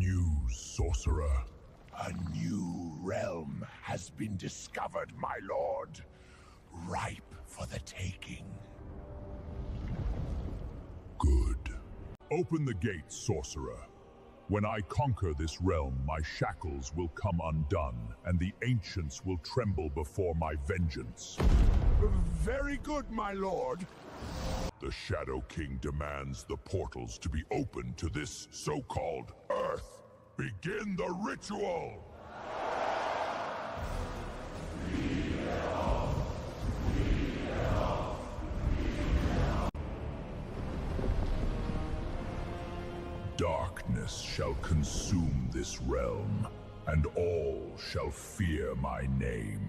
news, sorcerer? A new realm has been discovered, my lord. Ripe for the taking. Good. Open the gates, sorcerer. When I conquer this realm, my shackles will come undone, and the ancients will tremble before my vengeance. Very good, my lord. The Shadow King demands the portals to be open to this so-called Earth. Begin the ritual! Darkness shall consume this realm, and all shall fear my name.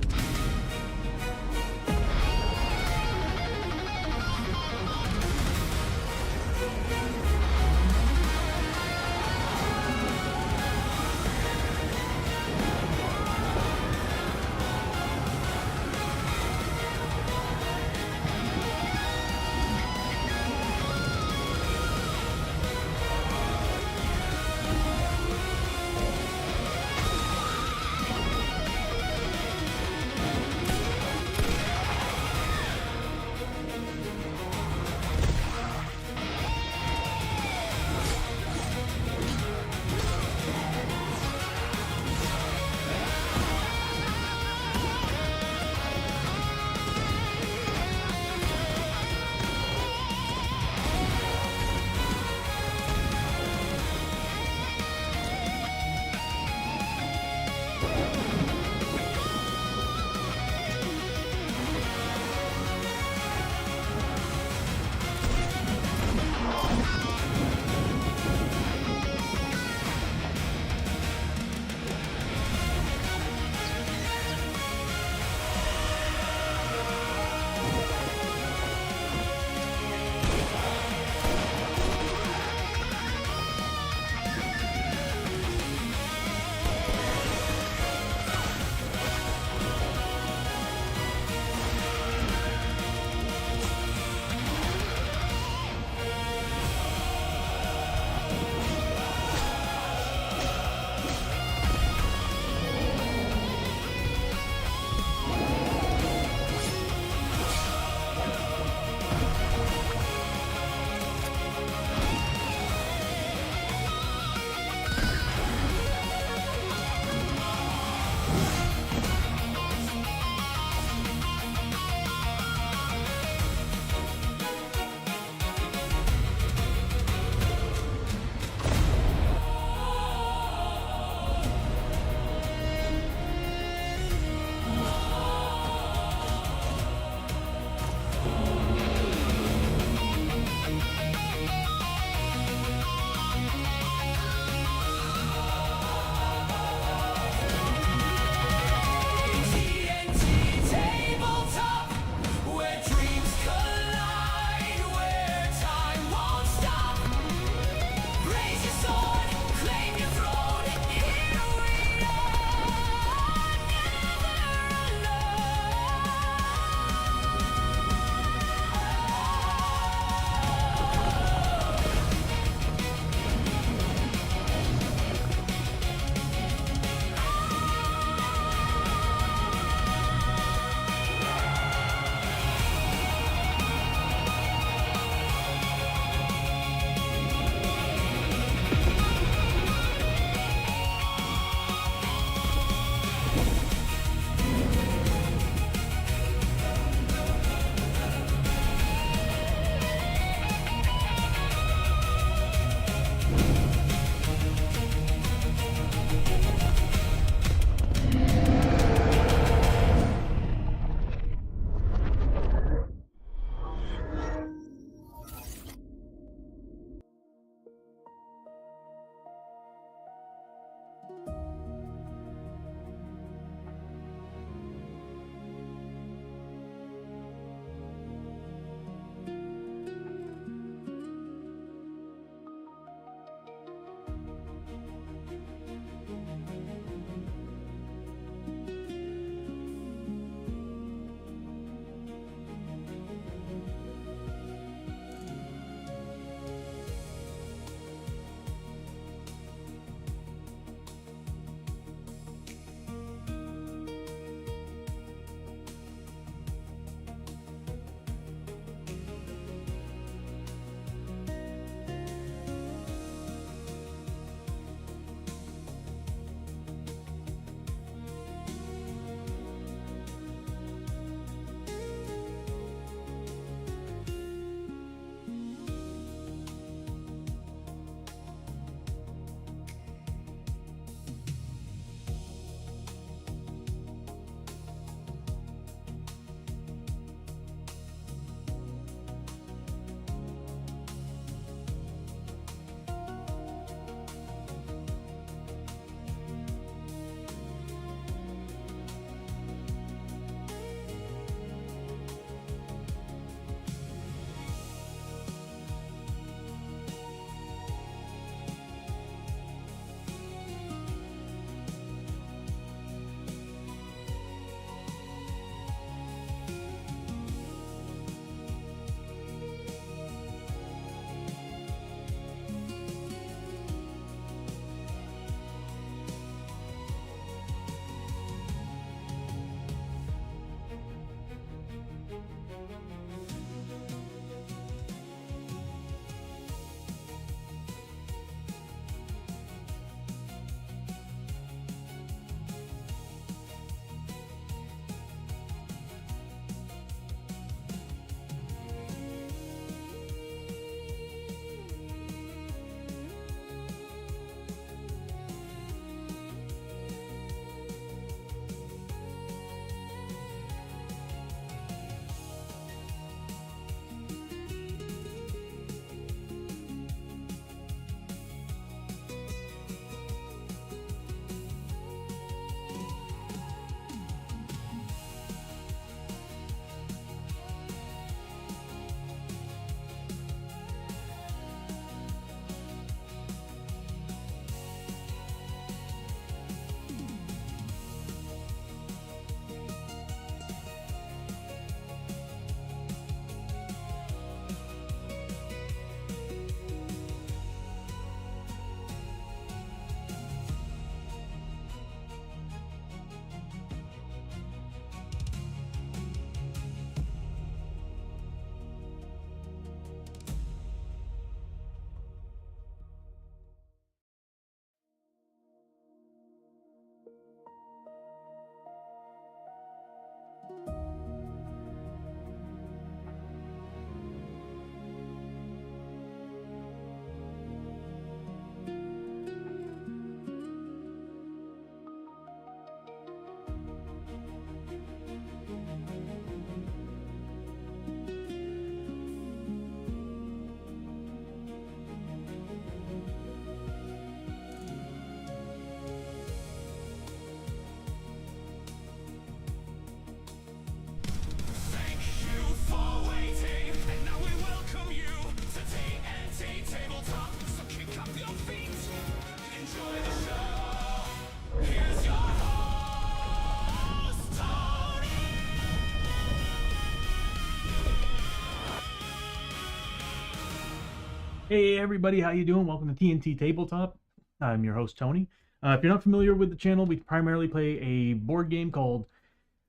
Hey everybody, how you doing? Welcome to TNT Tabletop. I'm your host Tony. If you're not familiar with the channel, we primarily play a board game called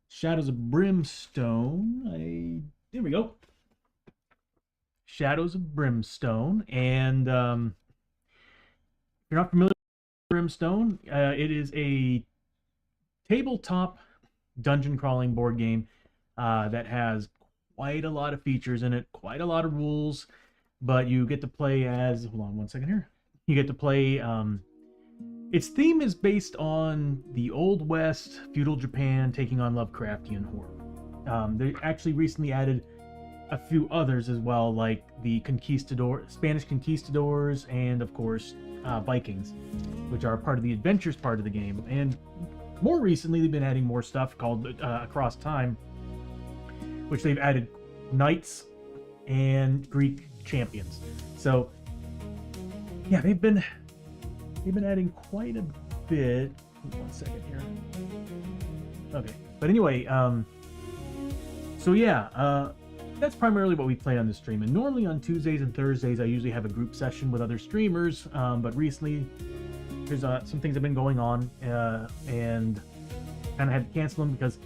Shadows of Brimstone. There we go. Shadows of Brimstone. And if you're not familiar with Brimstone, it is a tabletop dungeon crawling board game that has quite a lot of features in it, quite a lot of rules. But you get to play as, hold on one second here. You get to play, its theme is based on the Old West, feudal Japan taking on Lovecraftian horror. They actually recently added a few others as well, like the Spanish conquistadors, and of course, Vikings, which are part of the adventures part of the game. And more recently, they've been adding more stuff called Across Time, which they've added knights and Greek champions. So yeah, they've been adding quite a bit. One second here. Okay, but anyway, so yeah, that's primarily what we play on the stream. And normally on Tuesdays and Thursdays I usually have a group session with other streamers, but recently there's some things have been going on, and kind of had to cancel them because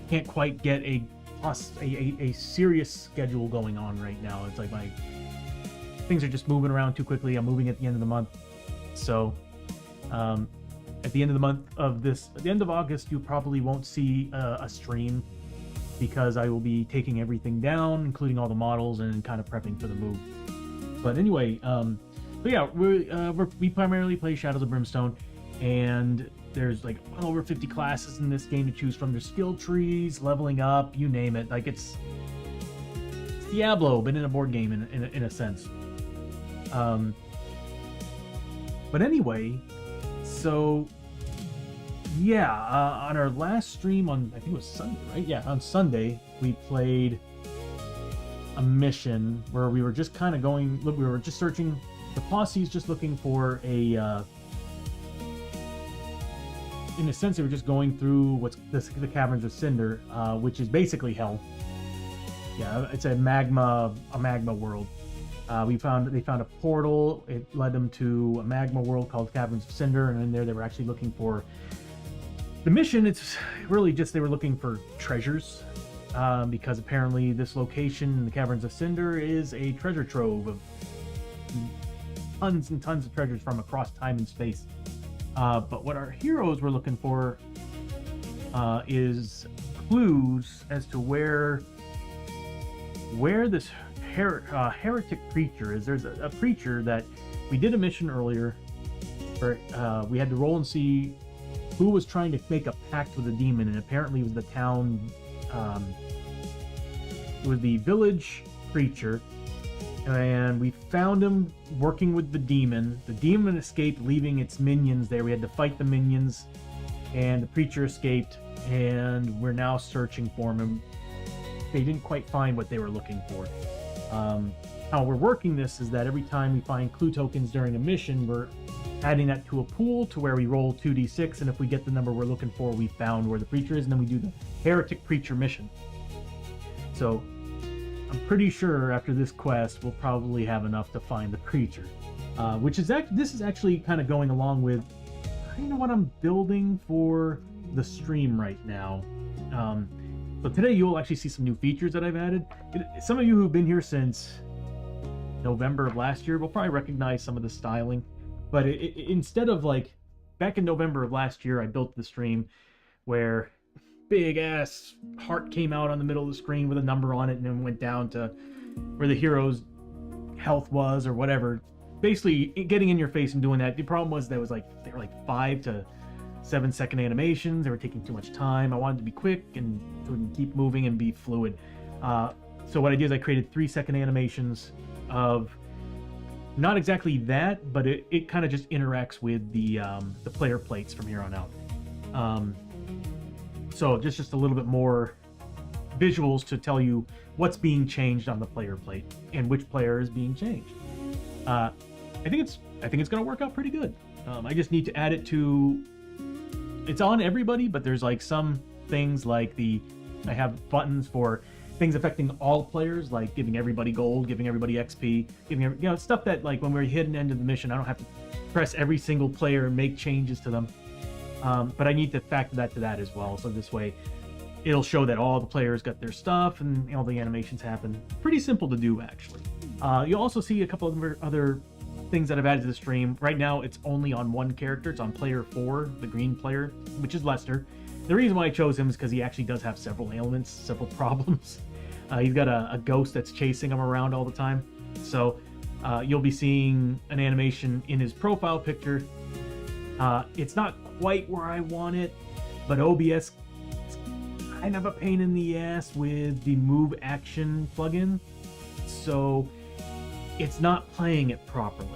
I can't quite get a serious schedule going on right now. It's like my things are just moving around too quickly. I'm moving at the end of the month, so at the end of the month at the end of August, you probably won't see a stream because I will be taking everything down, including all the models, and kind of prepping for the move. But anyway, so yeah, we primarily play Shadows of Brimstone, and there's like well over 50 classes in this game to choose from. There's skill trees, leveling up, you name it. Like it's Diablo, but in a board game in a sense. But anyway, so yeah, on our last stream on, I think it was Sunday, right? Yeah, on Sunday, we played a mission where we were just kind of we were just searching, the posse's just looking for a, in a sense, they were just going through the Caverns of Cynder, which is basically hell. Yeah, it's a magma world. They found a portal. It led them to a magma world called Caverns of Cynder, and in there they were actually looking for the mission. It's really just they were looking for treasures, because apparently this location, the Caverns of Cynder, is a treasure trove of tons and tons of treasures from across time and space. But what our heroes were looking for is clues as to where this Heretic Preacher is. There's a preacher that we did a mission earlier where we had to roll and see who was trying to make a pact with a demon, and apparently it was the town, it was the village preacher, and we found him working with the demon. The demon escaped, leaving its minions there. We had to fight the minions, and the preacher escaped, and we're now searching for him. They didn't quite find what they were looking for. How we're working this is that every time we find clue tokens during a mission, we're adding that to a pool to where we roll 2d6, and if we get the number we're looking for, we found where the preacher is, and then we do the Heretic Preacher mission. So I'm pretty sure after this quest we'll probably have enough to find the preacher, this is actually kind of going along with what I'm building for the stream right now. So today you'll actually see some new features that I've added. Some of you who've been here since November of last year will probably recognize some of the styling, but instead of like back in November of last year, I built the stream where big ass heart came out on the middle of the screen with a number on it and then went down to where the hero's health was or whatever. Basically getting in your face and doing that. The problem was that was like they were like 5 to 7 second animations. They were taking too much time. I wanted to be quick and so we can keep moving and be fluid. So what I did is I created 3-second animations of not exactly that, but it kind of just interacts with the player plates from here on out. So just a little bit more visuals to tell you what's being changed on the player plate and which player is being changed. I think it's gonna work out pretty good. I just need to add it to. It's on everybody, but there's like some things like I have buttons for things affecting all players, like giving everybody gold, giving everybody XP, giving stuff that like when we're hitting end of the mission, I don't have to press every single player and make changes to them. But I need to factor that to that as well. So this way, it'll show that all the players got their stuff and all the animations happen. Pretty simple to do, actually. You'll also see a couple of other things that I've added to the stream. Right now, it's only on one character. It's on player 4, the green player, which is Lester. The reason why I chose him is because he actually does have several ailments, several problems. He's got a ghost that's chasing him around all the time. So you'll be seeing an animation in his profile picture. It's not quite where I want it, but OBS is kind of a pain in the ass with the move action plugin. So it's not playing it properly.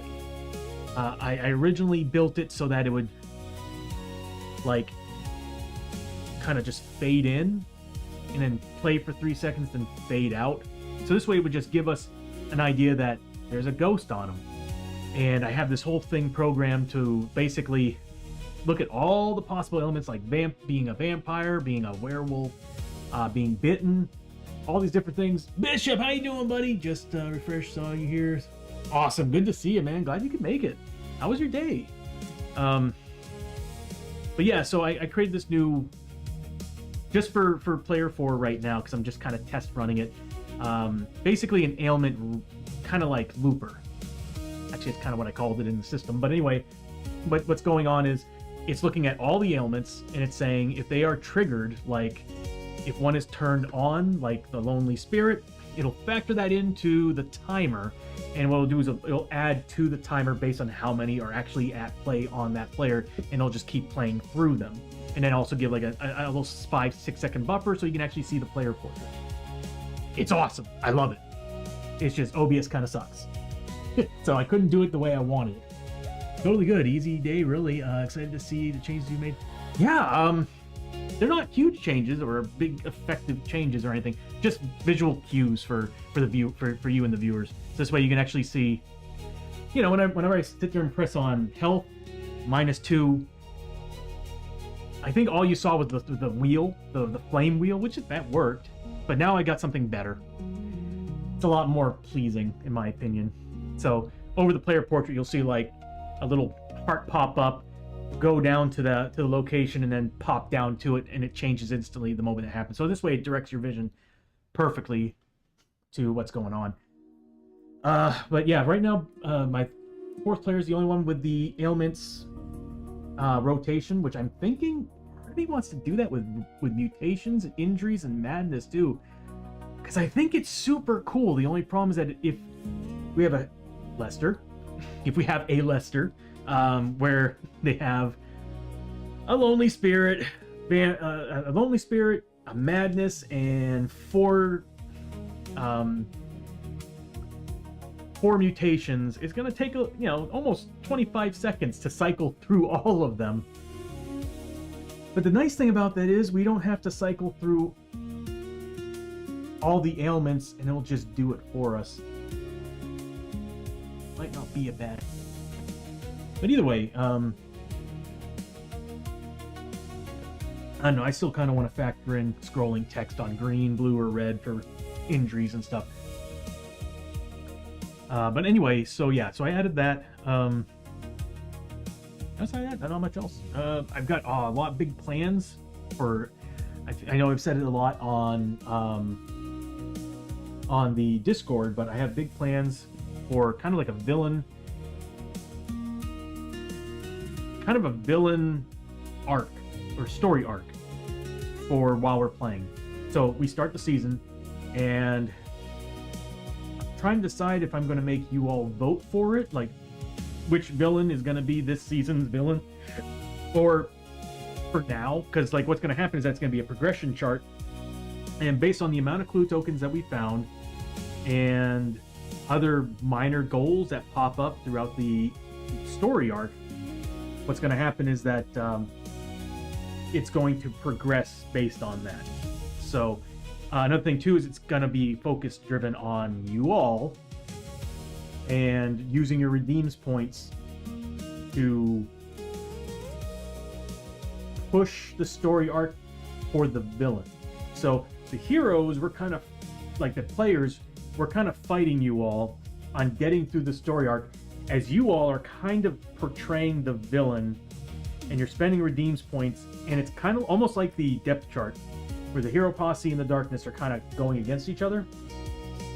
I originally built it so that it would like kind of just fade in and then play for 3 seconds, then fade out. So this way it would just give us an idea that there's a ghost on him. And I have this whole thing programmed to basically look at all the possible elements, like being a vampire, being a werewolf, being bitten, all these different things. Bishop, how you doing, buddy? Just refresh, saw you here. Awesome, good to see you, man. Glad you could make it. How was your day? But yeah, so I created this new, just for player 4 right now, because I'm just kind of test running it. Basically an ailment, kind of like Looper. Actually, it's kind of what I called it in the system. But anyway, what's going on is it's looking at all the ailments and it's saying if they are triggered, like if one is turned on, like the Lonely Spirit, it'll factor that into the timer. And what it'll do is it'll add to the timer based on how many are actually at play on that player, and it'll just keep playing through them. And then also give like a little 5-6 second buffer so you can actually see the player portrait. It's awesome. I love it. It's just OBS kind of sucks. So I couldn't do it the way I wanted it. Totally good. Easy day, really. Excited to see the changes you made. Yeah, they're not huge changes or big effective changes or anything. Just visual cues for you and the viewers. So this way you can actually see, you know, whenever I sit there and press on health -2, I think all you saw was the wheel, the flame wheel, which that worked. But now I got something better. It's a lot more pleasing, in my opinion. So over the player portrait, you'll see like a little heart pop up, go down to the location, and then pop down to it, and it changes instantly the moment it happens. So this way, it directs your vision perfectly to what's going on. But yeah, right now my 4th player is the only one with the ailments rotation, which I'm thinking he wants to do that with mutations, injuries, and madness too, because I think it's super cool. The only problem is that if we have a Lester, where they have a Lonely Spirit, a Madness, and 4 mutations, it's going to take almost 25 seconds to cycle through all of them. But the nice thing about that is we don't have to cycle through all the ailments, and it'll just do it for us. Might not be a bad. But either way, I don't know, I still kind of want to factor in scrolling text on green, blue, or red for injuries and stuff. But anyway, so yeah, so I added that. Outside of that, not much else. I've got a lot of big plans for. I know I've said it a lot on the Discord, but I have big plans for kind of like a villain arc or story arc. for while we're playing. So we start the season, and I'm trying to decide if I'm going to make you all vote for it, like which villain is going to be this season's villain, or for now, because like what's going to happen is that's going to be a progression chart, and based on the amount of clue tokens that we found and other minor goals that pop up throughout the story arc, what's going to happen is that it's going to progress based on that. So another thing too is it's going to be focus driven on you all and using your redeems points to push the story arc for the villain. So the heroes were kind of like the players were kind of fighting you all on getting through the story arc, as you all are kind of portraying the villain and you're spending redeems points, and it's kind of almost like the depth chart where the hero posse and the darkness are kind of going against each other.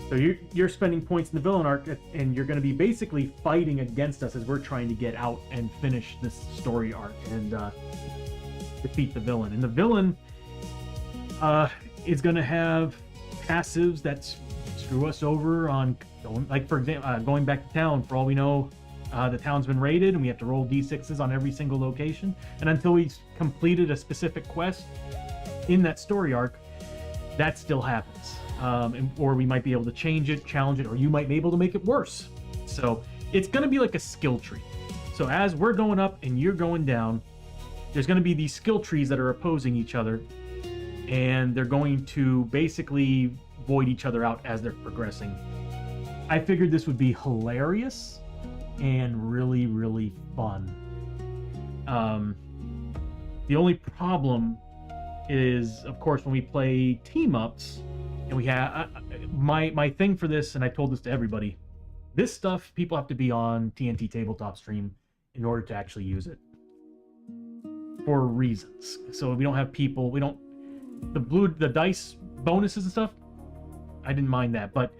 So you're spending points in the villain arc, and you're going to be basically fighting against us as we're trying to get out and finish this story arc and defeat the villain. And the villain is going to have passives that screw us over on, like for example, going back to town. For all we know, the town's been raided and we have to roll d6s on every single location, and until we've completed a specific quest in that story arc, that still happens. Or we might be able to change it, challenge it, or you might be able to make it worse. So it's going to be like a skill tree. So as we're going up and you're going down, there's going to be these skill trees that are opposing each other, and they're going to basically void each other out as they're progressing. I figured this would be hilarious and really, really fun. The only problem is, of course, when we play team ups, and we have my thing for this, and I told this to everybody, this stuff people have to be on TNT tabletop stream in order to actually use it for reasons. So we don't have people, we don't, the dice bonuses and stuff, I didn't mind that. But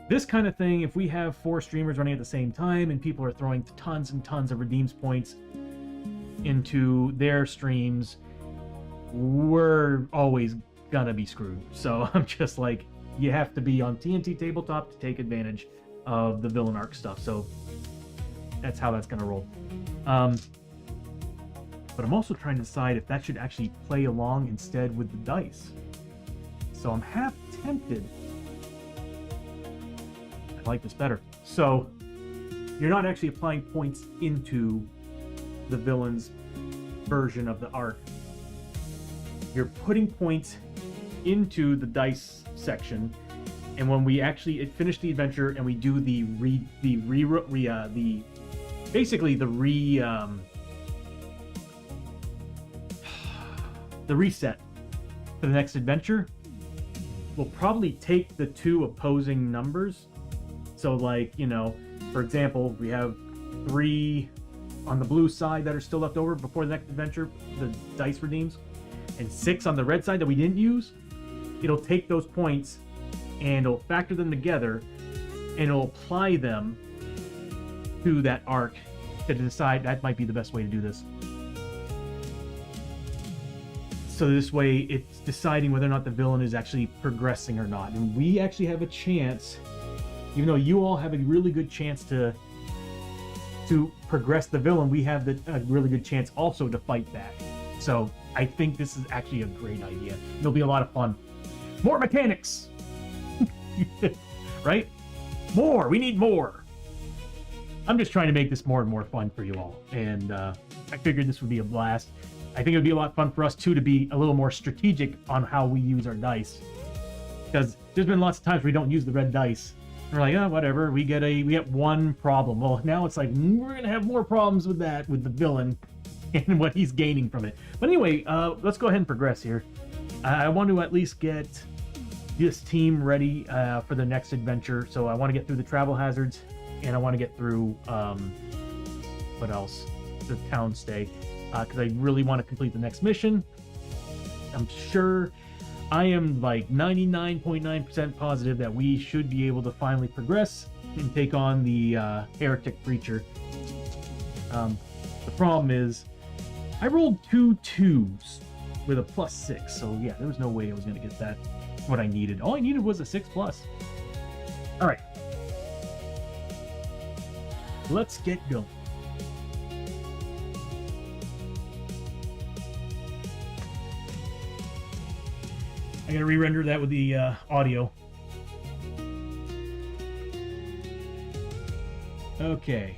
this kind of thing, if we have 4 streamers running at the same time and people are throwing tons and tons of redeems points into their streams, we're always gonna be screwed. So I'm just like, you have to be on TNT tabletop to take advantage of the villain arc stuff. So that's how that's gonna roll. But I'm also trying to decide if that should actually play along instead with the dice. So I'm half tempted. I like this better. So you're not actually applying points into the villain's version of the arc. You're putting points into the dice section, and when we actually finish the adventure and we do the reset for the next adventure, we'll probably take the 2 opposing numbers. So like, you know, for example, we have 3 on the blue side that are still left over before the next adventure, the dice redeems, and 6 on the red side that we didn't use. It'll take those points and it'll factor them together and it'll apply them to that arc to decide that might be the best way to do this. So this way it's deciding whether or not the villain is actually progressing or not. And we actually have a chance, even though you all have a really good chance to progress the villain, we have a really good chance also to fight back. So I think this is actually a great idea. It'll be a lot of fun. More mechanics! Right? More! We need more! I'm just trying to make this more and more fun for you all. And I figured this would be a blast. I think it would be a lot of fun for us too to be a little more strategic on how we use our dice. Because there's been lots of times we don't use the red dice. We're like, oh, whatever, we get one problem. Well, now it's like, we're gonna have more problems with that, with the villain and what he's gaining from it. But anyway, let's go ahead and progress here. I want to at least get this team ready for the next adventure. So I want to get through the travel hazards, and I want to get through, what else? The town stay. Because I really want to complete the next mission. I'm sure, I am like 99.9% positive that we should be able to finally progress and take on the Heretic Preacher. The problem is, I rolled 2 2s with a +6. So yeah, there was no way I was going to get that, what I needed. All I needed was a 6+. All right. Let's get going. I gotta re-render that with the audio. Okay.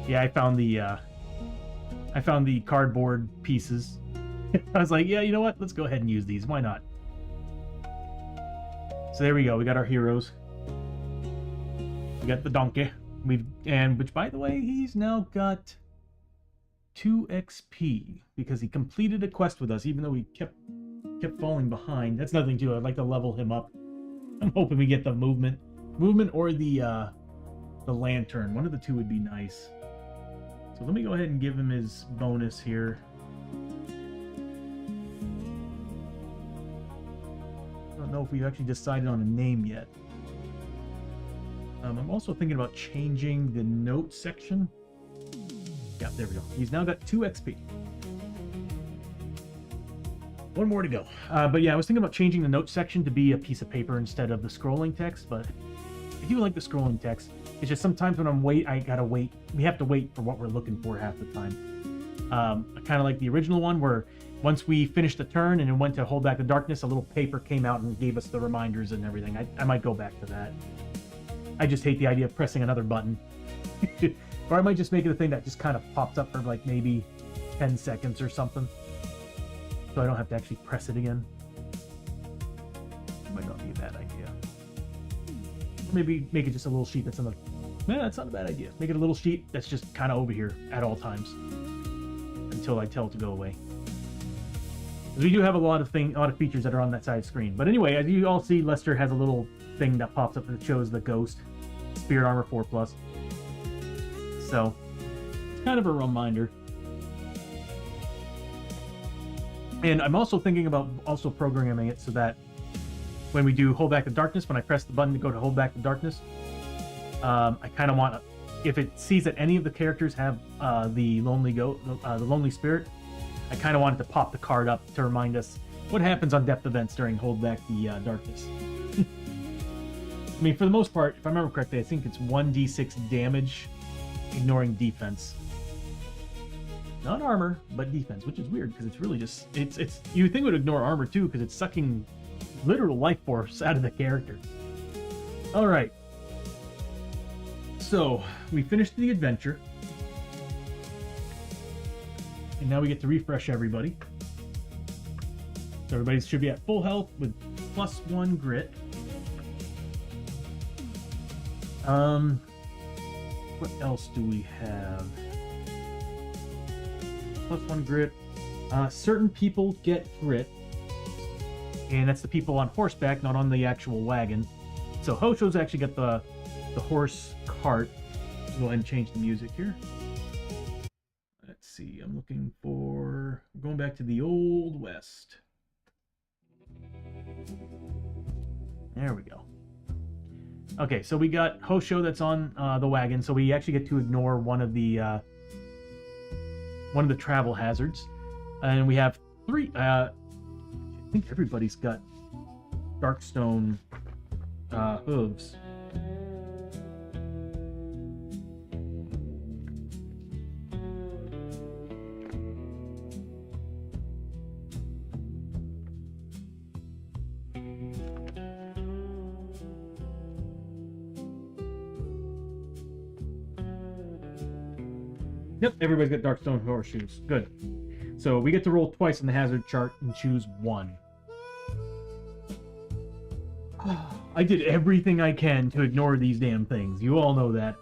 Yeah, I found the cardboard pieces. I was like, yeah, you know what? Let's go ahead and use these. Why not? So there we go. We got our heroes. We got the donkey. Which, by the way, he's now got 2 XP because he completed a quest with us, even though he kept falling behind. That's nothing too. I'd like to level him up. I'm hoping we get the movement or the lantern. One of the two would be nice. So let me go ahead and give him his bonus here. I don't know if we've actually decided on a name yet. I'm also thinking about changing the note section. Yeah, there we go. He's now got 2 XP. One more to go. But yeah, I was thinking about changing the note section to be a piece of paper instead of the scrolling text, but I do like the scrolling text. It's just sometimes when I gotta wait. We have to wait for what we're looking for half the time. I kind of like the original one where once we finished the turn and it went to hold back the darkness, a little paper came out and gave us the reminders and everything. I might go back to that. I just hate the idea of pressing another button. Or I might just make it a thing that just kind of pops up for like maybe 10 seconds or something. So I don't have to actually press it again. Might not be a bad idea. Or maybe make it just a little sheet that's on the... Man, that's not a bad idea. Make it a little sheet that's just kind of over here at all times. Until I tell it to go away. Because we do have a lot of features that are on that side screen. But anyway, as you all see, Lester has a little thing that pops up that shows the ghost. Spirit Armor 4+. So, it's kind of a reminder. And I'm also thinking about also programming it so that when we do Hold Back the Darkness, when I press the button to go to Hold Back the Darkness, I kind of want, if it sees that any of the characters have the Lonely Spirit, I kind of want it to pop the card up to remind us what happens on depth events during Hold Back the Darkness. I mean, for the most part, if I remember correctly, I think it's 1d6 damage, ignoring defense. Not armor, but defense, which is weird because it's really just it's you would think it would ignore armor too because it's sucking literal life force out of the character. All right. So, we finished the adventure. And now we get to refresh everybody. So everybody should be at full health with +1 grit. What else do we have? +1 grit. Certain people get grit. And that's the people on horseback, not on the actual wagon. So Hosho's actually got the horse cart. Go ahead and change the music here. Let's see, I'm looking for... going back to the Old West. There we go. Okay, so we got Hoshoryo that's on the wagon, so we actually get to ignore one of the travel hazards. And we have 3... I think everybody's got Darkstone hooves. Yep, everybody's got Darkstone horseshoes. Good. So we get to roll twice on the hazard chart and choose 1. I did everything I can to ignore these damn things. You all know that.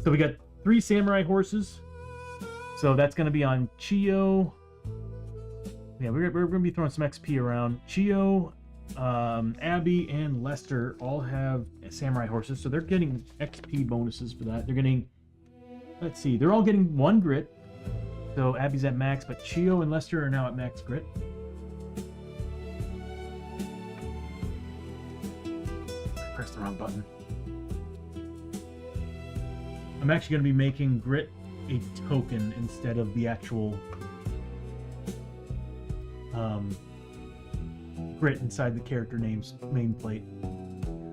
So we got 3 samurai horses. So that's going to be on Chiyo. Yeah, we're going to be throwing some XP around. Chiyo, Abbie, and Lester all have samurai horses. So they're getting XP bonuses for that. They're getting... Let's see, they're all getting 1 grit. So Abbie's at max, but Chiyo and Lester are now at max grit. I pressed the wrong button. I'm actually going to be making grit a token instead of the actual grit inside the character name's nameplate.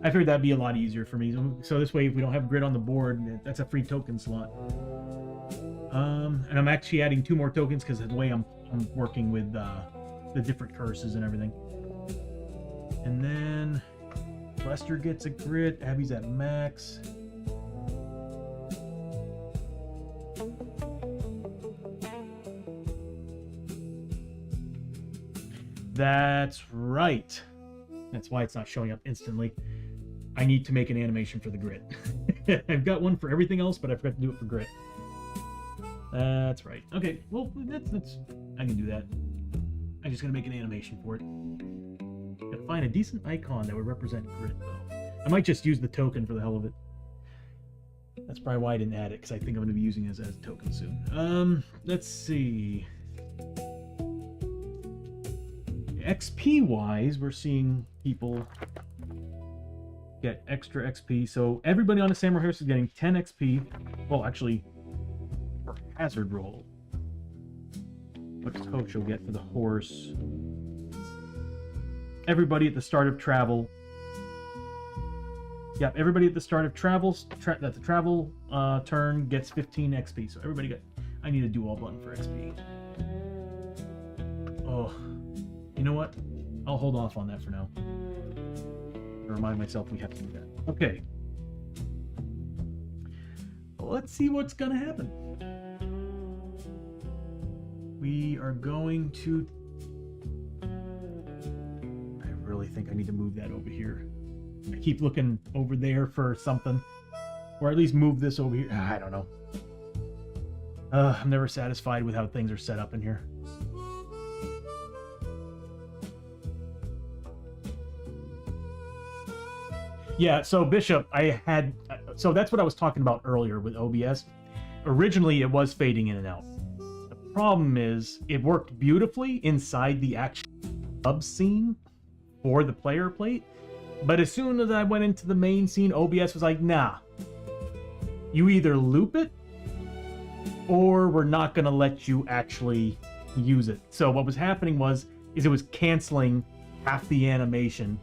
I figured that'd be a lot easier for me. So this way, if we don't have grit on the board, that's a free token slot. And I'm actually adding 2 more tokens because of the way I'm working with the different curses and everything. And then Lester gets a grit. Abbie's at max. That's right. That's why it's not showing up instantly. I need to make an animation for the grit. I've got one for everything else, but I forgot to do it for grit. That's right. Okay, well, that's I can do that. I'm just gonna make an animation for it. Gotta find a decent icon that would represent grit, though. I might just use the token for the hell of it. That's probably why I didn't add it, because I think I'm gonna be using it as a token soon. Let's see. XP-wise, we're seeing people get extra XP. So everybody on the Samurai Horse is getting 10 XP. Well, actually, for hazard roll. What does Hoshoryo get for the horse? Everybody at the start of travel. Yep, everybody at the start of the travel turn gets 15 XP. So everybody got. I need a dual button for XP. Oh, you know what? I'll hold off on that for now. Remind myself we have to do that. Okay. Let's see what's gonna happen. We are going to... I really think I need to move that over here. I keep looking over there for something. Or at least move this over here. I don't know. I'm never satisfied with how things are set up in here. Yeah, so Bishop, so that's what I was talking about earlier with OBS. Originally, it was fading in and out. The problem is, it worked beautifully inside the actual sub scene for the player plate, but as soon as I went into the main scene, OBS was like, nah, you either loop it, or we're not going to let you actually use it. So what was happening is it was canceling half the animation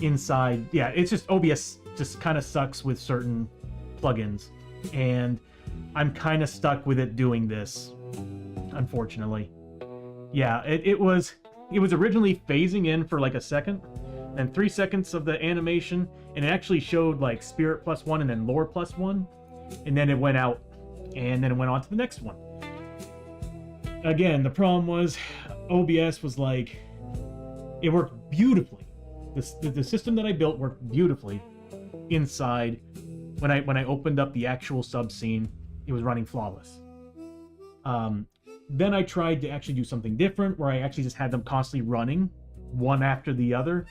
inside. Yeah, it's just OBS just kind of sucks with certain plugins, and I'm kind of stuck with it doing this, unfortunately. Yeah, it was originally phasing in for like a second, and 3 seconds of the animation, and it actually showed like spirit +1 and then lore +1, and then it went out, and then it went on to the next one. Again, the problem was OBS was like, it worked beautifully. The system that I built worked beautifully inside. When I opened up the actual sub scene, it was running flawless. Then I tried to actually do something different, where I actually just had them constantly running one after the other.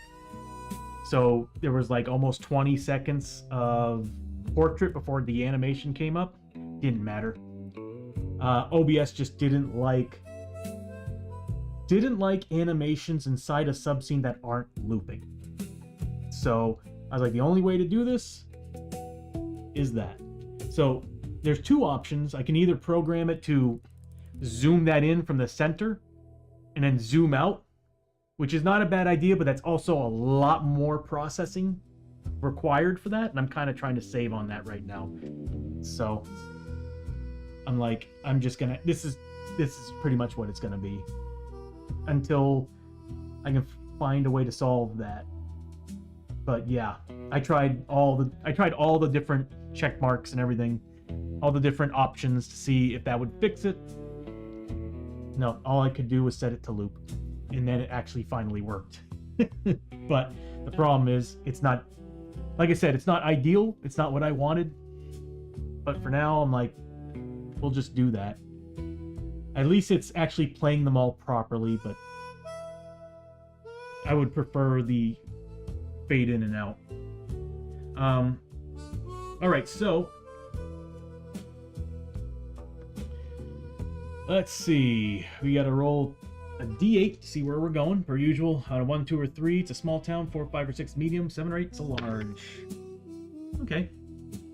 So there was like almost 20 seconds of portrait before the animation came up. Didn't matter. OBS just didn't like animations inside a subscene that aren't looping. So I was like, the only way to do this is that. So there's 2 options. I can either program it to zoom that in from the center and then zoom out, which is not a bad idea, but that's also a lot more processing required for that, and I'm kind of trying to save on that right now. So I'm like, I'm just gonna, this is pretty much what it's gonna be until I can find a way to solve that. But yeah, I tried all the different check marks and everything, all the different options to see if that would fix it. No, all I could do was set it to loop, and then it actually finally worked. But the problem is, it's not, like I said, it's not ideal. It's not what I wanted. But for now, I'm like, we'll just do that. At least it's actually playing them all properly, but I would prefer the fade in and out. Alright, so let's see. We gotta roll a d8 to see where we're going, per usual. On a 1, 2, or 3, it's a small town. 4, 5, or 6, medium. 7 or 8, it's a large. Okay.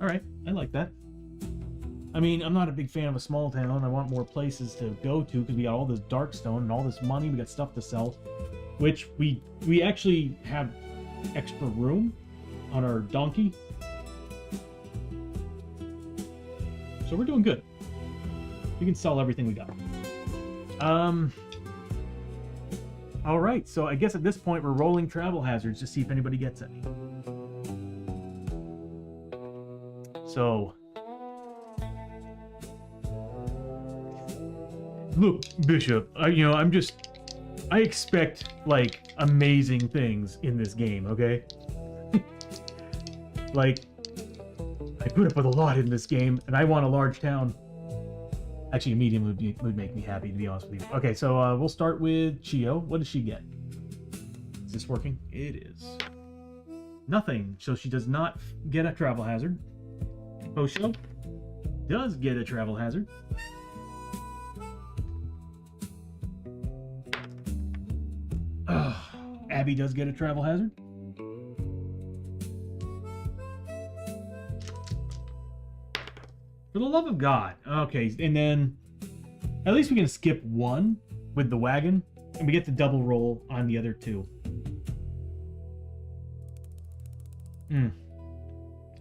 Alright, I like that. I mean, I'm not a big fan of a small town. I want more places to go to because we got all this Darkstone and all this money. We got stuff to sell, which we actually have extra room on our donkey. So we're doing good. We can sell everything we got. All right, so I guess at this point we're rolling travel hazards to see if anybody gets any. So, look, Bishop, I expect like amazing things in this game, okay? Like, I put up with a lot in this game, and I want a large town. Actually, a medium would make me happy, to be honest with you. Okay, so we'll start with Chiyo. What does she get? Is this working? It is. Nothing. So she does not get a travel hazard. Hoshoryo does get a travel hazard. Abbie does get a travel hazard. For the love of God. Okay, and then at least we can skip one with the wagon, and we get the double roll on the other two.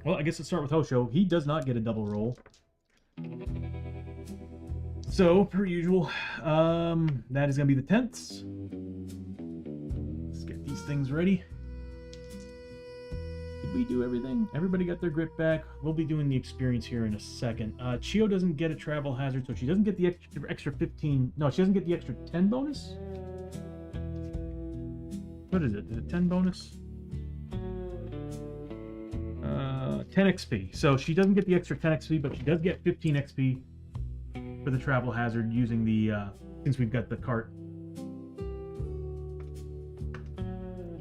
Well, I guess let's start with Hoshoryo. He does not get a double roll. So, per usual, that is going to be the tenths. Let's get these things ready. Did we do everything? Everybody got their grit back. We'll be doing the experience here in a second. Chiyo doesn't get a travel hazard, so she doesn't get the extra 15... No, she doesn't get the extra 10 bonus? What is it? Is it 10 bonus? 10 XP. So she doesn't get the extra 10 XP, but she does get 15 XP for the travel hazard using the... since we've got the cart.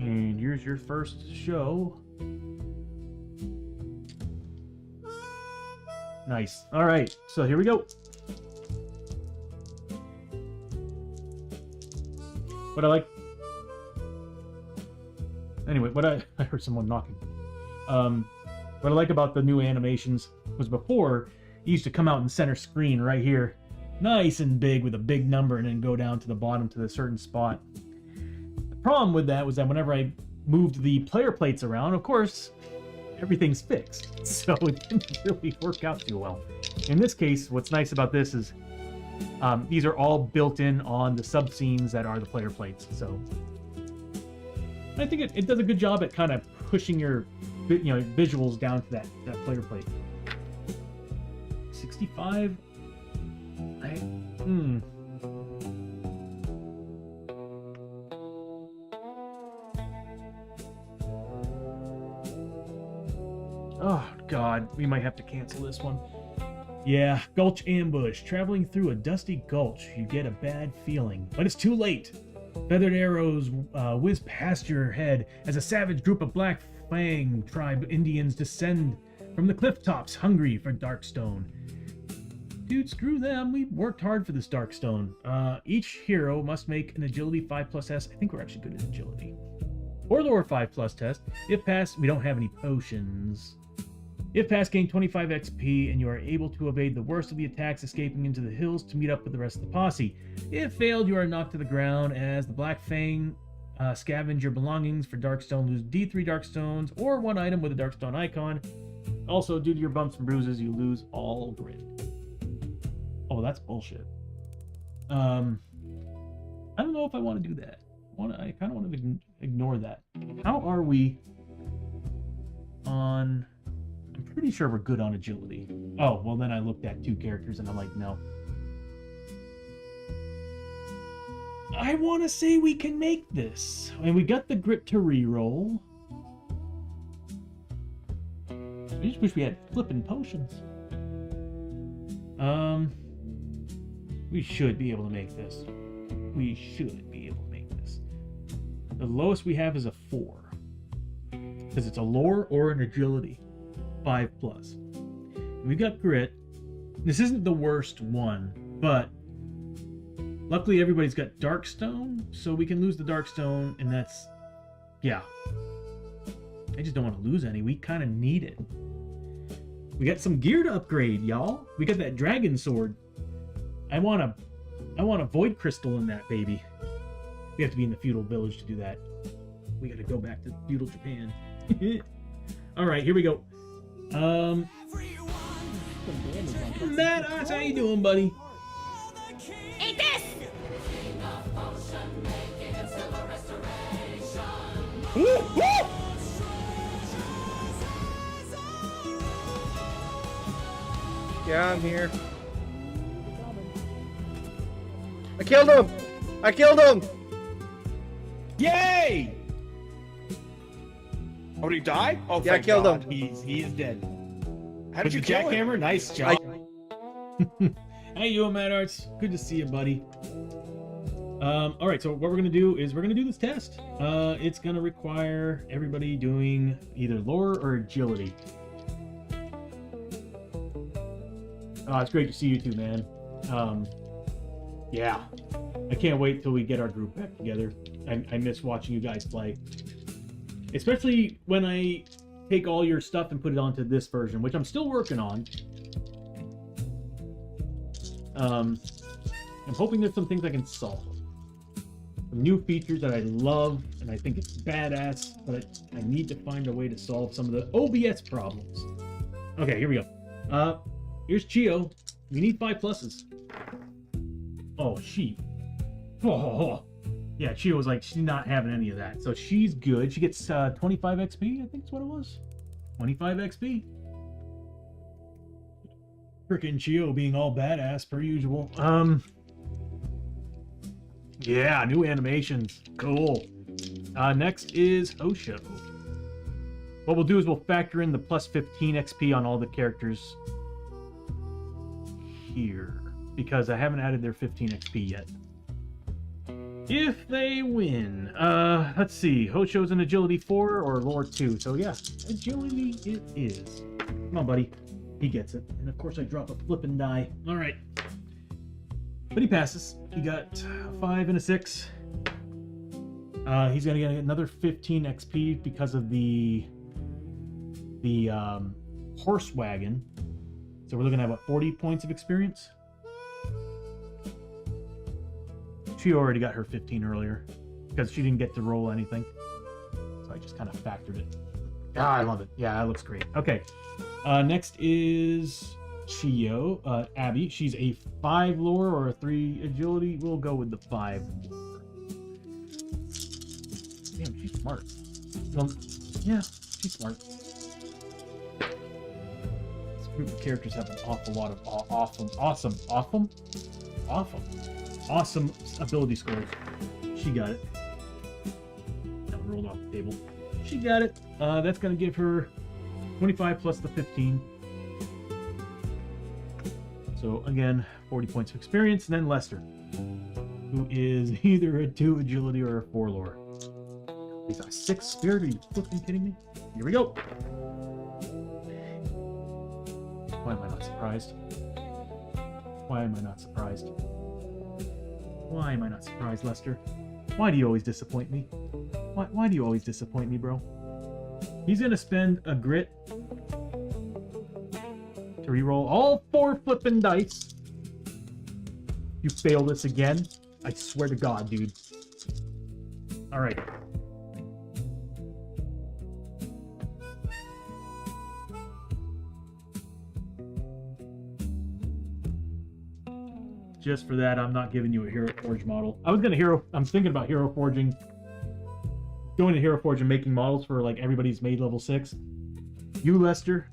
And here's your first show. Nice. All right, so here we go. What I like... Anyway, I heard someone knocking. What I like about the new animations was before, it used to come out in center screen right here. Nice and big with a big number and then go down to the bottom to a certain spot. The problem with that was that whenever I moved the player plates around, of course, everything's fixed. So it didn't really work out too well. In this case, what's nice about this is these are all built in on the sub-scenes that are the player plates. So I think it does a good job at kind of pushing your visuals down to that player plate. 65? Oh, God. We might have to cancel this one. Yeah, Gulch Ambush. Traveling through a dusty gulch, you get a bad feeling. But it's too late. Feathered arrows whiz past your head as a savage group of Black Fang tribe Indians descend from the cliff tops, hungry for Darkstone. Dude, screw them. We worked hard for this Darkstone. Each hero must make an agility 5+S. I think we're actually good at agility. Or lower 5+ test. If passed, we don't have any potions. If passed, gain 25 XP, and you are able to evade the worst of the attacks escaping into the hills to meet up with the rest of the posse. If failed, you are knocked to the ground as the Black Fang scavenge your belongings for Darkstone, lose D3 Darkstones, or one item with a Darkstone icon. Also, due to your bumps and bruises, you lose all grit. Oh, that's bullshit. I don't know if I want to do that. I kind of want to ignore that. How are we on... I'm pretty sure we're good on agility. Oh, well then I looked at two characters and I'm like, no. I want to say we can make this. And we got the grit to reroll. I just wish we had flipping potions. We should be able to make this. We should be able to make this. The lowest we have is a 4. Because it's a lore or an agility. 5+. And we've got grit. This isn't the worst one, but luckily everybody's got Darkstone, so we can lose the Darkstone, and that's... yeah. I just don't want to lose any. We kind of need it. We got some gear to upgrade, y'all. We got that dragon sword. I want a void crystal in that baby. We have to be in the feudal village to do that. We got to go back to feudal Japan. All right, here we go. Matt, how you doing, buddy? Eat this! Woo, woo! Yeah, I'm here. I killed him! I killed him! Yay! Oh, did he die? Oh, Yeah, I thank killed God. him. He is dead. How With did you the kill him? jackhammer? Nice job. How you doing, Matt Arts? Good to see you, buddy. All right, so what we're gonna do is we're gonna do this test. It's gonna require everybody doing either lore or agility. Oh, it's great to see you too, man. Yeah, I can't wait till we get our group back together. I miss watching you guys play, especially when I take all your stuff and put it onto this version, which I'm still working on. I'm hoping there's some things I can solve. Some new features that I love, and I think it's badass, but I need to find a way to solve some of the OBS problems. Okay, here we go. Here's Chiyo. We need 5 pluses. Oh, she. Oh. Yeah, Chiyo was like, she's not having any of that. So she's good. She gets 25 XP, I think is what it was. 25 XP. Frickin' Chiyo being all badass per usual. Yeah, new animations. Cool. Next is Hoshoryo. What we'll do is we'll factor in the plus 15 XP on all the characters here, because I haven't added their 15 XP yet. If they win. Let's see. Hosho's an agility 4 or lore 2. So yeah, agility it is. Come on, buddy. He gets it. And of course I drop a flippin' die. All right. But he passes. He got a 5 and a 6. He's gonna get another 15 XP because of the horse wagon. So we're looking at, what, 40 points of experience? She already got her 15 earlier because she didn't get to roll anything. So I just kind of factored it. Ah, I love it. Yeah, that looks great. Okay. Next is Chiyo. Abbie. She's a 5 lore or a 3 agility. We'll go with the 5 lore. Damn, she's smart. Well, yeah, she's smart. Group of characters have an awful lot of awesome ability scores. She got it. That one rolled off the table. She got it. That's gonna give her 25 plus the 15. So again, 40 points of experience. And then Lester, who is either a 2 agility or a 4 lore. He's a 6 spirit. Are you flipping kidding me? Here we go. Why am I not surprised? Why am I not surprised? Why am I not surprised, Lester? Why do you always disappoint me? Why do you always disappoint me, bro? He's gonna spend a grit to reroll all 4 flippin' dice. You fail this again, I swear to God, dude. All right. Just for that, I'm not giving you a Hero Forge model. I'm thinking about Hero Forging, going to Hero Forge and making models for like everybody's made level 6. You, Lester,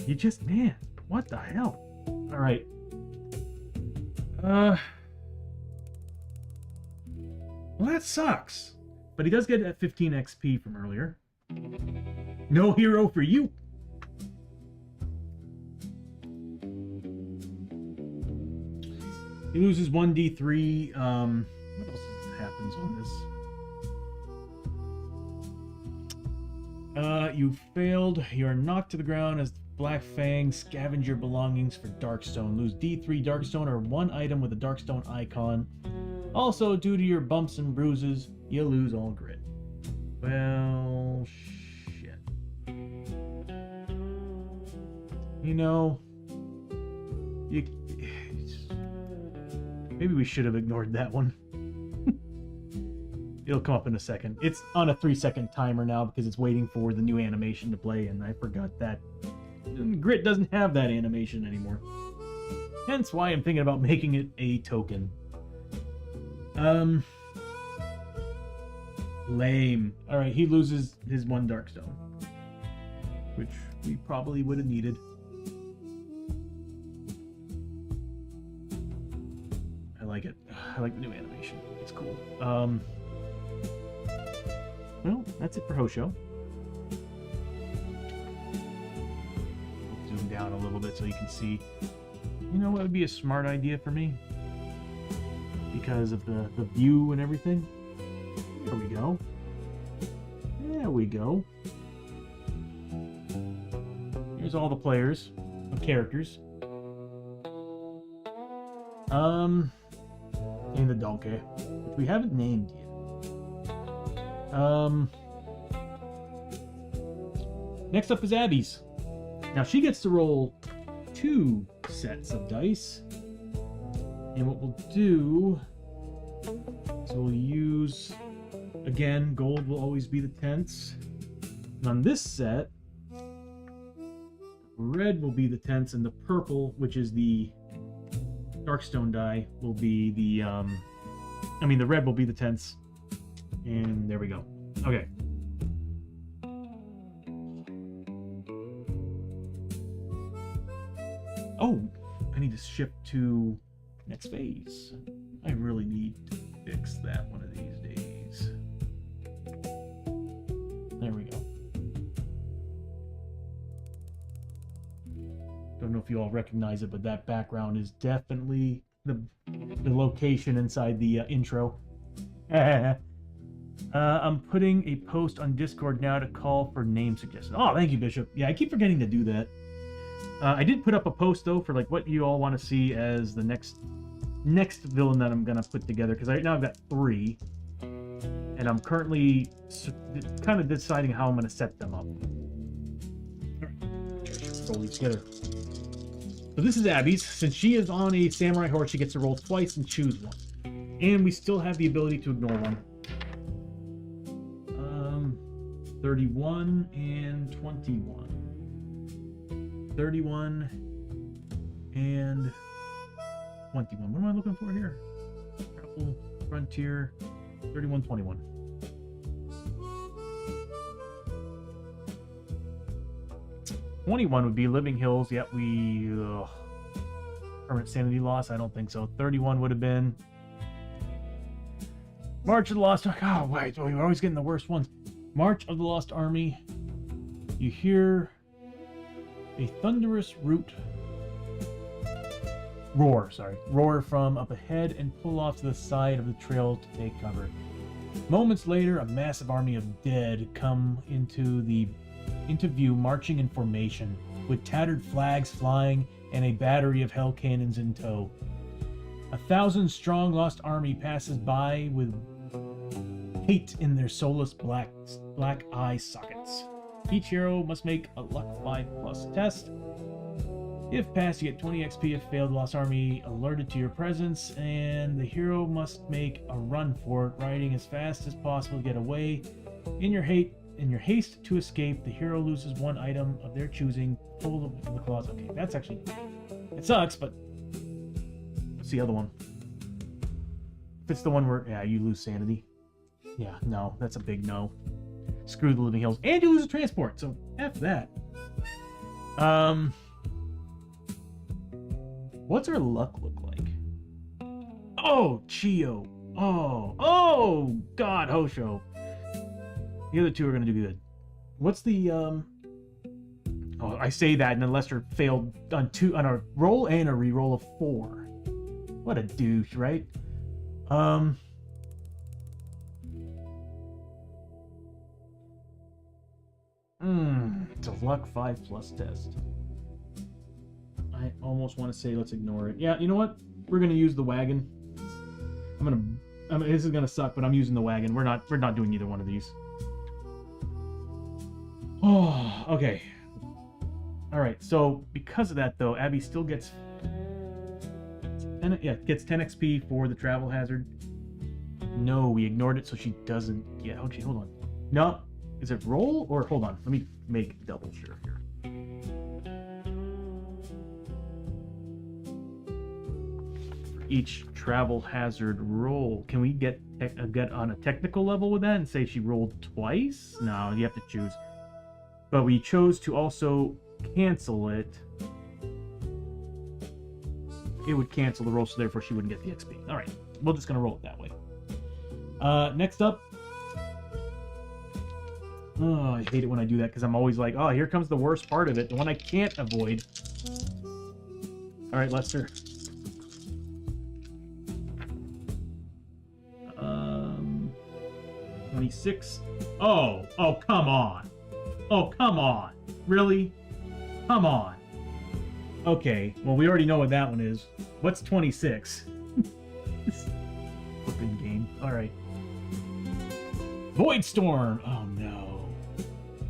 you just, man, what the hell? All right. Well, that sucks. But he does get that 15 XP from earlier. No hero for you. He loses 1d3. What else happens on this? You failed. You are knocked to the ground as Black Fang scavenge your belongings for Darkstone. Lose D3 Darkstone or 1 item with a Darkstone icon. Also, due to your bumps and bruises, you lose all grit. Well, shit. You know, maybe we should have ignored that one. It'll come up in a second. It's on a 3-second timer now because it's waiting for the new animation to play, and I forgot that Grit doesn't have that animation anymore. Hence why I'm thinking about making it a token. Lame. Alright, he loses his 1 Darkstone, which we probably would have needed. I like it. I like the new animation. It's cool. Well, that's it for Hoshoryo. Zoom down a little bit so you can see. You know what would be a smart idea for me? Because of the view and everything. There we go. There we go. Here's all the players, the characters. And the donkey, which we haven't named yet. Next up is Abbie's. Now she gets to roll 2 sets of dice. And what we'll do is we'll use, again, gold will always be the tenths. And on this set, red will be the tenths, and the purple, which is the Darkstone die, will be the, the red will be the tenths. And there we go. Okay. Oh, I need to shift to next phase. I really need to fix that one of these days. There we go. Don't know if you all recognize it, but that background is definitely the location inside the intro. I'm putting a post on Discord now to call for name suggestions. Oh, thank you, Bishop. Yeah, I keep forgetting to do that. I did put up a post, though, for like what you all want to see as the next villain that I'm going to put together. Because right now I've got 3. And I'm currently kind of deciding how I'm going to set them up. Alright, roll these together. So this is Abbie's. Since she is on a samurai horse, she gets to roll twice and choose one. And we still have the ability to ignore one. 31 and 21. 31 and 21. What am I looking for here? Grapple, Frontier, 31, 21. Would be Living Hills. Yep, permanent sanity loss. I don't think so. 31 would have been March of the Lost Army. Oh, wait, we're always getting the worst ones. March of the Lost Army. You hear a thunderous roar from up ahead and pull off to the side of the trail to take cover. Moments later, a massive army of dead come into view, marching in formation, with tattered flags flying and a battery of hell cannons in tow. 1,000-strong lost army passes by with hate in their soulless black eye sockets. Each hero must make a luck 5+ test. If passed, you get 20 XP. If failed, lost army alerted to your presence, and the hero must make a run for it, riding as fast as possible to get away. In your haste to escape, the hero loses 1 item of their choosing. Pull the claws. Okay, that's actually, it sucks, but what's the other one? If it's the one where, yeah, you lose sanity. Yeah, no, that's a big no. Screw the Living Hills. And you lose a transport, so F that. What's her luck look like? Oh, Chiyo. Oh, God, Hoshoryo. The other 2 are going to do good. What's the, Oh, I say that, and then Lester failed on a roll and a reroll of 4. What a douche, right? It's a luck 5+ test. I almost want to say let's ignore it. Yeah, you know what? We're gonna use the wagon. This is gonna suck, but I'm using the wagon. We're not doing either one of these. Oh, okay. All right, so because of that, though, Abbie still gets 10 XP for the travel hazard. No, we ignored it, so she doesn't get... Oh, gee, hold on. No, is it roll or... Hold on, let me make double sure here. For each travel hazard roll, can we get on a technical level with that and say she rolled twice? No, you have to choose. But we chose to also cancel it. It would cancel the roll, so therefore she wouldn't get the XP. All right, we're just going to roll it that way. Next up. Oh, I hate it when I do that because I'm always like, oh, here comes the worst part of it, the one I can't avoid. All right, Lester. 26. Oh, come on. Oh, come on. Really? Come on. Okay, well, we already know what that one is. What's 26? Flipping game. All right. Void Storm. Oh, no.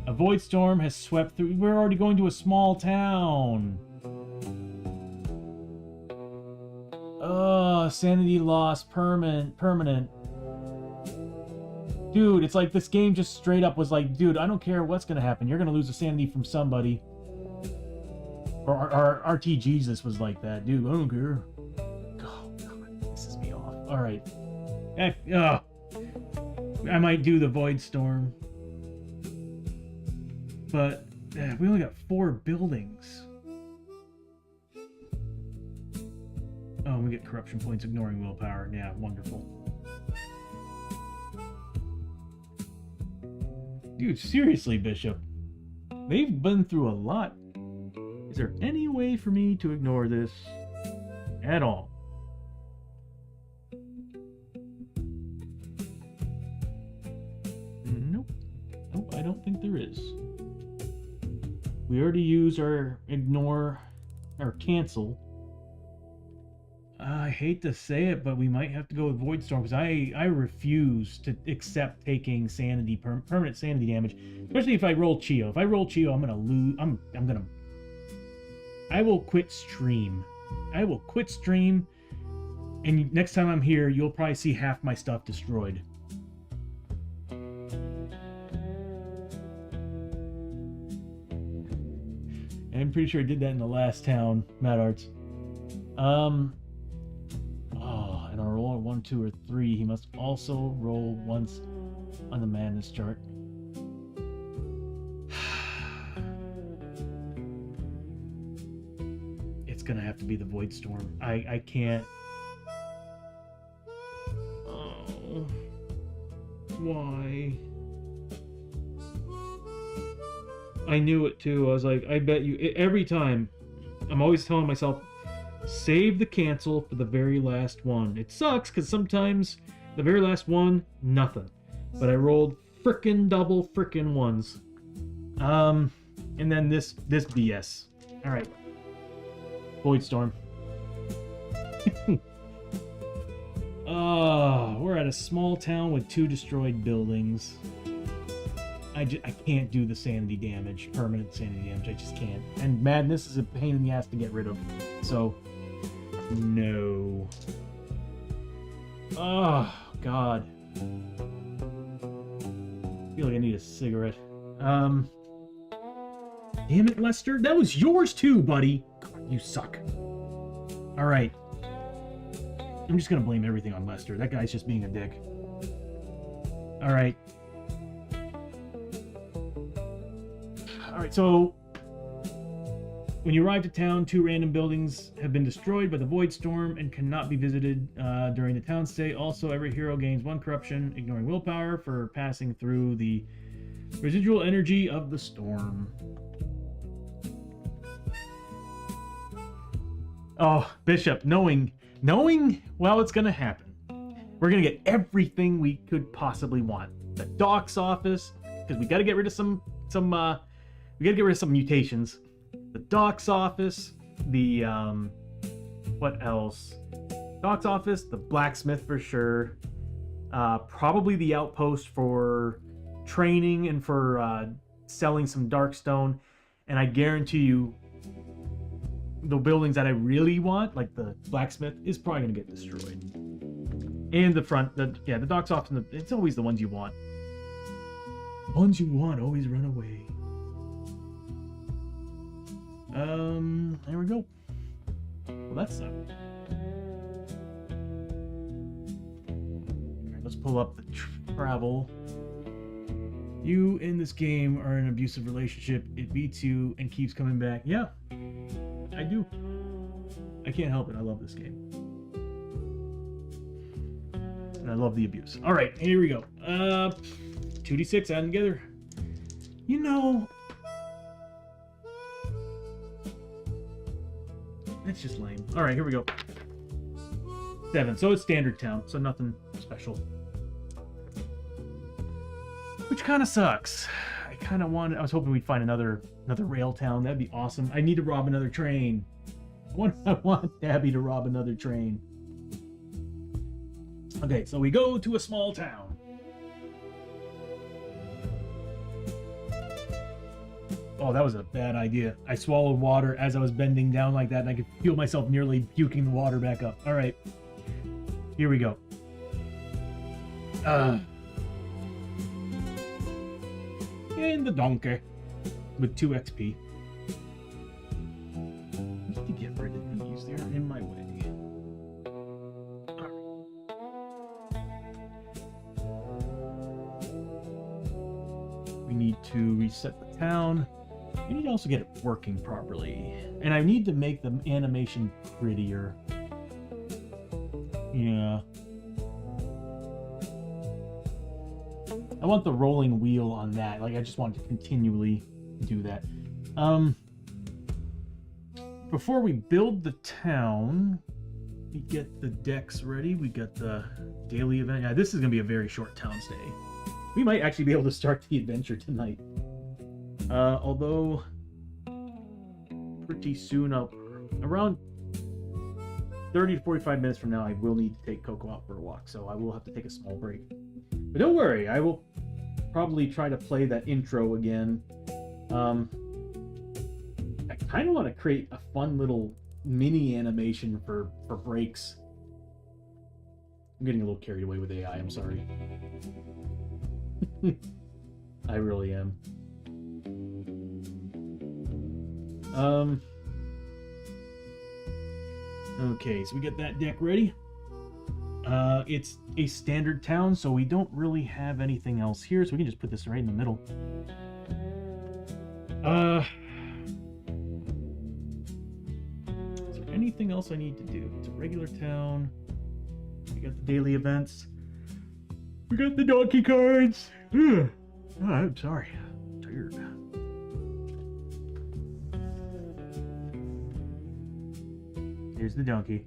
A Void Storm has swept through. We're already going to a small town. Oh, sanity loss. Permanent. Dude, it's like this game just straight up was like, dude, I don't care what's going to happen. You're going to lose a sanity from somebody. Or our RT Jesus was like that. Dude, I don't care. Oh, God, this pisses me off. All right. I might do the Void Storm. But we only got 4 buildings. Oh, we get corruption points ignoring willpower. Yeah, wonderful. Dude, seriously, Bishop. They've been through a lot. Is there any way for me to ignore this at all? Nope. Nope, I don't think there is. We already used our ignore or cancel. I hate to say it, but we might have to go with Void Storm because I refuse to accept taking sanity permanent sanity damage, especially if I roll Chiyo. If I roll Chiyo, I'm gonna lose. I will quit stream. I will quit stream, and next time I'm here, you'll probably see half my stuff destroyed. I'm pretty sure I did that in the last town, Mad Arts. And on a roll of 1, 2, or 3, he must also roll once on the madness chart. It's gonna have to be the Void Storm. I can't. Oh, why? I knew it too. I was like, I bet you. Every time, I'm always telling myself, save the cancel for the very last one. It sucks because sometimes the very last one, nothing. But I rolled frickin' double frickin' ones. And then this BS. All right. Void Storm. Oh, we're at a small town with 2 destroyed buildings. I can't do the sanity damage, permanent sanity damage. I just can't. And madness is a pain in the ass to get rid of. So, no. Oh, God. I feel like I need a cigarette. Damn it, Lester. That was yours too, buddy. God, you suck. All right. I'm just going to blame everything on Lester. That guy's just being a dick. All right. Alright, so when you arrive to town, 2 random buildings have been destroyed by the Void Storm and cannot be visited during the town stay. Also, every hero gains 1 corruption, ignoring willpower, for passing through the residual energy of the storm. Oh, Bishop, knowing well it's going to happen. We're going to get everything we could possibly want. The doc's office, because we got to get rid of some we gotta get rid of some mutations. The doc's office, the what else? Doc's office, the blacksmith for sure. Probably the outpost for training and for selling some darkstone. and I guarantee you the buildings that I really want, like the blacksmith, is probably going to get destroyed. And the front, the docks often, it's always the ones you want. The ones you want always run away. There we go. Well, that sucked. Alright, let's pull up the travel. You in this game are in an abusive relationship. It beats you and keeps coming back. Yeah, I do. I can't help it. I love this game. And I love the abuse. Alright, here we go. 2d6, add them together. You know, that's just lame. Alright, here we go. 7. So it's standard town, so nothing special. Which kind of sucks. I was hoping we'd find another rail town. That'd be awesome. I need to rob another train. I want Abbie to rob another train. Okay, so we go to a small town. Oh, that was a bad idea. I swallowed water as I was bending down like that, and I could feel myself nearly puking the water back up. All right. Here we go. And the donkey with 2 XP. I need to get rid of these. They're in my way. We need to reset the town. We need to also get it working properly. And I need to make the animation prettier. Yeah. I want the rolling wheel on that. Like, I just want to continually do that. Before we build the town, we get the decks ready. We got the daily event. Yeah, this is going to be a very short town stay. We might actually be able to start the adventure tonight. Although, pretty soon, around 30 to 45 minutes from now, I will need to take Coco out for a walk. So I will have to take a small break. But don't worry, I will probably try to play that intro again. I kind of want to create a fun little mini animation for breaks. I'm getting a little carried away with AI, I'm sorry. I really am. Okay, so we get that deck ready. It's a standard town, so we don't really have anything else here, so we can just put this right in the middle. Is there anything else I need to do? It's a regular town. We got the daily events. We got the donkey cards. Oh, I'm sorry. I'm tired. Here's the donkey.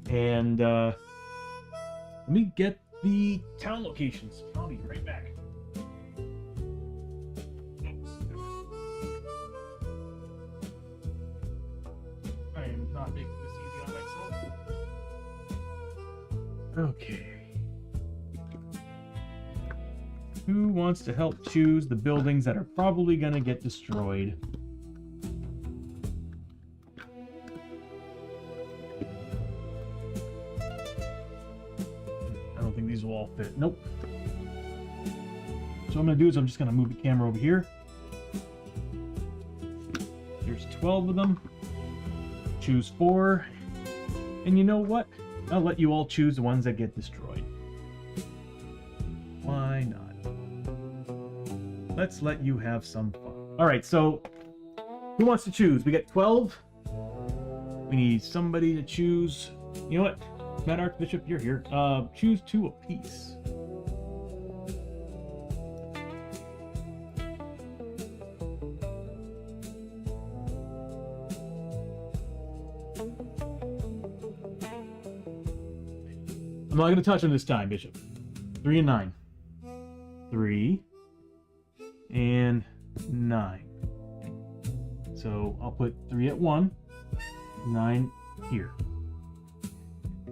And, let me get the town locations. I'll be right back. I am not making this easy on myself. Okay. Who wants to help choose the buildings that are probably going to get destroyed? These will all fit. Nope. So what I'm going to do is I'm just going to move the camera over here. There's 12 of them. Choose 4. And you know what? I'll let you all choose the ones that get destroyed. Why not? Let's let you have some fun. Alright, so who wants to choose? We got 12. We need somebody to choose. You know what? Mad Archbishop, you're here. Choose 2 apiece. I'm not going to touch them this time, Bishop. 3 and 9. 3 and 9. So I'll put 3 at 1, 9 here.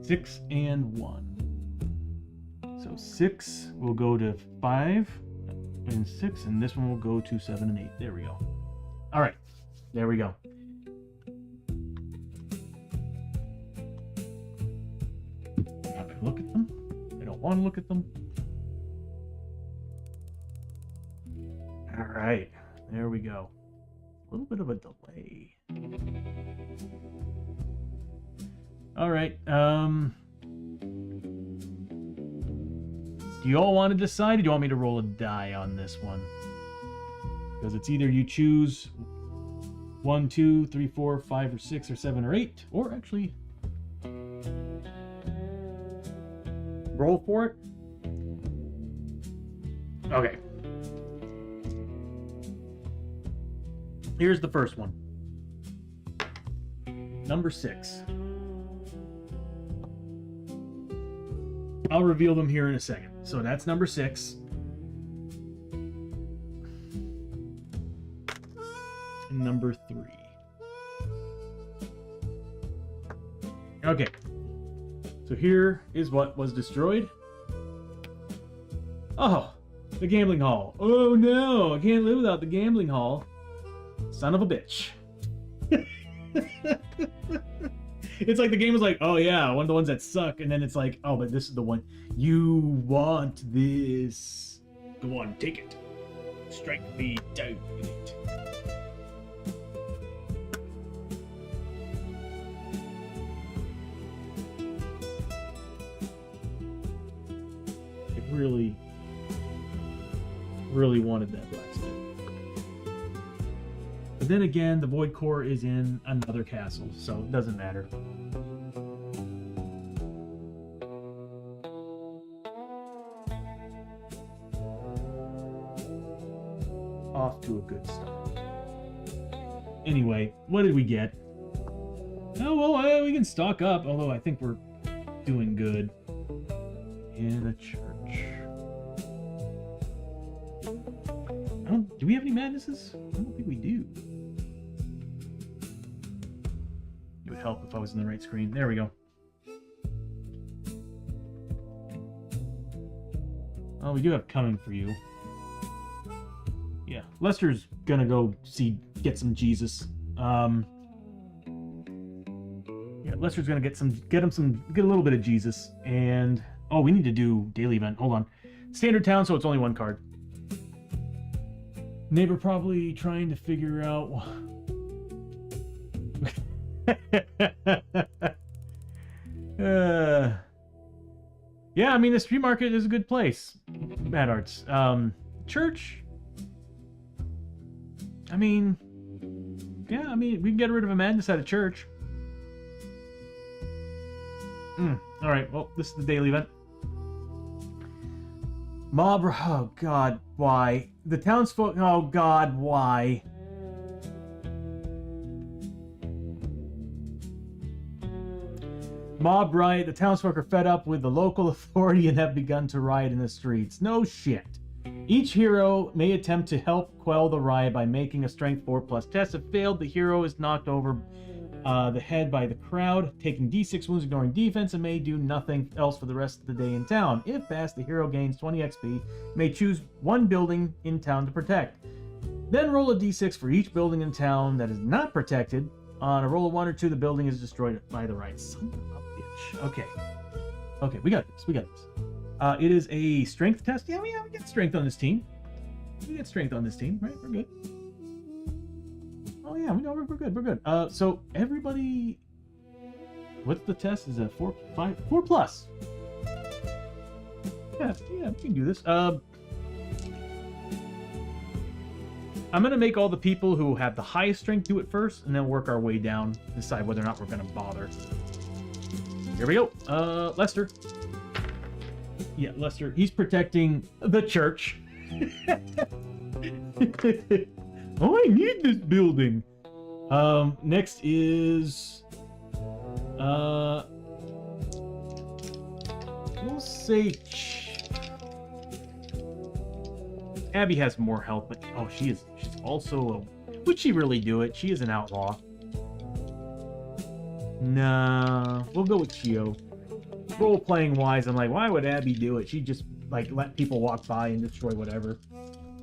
6 and 1. So 6 will go to 5 and 6, and this one will go to 7 and 8. There we go. All right, there we go. I'm not gonna look at them. I don't want to look at them. All right, there we go. A little bit of a delay. All right. Do you all want to decide, or do you want me to roll a die on this one? Because it's either you choose 1, 2, 3, 4, 5, or 6, or 7, or 8, or actually roll for it. Okay. Here's the first one. Number 6. I'll reveal them here in a second. So that's number 6. And number 3. Okay. So here is what was destroyed. Oh, the gambling hall. Oh no, I can't live without the gambling hall. Son of a bitch. It's like the game was like, oh yeah, one of the ones that suck, and then it's like, oh, but this is the one. You want this. Go on, take it. Strike me down with it. It really, really wanted that blacksmith. But then again, the Void Core is in another castle, so it doesn't matter. Off to a good start. Anyway, what did we get? Oh, well, we can stock up, although I think we're doing good. In a church. Do we have any madnesses? I don't think we do. It would help if I was in the right screen. There we go. Oh, we do have coming for you. Yeah, Lester's gonna go get some Jesus. Yeah, Lester's gonna get a little bit of Jesus, and oh, we need to do daily event. Hold on, standard town, so it's only one card. Neighbor probably trying to figure out. Yeah, I mean the street market is a good place. Mad Arts, church. I mean, yeah, I mean we can get rid of a madness at a church. All right, well this is the daily event. Mob, oh god, why? The townsfolk, oh god, why? Mob riot, the townsfolk are fed up with the local authority and have begun to riot in the streets. No shit. Each hero may attempt to help quell the riot by making a strength 4+ test. If failed, the hero is knocked over the head by the crowd, taking d6 wounds, ignoring defense, and may do nothing else for the rest of the day in town. If passed, the hero gains 20 XP, may choose one building in town to protect. Then roll a d6 for each building in town that is not protected. On a roll of 1 or 2, the building is destroyed by the right. Son of a bitch. Okay. Okay, we got this. We got this. It is a strength test. Yeah, we get strength on this team. We get strength on this team, right? We're good. Oh yeah, we know we're good. We're good. So everybody, what's the test? Is it 4+? Yeah, we can do this. I'm gonna make all the people who have the highest strength do it first, and then work our way down, decide whether or not we're gonna bother. Here we go. Lester. Yeah, Lester. He's protecting the church. Oh, I need this building. Next is we'll say Abbie has more health, but oh, she's also would she really do it? She is an outlaw. Nah, we'll go with Chiyo. Role-playing wise, I'm like, why would Abbie do it? She just like let people walk by and destroy whatever.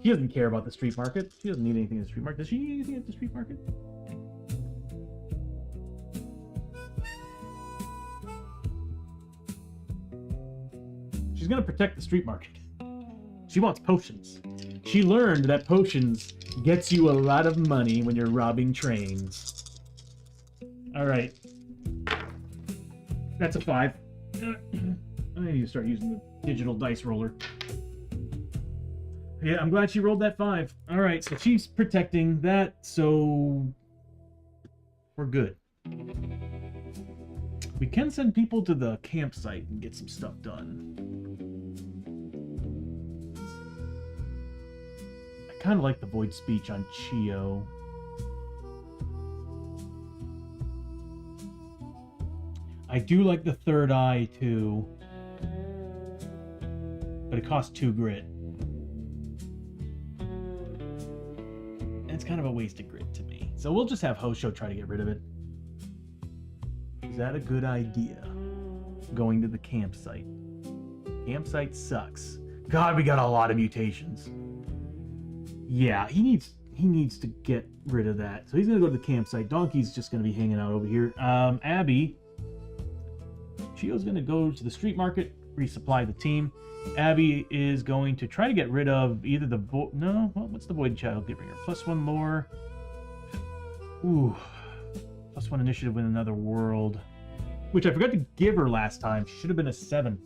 She doesn't care about the street market. She doesn't need anything in the street market. Does she need anything at the street market? She's gonna protect the street market. She wants potions. She learned that potions gets you a lot of money when you're robbing trains. Alright. That's a 5. I need to start using the digital dice roller. Yeah, I'm glad she rolled that 5. Alright, so she's protecting that, so we're good. We can send people to the campsite and get some stuff done. I kind of like the void speech on Chiyo. I do like the third eye too, but it costs 2 grit. And it's kind of a waste of grit to me. So we'll just have Hoshoryo try to get rid of it. Is that a good idea? Going to the campsite. Campsite sucks. God, we got a lot of mutations. Yeah, he needs to get rid of that. So he's gonna go to the campsite. Donkey's just gonna be hanging out over here. Abbie. Chiyo's gonna go to the street market, resupply the team. Abbie is going to try to get rid of either the what's the Void Child giving her? +1 lore. Ooh. +1 initiative in another world. Which I forgot to give her last time. She should have been a 7.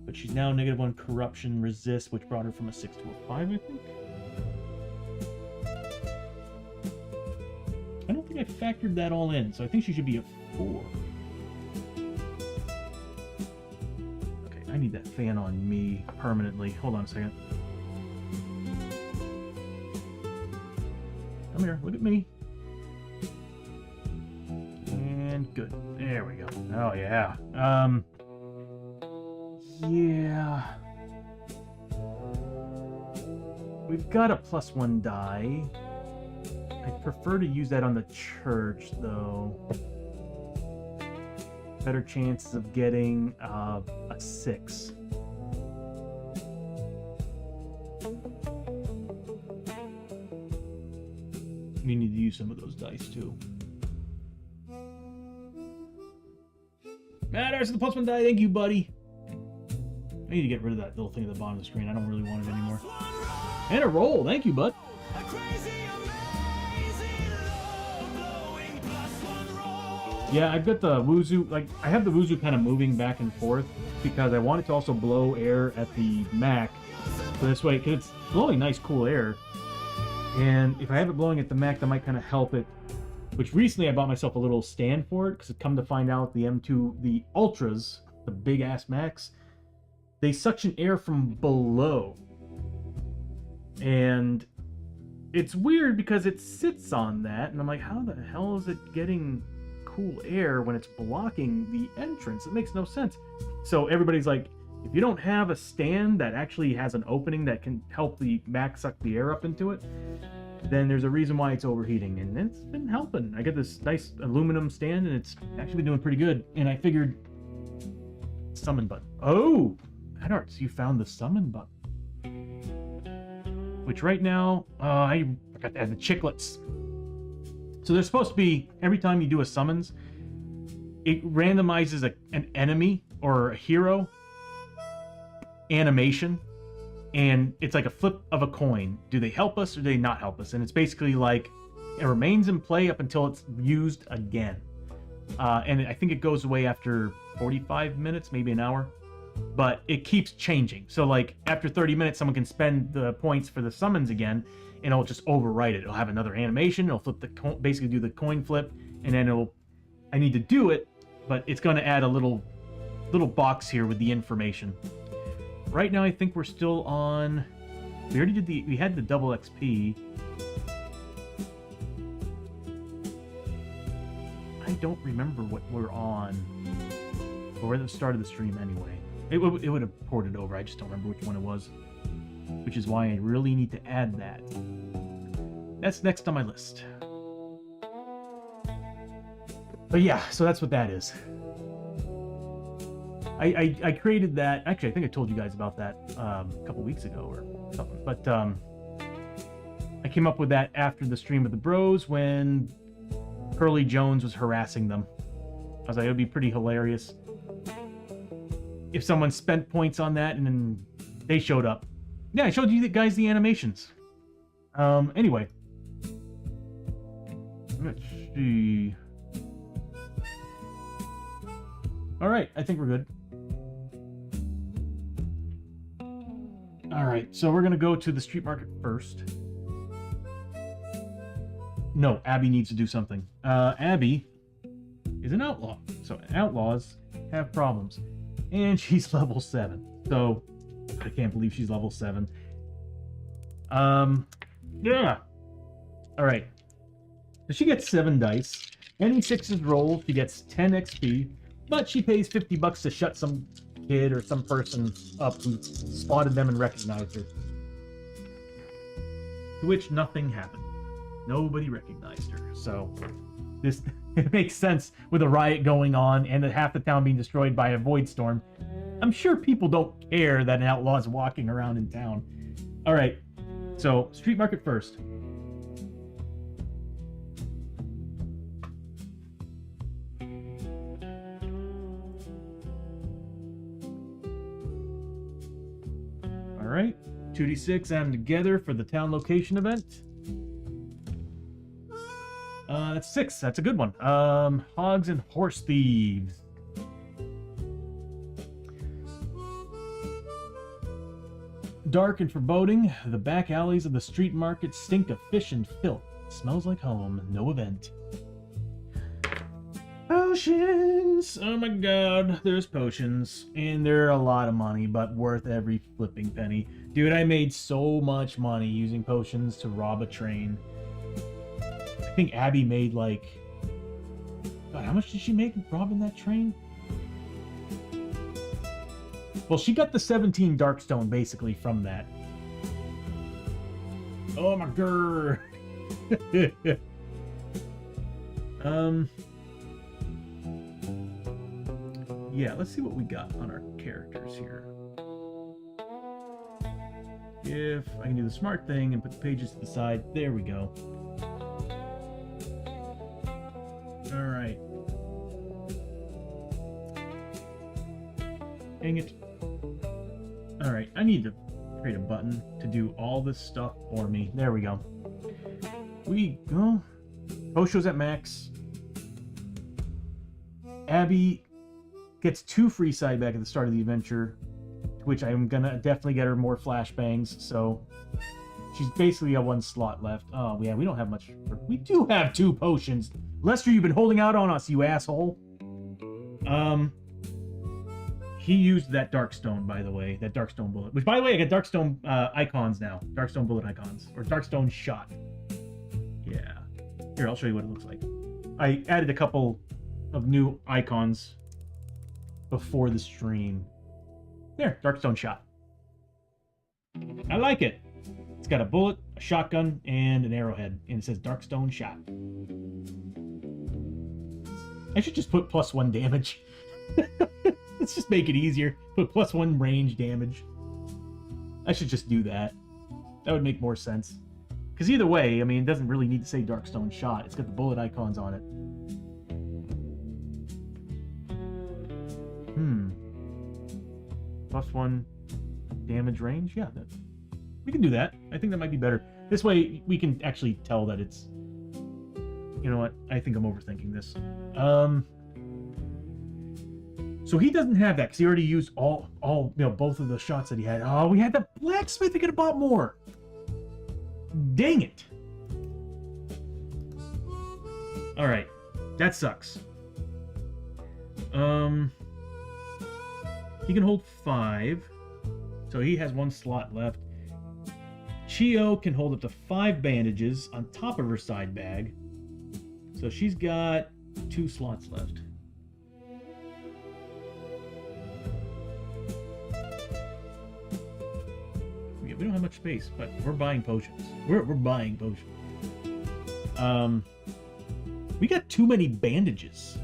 But she's now -1 corruption resist, which brought her from a 6 to a 5, I think. I don't think I factored that all in, so I think she should be a 4. Okay, I need that fan on me permanently. Hold on a second. Come here, look at me. And good. There we go. Oh yeah. Yeah. We've got a +1 die. I prefer to use that on the church, though. Better chances of getting a 6. We need to use some of those dice, too. There's the +1 die. Thank you, buddy. I need to get rid of that little thing at the bottom of the screen. I don't really want it anymore. And a roll. Thank you, bud. Yeah, I've got the Wuzu. Like, I have the Wuzu kind of moving back and forth because I want it to also blow air at the Mac. So this way, because it's blowing nice, cool air. And if I have it blowing at the Mac, that might kind of help it. Which recently I bought myself a little stand for it because come to find out the M2, the Ultras, the big ass Macs, they suction air from below. And it's weird because it sits on that, and I'm like, how the hell is it getting cool air when it's blocking the entrance? It makes no sense. So everybody's like, if you don't have a stand that actually has an opening that can help the Mac suck the air up into it, then there's a reason why it's overheating, and it's been helping. I got this nice aluminum stand, and it's actually been doing pretty good. And I figured, summon button. Oh, Adarts, you found the summon button. Which right now, I forgot to add the chiclets. So there's supposed to be, every time you do a summons, it randomizes an enemy or a hero animation. And it's like a flip of a coin. Do they help us or do they not help us? And it's basically like, it remains in play up until it's used again. And I think it goes away after 45 minutes, maybe an hour. But it keeps changing. So like after 30 minutes, someone can spend the points for the summons again, and it'll just overwrite it. It'll have another animation. It'll flip the basically do the coin flip, and then I need to do it, but it's going to add a little box here with the information. Right now, I think we're still on. We already did we had the double XP. I don't remember what we're on. But we're at the start of the stream anyway. It would have ported over. I just don't remember which one it was. Which is why I really need to add that. That's next on my list. But yeah, so that's what that is. I created that. Actually, I think I told you guys about that a couple weeks ago or something. But I came up with that after the stream of the bros when Curly Jones was harassing them. I was like, it would be pretty hilarious if someone spent points on that and then they showed up. Yeah, I showed you guys the animations. Anyway. Let's see. All right, I think we're good. All right, so we're going to go to the street market first. No, Abbie needs to do something. Abbie is an outlaw. So outlaws have problems. And she's level 7. So I can't believe she's level 7. Yeah. All right. So she gets 7 dice. Any 6s roll, she gets 10 XP. But she pays $50 to shut some kid or some person up who spotted them and recognized her. To which nothing happened. Nobody recognized her. So this it makes sense with a riot going on and half the town being destroyed by a void storm. I'm sure people don't care that an outlaw is walking around in town. All right. So street market first. All right, 2d6 add them together for the town location event. That's 6. That's a good one. Hogs and horse thieves. Dark and foreboding, the back alleys of the street market stink of fish and filth. Smells like home. No event. Potions! Oh my god, there's potions. And they're a lot of money, but worth every flipping penny. Dude, I made so much money using potions to rob a train. I think Abbie made like... God, how much did she make robbing that train? Well, she got the 17 Darkstone basically from that. Oh my god. Yeah, let's see what we got on our characters here. If I can do the smart thing and put the pages to the side, there we go. All right. Dang it. All right, I need to create a button to do all this stuff for me. There we go. We go. Hosho's at max. Abbie gets 2 free side back at the start of the adventure, to which I'm gonna definitely get her more flashbangs, so she's basically got 1 slot left. Oh yeah, we don't have much. We do have 2 potions. Lester, you've been holding out on us, you asshole. He used that Darkstone, by the way, that Darkstone bullet. Which, by the way, I got Darkstone icons now. Darkstone bullet icons. Or Darkstone shot. Yeah. Here, I'll show you what it looks like. I added a couple of new icons before the stream. There, Darkstone shot. I like it. It's got a bullet, a shotgun, and an arrowhead. And it says Darkstone shot. I should just put +1 damage. Let's just make it easier. Put +1 range damage. I should just do that. That would make more sense. Because either way, I mean, it doesn't really need to say Darkstone shot. It's got the bullet icons on it. +1 damage range? Yeah, we can do that. I think that might be better. This way, we can actually tell that it's... You know what? I think I'm overthinking this. So he doesn't have that because he already used all both of the shots that he had. Oh, we had the blacksmith. He could have bought more. Dang it. All right, that sucks. He can hold 5, so he has 1 slot left. Chiyo can hold up to 5 bandages on top of her side bag, so she's got 2 slots left. We don't have much space, but we're buying potions. We're buying potions. We got too many bandages.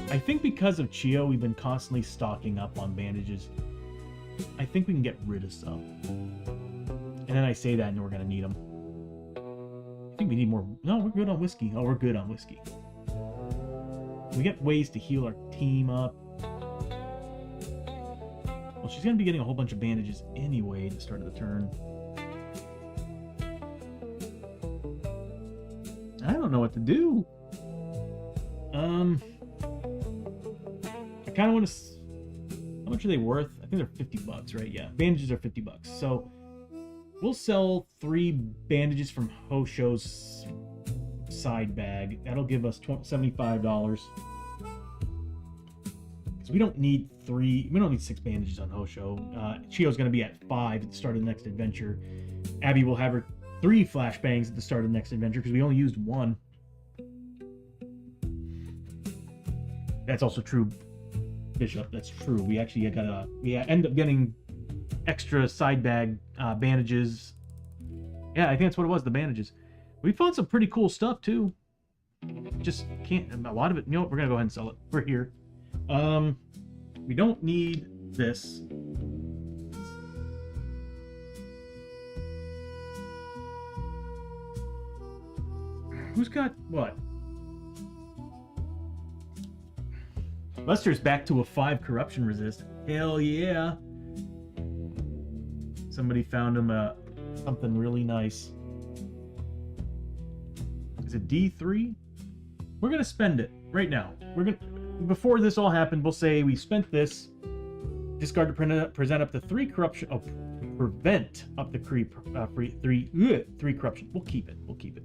I think because of Chiyo, we've been constantly stocking up on bandages. I think we can get rid of some. And then I say that and we're going to need them. I think we need more. No, we're good on whiskey. Oh, we're good on whiskey. We get ways to heal our team up. Well, she's going to be getting a whole bunch of bandages anyway at the start of the turn. I don't know what to do. I kind of want to... How much are they worth? I think they're $50, right? Yeah, bandages are $50. So we'll sell 3 bandages from Hoshoryo's side bag. That'll give us $75. Because we don't need 6 bandages on Hoshoryo. Chiyo's going to be at 5 at the start of the next adventure. Abbie will have her 3 flashbangs at the start of the next adventure because we only used 1. That's also true, Bishop. That's true. We actually end up getting extra side bag bandages. Yeah, I think that's what it was, the bandages. We found some pretty cool stuff too. Just can't, a lot of it, you know what, we're gonna go ahead and sell it. We're here. We don't need this. Who's got what? Lester's back to a 5 corruption resist. Hell yeah. Somebody found him something really nice. Is it D3? We're gonna spend it right now. Before this all happened, we'll say we spent this. Discard to present up to 3 corruption. Oh, prevent up to 3 corruption. We'll keep it. We'll keep it.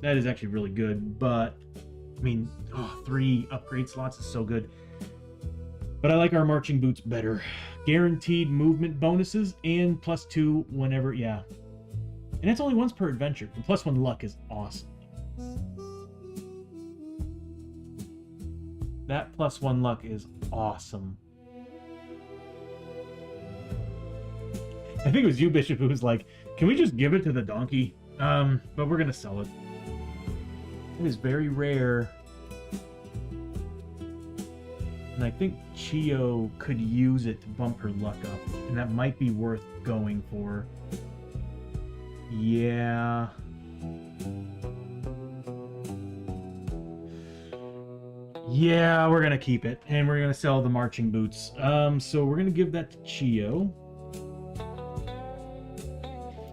That is actually really good, but I mean, 3 upgrade slots is so good. But I like our marching boots better. Guaranteed movement bonuses and +2 whenever, yeah. And that's only once per adventure. And +1 luck is awesome. That +1 luck is awesome. I think it was you, Bishop, who was like, can we just give it to the donkey? But we're gonna sell it. It is very rare. And I think Chiyo could use it to bump her luck up. And that might be worth going for. Yeah. Yeah, we're gonna keep it. And we're gonna sell the marching boots. So we're gonna give that to Chiyo.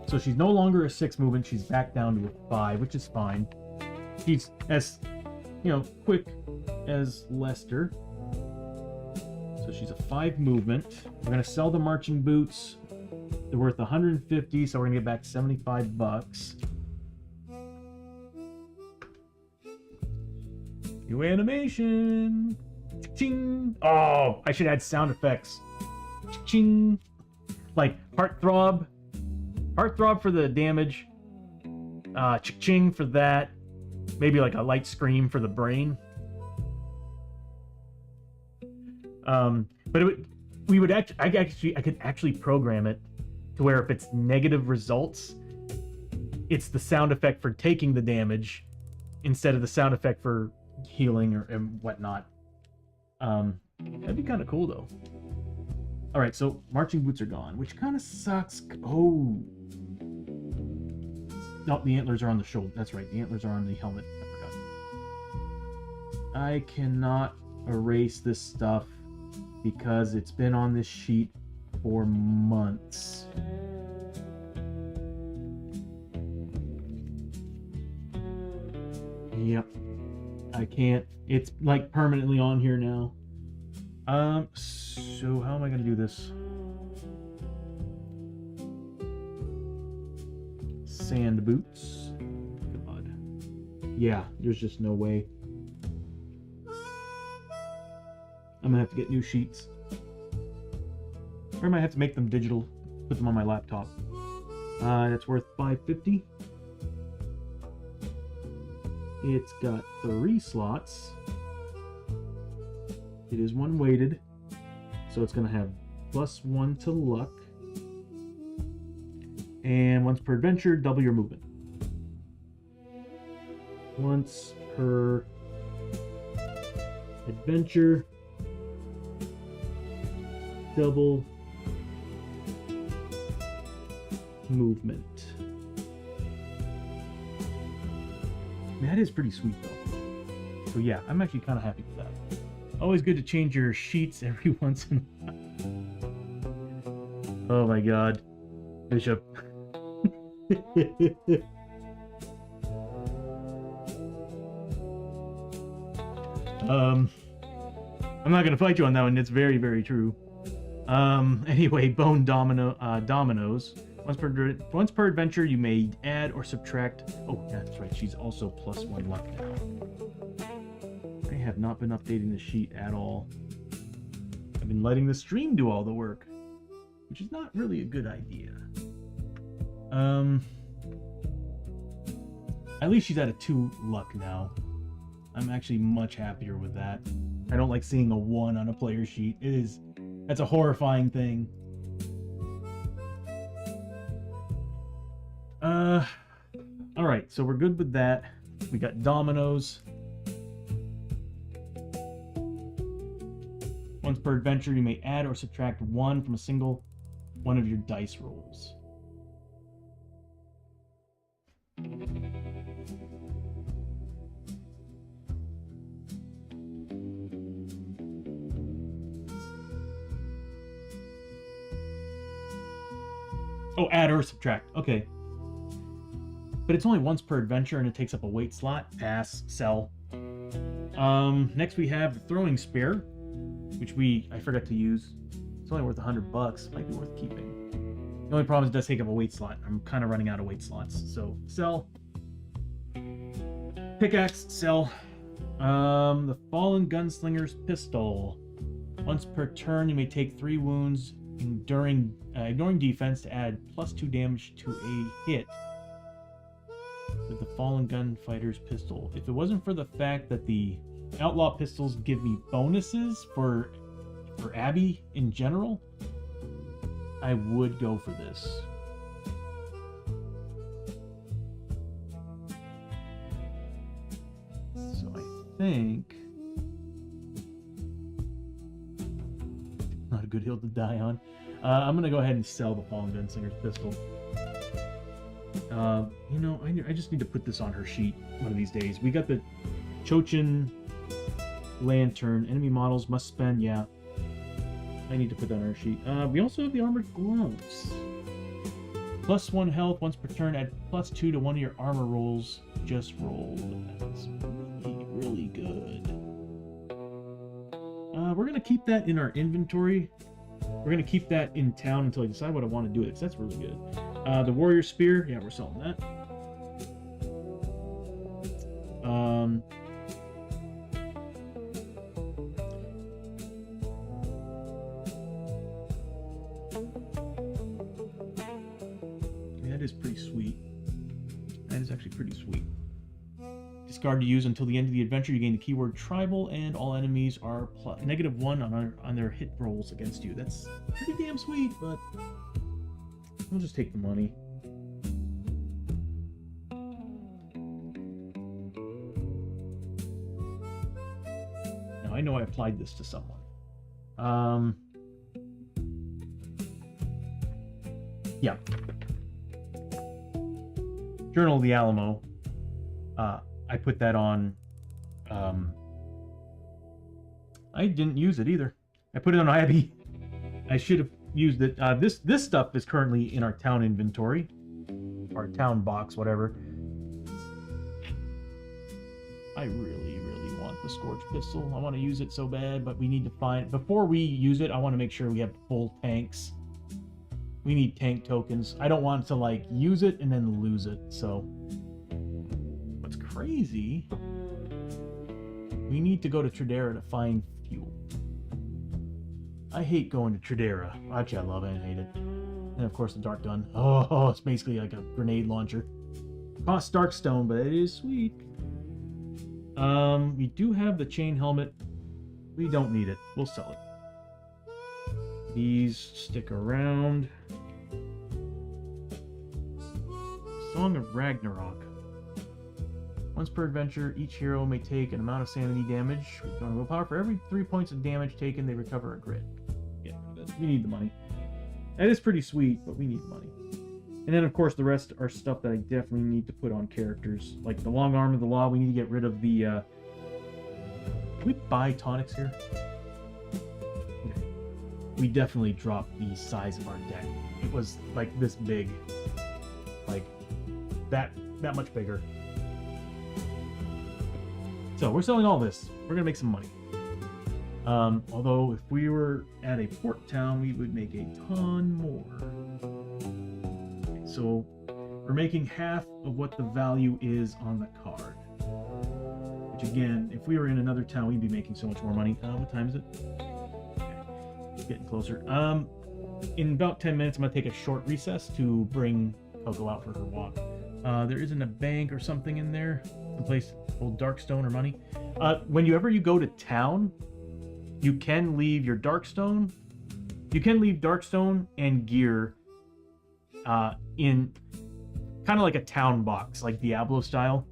So she's no longer a 6 movement, she's back down to a 5, which is fine. She's as, quick as Lester. So she's a 5 movement. We're gonna sell the marching boots. They're worth 150, so we're gonna get back $75. New animation. Ching. Oh, I should add sound effects. Ching. Like heartthrob. Heartthrob for the damage. Ching for that. Maybe like a light scream for the brain. But I could actually program it to where if it's negative results, it's the sound effect for taking the damage instead of the sound effect for healing and whatnot. That'd be kind of cool though. All right, so marching boots are gone, which kind of sucks. Oh. No, the antlers are on the shoulder. That's right, the antlers are on the helmet. I forgot. I cannot erase this stuff because it's been on this sheet for months. Yep. I can't. It's like permanently on here now. So how am I gonna do this? Sand boots. God. Yeah, there's just no way. I'm gonna have to get new sheets. Or I might have to make them digital, put them on my laptop. That's worth $5.50. It's got 3 slots. It is 1 weighted, so it's gonna have +1 to luck. And once per adventure, double your movement. once per adventure, double movement. That is pretty sweet though. So yeah, I'm actually kind of happy with that. Always good to change your sheets every once in a while. Oh my god. Bishop. I'm not gonna fight you on that one. It's very, very true. Anyway, bone dominoes. Once per adventure, you may add or subtract. Oh, yeah, that's right. She's also +1 luck now. I have not been updating the sheet at all. I've been letting the stream do all the work, which is not really a good idea. At least she's at a 2 luck now. I'm actually much happier with that. I don't like seeing a 1 on a player sheet. That's a horrifying thing. Alright, so we're good with that. We got dominoes. Once per adventure, you may add or subtract 1 from a single one of your dice rolls. Oh, add or subtract. Okay. But it's only once per adventure and it takes up a weight slot. Pass. Sell. Next we have the throwing spear, which I forgot to use. It's only worth $100. Might be worth keeping. The only problem is it does take up a weight slot. I'm kind of running out of weight slots. So, sell. Pickaxe. Sell. The Fallen Gunslinger's Pistol. Once per turn, you may take 3 wounds, ignoring defense to add +2 damage to a hit with the Fallen Gunfighter's Pistol. If it wasn't for the fact that the Outlaw Pistols give me bonuses for Abbie in general, I would go for this. So I think... not a good hill to die on. I'm going to go ahead and sell the Fallen Gunslinger's Pistol. You know, I just need to put this on her sheet one of these days. We got the Chochin Lantern. Enemy models must spend, yeah. I need to put that on her sheet. We also have the Armored Gloves. +1 health once per turn, add +2 to one of your armor rolls just rolled. That's really, really good. We're going to keep that in our inventory. We're going to keep that in town until I decide what I want to do with it, because that's really good. The Warrior Spear, yeah, we're selling that. That is pretty sweet. That is actually pretty sweet. Discard to use until the end of the adventure. You gain the keyword tribal, and all enemies are -1 on their hit rolls against you. That's pretty damn sweet, but we'll just take the money. Now I know I applied this to someone. Yeah. Journal of the Alamo. I put that on. I didn't use it either. I put it on Abbie. I should have used it. This stuff is currently in our town inventory, our town box, whatever. I really, really want the Scorch Pistol. I want to use it so bad, but we need to find... before we use it, I want to make sure we have full tanks. We need tank tokens. I don't want to, like, use it and then lose it, so... what's crazy... we need to go to Tradera to find fuel. I hate going to Tradera. Actually, I love it and hate it. And of course the Dark Gun. Oh, it's basically like a grenade launcher. Costs Dark Stone, but it is sweet. We do have the chain helmet. We don't need it. We'll sell it. These stick around. Song of Ragnarok. Once per adventure, each hero may take an amount of sanity damage with normal willpower. For every 3 points of damage taken, they recover a grit. Yeah, we need the money. That is pretty sweet, but we need the money. And then, of course, the rest are stuff that I definitely need to put on characters. Like the long arm of the law, we need to get rid of the... Can we buy tonics here? Okay. We definitely dropped the size of our deck. It was, like, this big. Like, that much bigger. So, we're selling all this. We're gonna make some money. Although, if we were at a port town, we would make a ton more. So we're making half of what the value is on the card. Which again, if we were in another town, we'd be making so much more money. What time is it? Okay. Getting closer. In about 10 minutes, I'm going to take a short recess to bring Coco out for her walk. There isn't a bank or something in there. Someplace old Darkstone or money. Whenever you go to town, you can leave your Darkstone. You can leave Darkstone and gear in kind of like a town box, like Diablo style.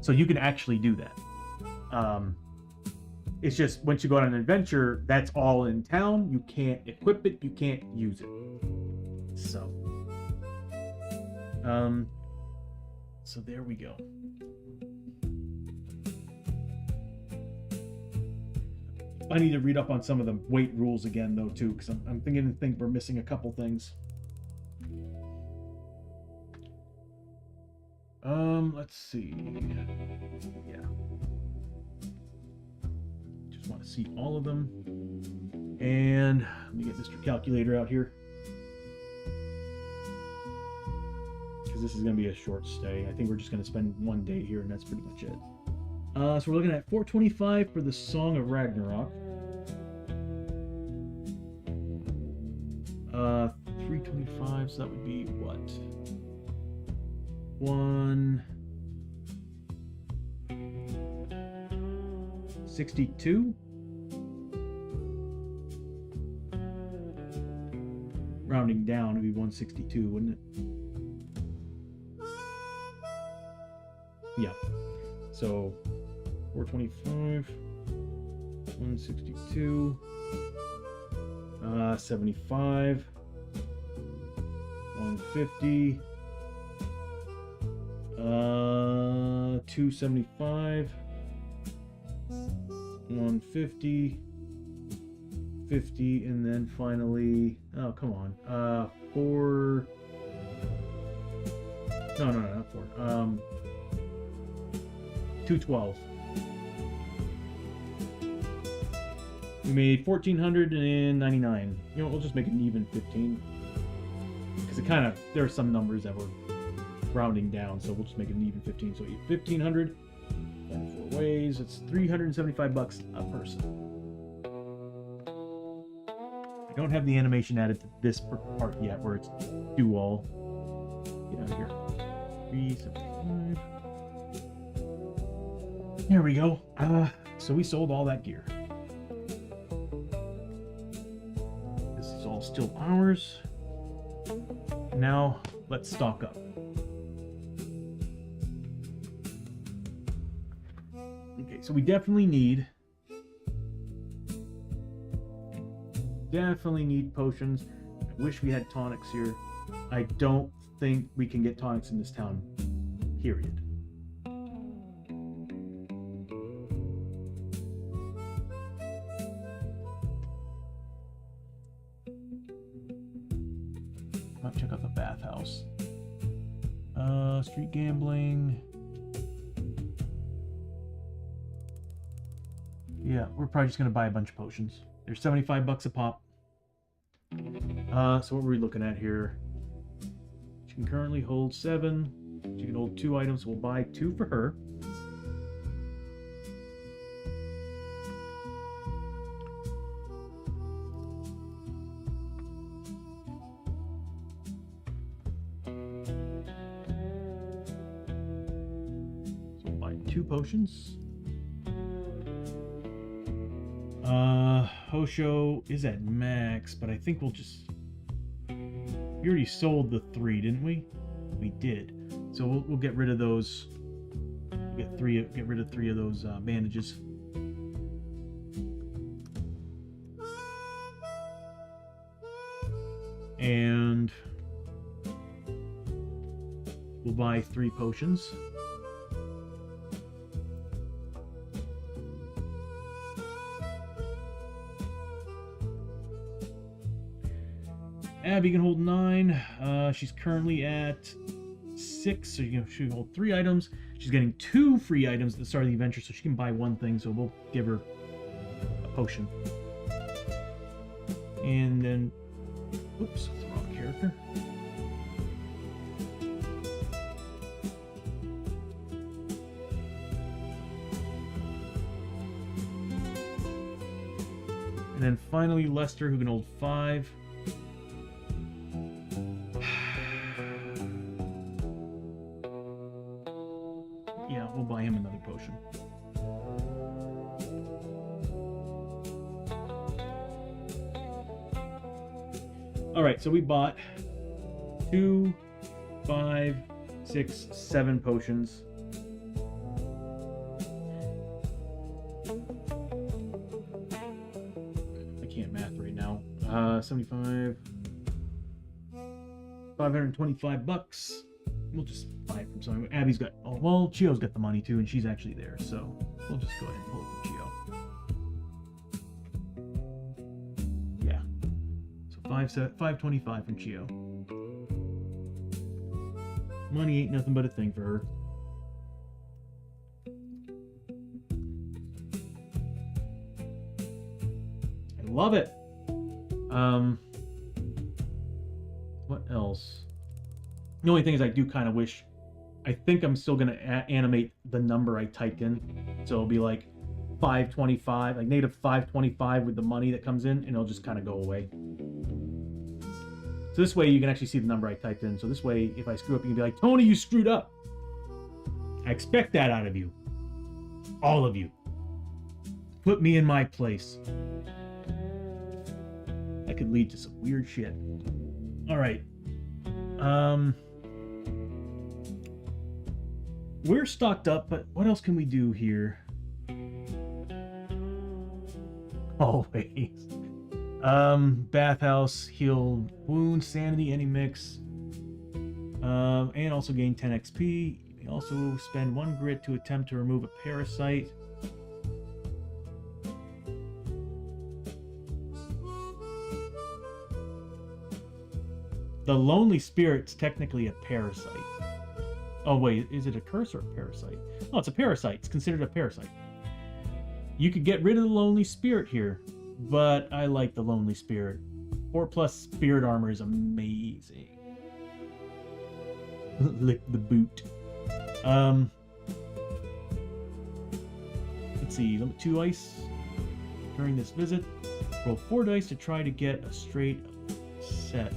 So you can actually do that. It's just once you go on an adventure, that's all in town. You can't equip it, you can't use it. So there we go. I need to read up on some of the weight rules again, though, too, because I'm think we're missing a couple things. Let's see. Yeah. Just want to see all of them. And let me get Mr. Calculator out here. Because this is going to be a short stay. I think we're just going to spend one day here, and that's pretty much it. So we're looking at 425 for the Song of Ragnarok. 325, so that would be what? 162. Rounding down, it'd be 162, wouldn't it? Yeah. So 425, 162, 75, 150, 275, 150, 50, and then finally, oh come on, 4. No, not 4. 212. We made 1,499. You know, we'll just make it an even 15. Because it kind of, there are some numbers that were rounding down, so we'll just make it an even 15. So 1,500, 4 ways, it's $375 a person. I don't have the animation added to this part yet, where it's do all. Get out of here. 375. There we go. So we sold all that gear. This is all still ours. Now, let's stock up. Okay, so we definitely need potions. I wish we had tonics here. I don't think we can get tonics in this town, period. Check out the bathhouse. Street gambling. Yeah, we're probably just gonna buy a bunch of potions. They're $75 a pop. So what were we looking at here? She can currently hold 7. She can hold 2 items. We'll buy 2 for her. Potions. Hoshoryo is at max, but I think we'll just... We already sold the 3, didn't we? We did. So we'll get rid of those. We get rid of 3 of those bandages. And we'll buy 3 potions. Abbie can hold 9. She's currently at 6, so she can hold 3 items. She's getting 2 free items at the start of the adventure, so she can buy 1 thing, so we'll give her a potion. And then... Oops, that's the wrong character. And then finally Lester, who can hold 5. Yeah, we'll buy him another potion. Alright, so we bought 2, 5, 6, 7 potions. I can't math right now. 75, 525 bucks. We'll just buy it from someone. Abbie's got, oh, well, Chiyo's got the money too, and she's actually there, so we'll just go ahead and pull it from Chiyo. Yeah. So 525 from Chiyo. Money ain't nothing but a thing for her. I love it. What else? The only thing is I do kind of wish, I think I'm still going to animate the number I typed in. So it'll be like 525, like negative 525 with the money that comes in, and it'll just kind of go away. So this way you can actually see the number I typed in. So this way, if I screw up, you can be like, Tony, you screwed up. I expect that out of you. All of you. Put me in my place. That could lead to some weird shit. All right. We're stocked up, but what else can we do here? Always. Bathhouse, heal wounds, sanity, any mix. And also gain 10 XP. You can also spend 1 grit to attempt to remove a parasite. The Lonely Spirit's technically a parasite. Oh wait, is it a curse or a parasite? Oh, it's a parasite. It's considered a parasite. You could get rid of the Lonely Spirit here, but I like the Lonely Spirit. 4+ spirit armor is amazing. Lick the boot. Let's see, limit 2 ice during this visit. Roll 4 dice to try to get a straight set.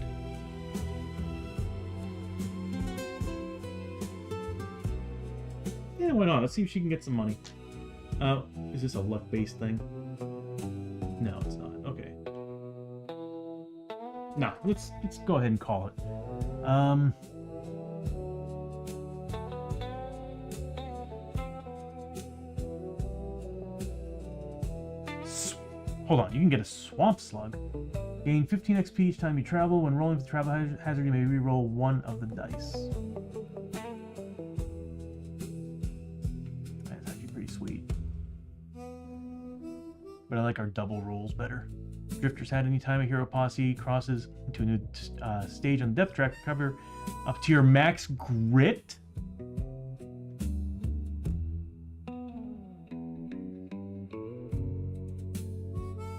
Yeah, why not? Let's see if she can get some money. Is this a luck-based thing? No, it's not. Okay. No, let's go ahead and call it. Hold on, you can get a swamp slug. Gain 15 XP each time you travel. When rolling for the travel hazard, you may re-roll 1 of the dice. That's actually pretty sweet. But I like our double rolls better. Drifters had any time a hero posse crosses into a new stage on the death track, recover up to your max grit.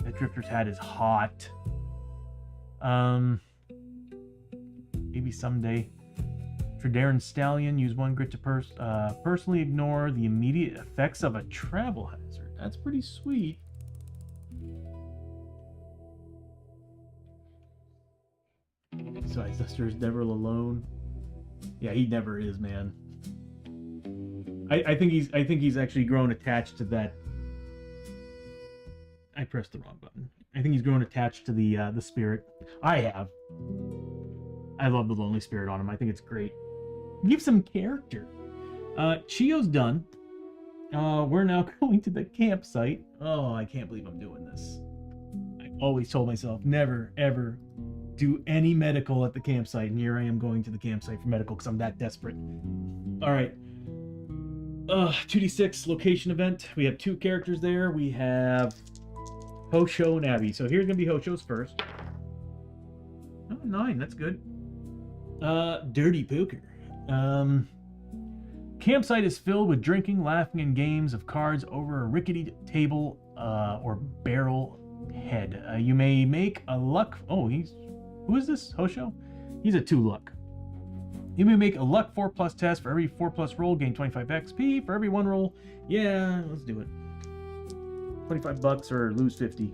That Drifter's hat is hot. Maybe someday. Tredaran Stallion, use 1 grit to personally ignore the immediate effects of a travel hazard. That's pretty sweet. So his sister's never alone. Yeah, he never is, man. I think he's actually grown attached to that. I pressed the wrong button. I think he's grown attached to the spirit. I have. I love the Lonely Spirit on him. I think it's great. Give some character. Chiyo's done. We're now going to the campsite. Oh, I can't believe I'm doing this. I always told myself never, ever do any medical at the campsite, and here I am going to the campsite for medical because I'm that desperate. All right. 2d6 location event. We have 2 characters there. We have Hoshoryo and Abbie. So here's going to be Hoshoryo's first. Oh, 9. That's good. Dirty poker. Campsite is filled with drinking, laughing, and games of cards over a rickety table or barrel head. You may make a luck... Oh, who is this? Hoshoryo? He's a 2 luck. You may make a luck 4+ test. For every 4+ roll, gain 25 XP. For every 1 roll, yeah, let's do it. $25 or lose 50.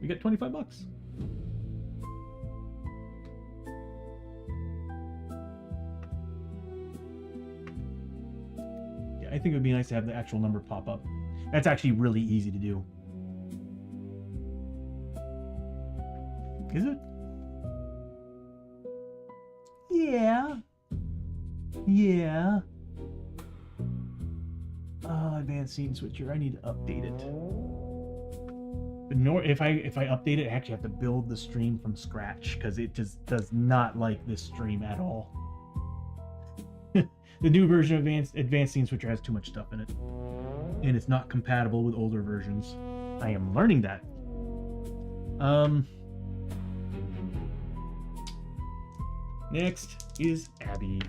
We got $25. Yeah, I think it would be nice to have the actual number pop up. That's actually really easy to do. Is it? Yeah. Yeah. Advanced scene switcher. I need to update it. But if I update it, I actually have to build the stream from scratch because it just does not like this stream at all. The new version of advanced scene switcher has too much stuff in it, and it's not compatible with older versions. I am learning that. Next is Abbie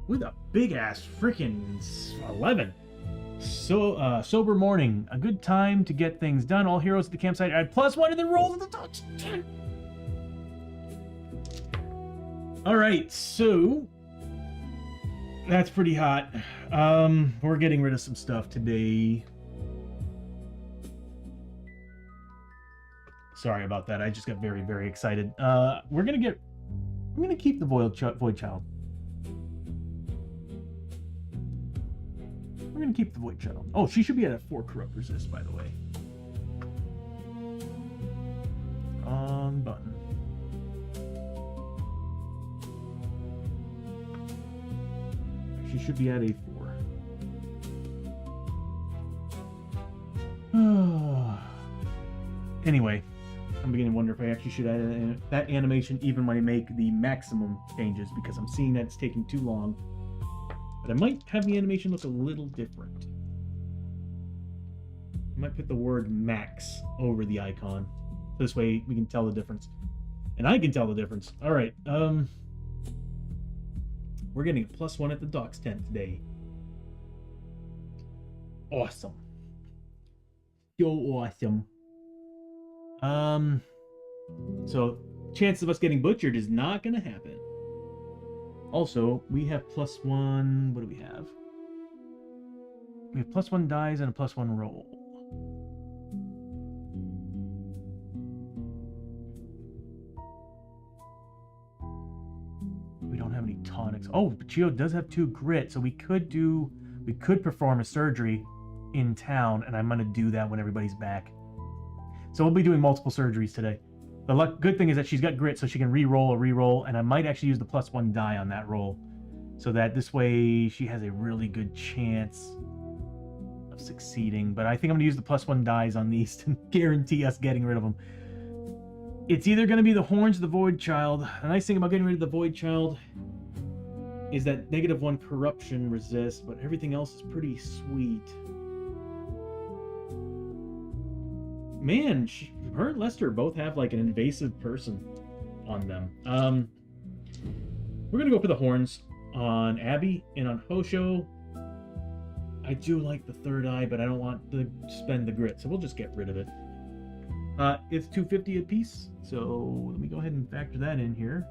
with a big ass freaking 11. So sober morning, a good time to get things done. All heroes at the campsite add +1 to the rolls of the touch. All right, so that's pretty hot. We're getting rid of some stuff today. Sorry about that. I just got very, very excited. I'm gonna keep the Void Child. We're gonna keep the Void Child. Oh, she should be at a 4 corrupt resist, by the way. Wrong button. She should be at a 4. Anyway, I'm beginning to wonder if I actually should add that animation even when I make the maximum changes, because I'm seeing that it's taking too long. But I might have the animation look a little different. I might put the word max over the icon. This way we can tell the difference. And I can tell the difference. All right. We're getting a +1 at the docks tent today. Awesome. So awesome. So chances of us getting butchered is not going to happen. Also, we have +1. What do we have? We have +1 dies and a +1 roll. We don't have any tonics. Oh, but Chiyo does have 2 grit, so we could perform a surgery in town, and I'm going to do that when everybody's back. So we'll be doing multiple surgeries today. The good thing is that she's got grit, so she can re-roll, and I might actually use the +1 die on that roll, so that this way she has a really good chance of succeeding. But I think I'm going to use the +1 dies on these to guarantee us getting rid of them. It's either going to be the horns or the Void Child. The nice thing about getting rid of the Void Child is that -1 corruption resist, but everything else is pretty sweet. Man, her and Lester both have like an invasive person on them. We're gonna go for the horns on Abbie, and on Hoshoryo, I do like the 3rd eye, but I don't want to spend the grit, so we'll just get rid of it. It's $250 a piece, so let me go ahead and factor that in here.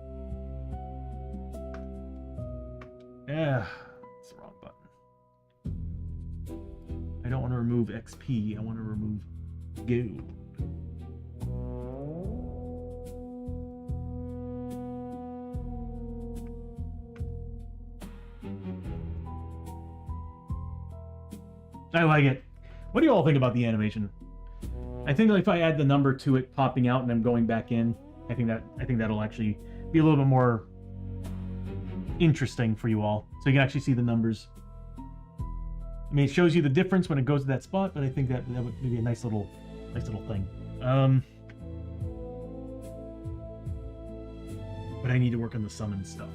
Yeah, it's the wrong button. I don't want to remove XP, I want to remove gold. I like it. What do you all think about the animation? I think if I add the number to it popping out and then going back in, I think that'll actually be a little bit more interesting for you all, so you can actually see the numbers. I mean, it shows you the difference when it goes to that spot, but I think that would be a nice little thing. But I need to work on the summon stuff.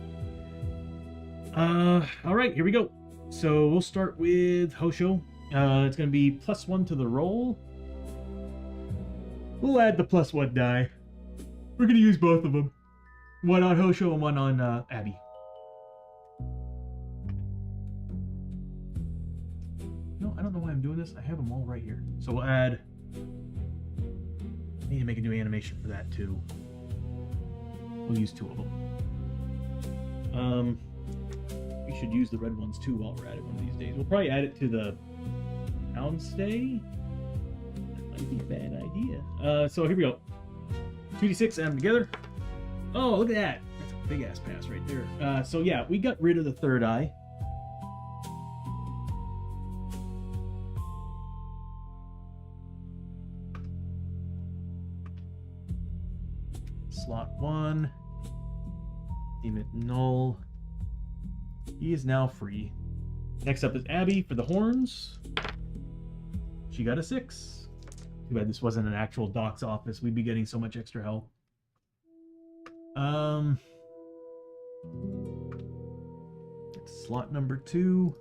All right, here we go. So we'll start with Hoshoryo. It's going to be +1 to the roll. We'll add the +1 die. We're going to use both of them. One on Hoshoryo and one on Abbie. No, I don't know why I'm doing this. I have them all right here. So we'll add... I need to make a new animation for that too. We'll use 2 of them. We should use the red ones too while we're at it one of these days. We'll probably add it to the downstay. That might be a bad idea. So here we go. 2d6, add them together. Oh, look at that. That's a big ass pass right there. So yeah, we got rid of the third eye. Slot 1. Deem it null. He is now free. Next up is Abbie for the horns. She got a 6. Too bad this wasn't an actual doc's office. We'd be getting so much extra help. Slot number 2.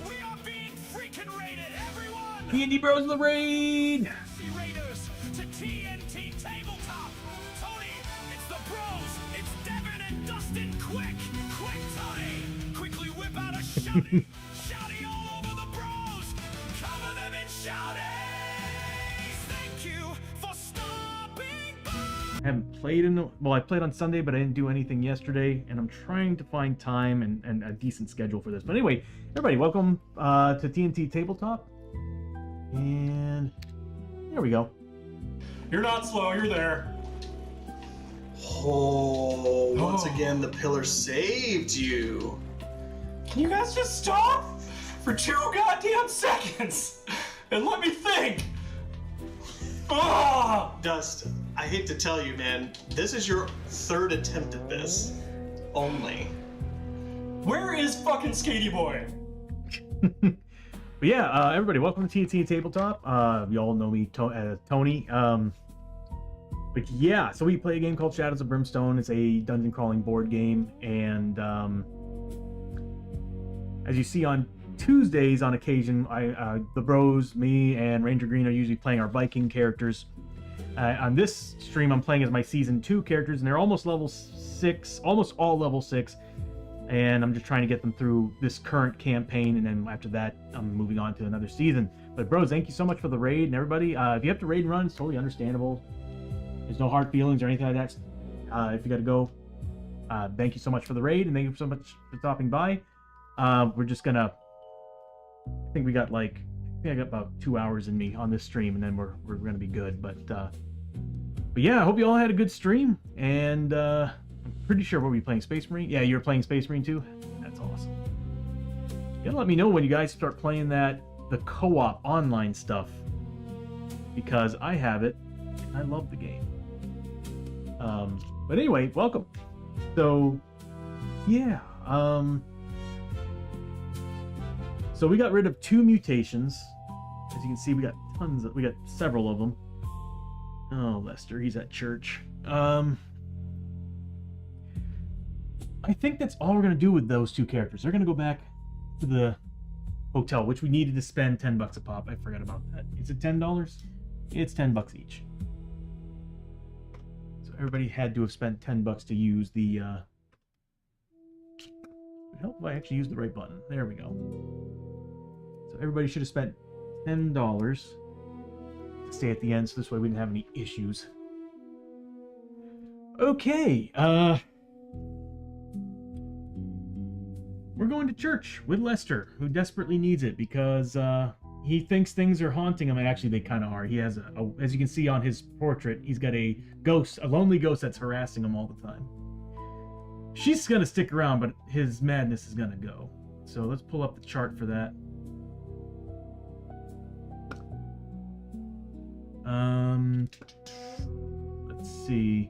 We are being freaking raided, everyone! D&D Bros in the raid! Nasty raiders to TNT tabletop! Tony, it's the bros! It's Devin and Dustin! Quick! Quick, Tony! Quickly whip out a shouty! Shouty all over the bros! Cover them in shouties! Thank you for stopping by! I haven't played well, I played on Sunday, but I didn't do anything yesterday, and I'm trying to find time and a decent schedule for this. But anyway, everybody, welcome to TNT Tabletop. And there we go. You're not slow, you're there. Oh, once again, the pillar saved you. Can you guys just stop for 2 goddamn seconds and let me think? Ah! Dust, I hate to tell you, man, this is your 3rd attempt at this. Only. Where is fucking Skatey Boy? But yeah, everybody, welcome to TNT Tabletop. You all know me, Tony. But yeah, so we play a game called Shadows of Brimstone. It's a dungeon crawling board game, and as you see on Tuesdays, on occasion, the bros, me, and Ranger Green are usually playing our Viking characters. On this stream, I'm playing as my Season 2 characters, and they're almost level 6, almost all level 6. And I'm just trying to get them through this current campaign, and then after that, I'm moving on to another season. But bros, thank you so much for the raid, and everybody, if you have to raid and run, it's totally understandable. There's no hard feelings or anything like that. If you gotta go, thank you so much for the raid, and thank you so much for stopping by. We're just gonna, I think I got about 2 hours in me on this stream, and then we're gonna be good. But yeah, I hope you all had a good stream, and I'm pretty sure we'll be playing Space Marine. Yeah, you're playing Space Marine too? That's awesome. You gotta let me know when you guys start playing the co-op online stuff, because I have it, and I love the game. But anyway, welcome. So, yeah. So we got rid of 2 mutations. As you can see, we got several of them. Oh, Lester, he's at church. I think that's all we're going to do with those 2 characters. They're going to go back to the hotel, which we needed to spend $10 a pop. I forgot about that. Is it $10? It's $10 each. So everybody had to have spent $10 to use the... help if I actually use the right button. There we go. So everybody should have spent $10 to stay at the end, so this way we didn't have any issues. Okay, we're going to church with Lester, who desperately needs it because he thinks things are haunting him, and actually they kind of are. He has as you can see on his portrait, he's got a lonely ghost that's harassing him all the time. She's gonna stick around, but his madness is gonna go. So let's pull up the chart for that. Let's see.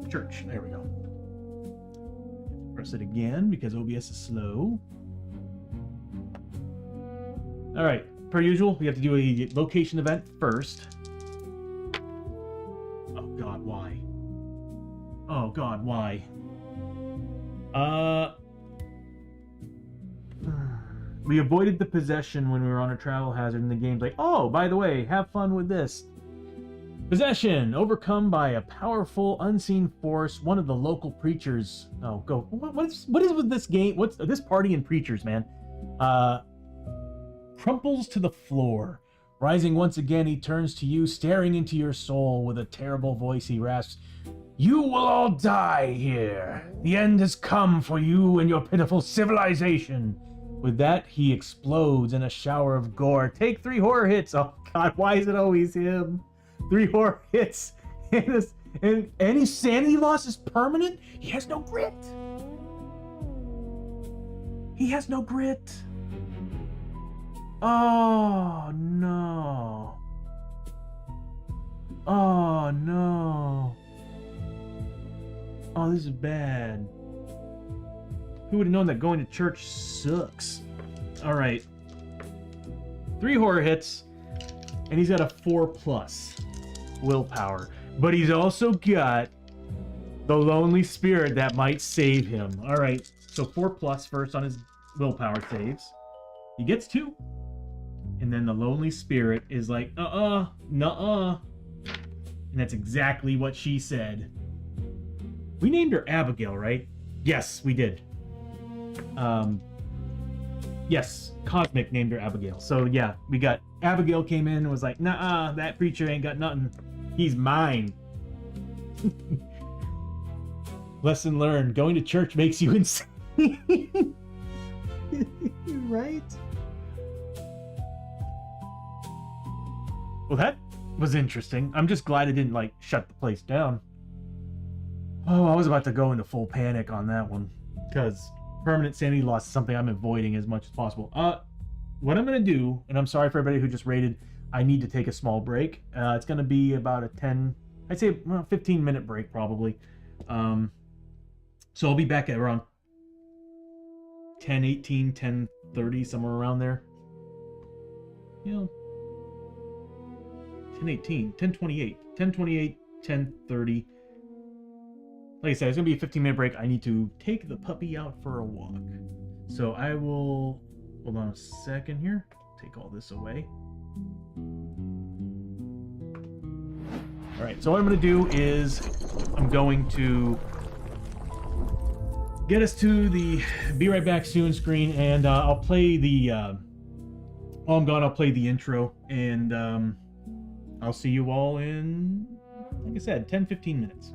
Church. There we go. Press it again because OBS is slow. All right. Per usual, we have to do a location event first. Oh God, why? Oh God, why? We avoided the possession when we were on a travel hazard, and the game's like, oh, by the way, have fun with this. Possession, overcome by a powerful unseen force. One of the local preachers. Oh, go. What is with this game? What's this party and preachers, man? Crumples to the floor. Rising once again, he turns to you, staring into your soul with a terrible voice. He rasps, "You will all die here. The end has come for you and your pitiful civilization." With that, he explodes in a shower of gore. Take 3 horror hits. Oh God, why is it always him? 3 horror hits. And any sanity loss is permanent? He has no grit. He has no grit. Oh no. Oh no. Oh, this is bad. Who would have known that going to church sucks? Alright. 3 horror hits. And he's got a 4+ willpower. But he's also got the lonely spirit that might save him. Alright. So 4+ first on his willpower saves. He gets 2. And then the lonely spirit is like, nuh-uh. And that's exactly what she said. We named her Abigail, right? Yes, we did. Yes, Cosmic named her Abigail. So yeah, we got Abigail came in and was like, nah, that preacher ain't got nothing. He's mine. Lesson learned, going to church makes you insane. Right? Well, that was interesting. I'm just glad it didn't, like, shut the place down. Oh, I was about to go into full panic on that one. Because permanent sanity loss is something I'm avoiding as much as possible. What I'm going to do, and I'm sorry for everybody who just rated, I need to take a small break. It's going to be about a 15-minute break, probably. So I'll be back at around 10:18, 10:30, somewhere around there. You know, 10:18, 10:28, 10:28, 10:30. Like I said, it's going to be a 15-minute break. I need to take the puppy out for a walk. So I will... Hold on a second here. Take all this away. Alright, so what I'm going to do is... I'm going to... get us to the Be Right Back Soon screen, and I'll play the... while I'm gone, I'll play the intro, and I'll see you all in, like I said, 10-15 minutes.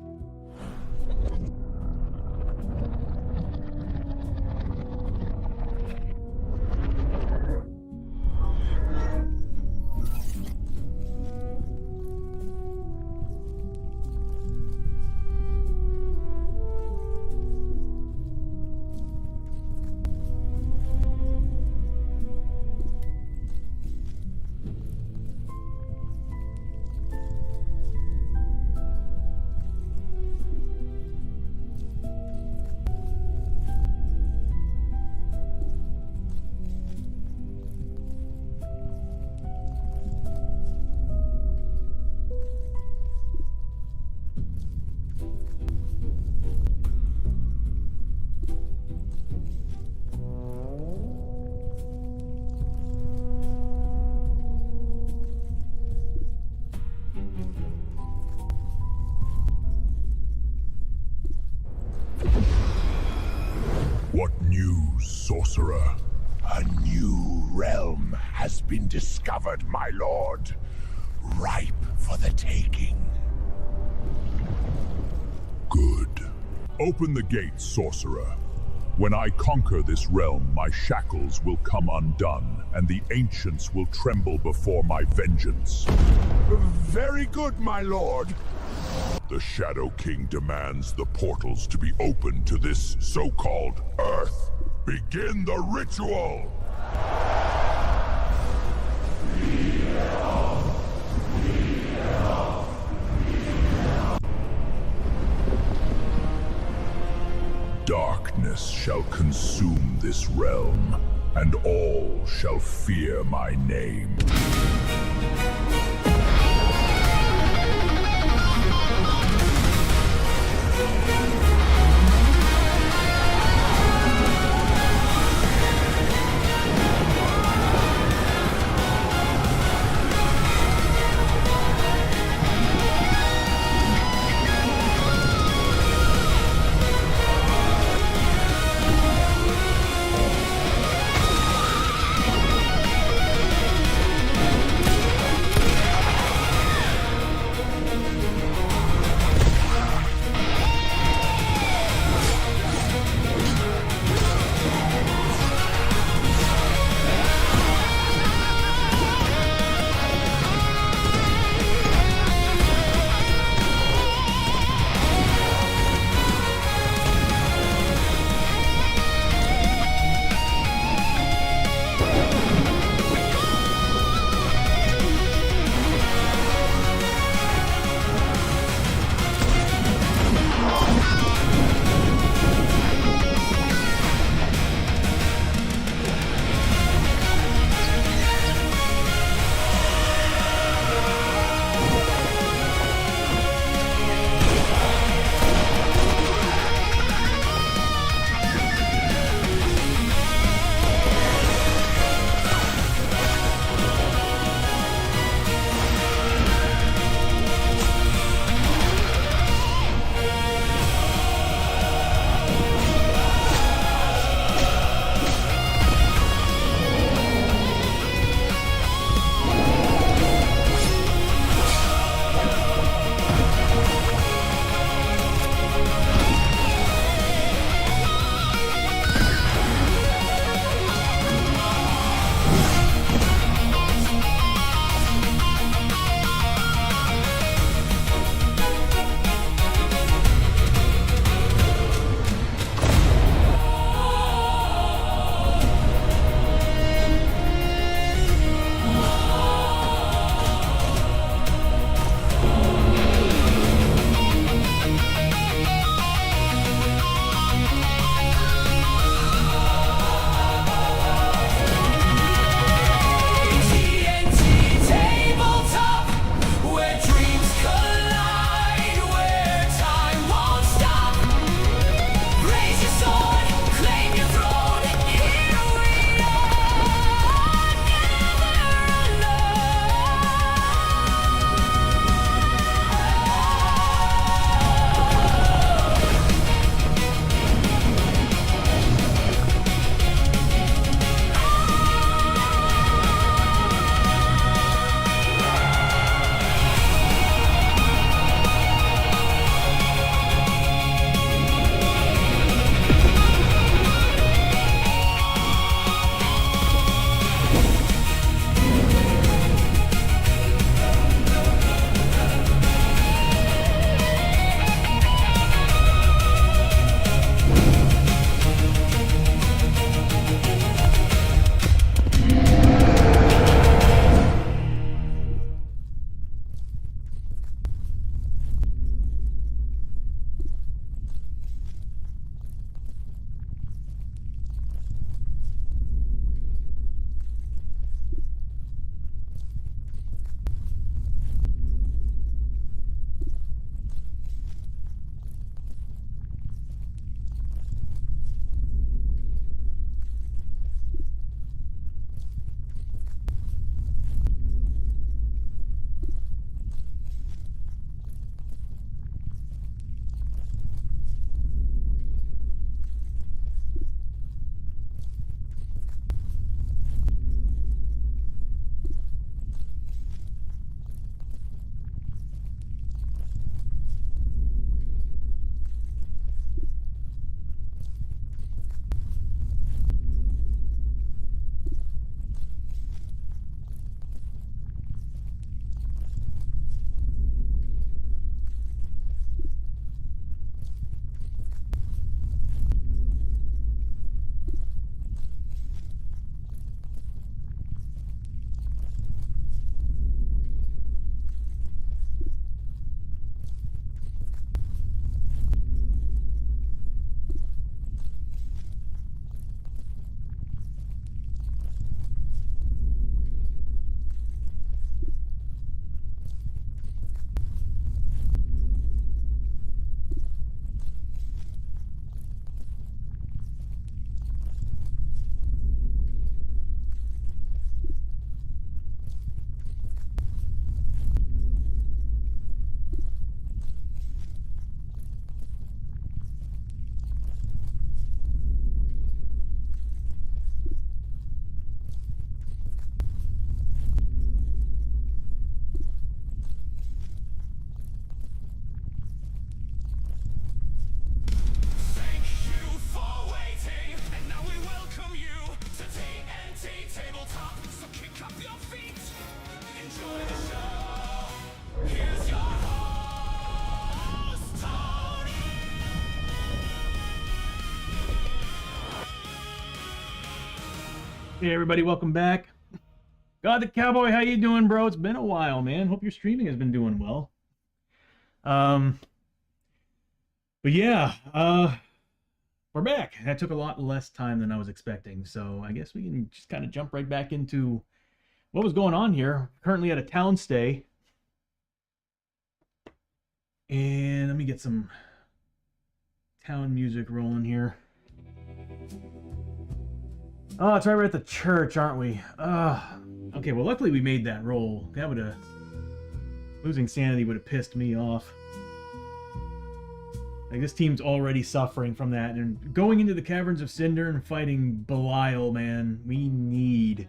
What news, sorcerer? A new realm has been discovered, my lord. Ripe for the taking. Good. Open the gates, sorcerer. When I conquer this realm, my shackles will come undone, and the ancients will tremble before my vengeance. Very good, my lord. The Shadow King demands the portals to be opened to this so-called Earth. Begin the ritual! darkness shall consume this realm, and all shall fear my name. Hey everybody, welcome back. God the Cowboy, how you doing, bro? It's been a while, man. Hope your streaming has been doing well. But yeah, we're back. That took a lot less time than I was expecting, so I guess we can just kind of jump right back into what was going on here. Currently at a town stay. And let me get some town music rolling here. Oh, it's right, we're at the church, aren't we? Okay, well, luckily we made that roll. That would have... Losing sanity would have pissed me off. Like, this team's already suffering from that. And going into the Caverns of Cynder and fighting Belial, man, we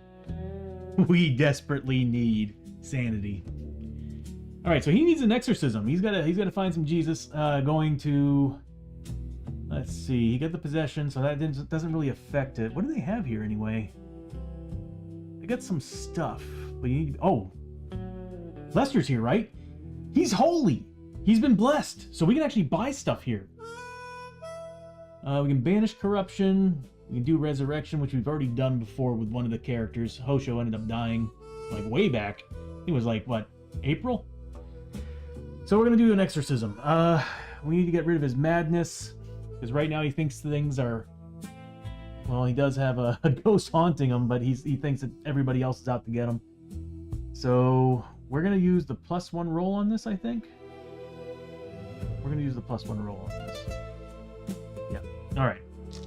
desperately need sanity. Alright, so he needs an exorcism. He's gotta find some Jesus. Going to... Let's see, he got the possession, so that doesn't really affect it. What do they have here, anyway? They got some stuff, but you need... Oh! Lester's here, right? He's holy! He's been blessed, so we can actually buy stuff here. We can banish corruption, we can do resurrection, which we've already done before with one of the characters. Hoshoryo ended up dying, like, way back. It was like, what, April? So we're gonna do an exorcism. We need to get rid of his madness. Because right now he thinks things are... Well, he does have a ghost haunting him, but he thinks that everybody else is out to get him. So, we're going to use the +1 roll on this, I think. We're going to use the +1 roll on this. Yeah. Alright. It's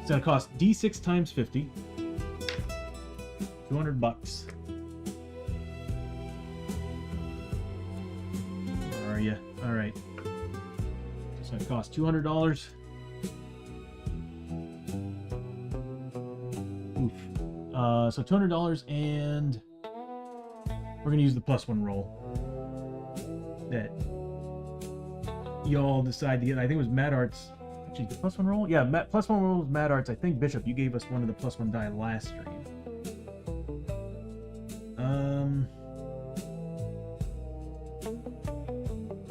going to cost D6 times 50. 200 bucks. Where are you? Alright. So it costs $200. Oof. So $200, and we're gonna use the +1 roll that y'all decide to get. I think it was Mad Arts. Actually, the +1 roll. Yeah, +1 roll was Mad Arts. I think Bishop, you gave us one of the +1 die last stream.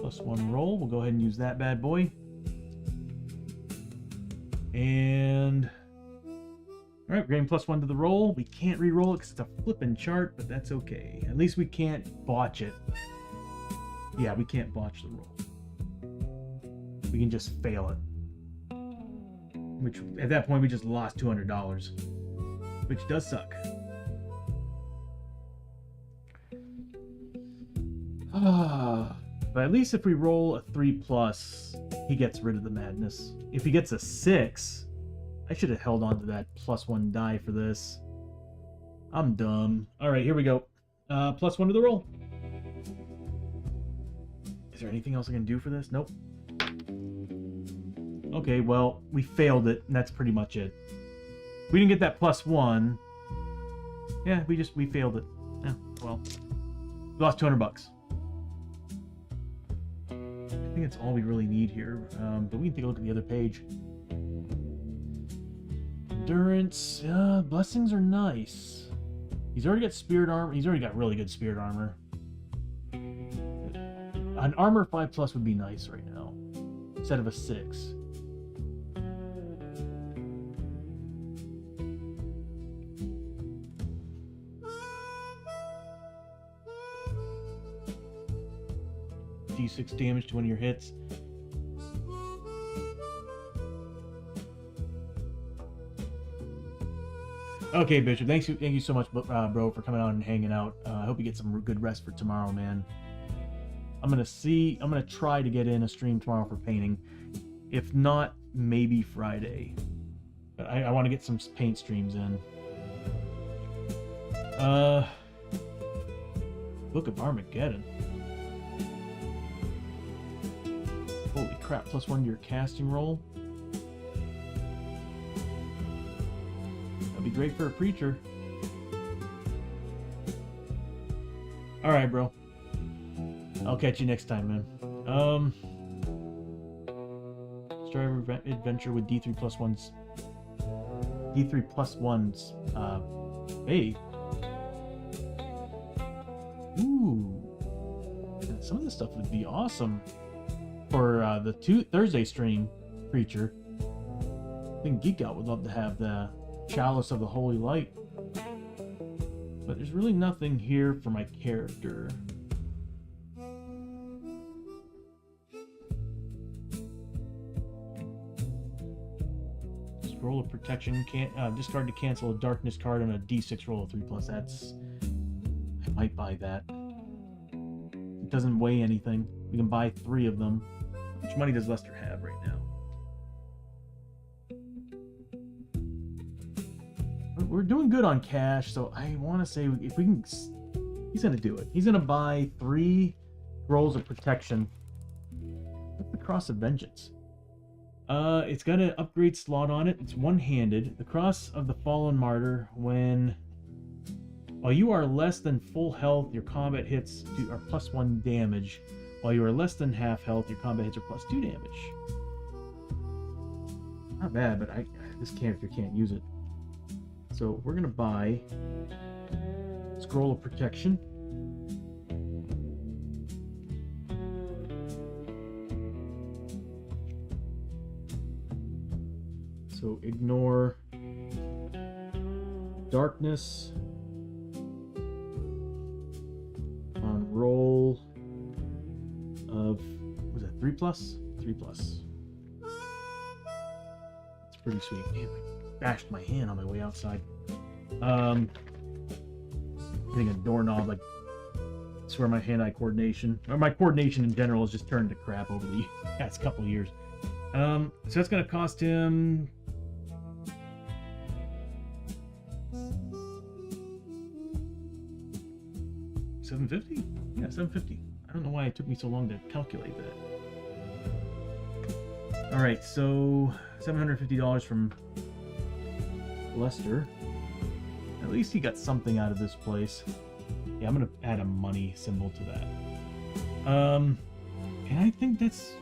+1 roll. We'll go ahead and use that bad boy. And alright, we're getting +1 to the roll. We can't re-roll it because it's a flippin' chart, but that's okay. At least we can't botch it. Yeah, we can't botch the roll. We can just fail it. Which, at that point, we just lost $200. Which does suck. But at least if we roll a 3+, he gets rid of the madness. If he gets a 6, I should have held on to that +1 die for this. I'm dumb. Alright, here we go. +1 to the roll. Is there anything else I can do for this? Nope. Okay, well, we failed it, and that's pretty much it. We didn't get that +1. Yeah, we failed it. Yeah, well. We lost 200 bucks. I think that's all we really need here, but we can take a look at the other page. Endurance, blessings are nice. He's already got spirit armor. He's already got really good spirit armor. An armor 5+ would be nice right now, instead of a 6. D6 damage to one of your hits. Okay, Bishop. Thank you so much, bro, for coming out and hanging out. I hope you get some good rest for tomorrow, man. I'm gonna try to get in a stream tomorrow for painting. If not, maybe Friday. But I want to get some paint streams in. Book of Armageddon. Holy crap, +1 to your casting roll. That'd be great for a preacher. Alright, bro. I'll catch you next time, man. Start adventure with D3+1s. D3+1s. Hey. Ooh. Some of this stuff would be awesome for the Thursday stream, Preacher. I think Geek Out would love to have the Chalice of the Holy Light. But there's really nothing here for my character. Scroll of Protection. Can't discard to cancel a darkness card on a D6 roll of 3+. That's... I might buy that. It doesn't weigh anything. We can buy 3 of them. How much money does Lester have right now? We're doing good on cash, so I want to say if we can... He's going to do it. He's going to buy 3 rolls of protection. What's the Cross of Vengeance? It's got an upgrade slot on it. It's one-handed. The Cross of the Fallen Martyr. While you are less than full health, your combat hits are +1 damage. While you are less than half health, your combat hits are +2 damage. Not bad, but this character can't use it. So we're gonna buy Scroll of Protection. So ignore darkness on roll of, was that 3+? 3+. It's pretty sweet. Damn, I bashed my hand on my way outside. Hitting a doorknob, like, I swear my hand-eye coordination, or my coordination in general, has just turned to crap over the past couple of years. So that's gonna cost him $750? Yeah, $750. I don't know why it took me so long to calculate that. Alright, so $750 from Lester. At least he got something out of this place. Yeah, I'm gonna add a money symbol to that. And I think that's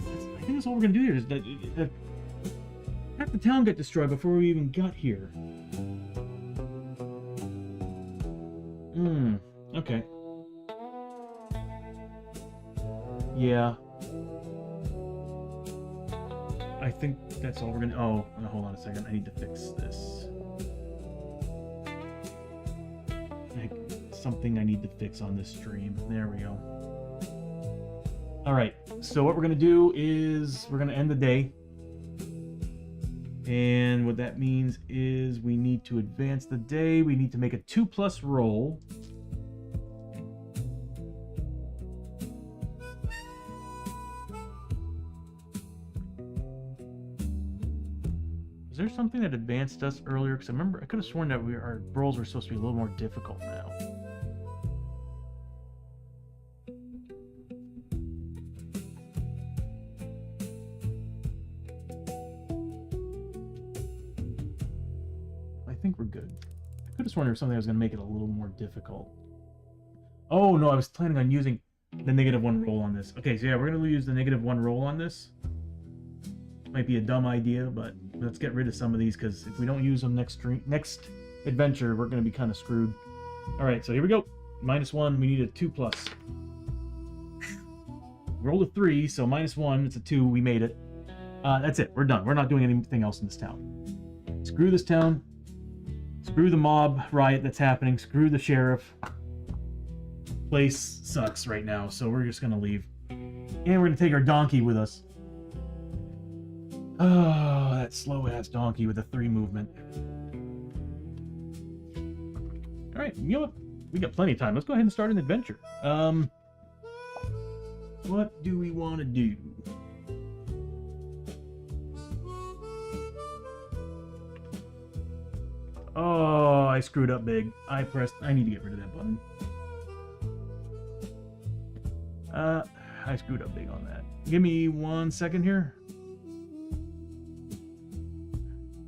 all we're gonna do here. Is that half the town got destroyed before we even got here. Okay. Yeah. I think that's all we're gonna... Oh, hold on a second. I need to fix this. Something I need to fix on this stream. There we go. Alright, so what we're gonna do is we're gonna end the day. And what that means is we need to advance the day. We need to make a 2+ roll. Is there something that advanced us earlier? Because I remember I could have sworn that our rolls were supposed to be a little more difficult now. I think we're good. I could have sworn there was something that was going to make it a little more difficult. Oh no, I was planning on using the -1 roll on this. Okay, so yeah, we're going to use the -1 roll on this. Might be a dumb idea, but let's get rid of some of these, because if we don't use them next adventure, we're going to be kind of screwed. Alright, so here we go. -1, we need a 2+. Rolled a 3, so -1, it's a 2, we made it. That's it, we're done. We're not doing anything else in this town. Screw this town. Screw the mob riot that's happening. Screw the sheriff. Place sucks right now, so we're just going to leave. And we're going to take our donkey with us. Oh, that slow-ass donkey with a 3 movement. Alright, you know what? We got plenty of time. Let's go ahead and start an adventure. What do we want to do? Oh, I screwed up big. I need to get rid of that button. I screwed up big on that. Give me 1 second here.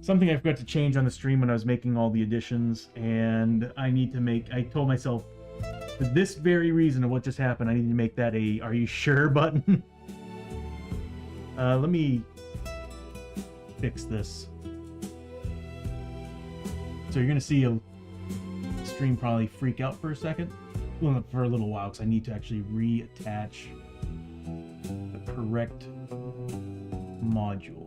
Something I forgot to change on the stream when I was making all the additions, and I told myself, for this very reason of what just happened, I need to make that a "Are you sure?" button. Let me fix this. So you're gonna see a stream probably freak out for a second, well, for a little while, because I need to actually reattach the correct module.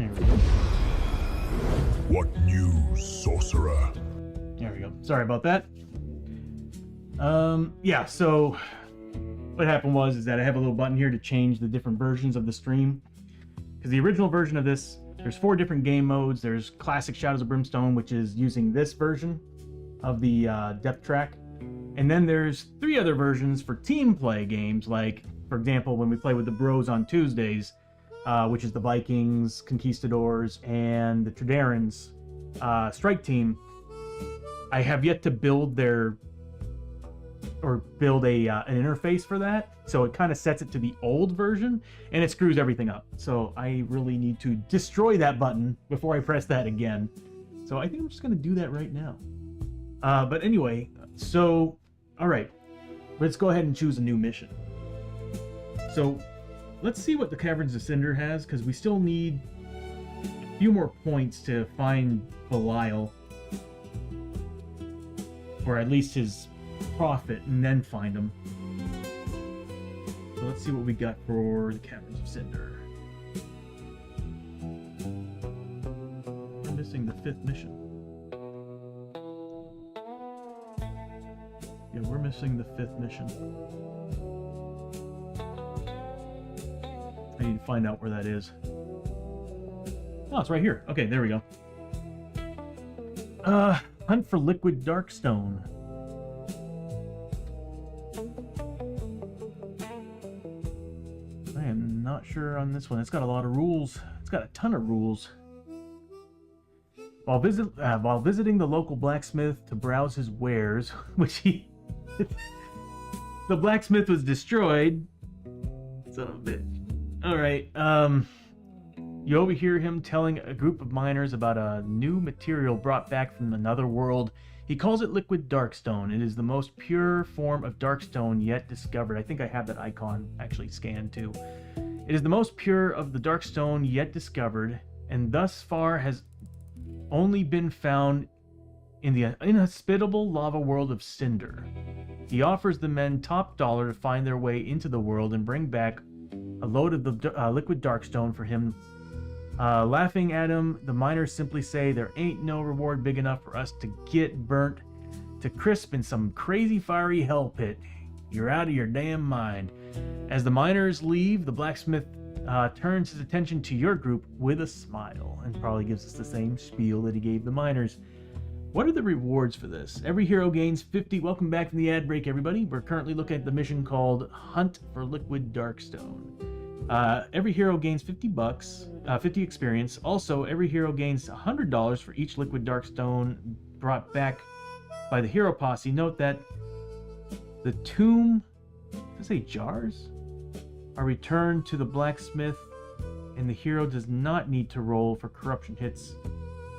There we go. What news, sorcerer? There we go. Sorry about that. Yeah, so what happened is that I have a little button here to change the different versions of the stream. Because the original version of this, there's 4 different game modes. There's Classic Shadows of Brimstone, which is using this version of the depth track. And then there's 3 other versions for team play games, like, for example, when we play with the bros on Tuesdays, which is the Vikings, Conquistadors, and the Tredarans strike team. I have yet to build an interface for that, so it kind of sets it to the old version, and it screws everything up. So I really need to destroy that button before I press that again. So I think I'm just going to do that right now. But anyway, so, alright, let's go ahead and choose a new mission. So, let's see what the Caverns of Cynder has, because we still need a few more points to find Belial. Or at least his prophet, and then find him. So let's see what we got for the Caverns of Cynder. We're missing the 5th mission. Yeah, we're missing the 5th mission. I need to find out where that is. Oh, it's right here. Okay, there we go. Hunt for liquid darkstone. I am not sure on this one. It's got a lot of rules. It's got a ton of rules. While visiting the local blacksmith to browse his wares, which he... the blacksmith was destroyed. Son of a bitch. Alright, you overhear him telling a group of miners about a new material brought back from another world. He calls it liquid darkstone. It is the most pure form of darkstone yet discovered. I think I have that icon actually scanned too. It is the most pure of the darkstone yet discovered, and thus far has only been found in the inhospitable lava world of Cynder. He offers the men top dollar to find their way into the world and bring back a load of the liquid darkstone for him. Laughing at him, the miners simply say there ain't no reward big enough for us to get burnt to crisp in some crazy fiery hell pit. You're out of your damn mind. As the miners leave, the blacksmith turns his attention to your group with a smile and probably gives us the same spiel that he gave the miners. What are the rewards for this? Every hero gains 50. Welcome back from the ad break, everybody. We're currently looking at the mission called Hunt for Liquid Darkstone. Every hero gains 50 bucks, 50 experience. Also, every hero gains $100 for each liquid darkstone brought back by the hero posse. Note that the tomb, does it say jars, are returned to the blacksmith, and the hero does not need to roll for corruption hits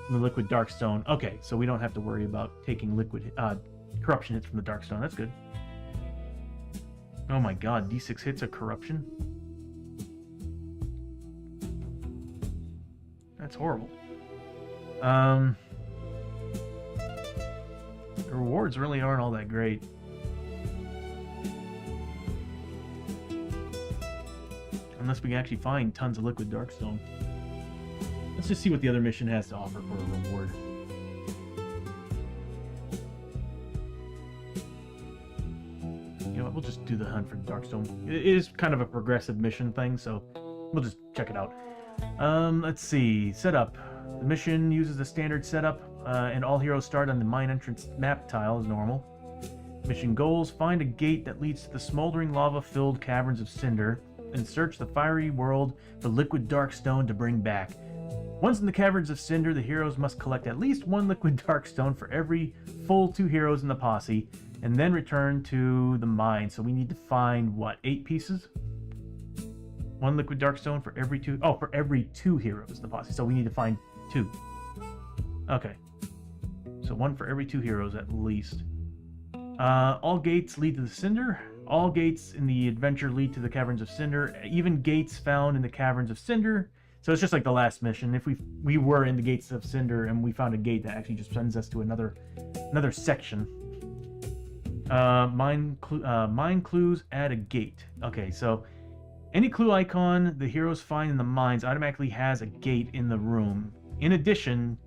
from the liquid darkstone. Okay, so we don't have to worry about taking corruption hits from the darkstone. That's good. Oh my god, D6 hits of corruption? That's horrible. The rewards really aren't all that great. Unless we can actually find tons of liquid darkstone. Let's just see what the other mission has to offer for a reward. You know what, we'll just do the hunt for darkstone. It is kind of a progressive mission thing, so we'll just check it out. Let's see. Setup. The mission uses the standard setup, and all heroes start on the mine entrance map tile as normal. Mission goals: find a gate that leads to the smoldering lava-filled Caverns of Cynder, and search the fiery world for liquid darkstone to bring back. Once in the Caverns of Cynder, the heroes must collect at least 1 liquid darkstone for every full 2 heroes in the posse, and then return to the mine. So we need to find, what, 8 pieces? 1 liquid darkstone for every 2... Oh, for every 2 heroes in the posse. So we need to find 2. Okay. So 1 for every 2 heroes at least. All gates lead to the Cynder. All gates in the adventure lead to the Caverns of Cynder. Even gates found in the Caverns of Cynder. So it's just like the last mission. If we were in the Gates of Cynder and we found a gate that actually just sends us to another section. Mine clues, add a gate. Okay, so Any clue icon the heroes find in the mines automatically has a gate in the room, in addition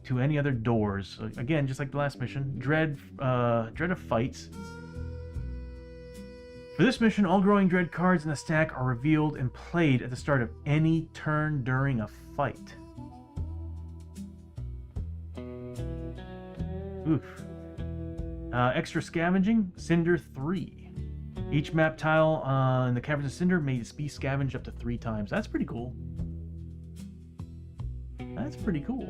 to any other doors. So again, just like the last mission, dread of fights. For this mission, all growing dread cards in the stack are revealed and played at the start of any turn during a fight. Oof. Extra scavenging, Cynder 3. Each map tile in the Caverns of Cynder may be scavenged up to 3 times. That's pretty cool. That's pretty cool.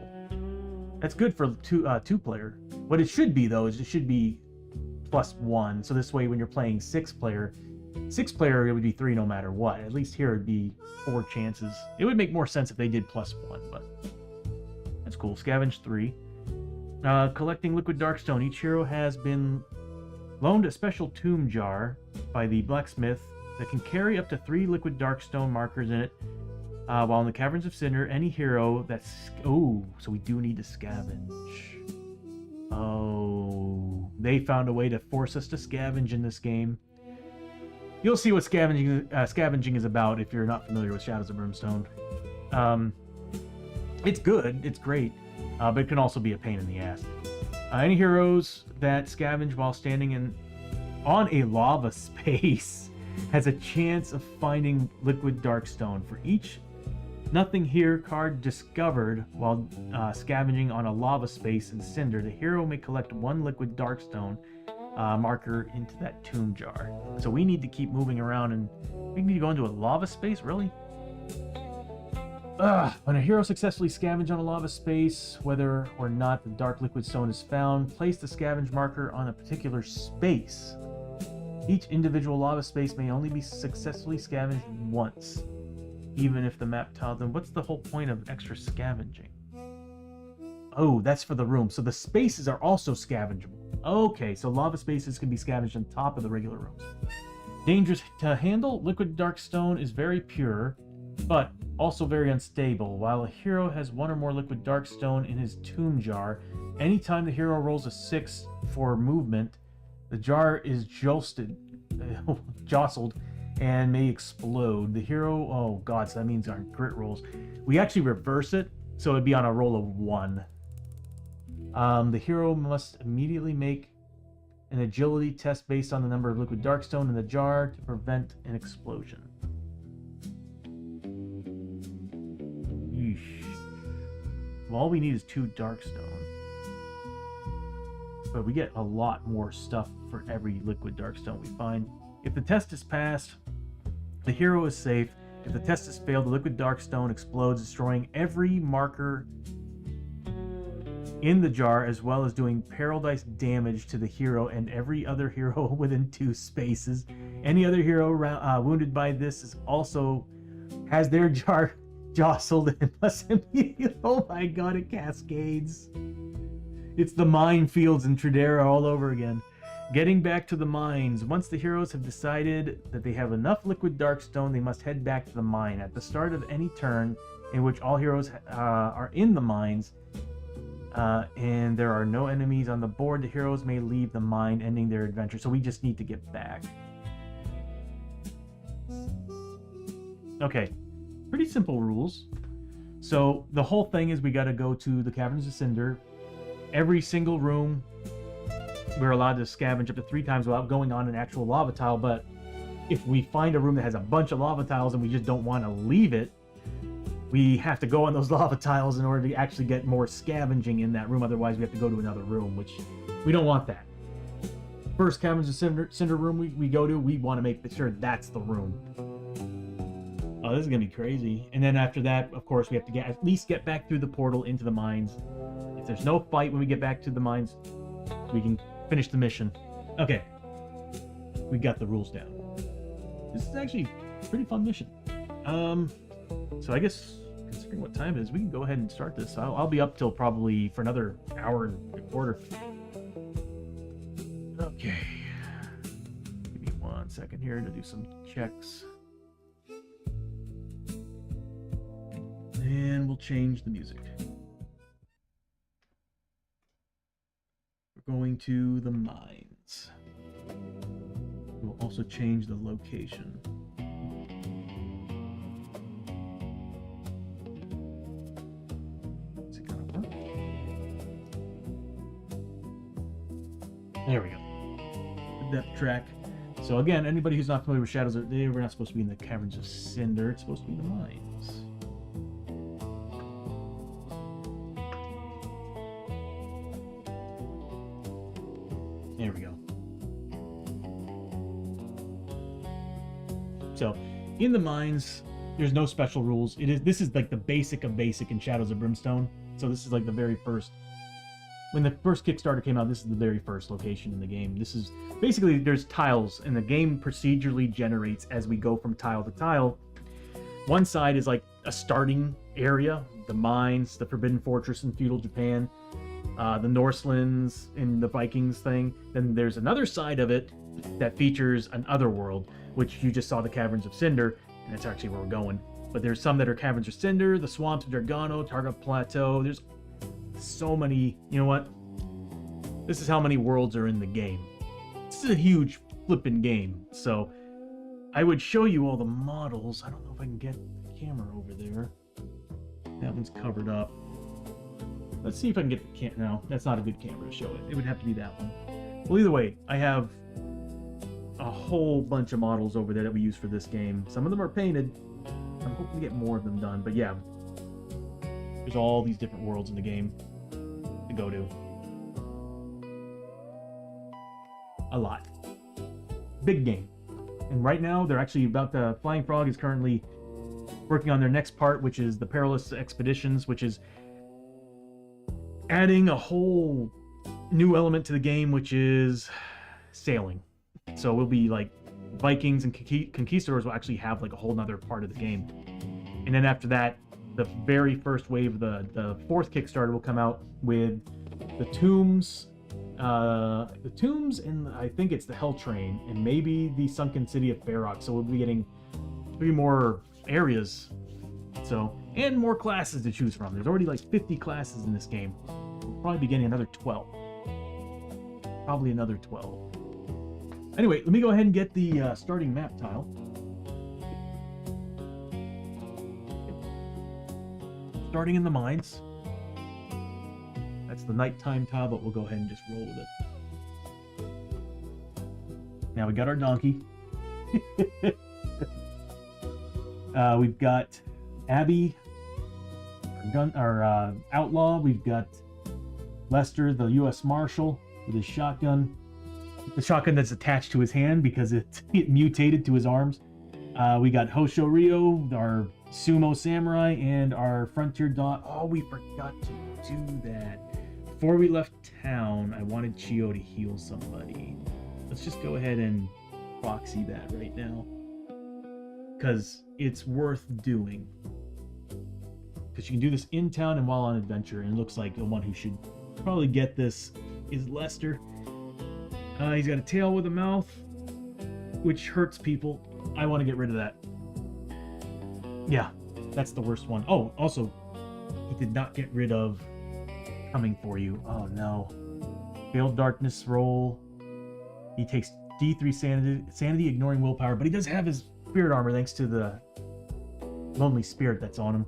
That's good for two-player. What it should be, though, is it should be +1. So this way, when you're playing 6-player, it would be 3 no matter what. At least here, it'd be 4 chances. It would make more sense if they did +1, but that's cool. Scavenge 3. Collecting liquid darkstone. Each hero has been loaned a special tomb jar by the blacksmith that can carry up to 3 liquid darkstone markers in it. While in the Caverns of Cynder, any hero that's... Oh, so we do need to scavenge. Oh, they found a way to force us to scavenge in this game. You'll see what scavenging is about if you're not familiar with Shadows of Brimstone. It's good, it's great, but it can also be a pain in the ass. Any heroes that scavenge while standing on a lava space has a chance of finding liquid darkstone. For each Nothing Here card discovered while scavenging on a lava space in Cynder, the hero may collect 1 liquid darkstone marker into that tomb jar. So we need to keep moving around, and we need to go into a lava space? Really? When a hero successfully scavenges on a lava space, whether or not the dark liquid stone is found, place the scavenge marker on a particular space. Each individual lava space may only be successfully scavenged once, even if the map tile. Then what's the whole point of extra scavenging? Oh, that's for the room. So the spaces are also scavengeable. Okay, so lava spaces can be scavenged on top of the regular rooms. Dangerous to handle. Liquid darkstone is very pure, but also very unstable. While a hero has 1 or more liquid darkstone in his tomb jar, anytime the hero rolls a 6 for movement, the jar is jostled and may explode. The hero, oh god, so that means our grit rolls. We actually reverse it, so it'd be on a roll of 1. The hero must immediately make an agility test based on the number of liquid darkstone in the jar to prevent an explosion. Yeesh. Well, all we need is 2 darkstone. But we get a lot more stuff for every liquid darkstone we find. If the test is passed, the hero is safe. If the test has failed, the liquid darkstone explodes, destroying every marker in the jar, as well as doing paradise damage to the hero and every other hero within 2 spaces. Any other hero wounded by this is also has their jar jostled and must immediately... Oh my god, it cascades. It's the minefields in Tradera all over again. Getting back to the mines. Once the heroes have decided that they have enough liquid darkstone, they must head back to the mine. At the start of any turn in which all heroes are in the mines, and there are no enemies on the board, the heroes may leave the mine, ending their adventure. So we just need to get back. Okay, pretty simple rules. So the whole thing is we got to go to the Caverns of Cynder. Every single room we're allowed to scavenge up to 3 times without going on an actual lava tile, but if we find a room that has a bunch of lava tiles and we just don't want to leave it, we have to go on those lava tiles in order to actually get more scavenging in that room. Otherwise, we have to go to another room, which we don't want that. First Caverns of Cynder room we go to, we want to make sure that's the room. Oh, this is going to be crazy. And then after that, of course, we have to at least get back through the portal into the mines. If there's no fight when we get back to the mines, we can finish the mission. Okay. We got the rules down. This is actually a pretty fun mission. So I guess, considering what time it is, we can go ahead and start this. I'll be up till probably for another hour and a quarter. Okay. Give me 1 second here to do some checks. And we'll change the music. We're going to the mines. We'll also change the location. depth track. So again, anybody who's not familiar with Shadows, we're not supposed to be in the Caverns of Cynder. It's supposed to be the mines. There we go. So, in the mines, there's no special rules. This is like the basic of basic in Shadows of Brimstone. So this is like the very first. When the first Kickstarter came out, this is the very first location in the game. This is basically, there's tiles, and the game procedurally generates as we go from tile to tile. One side is like a starting area, the mines, the Forbidden Fortress in feudal Japan, the Norselands in the Vikings thing. Then there's another side of it that features an otherworld, which you just saw the Caverns of Cynder, and that's actually where we're going. But there's some that are Caverns of Cynder, the Swamps of Dragano, Targa Plateau. There's so many. You know what? This is how many worlds are in the game. This is a huge flipping game. So I would show you all the models. I don't know if I can get the camera over there. That one's covered up. Let's see if I can get the no, that's not a good camera to show it. It would have to be that one. Well, either way, I have a whole bunch of models over there that we use for this game. Some of them are painted. I'm hoping to get more of them done. But yeah, there's all these different worlds in the game to go to. A lot. Big game. And right now, they're actually about to... Flying Frog is currently working on their next part, which is the Perilous Expeditions, which is adding a whole new element to the game, which is sailing. So we'll be like Vikings and Conquistadors will actually have like a whole nother part of the game. And then after that, the very first wave, the fourth Kickstarter will come out with the tombs, and I think it's the Hell Train, and maybe the Sunken City of Ferox. So we'll be getting 3 more areas. So, and more classes to choose from. There's already like 50 classes in this game. We'll probably be getting another 12. Probably another 12. Anyway, let me go ahead and get the starting map tile. Starting in the mines. That's the nighttime tile, but we'll go ahead and just roll with it. Now we got our donkey. We've got Abbie, our outlaw. We've got Lester, the U.S. Marshal, with his shotgun. The shotgun that's attached to his hand because it mutated to his arms. We got Hoshoryo, our sumo samurai, and our frontier dog. Oh, we forgot to do that. Before we left town, I wanted Chiyo to heal somebody. Let's just go ahead and proxy that right now, because it's worth doing. Because you can do this in town and while on adventure, and it looks like the one who should probably get this is Lester. He's got a tail with a mouth, which hurts people. I want to get rid of that. Yeah, that's the worst one. Oh, also, he did not get rid of Coming For You. Oh, no. Failed Darkness roll. He takes D3 sanity, ignoring willpower, but he does have his spirit armor thanks to the lonely spirit that's on him.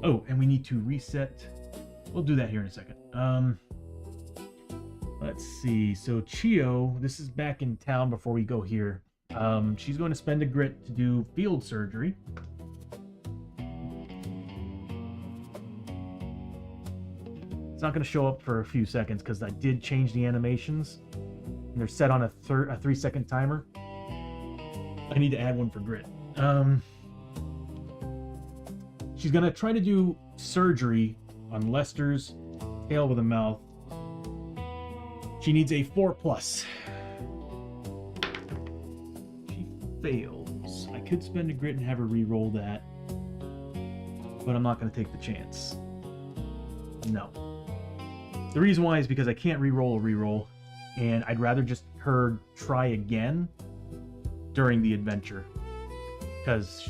Oh, and we need to reset. We'll do that here in a second. Let's see. So Chiyo, this is back in town before we go here. She's going to spend a grit to do field surgery. It's not going to show up for a few seconds because I did change the animations. And they're set on a 3-second timer. I need to add one for grit. She's going to try to do surgery on Lester's tail with a mouth. She needs a 4+. She fails. I could spend a grit and have her re-roll that, but I'm not going to take the chance. No. The reason why is because I can't re-roll a re-roll, and I'd rather just her try again during the adventure, because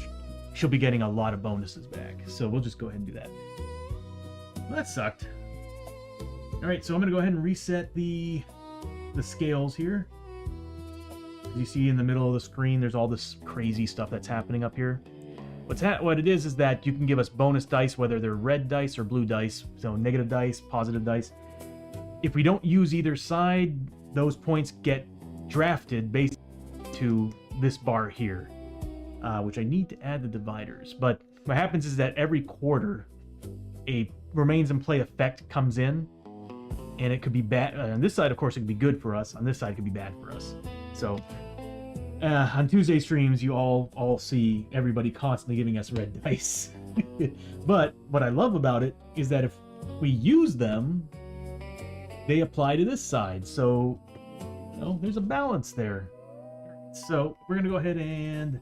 she'll be getting a lot of bonuses back. So we'll just go ahead and do that. Well, that sucked. Alright, so I'm going to go ahead and reset the scales here. As you see in the middle of the screen, there's all this crazy stuff that's happening up here. What it is that you can give us bonus dice, whether they're red dice or blue dice. So negative dice, positive dice. If we don't use either side, those points get drafted based to this bar here, which I need to add the dividers. But what happens is that every quarter, a remains in play effect comes in, and it could be bad. On this side, of course, it could be good for us. On this side, it could be bad for us. So on Tuesday streams, you all see everybody constantly giving us red dice. But what I love about it is that if we use them, they apply to this side. So, you know, there's a balance there. So we're going to go ahead and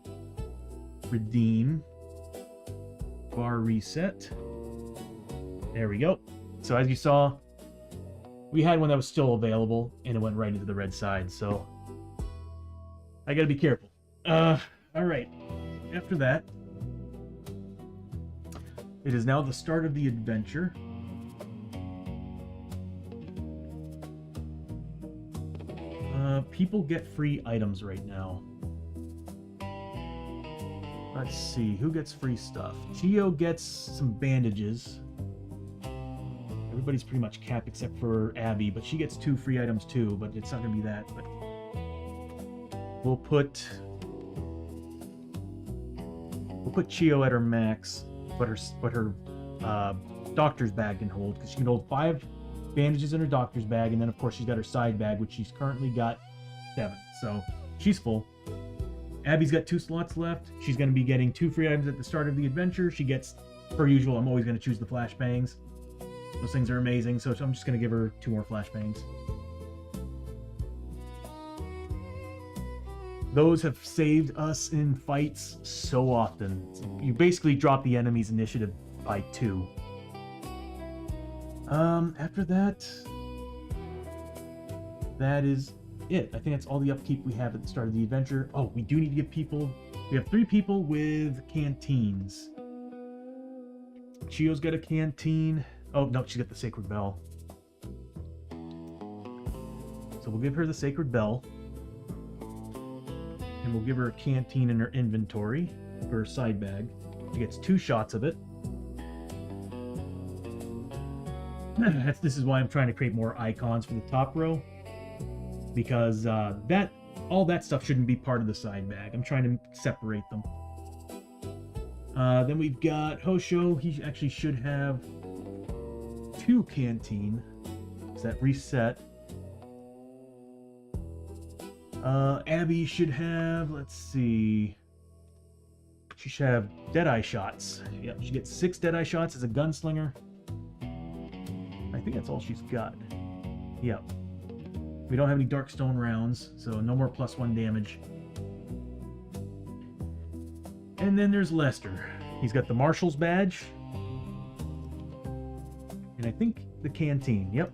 redeem bar reset. There we go. So as you saw, we had one that was still available, and it went right into the red side. So I got to be careful. All right. After that, it is now the start of the adventure. People get free items right now. Let's see, who gets free stuff? Chiyo gets some bandages. Everybody's pretty much capped except for Abbie, but she gets 2 free items too, but it's not going to be that. But we'll put Chiyo at her max, but her doctor's bag can hold, because she can hold 5 bandages in her doctor's bag, and then of course she's got her side bag, which she's currently got 7, so she's full. Abbie's got 2 slots left. She's going to be getting 2 free items at the start of the adventure. She gets, per usual, I'm always going to choose the flashbangs. Those things are amazing, so I'm just going to give her 2 more flashbangs. Those have saved us in fights so often. You basically drop the enemy's initiative by 2. After that, that is it. I think that's all the upkeep we have at the start of the adventure. Oh, we do need to give people... We have 3 people with canteens. Chiyo's got a canteen. Oh, no, she's got the Sacred Bell. So we'll give her the Sacred Bell. And we'll give her a canteen in her inventory for her side bag. She gets 2 shots of it. This is why I'm trying to create more icons for the top row, because all that stuff shouldn't be part of the side bag. I'm trying to separate them. Then we've got Hoshoryo. He actually should have 2 canteen. Is that reset? Abbie should have, let's see, she should have Deadeye shots. Yep, she gets 6 Deadeye shots as a gunslinger. I think that's all she's got. Yep. We don't have any Darkstone rounds, so no more +1 damage. And then there's Lester. He's got the Marshal's badge. And I think the canteen. Yep.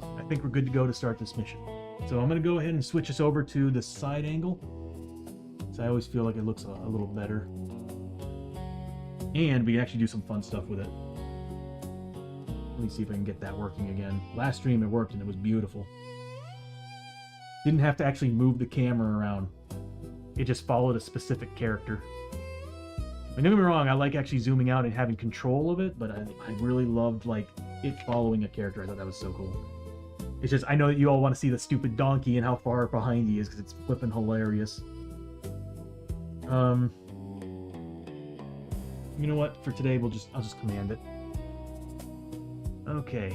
I think we're good to go to start this mission. So I'm going to go ahead and switch us over to the side angle, so I always feel like it looks a little better. And we can actually do some fun stuff with it. Let me see if I can get that working again. Last stream it worked and it was beautiful. Didn't have to actually move the camera around. It just followed a specific character. Don't get me wrong, I like actually zooming out and having control of it, but I really loved like it following a character. I thought that was so cool. It's just, I know that you all want to see the stupid donkey and how far behind he is, because it's flipping hilarious. You know what? For today, I'll just command it. Okay.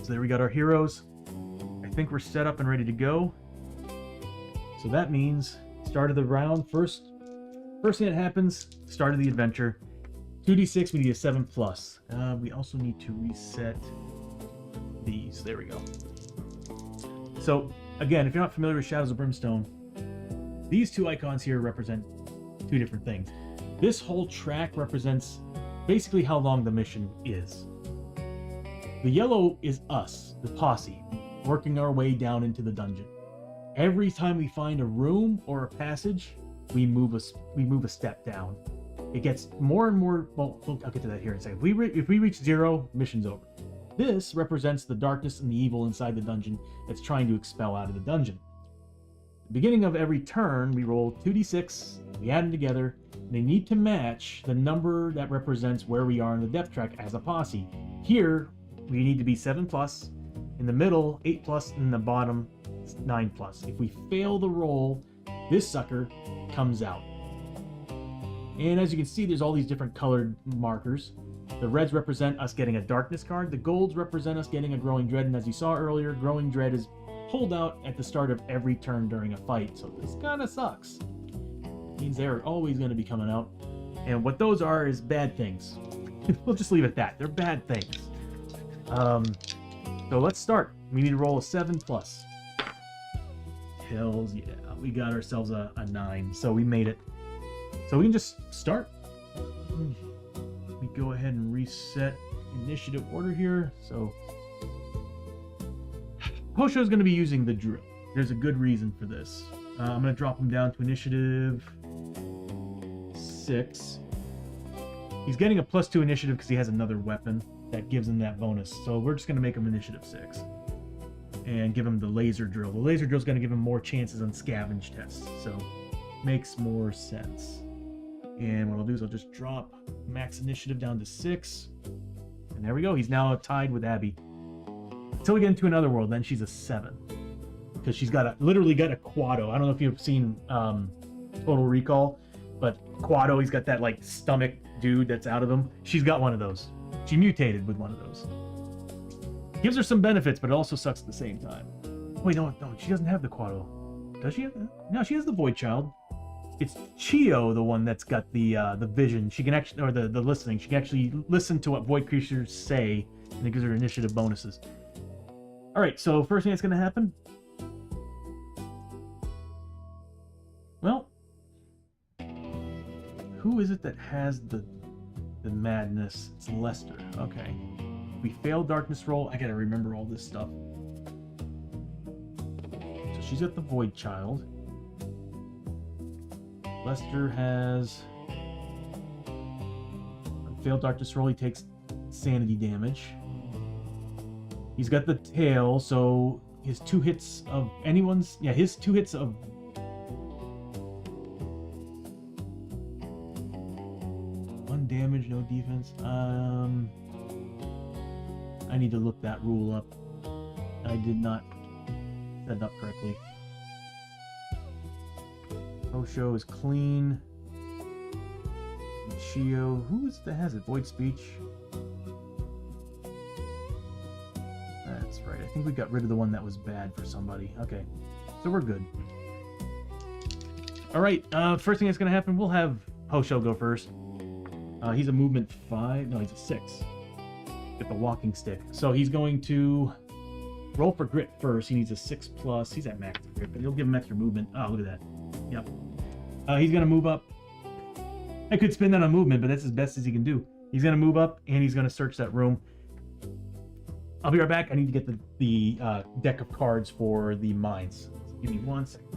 So there we got our heroes. I think we're set up and ready to go. So that means start of the round. First thing that happens, start of the adventure. 2d6, we need a 7+. We also need to reset these. There we go. So again, if you're not familiar with Shadows of Brimstone, these 2 icons here represent 2 different things. This whole track represents basically how long the mission is. The yellow is us, the posse, working our way down into the dungeon. Every time we find a room or a passage, we move a step down. It gets more and more. Well, I'll get to that here in a second. If we reach 0, mission's over. This represents the darkness and the evil inside the dungeon that's trying to expel out of the dungeon. At the beginning of every turn, we roll 2d6, we add them together, and they need to match the number that represents where we are in the death track as a posse. Here, we need to be 7+. In the middle, 8+, and in the bottom, 9+. If we fail the roll, this sucker comes out. And as you can see, there's all these different colored markers. The reds represent us getting a darkness card. The golds represent us getting a growing dread. And as you saw earlier, growing dread is pulled out at the start of every turn during a fight. So this kind of sucks. It means they're always going to be coming out. And what those are is bad things. We'll just leave it at that. They're bad things. So let's start. We need to roll a 7+. Hells yeah. We got ourselves a 9. So we made it. So we can just start. We go ahead and reset initiative order here. So Hoshoryo is going to be using the drill. There's a good reason for this. I'm going to drop him down to initiative 6. He's getting a +2 initiative because he has another weapon that gives him that bonus. So we're just going to make him initiative 6 and give him the laser drill. The laser drill is going to give him more chances on scavenge tests. So makes more sense. And what I'll do is I'll just drop max initiative down to 6. And there we go. He's now tied with Abbie. Until we get into another world, then she's a 7. Because she's got literally got a Quado. I don't know if you've seen Total Recall, but Quado, he's got that like stomach dude that's out of him. She's got one of those. She mutated with one of those. Gives her some benefits, but it also sucks at the same time. Wait, no, she doesn't have the Quado. Does she have that? No, she has the Void Child. It's Chiyo, the one that's got the vision. She can actually, or the listening. She can actually listen to what void creatures say, and it gives her initiative bonuses. All right, so first thing that's going to happen. Well, who is it that has the madness? It's Lester. Okay. We failed darkness roll. I got to remember all this stuff. So she's got the Void Child. Lester has failed darkness roll. He takes sanity damage. He's got the tail, so his 2 hits of anyone's... Yeah, his 2 hits of... One damage, no defense. I need to look that rule up. I did not set it up correctly. Hoshoryo is clean. And Chiyo, who is that has it? Void Speech. That's right. I think we got rid of the one that was bad for somebody. Okay, so we're good. All right. First thing that's gonna happen, we'll have Hoshoryo go first. He's a movement 5. No, he's a 6. Get the walking stick. So he's going to roll for grit first. He needs a 6+. He's at max grit, but he'll give him extra movement. Oh, look at that. Yep. He's going to move up. I could spin that on movement, but that's as best as he can do. He's going to move up, and he's going to search that room. I'll be right back. I need to get the deck of cards for the mines. So give me 1 second.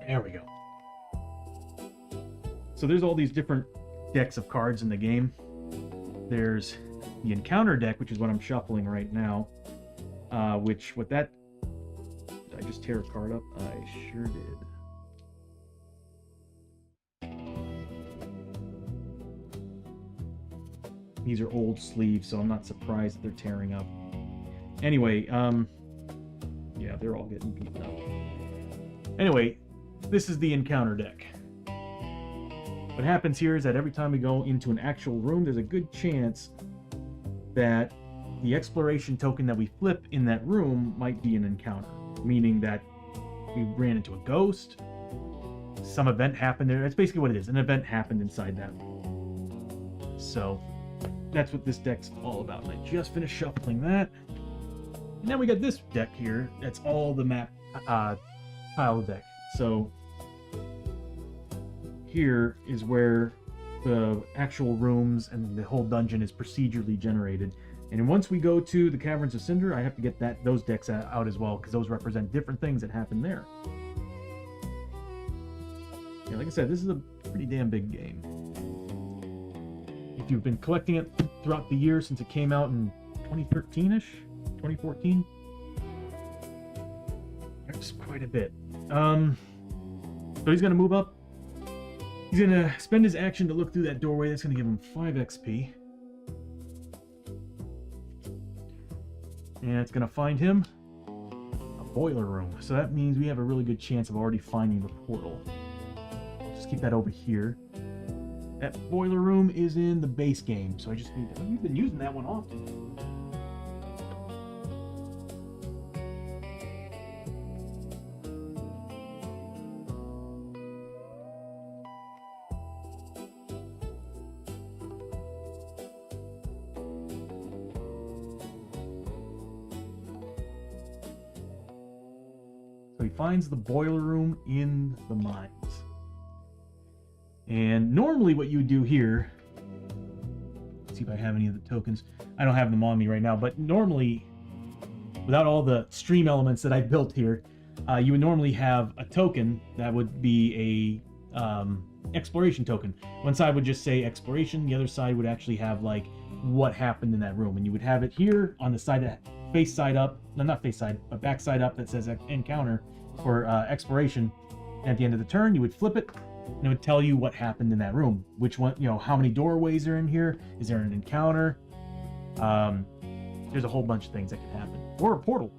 There we go. So there's all these different decks of cards in the game. There's the encounter deck, which is what I'm shuffling right now. Did I just tear a card up? I sure did. These are old sleeves, so I'm not surprised that they're tearing up. Anyway, yeah, they're all getting beaten up. Anyway, this is the encounter deck. What happens here is that every time we go into an actual room, there's a good chance that the exploration token that we flip in that room might be an encounter, meaning that we ran into a ghost, some event happened there. That's basically what it is. An event happened inside that room. So that's what this deck's all about. And I just finished shuffling that. And then we got this deck here. That's all the map tile deck. So here is where the actual rooms and the whole dungeon is procedurally generated. And once we go to the Caverns of Cynder, I have to get those decks out as well, because those represent different things that happen there. Yeah, like I said, this is a pretty damn big game. if you've been collecting it throughout the year since it came out in 2013-ish, 2014. That's quite a bit. So he's gonna move up. He's gonna spend his action to look through that doorway. That's gonna give him 5 XP. And it's gonna find him a boiler room. So that means we have a really good chance of already finding the portal. Just keep that over here. That boiler room is in the base game, so I just need to... We've been using that one often. So he finds the boiler room in the mines. And normally what you would do here, let's see if I have any of the tokens. I don't have them on me right now, but normally, without all the stream elements that I built here, you would normally have a token that would be a exploration token. One side would just say exploration, the other side would actually have like what happened in that room. And you would have it here on the side that face side up, no, not face side, but back side up that says encounter for exploration. And at the end of the turn, you would flip it, and it would tell you what happened in that room. Which one, you know, how many doorways are in here? Is there an encounter? There's a whole bunch of things that can happen. Or a portal.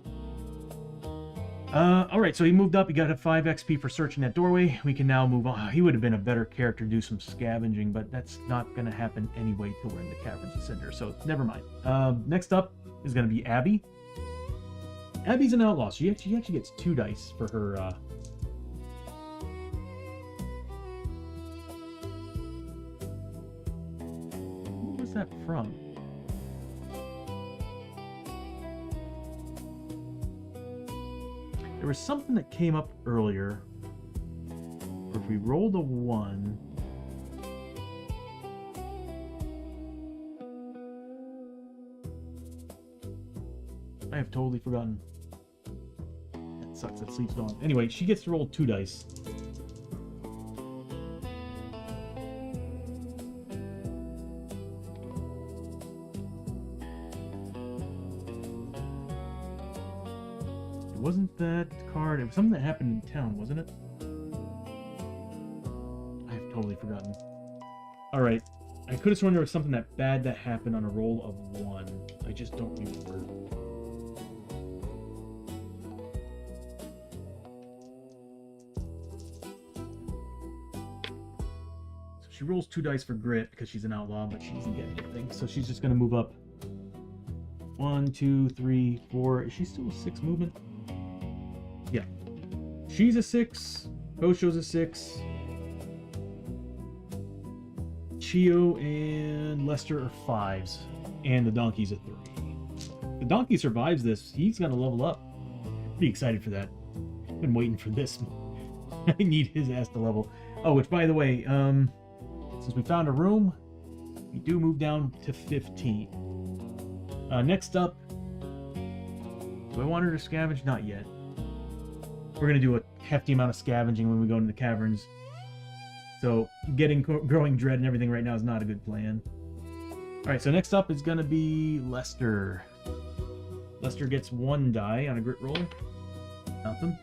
Alright, so he moved up. He got a 5 XP for searching that doorway. We can now move on. He would have been a better character to do some scavenging, but that's not going to happen anyway till we're in the Caverns of Cynder, so never mind. Next up is going to be Abbie. Abbie's an outlaw. She actually gets 2 dice for her... What was that from? There was something that came up earlier. If we rolled a 1... I have totally forgotten. That sucks, that sleep's gone. Anyway, she gets to roll 2 dice. It wasn't that card, it was something that happened in town, wasn't it? I have totally forgotten. Alright, I could have sworn there was something that bad that happened on a roll of 1. I just don't remember. She rolls 2 dice for grit because she's an outlaw, but she doesn't get anything. So she's just going to move up. 1, 2, 3, 4. Is she still a 6 movement? Yeah. She's a 6. Hosho's a 6. Chiyo and Lester are 5s. And the donkey's a 3. If the donkey survives this, he's going to level up. Pretty excited for that. Been waiting for this. I need his ass to level. Oh, which by the way, since we found a room, we do move down to 15. Next up, do I want her to scavenge? Not yet. We're going to do a hefty amount of scavenging when we go into the caverns. So getting growing dread and everything right now is not a good plan. Alright, so next up is going to be Lester. Lester gets 1 die on a grit roll. Nothing.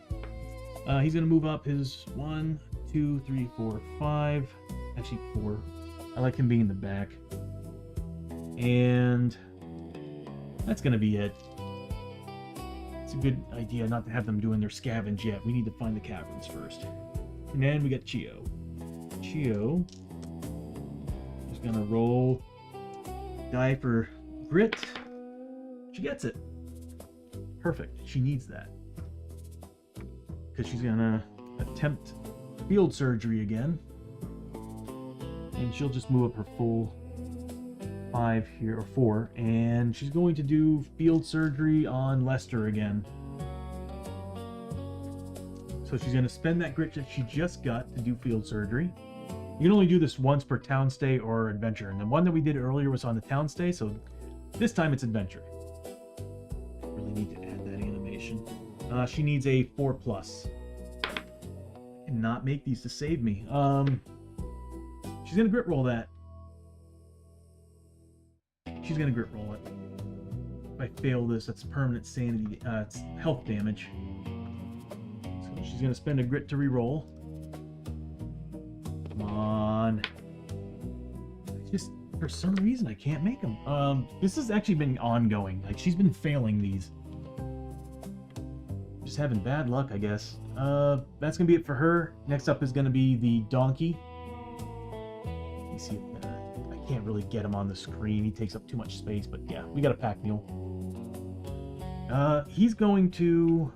He's going to move up his 1, 2, 3, 4, 5. Actually 4. I like him being in the back. And that's going to be it. It's a good idea not to have them doing their scavenge yet. We need to find the caverns first. And then we got Chiyo. Chiyo is going to roll die for grit. She gets it. Perfect. She needs that. Because she's going to attempt field surgery again. And she'll just move up her full 5 here, or 4. And she's going to do field surgery on Lester again. So she's going to spend that grit that she just got to do field surgery. You can only do this once per town stay or adventure. And the one that we did earlier was on the town stay, so this time it's adventure. Really need to add that animation. She needs a 4+. I cannot make these to save me. She's going to grit roll that. she's gonna grit roll it. If I fail this, that's permanent sanity, it's health damage. So she's gonna spend a grit to re-roll. Come on. Just for some reason I can't make them. This has actually been ongoing. Like, she's been failing these. Just having bad luck, I guess. That's gonna be it for her. Next up is gonna be the donkey. Let me see if I can't really get him on the screen. He takes up too much space, but yeah, we got a pack mule. He's going to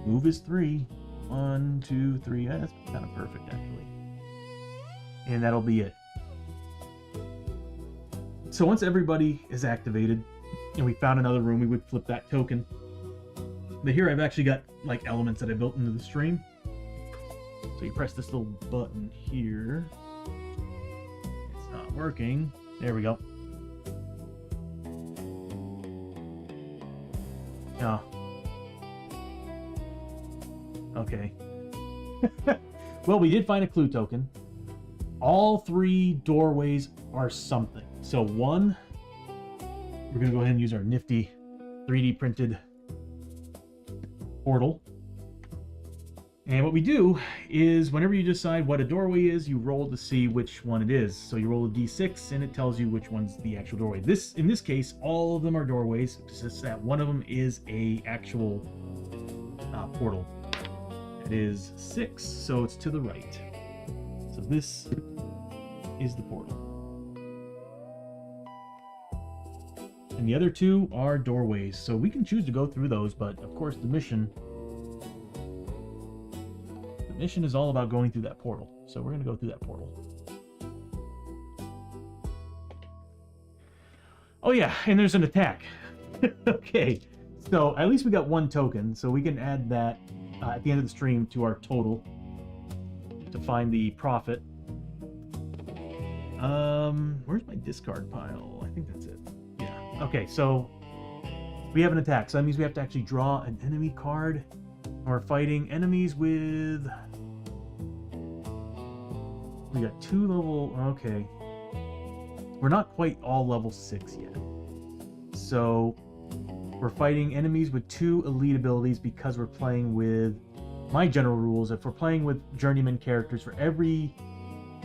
move his 3. 1, 2, 3. That's kind of perfect, actually. And that'll be it. So once everybody is activated, and we found another room, we would flip that token. But here I've actually got like elements that I built into the stream. So you press this little button here. It's not working. There we go. Oh. Okay. Well, we did find a clue token. All 3 doorways are something. So 1, we're going to go ahead and use our nifty 3D printed portal. And what we do is whenever you decide what a doorway is, you roll to see which one it is. So you roll a d6 and it tells you which one's the actual doorway. In this case, all of them are doorways. It's just that one of them is a actual portal. It is 6, so it's to the right. So this is the portal. And the other 2 are doorways, so we can choose to go through those, but of course the mission is all about going through that portal. So we're going to go through that portal. Oh yeah, and there's an attack. Okay, so at least we got 1 token, so we can add that at the end of the stream to our total to find the profit. Where's my discard pile? I think that's it. Yeah. Okay, so we have an attack, so that means we have to actually draw an enemy card. We're fighting enemies with... We got 2 level... Okay. We're not quite all level 6 yet. So we're fighting enemies with 2 elite abilities because we're playing with... My general rules, if we're playing with journeyman characters, for every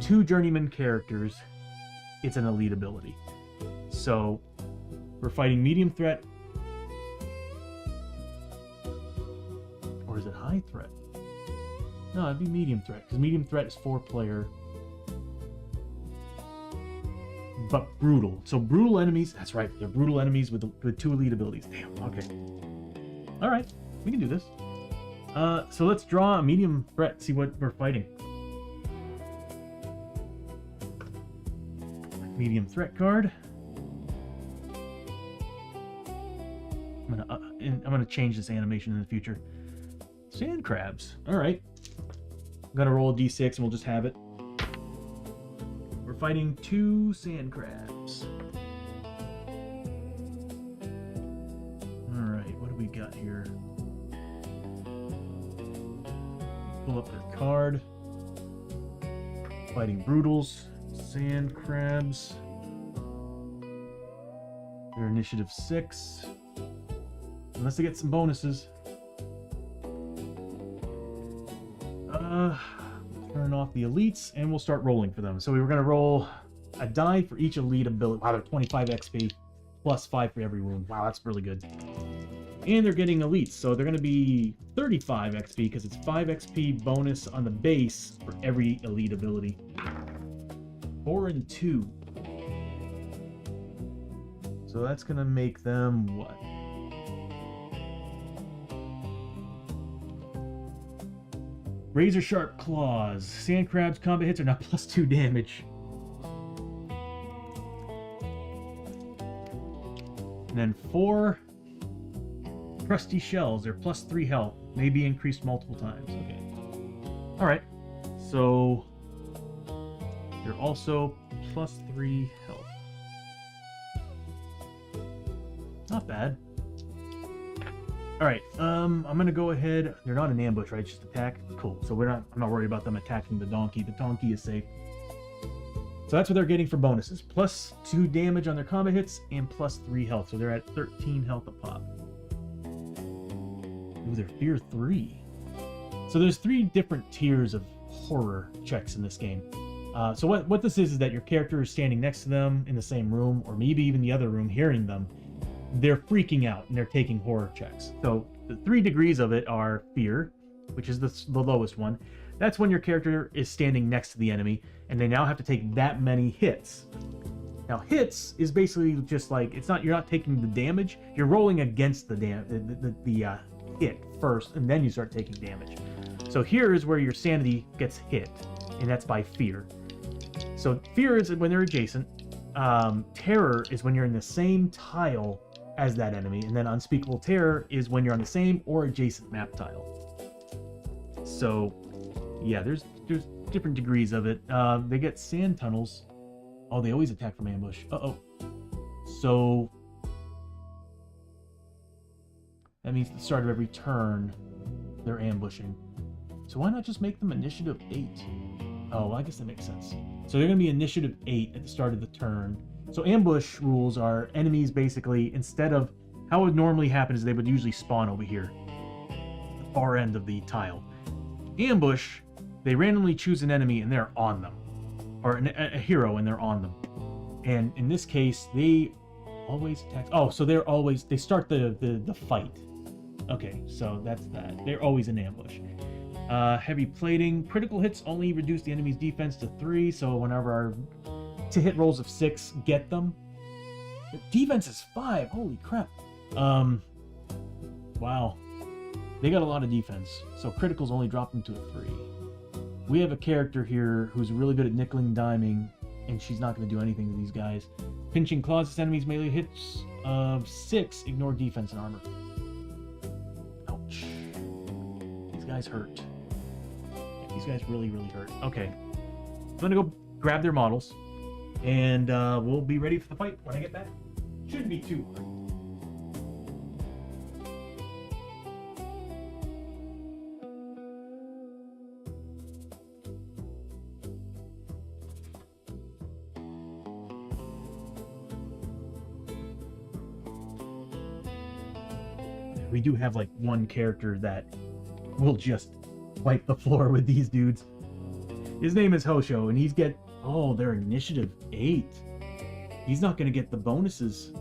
2 journeyman characters, it's an elite ability. So we're fighting medium threat. Or is it high threat? No, it'd be medium threat, because medium threat is 4-player. But brutal. So brutal enemies, that's right, they're brutal enemies with 2 elite abilities. Damn, okay. Alright, we can do this. So let's draw a medium threat, see what we're fighting. Medium threat card. I'm gonna change this animation in the future. Sand crabs. All right. I'm gonna roll a d6 and we'll just have it. We're fighting 2 sand crabs. All right. What do we got here? Pull up their card. Fighting brutals. Sand crabs. Their initiative 6. Unless they get some bonuses. Turn off the elites and we'll start rolling for them. So we were going to roll a die for each elite ability. Wow, they're 25 XP plus 5 for every wound. Wow, that's really good. And they're getting elites, so they're going to be 35 XP because it's 5 XP bonus on the base for every elite ability. 4 and 2. So that's going to make them what? Razor sharp claws. Sand crabs combat hits are now +2 damage. And then 4 crusty shells. They're +3 health. May be increased multiple times. Okay. Alright. So they're also +3 health. Not bad. Alright, I'm gonna go ahead. They're not an ambush, right? Just attack. Cool. So I'm not worried about them attacking the donkey. The donkey is safe. So that's what they're getting for bonuses. Plus 2 damage on their combat hits and plus 3 health. So they're at 13 health a pop. Ooh, they're fear 3. So there's 3 different tiers of horror checks in this game. So what this is that your character is standing next to them in the same room, or maybe even the other room, hearing them. They're freaking out and they're taking horror checks. So the 3 degrees of it are fear, which is the lowest one. That's when your character is standing next to the enemy, and they now have to take that many hits. Now, hits is basically just like, you're not taking the damage, you're rolling against the hit first, and then you start taking damage. So here is where your sanity gets hit, and that's by fear. So fear is when they're adjacent. Terror is when you're in the same tile as that enemy, and then unspeakable terror is when you're on the same or adjacent map tile. So yeah, there's different degrees of it. They get sand tunnels. Oh, they always attack from ambush. Uh-oh. So that means at the start of every turn they're ambushing. So why not just make them initiative 8? Oh, I guess that makes sense. So they're going to be initiative 8 at the start of the turn. So ambush rules are enemies basically, instead of how it would normally happen is they would usually spawn over here, the far end of the tile. Ambush, they randomly choose an enemy and they're on them, or a hero and they're on them. And in this case, they always attack. Oh, so they start the fight. Okay, so that's that. They're always in ambush. Heavy plating. Critical hits only reduce the enemy's defense to 3, so whenever our to-hit rolls of 6 get them. Their defense is 5. Holy crap. Wow. They got a lot of defense, so criticals only drop them to a 3. We have a character here who's really good at nickel and diming, and she's not going to do anything to these guys. Pinching claws, this enemy's melee hits of 6 ignore defense and armor. Ouch. These guys hurt. These guys really, really hurt. Okay. I'm going to go grab their models, and we'll be ready for the fight when I get back. Shouldn't be too hard. We do have like one character that will just wipe the floor with these dudes. His name is Hoshoryo, and they're initiative 8. He's not going to get the bonuses.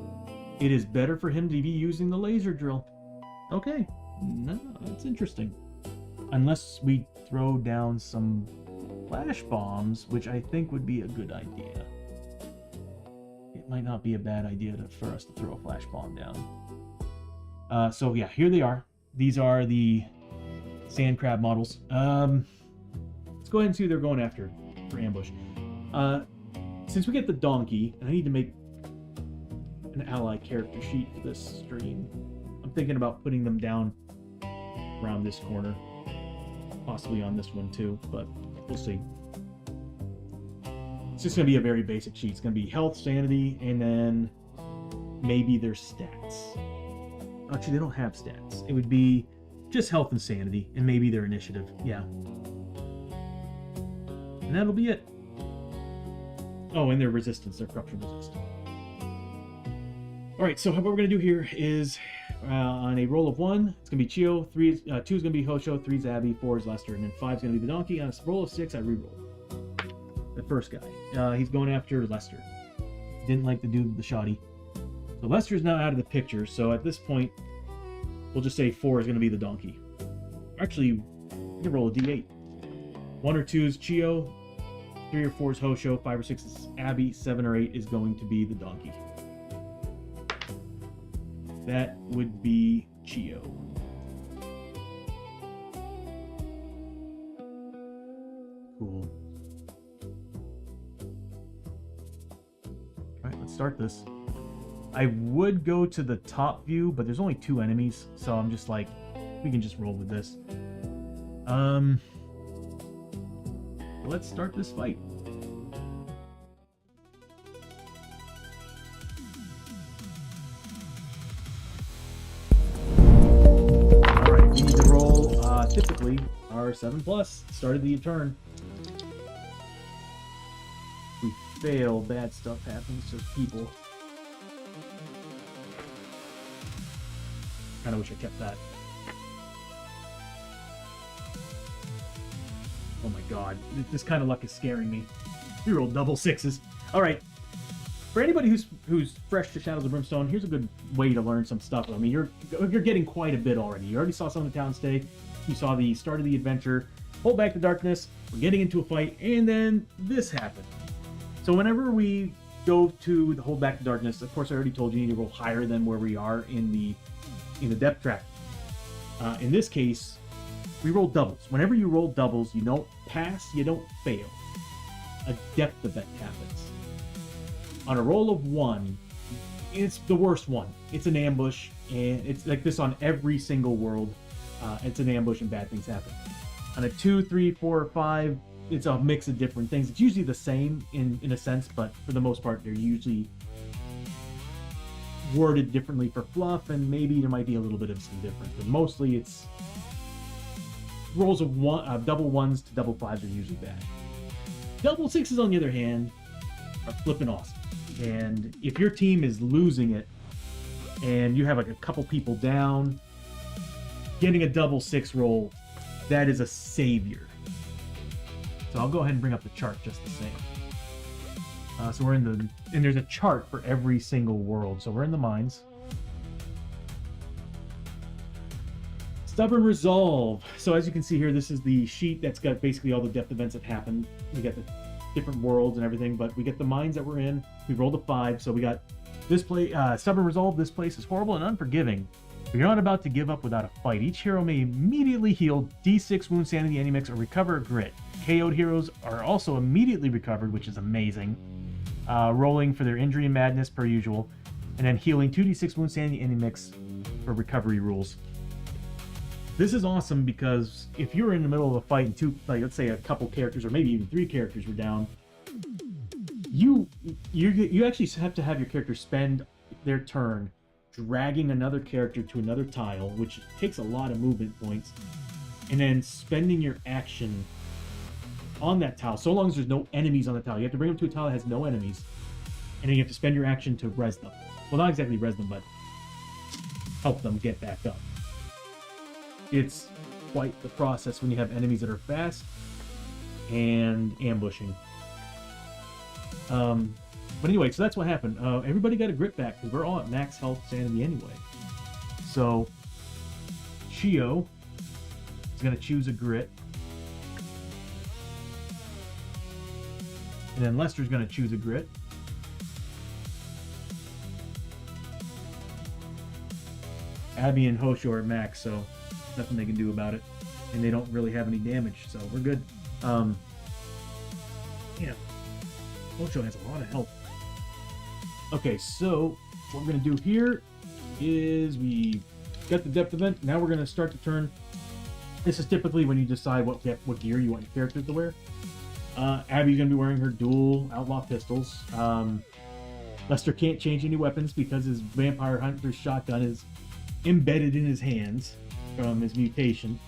It is better for him to be using the laser drill. Okay, no, that's interesting. Unless we throw down some flash bombs, which I think would be a good idea. It might not be a bad idea for us to throw a flash bomb down. So yeah, here they are. These are the sand crab models. Let's go ahead and see who they're going after for ambush. Since we get the donkey, and I need to make an ally character sheet for this stream, I'm thinking about putting them down around this corner, possibly on this one too, but we'll see. It's just going to be a very basic sheet. It's going to be health, sanity, and then maybe their stats. Actually, they don't have stats. It would be just health and sanity, and maybe their initiative. Yeah. And that'll be it. Oh, and their resistance, their corruption resistance. Alright, so what we're going to do here is, on a roll of 1, it's going to be Chiyo, 2 is going to be Hoshoryo, 3 is Abbie, 4 is Lester, and then 5 is going to be the donkey. On a roll of 6, I reroll. The first guy. He's going after Lester. Didn't like the dude with the shoddy. So Lester's now out of the picture, so at this point, we'll just say 4 is going to be the donkey. Actually, we can roll a d8. 1 or 2 is Chiyo, 3 or 4 is Hoshoryo, 5 or 6 is Abbie, 7 or 8 is going to be the donkey. That would be Chiyo. Cool. Alright, let's start this. I would go to the top view, but there's only 2 enemies, so I'm just like, we can just roll with this. Let's start this fight. Alright, we need to roll, typically, our 7+, start of the turn. We fail, bad stuff happens to people. Kinda wish I kept that. Oh my god, this kind of luck is scaring me. We rolled double sixes. Alright. For anybody who's fresh to Shadows of Brimstone, here's a good way to learn some stuff. I mean, you're getting quite a bit already. You already saw some of the town stake. You saw the start of the adventure. Hold back the darkness. We're getting into a fight, and then this happened. So whenever we go to the hold back the darkness, of course I already told you you need to roll higher than where we are in the depth track. In this case, we roll doubles. Whenever you roll doubles, you don't pass, you don't fail. A depth event happens. On a roll of 1, it's the worst one. It's an ambush, and it's like this on every single world. It's an ambush and bad things happen. On a 2, 3, 4, or 5, it's a mix of different things. It's usually the same in a sense, but for the most part, they're usually worded differently for fluff, and maybe there might be a little bit of some difference. But mostly it's rolls of double 1s to double 5s are usually bad. Double 6s, on the other hand, are flipping awesome. And if your team is losing it, and you have like a couple people down, getting a double 6 roll, that is a savior. So I'll go ahead and bring up the chart just the same. So we're and there's a chart for every single world. So we're in the mines. Stubborn Resolve. So as you can see here, this is the sheet that's got basically all the depth events that happened. We got the different worlds and everything, but we get the mines that we're in. We rolled a 5, so we got this place. Stubborn Resolve. This place is horrible and unforgiving. But you're not about to give up without a fight. Each hero may immediately heal D6 wound sanity enemy or recover a grit. KO'd heroes are also immediately recovered, which is amazing. Rolling for their injury and madness per usual, and then healing 2d6 wound sanity enemy for recovery rules. This is awesome because if you're in the middle of a fight and let's say a couple characters or maybe even 3 characters were down, you actually have to have your character spend their turn dragging another character to another tile, which takes a lot of movement points, and then spending your action on that tile, so long as there's no enemies on the tile. You have to bring them to a tile that has no enemies, and then you have to spend your action to res them. Well, not exactly res them, but help them get back up. It's quite the process when you have enemies that are fast and ambushing. But anyway, so that's what happened. Everybody got a grit back because we're all at max health sanity anyway. So Chiyo is going to choose a grit. And then Lester's going to choose a grit. Abbie and Hoshoryo are at max, so nothing they can do about it. And they don't really have any damage, so we're good. Yeah. Hoshoryo has a lot of health. Okay, so what we're going to do here is we got the depth event. Now we're going to start the turn. This is typically when you decide what gear you want your characters to wear. Abbie's going to be wearing her dual outlaw pistols. Lester can't change any weapons because his vampire hunter's shotgun is embedded in his hands from his mutation.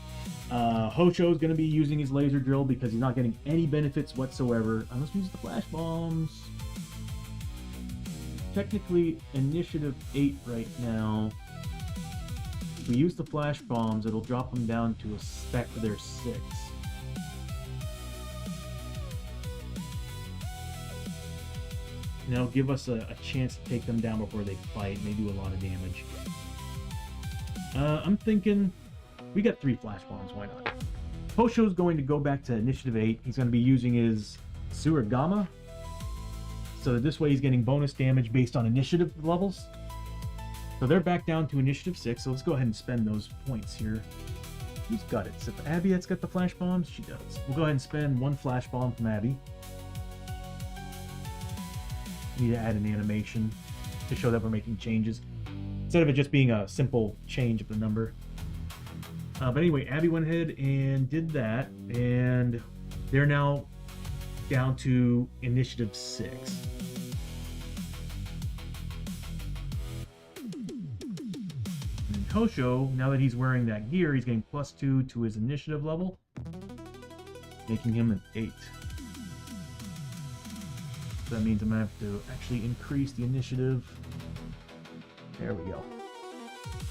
Hoshoryo is going to be using his laser drill because he's not getting any benefits whatsoever unless we use the flash bombs. Technically initiative 8 right now. If we use the flash bombs, it'll drop them down to a spec for their 6. And it'll give us a chance to take them down before they fight, and they do a lot of damage. I'm thinking we got 3 flash bombs, why not? Hoshoryo's going to go back to initiative 8. He's going to be using his Suragama. So that this way he's getting bonus damage based on initiative levels. So they're back down to initiative 6, so let's go ahead and spend those points here. Who's got it? Is it Abbie that's got the flash bombs? She does. We'll go ahead and spend 1 flash bomb from Abbie. Need to add an animation to show that we're making changes instead of it just being a simple change of the number. But anyway, Abbie went ahead and did that, and they're now down to initiative 6. And Hoshoryo, now that he's wearing that gear, he's getting +2 to his initiative level, making him an 8. That means I'm gonna have to actually increase the initiative. There we go.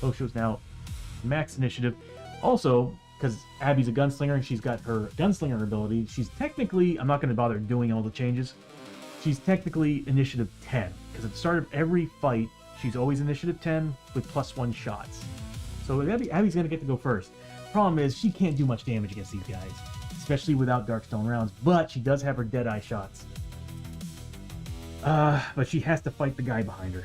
Hoshoryo's now max initiative. Also, because Abbie's a gunslinger and she's got her gunslinger ability, she's technically, I'm not going to bother doing all the changes, she's technically initiative 10. Because at the start of every fight, she's always initiative 10 with +1 shots. So Abbie's going to get to go first. Problem is, she can't do much damage against these guys, especially without Darkstone rounds, but she does have her Deadeye shots. But she has to fight the guy behind her.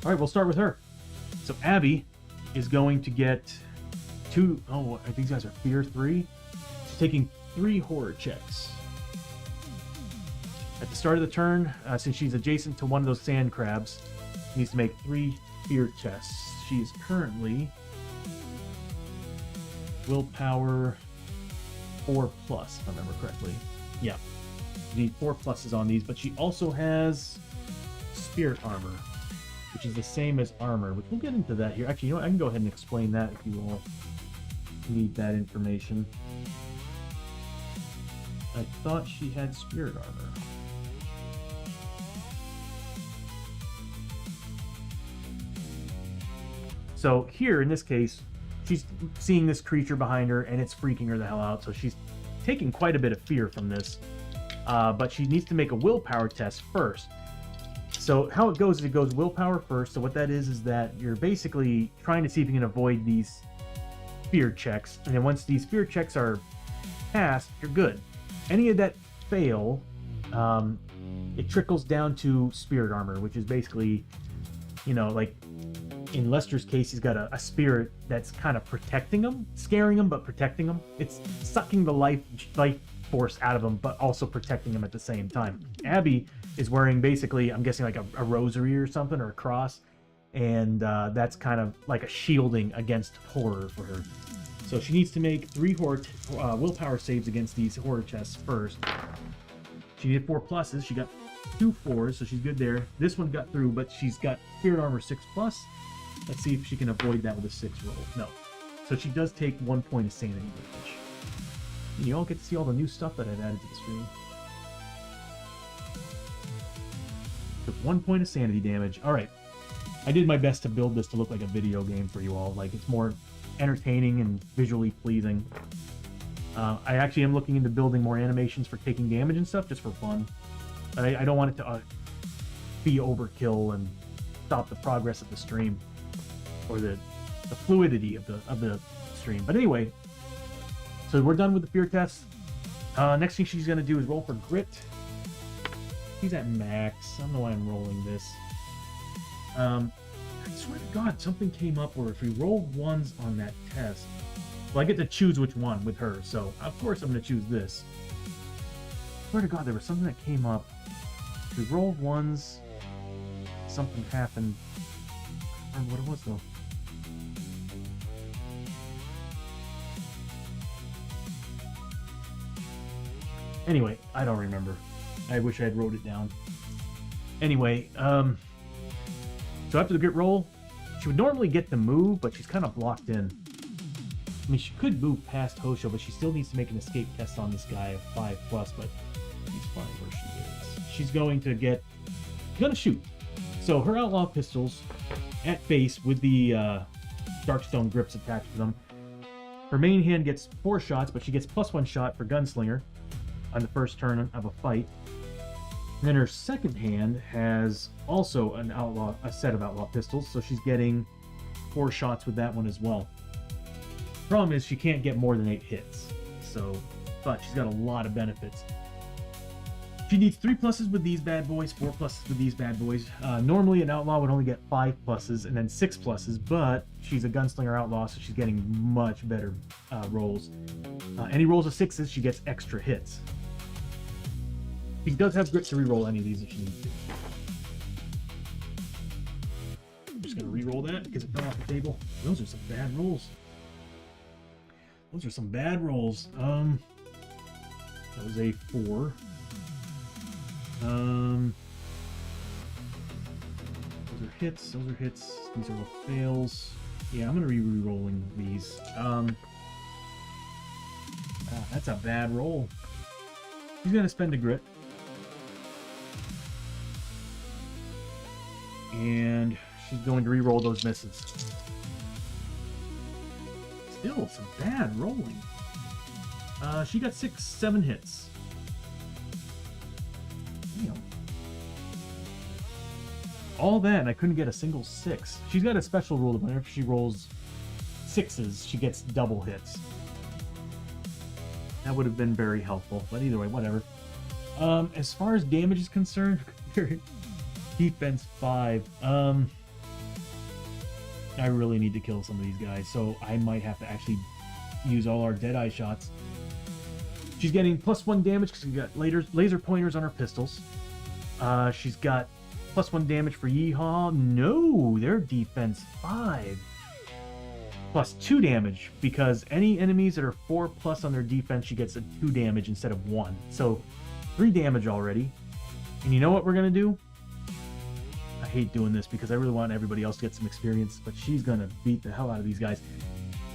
Alright, we'll start with her. So Abbie is going to get two... Oh, these guys are Fear 3. She's taking 3 horror checks. At the start of the turn, since she's adjacent to one of those sand crabs, she needs to make 3 fear tests. She is currently willpower 4+, if I remember correctly. Yeah. You need 4 pluses on these, but she also has spirit armor, which is the same as armor, which we'll get into that here. Actually, you know what? I can go ahead and explain that if you all need that information. I thought she had spirit armor. So here, in this case, she's seeing this creature behind her, and it's freaking her the hell out, so she's taking quite a bit of fear from this. But she needs to make a willpower test first. So how it goes is it goes willpower first. So what that is that you're basically trying to see if you can avoid these fear checks. And then once these fear checks are passed, you're good. Any of that fail, it trickles down to spirit armor, which is basically, you know, like in Lester's case, he's got a spirit that's kind of protecting him, scaring him, but protecting him. It's sucking the life force out of him, but also protecting him at the same time. Abbie is wearing basically, I'm guessing like a rosary or something, or a cross, and that's kind of like a shielding against horror for her. So she needs to make 3 willpower saves against these horror tests first. She needed 4 pluses. She got 2 4s, so she's good there. This one got through, but she's got spirit armor 6+. Let's see if she can avoid that with a 6 roll. No. So she does take 1 point of sanity damage. And you all get to see all the new stuff that I've added to the stream. Took 1 point of sanity damage. Alright. I did my best to build this to look like a video game for you all. Like, it's more entertaining and visually pleasing. I actually am looking into building more animations for taking damage and stuff, just for fun. But I don't want it to be overkill and stop the progress of the stream. Or the fluidity of the stream. But anyway, so we're done with the fear test. Next thing she's going to do is roll for grit. She's at max. I don't know why I'm rolling this. I swear to God, something came up where if we roll 1s on that test, well, I get to choose which one with her. So, of course, I'm going to choose this. I swear to God, there was something that came up. If we rolled 1s, something happened. I don't remember what it was, though. Anyway, I don't remember. I wish I had wrote it down. Anyway, so after the grit roll, she would normally get to move, but she's kind of blocked in. I mean, she could move past Hoshoryo, but she still needs to make an escape test on this guy of 5+, but he's fine where she is. She's going to shoot. So her outlaw pistols at face with the Darkstone grips attached to them. Her main hand gets 4 shots, but she gets +1 shot for gunslinger on the first turn of a fight. And then her second hand has also a set of outlaw pistols, so she's getting 4 shots with that one as well. Problem is she can't get more than 8 hits, but she's got a lot of benefits. She needs 3 pluses with these bad boys, 4 pluses with these bad boys. Normally an outlaw would only get 5 pluses and then 6 pluses, but she's a gunslinger outlaw, so she's getting much better rolls. Any rolls of 6s, she gets extra hits. She does have grit to reroll any of these if she needs to. I'm just going to reroll that because it fell off the table. Those are some bad rolls. That was a 4. Those are hits. These are all fails. Yeah, I'm going to be re-rolling these. That's a bad roll. She's gonna spend a grit. And she's going to re-roll those misses. Still some bad rolling. She got 7 hits. Damn. All that, and I couldn't get a single 6. She's got a special rule that whenever she rolls 6s, she gets double hits. That would have been very helpful, but either way, whatever. As far as damage is concerned, defense 5. I really need to kill some of these guys, so I might have to actually use all our Deadeye shots. She's getting +1 damage because she's got laser pointers on her pistols. She's got +1 damage for Yeehaw. No, they're defense 5. +2 damage because any enemies that are 4+ on their defense, she gets a 2 damage instead of 1. So 3 damage already. And you know what we're gonna do? I hate doing this because I really want everybody else to get some experience, but she's gonna beat the hell out of these guys.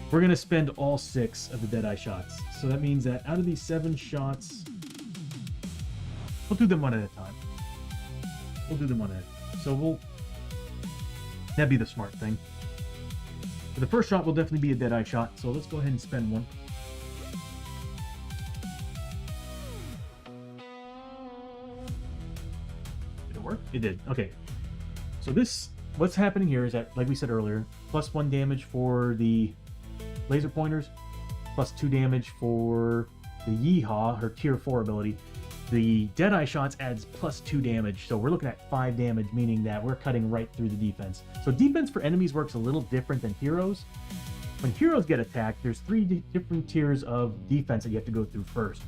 We're gonna spend all 6 of the Deadeye shots. So that means that out of these 7 shots, we'll do them one at a time. So that'd be the smart thing. For the first shot will definitely be a Deadeye shot, so let's go ahead and spend 1. Did it work? It did. Okay. So what's happening here is that, like we said earlier, +1 damage for the laser pointers, +2 damage for the Yeehaw, her tier 4 ability. The Deadeye shots adds +2 damage, so we're looking at 5 damage, meaning that we're cutting right through the defense. So defense for enemies works a little different than heroes. When heroes get attacked, there's 3 different tiers of defense that you have to go through first.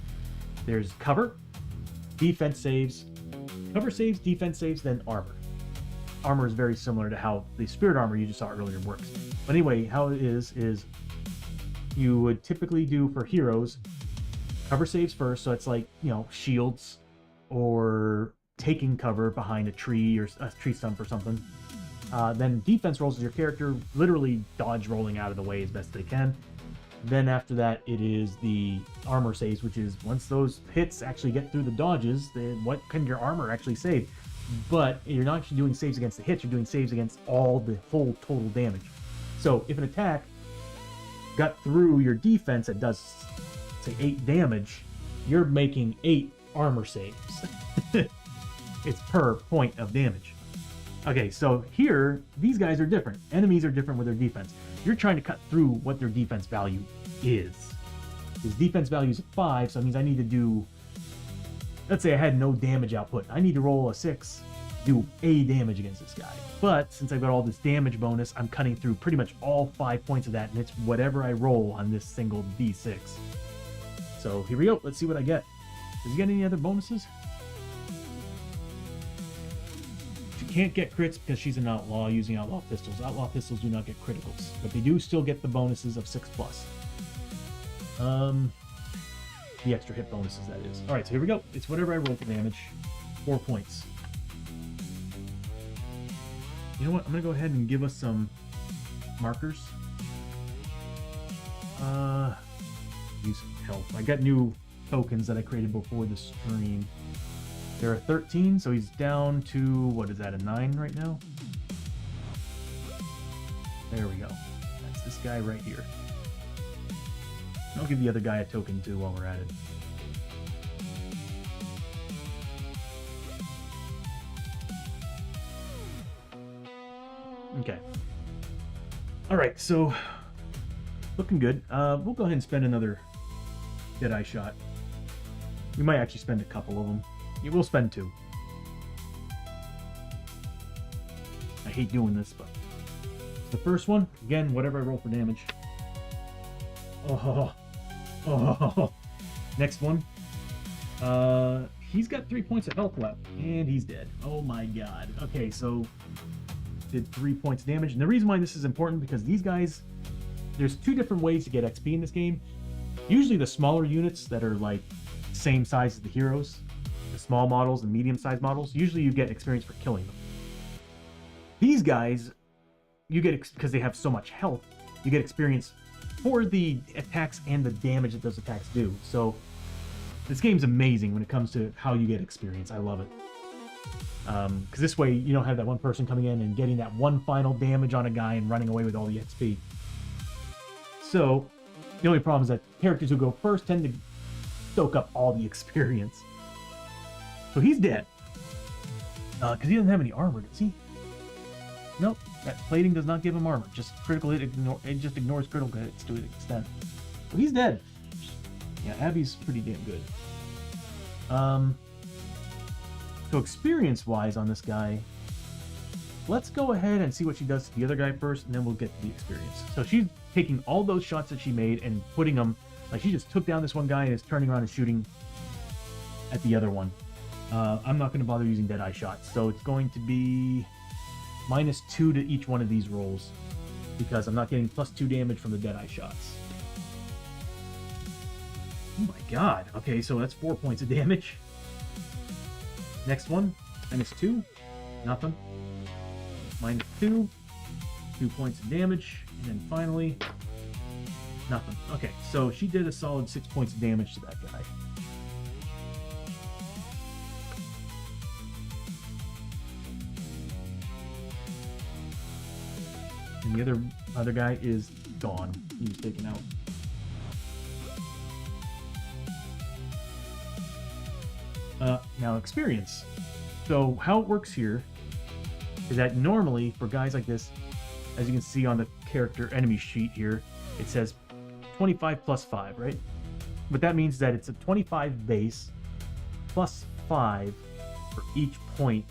There's cover, defense saves, cover saves, defense saves, then armor. Armor is very similar to how the spirit armor you just saw earlier works. But anyway, how it is you would typically do for heroes cover saves first, so it's like, you know, shields or taking cover behind a tree or a tree stump or something. Then defense rolls as your character literally dodge rolling out of the way as best they can. Then after that, it is the armor saves, which is once those hits actually get through the dodges, then what can your armor actually save? But you're not actually doing saves against the hits, you're doing saves against all the whole total damage. So if an attack got through your defense that does, say, 8 damage, you're making 8 armor saves. It's per point of damage. Okay, so here, these guys are different. Enemies are different with their defense. You're trying to cut through what their defense value is. His defense value is 5, so that means I need to do... Let's say I had no damage output. I need to roll a 6, do A damage against this guy. But since I've got all this damage bonus, I'm cutting through pretty much all 5 points of that, and it's whatever I roll on this single D6. So here we go. Let's see what I get. Does he get any other bonuses? She can't get crits because she's an outlaw using outlaw pistols. Outlaw pistols do not get criticals, but they do still get the bonuses of 6+. The extra hit bonuses, that is. Alright, so here we go. It's whatever I roll for damage. 4 points. You know what? I'm going to go ahead and give us some markers. Use health. I got new tokens that I created before the stream. There are 13, so he's down to, what is that, a 9 right now? There we go. That's this guy right here. I'll give the other guy a token too while we're at it. Okay. Alright, so looking good. We'll go ahead and spend another Deadeye shot. We might actually spend a couple of them. Yeah, we'll spend 2. I hate doing this, but the first one, again, whatever I roll for damage. Oh. Next one. He's got 3 points of health left, and he's dead. Oh my god. Okay, so did 3 points of damage. And the reason why this is important, because these guys, there's 2 different ways to get XP in this game. Usually the smaller units that are like same size as the heroes, the small models and medium-sized models, usually you get experience for killing them. These guys, you get, because they have so much health, you get experience for the attacks and the damage that those attacks do. So This game's amazing when it comes to how you get experience. I love it. Because this way you don't have that one person coming in and getting that one final damage on a guy and running away with all the XP. So, the only problem is that characters who go first tend to soak up all the experience. So he's dead. Because he doesn't have any armor, does he? Nope. That plating does not give him armor. Just critical hit, it just ignores critical hits to an extent. So he's dead. Yeah, Abbie's pretty damn good. So experience-wise on this guy, let's go ahead and see what she does to the other guy first, and then we'll get to the experience. So she's taking all those shots that she made and putting them, like she just took down this one guy and is turning around and shooting at the other one. I'm not going to bother using Deadeye shots, so it's going to be -2 to each one of these rolls, because I'm not getting +2 damage from the Deadeye shots. Oh my god. Okay, so that's 4 points of damage. Next one, -2. Nothing. -2. 2 points of damage. And then finally, nothing. Okay, so she did a solid 6 points of damage to that guy. And the other guy is gone. He was taken out. Now experience. So how it works here is that normally for guys like this, as you can see on the character enemy sheet here, it says 25 plus 5, right? But that means that it's a 25 base plus 5 for each point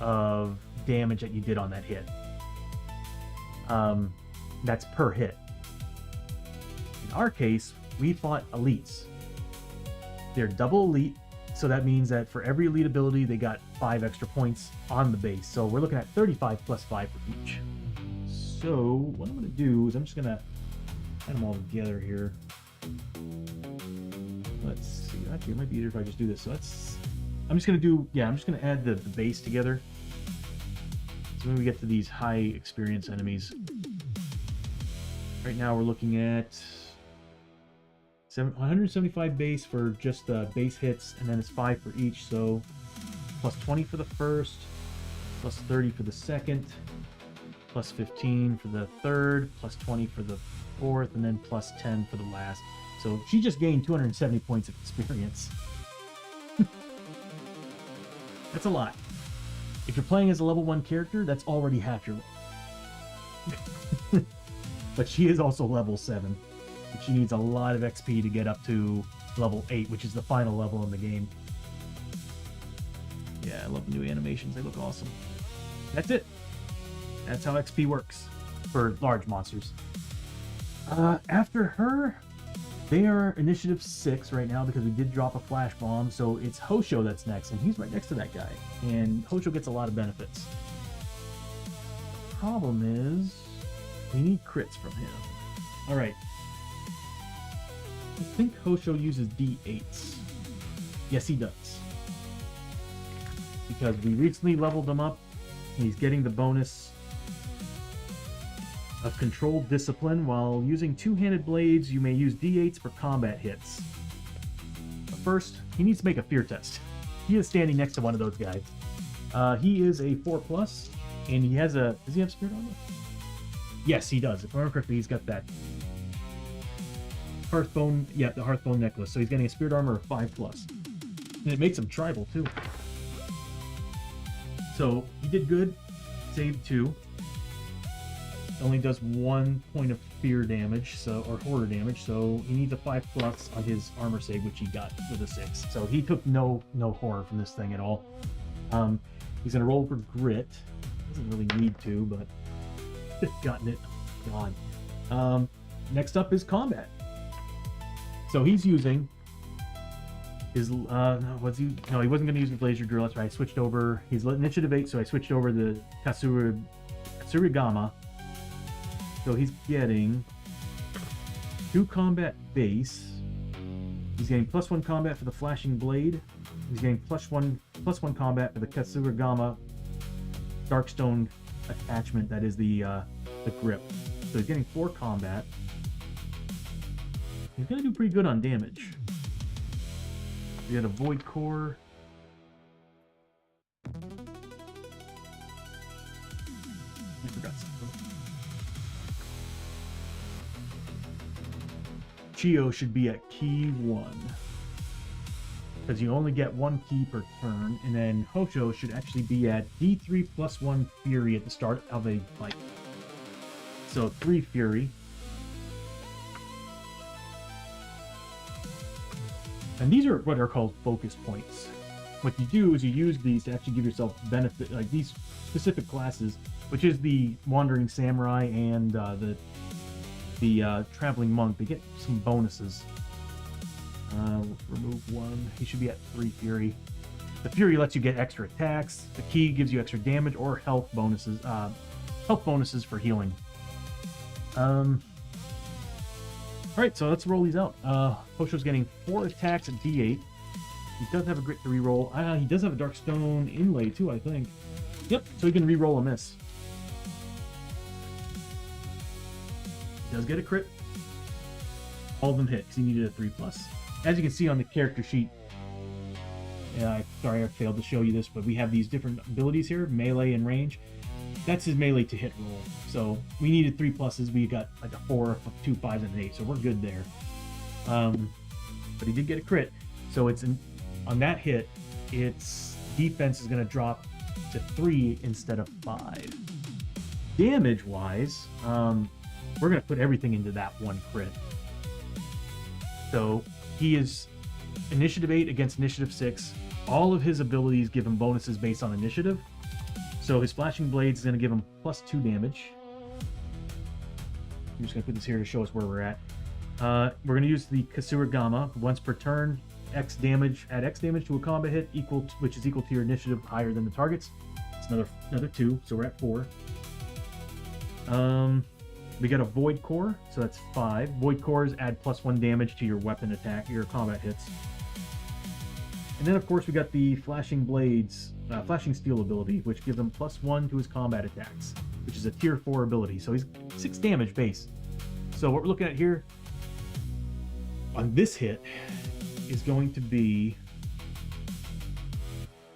of damage that you did on that hit. That's per hit. In our case, we fought elites. They're double elite, so that means that for every elite ability, they got 5 extra points on the base. So we're looking at 35 plus 5 for each. So what I'm going to do is I'm just going to add them all together here. Let's see. Actually, it might be easier if I just do this. So I'm just going to do, I'm just going to add the base together. So when we get to these high experience enemies, right now we're looking at 175 base for just base hits, and then it's 5 for each, so plus 20 for the first, plus 30 for the second, plus 15 for the third, plus 20 for the fourth, and then plus 10 for the last. So she just gained 270 points of experience. That's a lot. If you're playing as a level 1 character, that's already half your level. But she is also level 7. She needs a lot of XP to get up to level 8, which is the final level in the game. Yeah, I love the new animations. They look awesome. That's it. That's how XP works for large monsters. After her, they are initiative 6 right now because we did drop a flash bomb. So it's Hoshoryo that's next, and he's right next to that guy. And Hoshoryo gets a lot of benefits. Problem is, we need crits from him. All right. I think Hoshoryo uses D8s. Yes, he does. Because we recently leveled him up. He's getting the bonus of controlled discipline. While using two-handed blades, you may use D8s for combat hits. But first, he needs to make a fear test. He is standing next to one of those guys. He is a 4+, and he has a... Does he have spirit armor? Yes, he does. If I remember correctly, he's got that Hearthbone, the Hearthbone necklace. So he's getting a spirit armor of 5+. And it makes him tribal, too. So, he did good. Saved 2. Only does 1 point of fear damage, or horror damage, so he needs a 5+ on his armor save, which he got with a 6. So he took no horror from this thing at all. He's gonna roll for grit. Doesn't really need to, but gotten it. Gone. Next up is combat. So he's using his he wasn't gonna use the laser drill. That's right. I switched over. He's initiative 8, so I switched over the Katsurigama. So he's getting 2 combat base. He's getting +1 combat for the flashing blade. He's getting +1 combat for the Katsurigama Darkstone attachment. That is the grip. So he's getting 4 combat. He's gonna do pretty good on damage. We got a Void Core. I forgot something. Chiyo should be at key 1. Because you only get 1 key per turn, and then Hoshoryo should actually be at D3 plus 1 Fury at the start of a fight. So 3 Fury. And these are what are called focus points. What you do is you use these to actually give yourself benefit, like these specific classes, which is the Wandering Samurai and the Traveling Monk. They get some bonuses. Remove 1. He should be at 3 Fury. The Fury lets you get extra attacks. The Key gives you extra damage or health bonuses. Health bonuses for healing. Alright, so let's roll these out. Hoshoryo's getting 4 attacks at D8. He does have a grit to reroll. He does have a dark stone inlay too, I think. Yep, so he can reroll a miss. He does get a crit. All of them hit because he needed a 3+. As you can see on the character sheet, sorry I failed to show you this, but we have these different abilities here, melee and range. That's his melee to hit roll. So we needed 3+. We got like a 4, 2 5s, and an 8, so we're good there. But he did get a crit, so it's on that hit, its defense is going to drop to 3 instead of 5. Damage-wise, we're going to put everything into that 1 crit. So he is initiative 8 against initiative 6. All of his abilities give him bonuses based on initiative. So his Flashing Blades is going to give him +2 damage. I'm just going to put this here to show us where we're at. We're going to use the Kasuragama. Once per turn, X damage. Add X damage to a combat hit, which is equal to your initiative higher than the target's. It's another 2, so we're at 4. We got a Void Core, so that's 5. Void Cores add +1 damage to your weapon attack, your combat hits. And then, of course, we got the Flashing Blades, Flashing Steel ability, which gives him +1 to his combat attacks, which is a tier 4 ability. So he's 6 damage base. So what we're looking at here on this hit is going to be,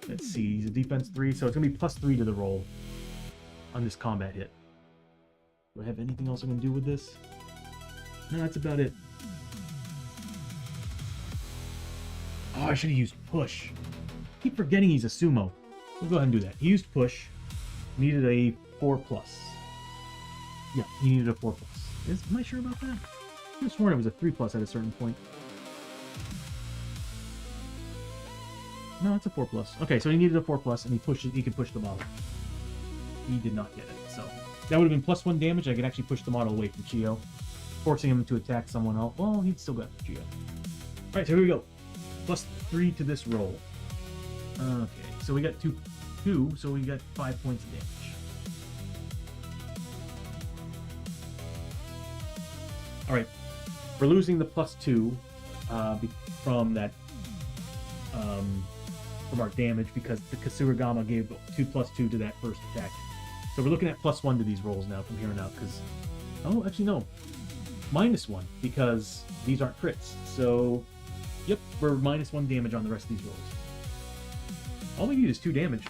let's see, he's a defense 3, so it's going to be +3 to the roll on this combat hit. Do I have anything else I can do with this? No, that's about it. Oh, I should have used push. I keep forgetting he's a sumo. We'll go ahead and do that. He used push. Needed a 4+. Yeah, he needed a 4+. Am I sure about that? I could have sworn it was a 3+ at a certain point. No, it's a 4+. Okay, so he needed a 4+, and he could push the model. He did not get it, so that would have been +1 damage. I could actually push the model away from Chiyo, forcing him to attack someone else. Well, he'd still got Chiyo. Alright, so here we go. +3 to this roll. Okay, so we got 2, so we got 5 points of damage. Alright, we're losing the +2 from that from our damage because the Kasuragama gave 2+2 to that first attack. So we're looking at +1 to these rolls now from here on out because, oh, actually no, -1 because these aren't crits. So, yep, we're -1 damage on the rest of these rolls. All we need is 2 damage.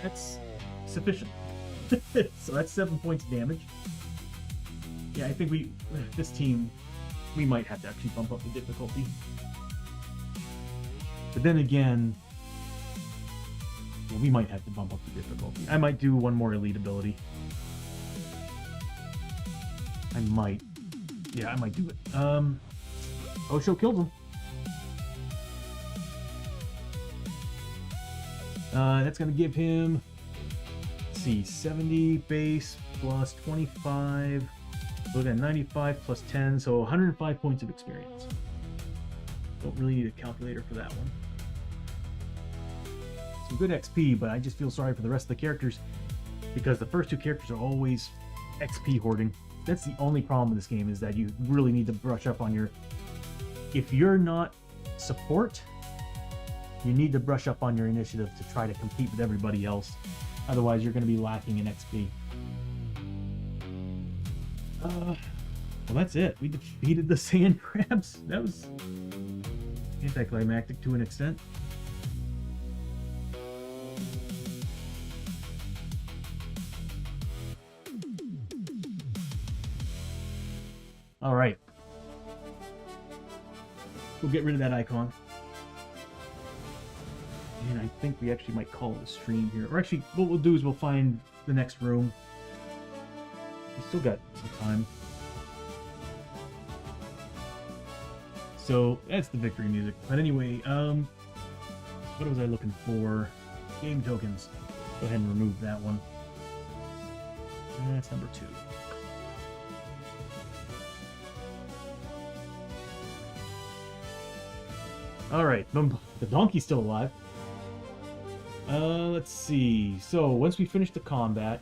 That's sufficient. So that's 7 points of damage. Yeah, I think this team, we might have to actually bump up the difficulty. But then again, yeah, we might have to bump up the difficulty. I might do one more elite ability. I might. Yeah, I might do it. Hoshoryo killed him. That's going to give him, let's see, 70 base plus 25. So we got 95 plus 10, so 105 points of experience. Don't really need a calculator for that one. Some good XP, but I just feel sorry for the rest of the characters because the first 2 characters are always XP hoarding. That's the only problem with this game, is that you really need to brush up on your... If you're not support, you need to brush up on your initiative to try to compete with everybody else. Otherwise, you're going to be lacking in XP. Well, that's it. We defeated the sand crabs. That was anticlimactic to an extent. All right. We'll get rid of that icon. And I think we actually might call it a stream here. Or actually, what we'll do is we'll find the next room. We still got some time. So, that's the victory music. But anyway, what was I looking for? Game tokens. Go ahead and remove that one. That's number 2. Alright, the donkey's still alive. Let's see. So, once we finish the combat,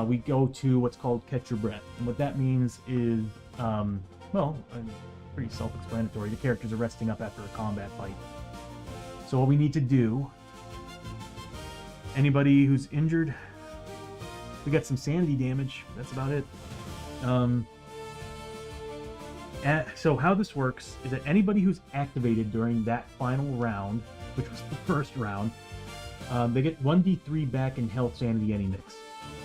we go to what's called Catch Your Breath. And what that means is, well, pretty self-explanatory. The characters are resting up after a combat fight. So what we need to do, anybody who's injured, we got some sanity damage. That's about it. So how this works is that anybody who's activated during that final round, which was the first round, they get 1d3 back in health, sanity, any mix.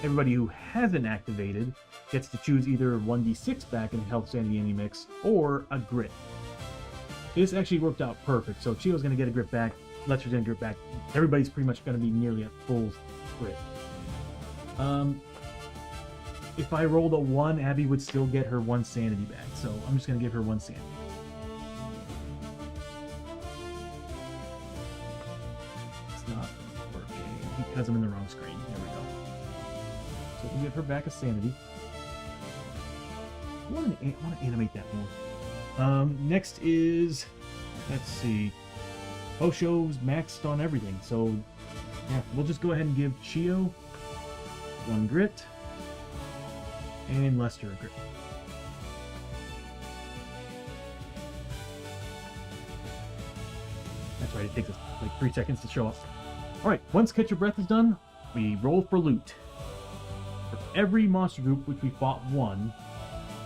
Everybody who hasn't activated gets to choose either 1d6 back in health, sanity, any mix, or a grit. This actually worked out perfect. So Chiyo's going to get a grit back, Lester's going to get back. Everybody's pretty much going to be nearly at full grit. If I rolled a 1, Abbie would still get her 1 sanity back. So I'm just going to give her 1 sanity. It's not working because I'm in the wrong screen. There we go. So we'll give her back a sanity. I want to animate that more. Next is, let's see, Hoshoryo's maxed on everything. So yeah, we'll just go ahead and give Chiyo 1 grit. And Lester a grit. That's right, it takes us like 3 seconds to show up. Alright, once Catch Your Breath is done, we roll for loot. For every monster group which we fought won,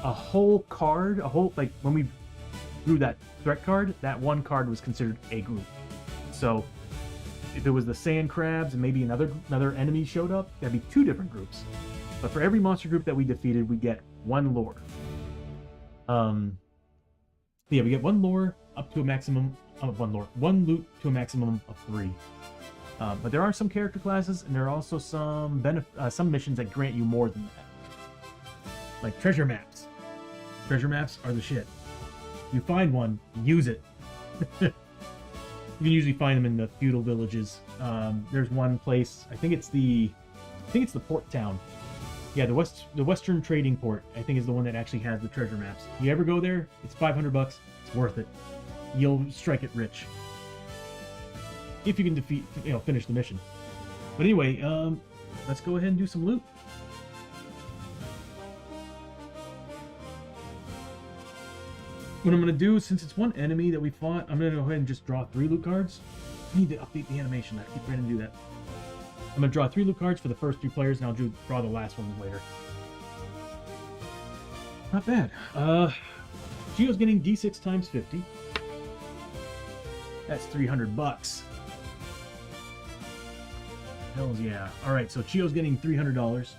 a whole card, like when we drew that threat card, that one card was considered a group. So if it was the sand crabs and maybe another enemy showed up, that'd be 2 different groups. But for every monster group that we defeated, we get 1 lore. Yeah, we get 1 lore up to a maximum of 1 lore. 1 loot to a maximum of 3. But there are some character classes, and there are also some missions that grant you more than that. Like treasure maps. Treasure maps are the shit. You find one, use it. You can usually find them in the feudal villages. There's one place, I think it's the port town. Yeah, the Western Trading Port, I think, is the one that actually has the treasure maps. You ever go there, it's $500. It's worth it. You'll strike it rich if you can finish the mission. But anyway, let's go ahead and do some loot. What I'm going to do, since it's one enemy that we fought, I'm going to go ahead and just draw 3 loot cards. I need to update the animation. I keep trying to do that. I'm going to draw 3 loot cards for the first 3 players, and I'll draw the last ones later. Not bad. Chiyo's getting D6 times 50. That's $300. Hells yeah. Alright, so Chiyo's getting $300.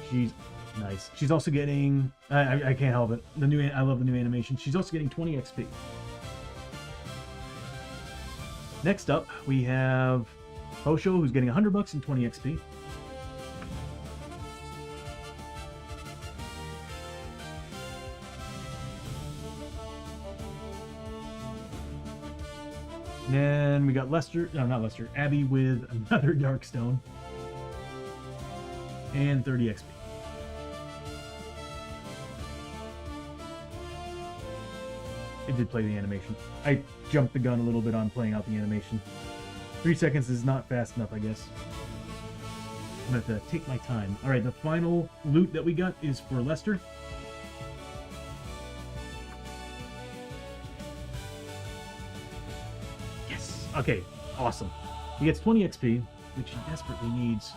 She's nice. She's also getting... I can't help it. I love the new animation. She's also getting 20 XP. Next up, we have Hoshoryo, who's getting $100 and 20 XP. Then we got Abbie with another Darkstone and 30 XP. It did play the animation. I jumped the gun a little bit on playing out the animation. 3 seconds is not fast enough, I guess. I'm gonna have to take my time. Alright, the final loot that we got is for Lester. Yes! Okay, awesome. He gets 20 XP, which he desperately needs.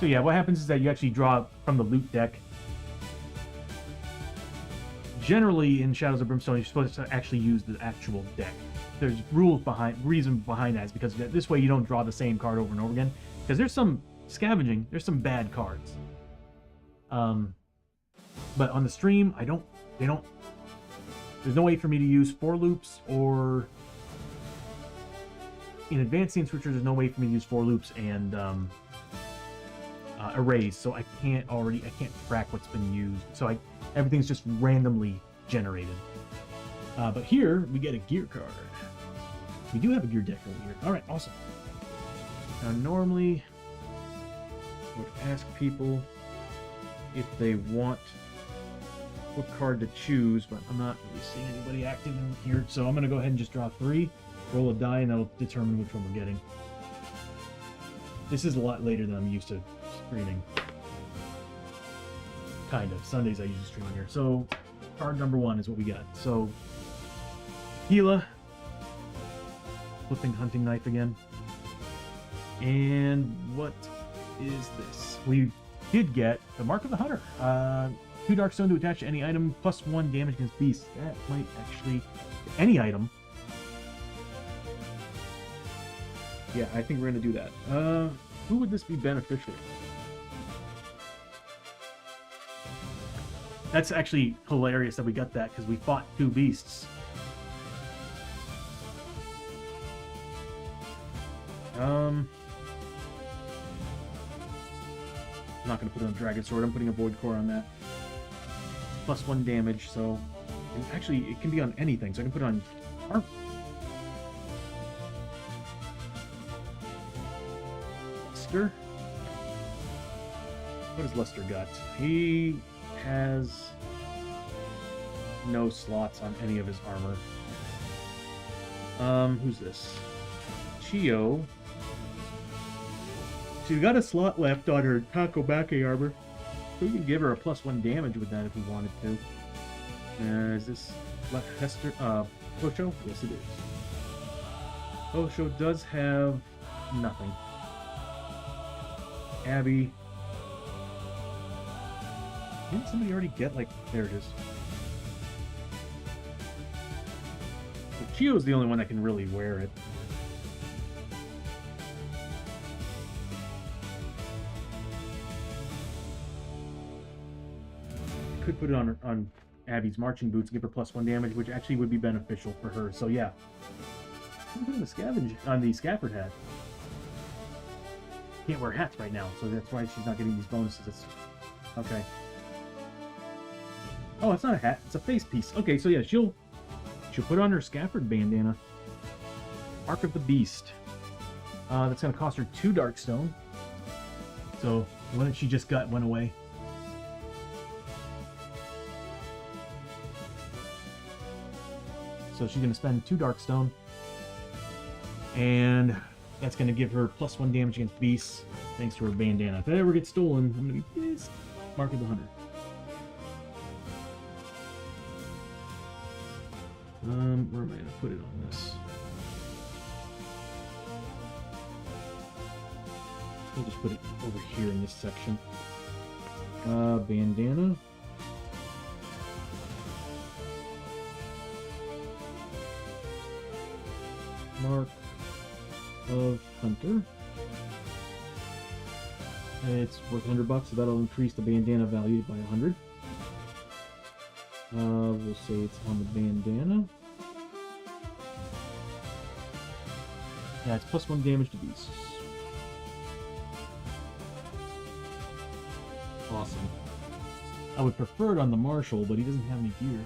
So yeah, what happens is that you actually draw from the loot deck. Generally, in Shadows of Brimstone, you're supposed to actually use the actual deck. There's reason behind that is because this way you don't draw the same card over and over again. Because there's some scavenging, there's some bad cards. But on the stream, there's no way for me to use for loops, or in Advanced Scene Switcher, there's no way for me to use for loops and arrays, so I can't track what's been used. So everything's just randomly generated. But here we get a gear card. We do have a gear deck over here. All right, awesome. Now normally I would ask people if they want what card to choose, but I'm not really seeing anybody active in here, so I'm going to go ahead and just draw 3, roll a die, and that'll determine which one we're getting. This is a lot later than I'm used to streaming. Kind of. Sundays I usually stream on here. So, card number 1 is what we got. So, Gila, flipping hunting knife again. And what is this? We did get the Mark of the Hunter. 2 Darkstone to attach to any item, plus 1 damage against beasts. That might actually... any item. Yeah, I think we're going to do that. Who would this be beneficial? That's actually hilarious that we got that, because we fought 2 beasts. I'm not going to put it on Dragon Sword. I'm putting a Void Core on that. Plus 1 damage, so... and actually, it can be on anything, so I can put it on... Lester? What has Lester got? He has no slots on any of his armor. Who's this? Chiyo. She's got a slot left on her Takobake armor. We could give her a plus 1 damage with that if we wanted to. Is this Hester? Hosho? Yes, it is. Hosho does have nothing. Abbie. Didn't somebody already get, like, there it is. Chiyo's the only one that can really wear it. Could put it on Abbie's marching boots, give her plus 1 damage, which actually would be beneficial for her. So yeah, put the scabbard hat. Can't wear hats right now, so that's why she's not getting these bonuses. It's okay. Oh, it's not a hat; it's a face piece. Okay, so yeah, she'll put on her scabbard bandana. Arc of the Beast. That's gonna cost her 2 Darkstone. So the one that she just got went away. So she's going to spend 2 Darkstone, and that's going to give her plus 1 damage against beasts, thanks to her bandana. If that ever gets stolen, I'm going to be pissed. Mark of the Hunter. Where am I going to put it on this? We'll just put it over here in this section. Bandana. Mark of Hunter. It's worth $100, so that'll increase the bandana value by 100. We'll say it's on the bandana. Yeah, it's plus 1 damage to beasts. Awesome. I would prefer it on the Marshal, but he doesn't have any gear.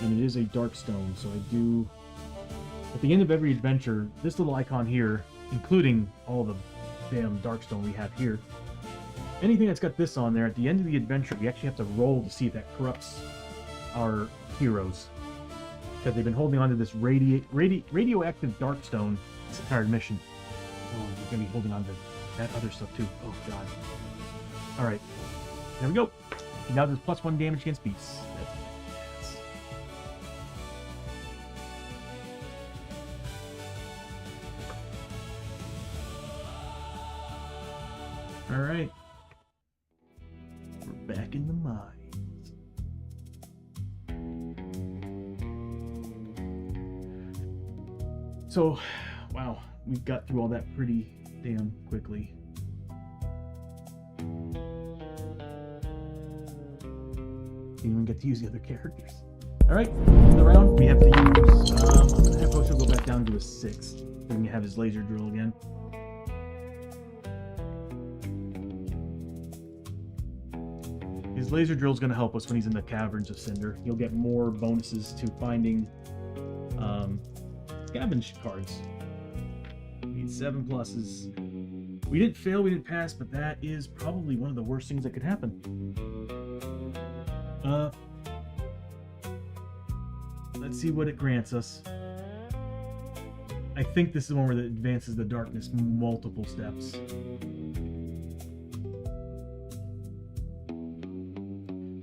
And it is a Darkstone, so I do... At the end of every adventure, this little icon here, including all the damn Darkstone we have here, anything that's got this on there, at the end of the adventure, we actually have to roll to see if that corrupts our heroes. Because they've been holding on to this radioactive Darkstone this entire mission. Oh, we're going to be holding on to that other stuff too. Oh, God. Alright. There we go. Now there's plus 1 damage against beasts. Alright. So, wow, we got through all that pretty damn quickly. Didn't even get to use the other characters. All right, in the round we have to use. I'm gonna have Hosho go back down to a 6. Then we have his laser drill again. His laser drill is going to help us when he's in the Caverns of Cynder. He'll get more bonuses to finding scavenge cards. We need 7 pluses. We didn't fail, we didn't pass, but that is probably one of the worst things that could happen. Let's see what it grants us. I think this is one where it advances the darkness multiple steps.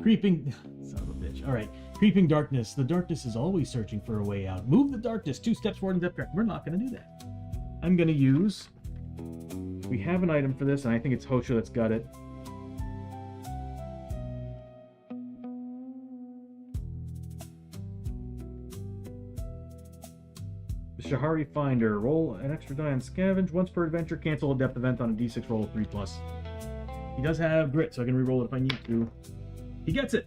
Creeping... son of a bitch. Alright. Creeping darkness. The darkness is always searching for a way out. Move the darkness 2 steps forward in depth track. We're not going to do that. I'm going to use... We have an item for this, and I think it's Hosho that's got it. The Shahari Finder. Roll an extra die on scavenge. Once per adventure, cancel a depth event on a d6 roll of 3+. He does have grit, so I can re-roll it if I need to. He gets it.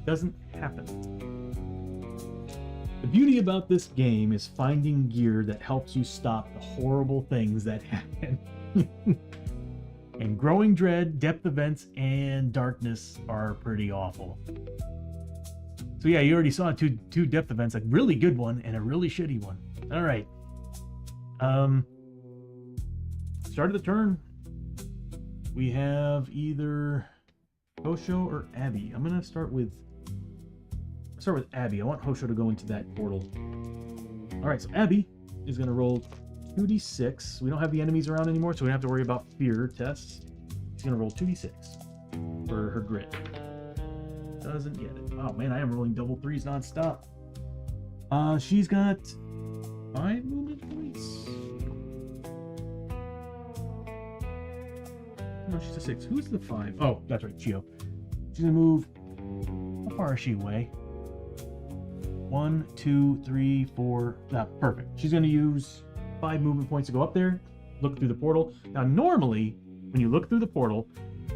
Doesn't happen. The beauty about this game is finding gear that helps you stop the horrible things that happen. And growing dread, depth events, and darkness are pretty awful. So yeah, you already saw two depth events, a really good one and a really shitty one. All right. Start of the turn. We have either Hosho or Abbie. I'm gonna start with Abbie. I want Hosho to go into that portal. All right, so Abbie is gonna roll 2d6. We don't have the enemies around anymore, so we don't have to worry about fear tests. She's gonna roll 2d6 for her grit. Doesn't get it. Oh man, I am rolling double 3s nonstop. She's got 5 movement points. No, she's a 6. Who's the 5? Oh, that's right, Chiyo. She's gonna move. How far is she away? 1, 2, 3, 4. Perfect. She's gonna use 5 movement points to go up there, look through the portal. Now, normally, when you look through the portal,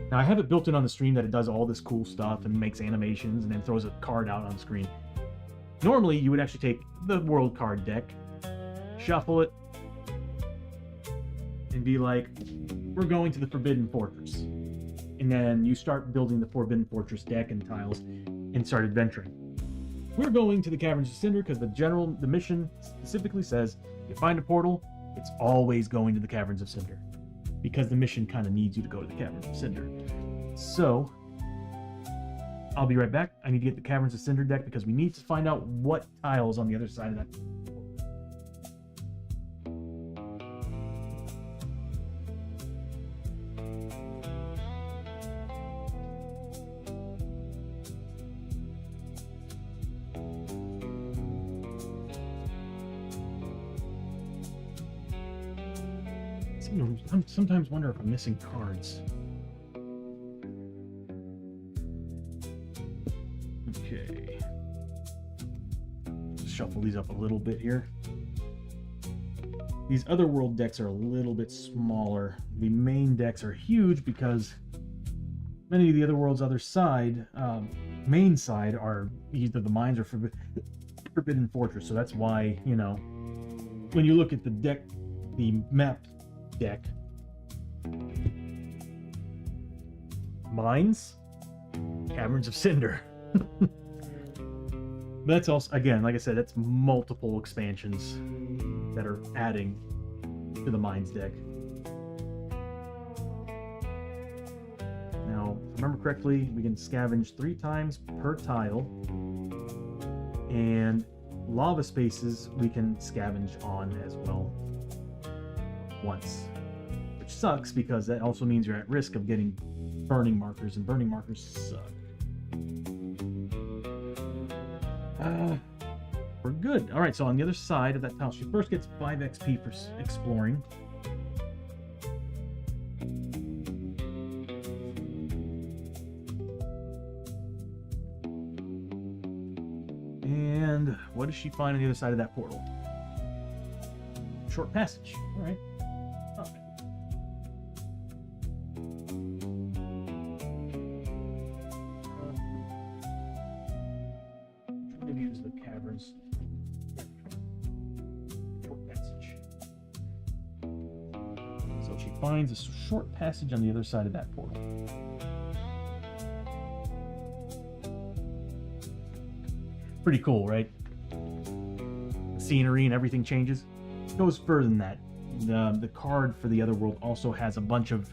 now I have it built in on the stream that it does all this cool stuff and makes animations and then throws a card out on the screen. Normally, you would actually take the world card deck, shuffle it, and be like, we're going to the Forbidden Fortress. And then you start building the Forbidden Fortress deck and tiles and start adventuring. We're going to the Caverns of Cynder because the mission specifically says, you find a portal, it's always going to the Caverns of Cynder. Because the mission kind of needs you to go to the Caverns of Cynder. So, I'll be right back. I need to get the Caverns of Cynder deck because we need to find out what tiles on the other side of that. I sometimes wonder if I'm missing cards. Okay. Just shuffle these up a little bit here. These other world decks are a little bit smaller. The main decks are huge because many of the other worlds' other side, main side, are either the mines or Forbidden Fortress. So that's why, you know, when you look at the deck, the map deck, mines, Caverns of Cynder. That's also, again, like I said, that's multiple expansions that are adding to the mines deck. Now, if I remember correctly, we can scavenge 3 times per tile, and lava spaces we can scavenge on as well once, which sucks because that also means you're at risk of getting burning markers, and burning markers suck. We're good. All right, so on the other side of that tile, she first gets 5 XP for exploring. And what does she find on the other side of that portal? short passage. All right. Perfect. Maybe use the caverns. Short passage. So she finds a short passage on the other side of that portal. Pretty cool, right? The scenery and everything changes. It goes further than that. The card for the other world also has a bunch of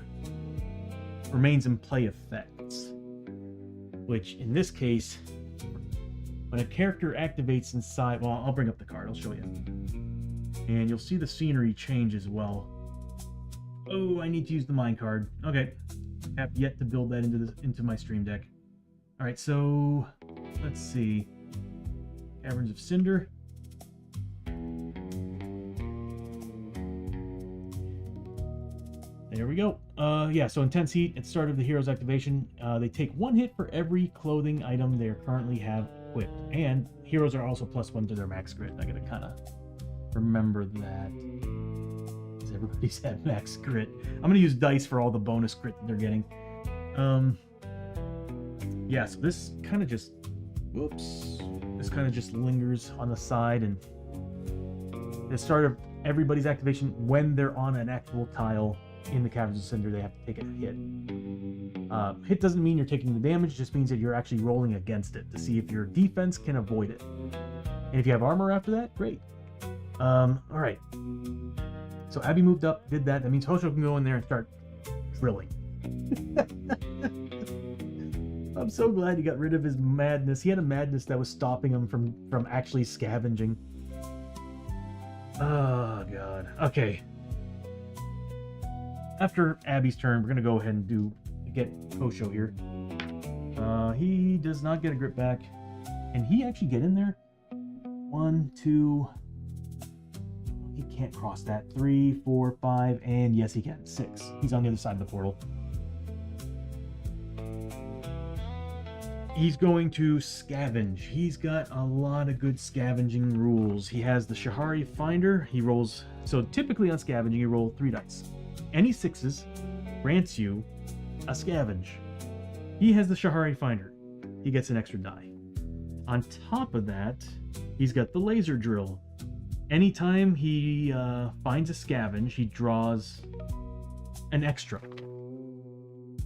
remains in play effects, which in this case, when a character activates inside, well, I'll bring up the card, I'll show you, and you'll see the scenery change as well. Oh, I need to use the mine card. Okay, have yet to build that into my stream deck. All right, so let's see. Caverns of Cynder. There we go. Yeah, so intense heat at the start of the hero's activation. They take 1 hit for every clothing item they currently have equipped. And heroes are also +1 to their max grit. I gotta kind of remember that. Because everybody's had max grit. I'm gonna use dice for all the bonus grit that they're getting. Yeah, so this kind of just... Whoops. This kind of just lingers on the side, and at the start of everybody's activation, when they're on an actual tile in the Caverns of Cynder, they have to take a hit. Hit doesn't mean you're taking the damage, it just means that you're actually rolling against it to see if your defense can avoid it. And if you have armor after that, great. Alright. So Abbie moved up, did that. That means Hoshoryo can go in there and start drilling. I'm so glad he got rid of his madness. He had a madness that was stopping him from actually scavenging. Oh, God. Okay. After Abbie's turn, we're going to go ahead and get Hoshoryo here. He does not get a grip back. Can he actually get in there? 1, 2... He can't cross that. 3, 4, 5, and yes, he can. 6. He's on the other side of the portal. He's going to scavenge. He's got a lot of good scavenging rules. He has the Shahari Finder. He rolls... So typically on scavenging, you roll 3 dice. Any 6s grants you a scavenge. He has the Shahari Finder. He gets an extra die. On top of that, he's got the Laser Drill. Anytime he finds a scavenge, he draws an extra.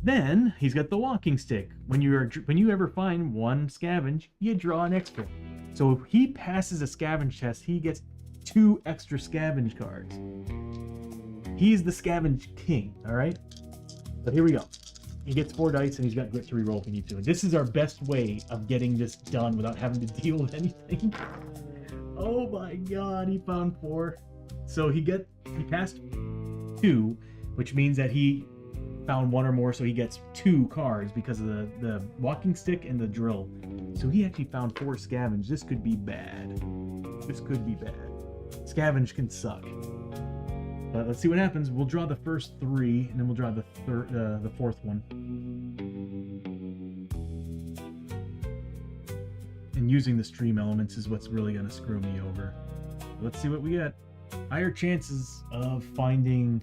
Then he's got the Walking Stick. When you ever find 1 scavenge, you draw an extra. So if he passes a scavenge test, he gets 2 extra scavenge cards. He's the scavenge king, all right? So here we go. He gets 4 dice and he's got grit to reroll if he needs to. And this is our best way of getting this done without having to deal with anything. Oh my God, he found 4. So he passed 2, which means that he found 1 or more, so he gets 2 cards because of the Walking Stick and the Drill. So he actually found 4 scavenge. This could be bad. This could be bad. Scavenge can suck. But let's see what happens. We'll draw the first 3, and then we'll draw the 4th one. And using the stream elements is what's really going to screw me over. Let's see what we get. Higher chances of finding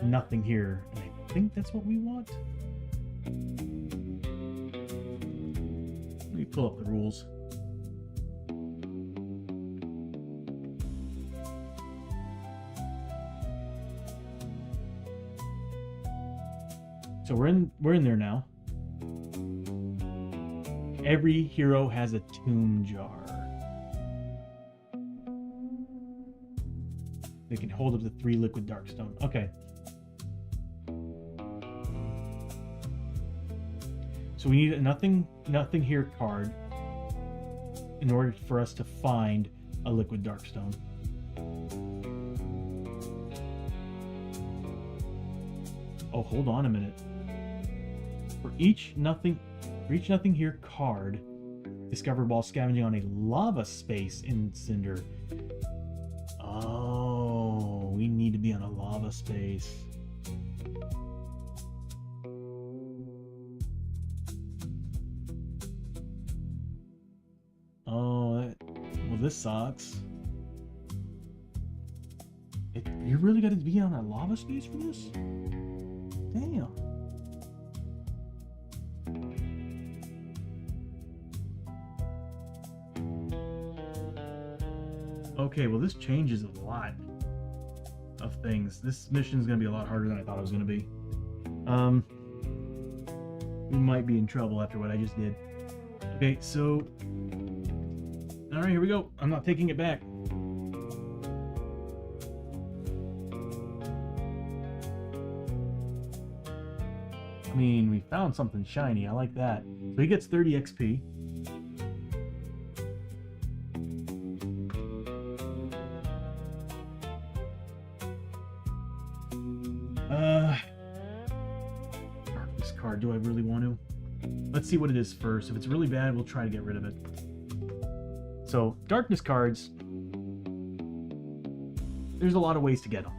nothing here. And I think that's what we want. Let me pull up the rules. So we're in there now. Every hero has a tomb jar. They can hold up to 3 liquid darkstone. Okay. So we need a nothing here card in order for us to find a liquid darkstone. Oh, hold on a minute. For each nothing here card discovered while scavenging on a lava space in Cynder. Oh, we need to be on a lava space. Oh, well, this sucks. You really got to be on a lava space for this? Damn. Okay, well this changes a lot of things. This mission is going to be a lot harder than I thought it was going to be. We might be in trouble after what I just did. Okay, so... Alright, here we go. I'm not taking it back. I mean, we found something shiny. I like that. So he gets 30 XP. Darkness card. Do I really want to? Let's see what it is first. If it's really bad, we'll try to get rid of it. So, darkness cards. There's a lot of ways to get them.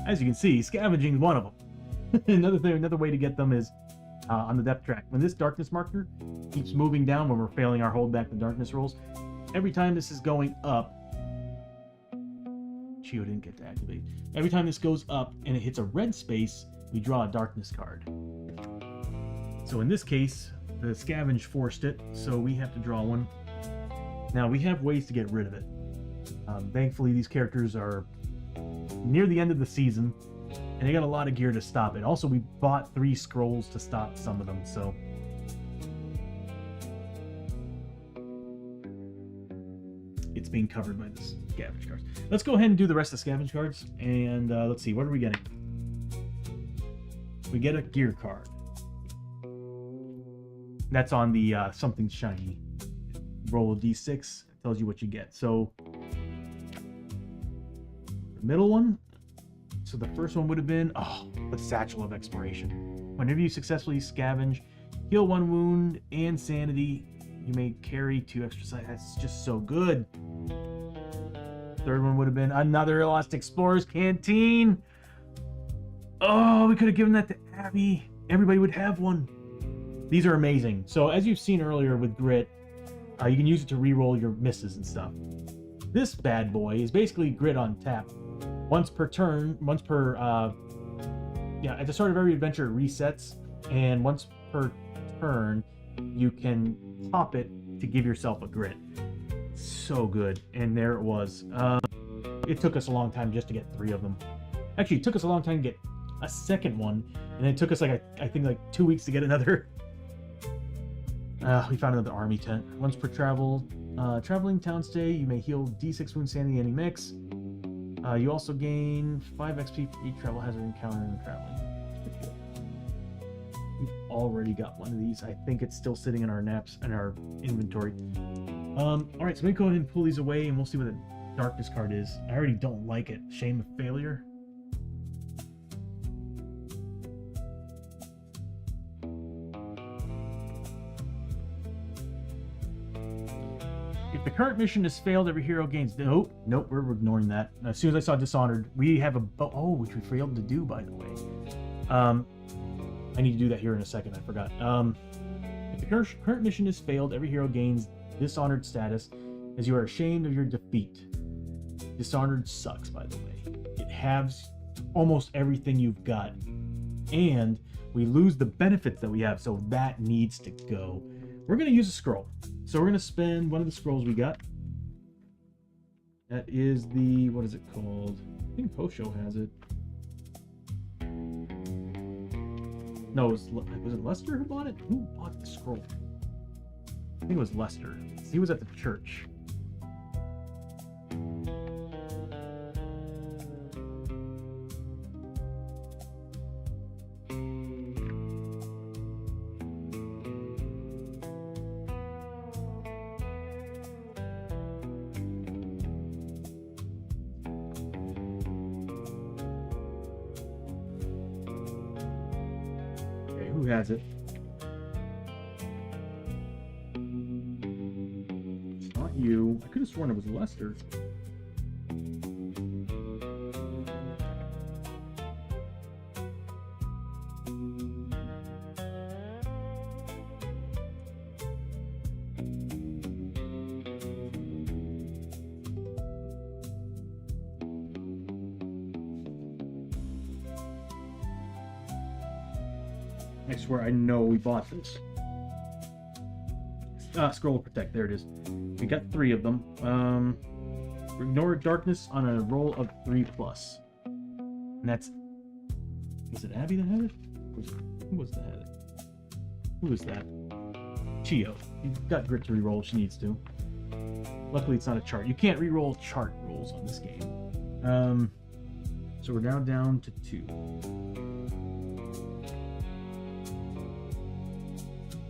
As you can see, scavenging is one of them. Another way to get them is on the depth track. When this darkness marker keeps moving down when we're failing our hold back the darkness rolls, every time this is going up, Chiyo didn't get to activate. Every time this goes up and it hits a red space, we draw a darkness card. So in this case, the scavenge forced it, so we have to draw one. Now we have ways to get rid of it. Thankfully, these characters are near the end of the season, and they got a lot of gear to stop it. Also, we bought 3 scrolls to stop some of them, so... It's being covered by the scavenge cards. Let's go ahead and do the rest of the scavenge cards, and let's see, what are we getting? We get a gear card. That's on the something shiny. Roll a d6, tells you what you get. So, the middle one... So the first one would have been, the Satchel of Exploration. Whenever you successfully scavenge, heal 1 wound and sanity, you may carry 2 extra sight. That's just so good. Third one would have been another Lost Explorer's Canteen. Oh, we could have given that to Abbie. Everybody would have one. These are amazing. So as you've seen earlier with Grit, you can use it to re-roll your misses and stuff. This bad boy is basically Grit on tap. Once per turn, at the start of every adventure it resets, and once per turn, you can pop it to give yourself a Grit. So good, and there it was. It took us a long time just to get 3 of them. Actually, it took us a long time to get a second one, and then it took us I think 2 weeks to get another. We found another army tent. Once per traveling town stay, you may heal D6 wound sanity any mix. You also gain 5 XP for each travel hazard encounter in the traveling. We've already got one of these. I think it's still sitting in our inventory. Alright, so let me go ahead and pull these away and we'll see what the darkness card is. I already don't like it. Shame of failure. If the current mission has failed, every hero gains... Nope, we're ignoring that. As soon as I saw Dishonored, we have a... which we failed to do, by the way. I need to do that here in a second, I forgot. If the current mission has failed, every hero gains Dishonored status, as you are ashamed of your defeat. Dishonored sucks, by the way. It halves almost everything you've got. And we lose the benefits that we have, so that needs to go. We're going to use a scroll. So we're going to spend one of the scrolls we got. That is the... what is it called? I think Hoshoryo has it. No, was it Lester who bought it? Who bought the scroll? I think it was Lester. He was at the church. Who has it? It's not you. I could have sworn it was Lester. I swear I know we bought this. Scroll of Protect, there it is. We got 3 of them. Ignore darkness on a roll of 3+. And that's... Was it Abbie that had it? Who was that had it? Who is that? Chiyo. You've got grit to reroll if she needs to. Luckily it's not a chart. You can't reroll chart rolls on this game. So we're now down to 2.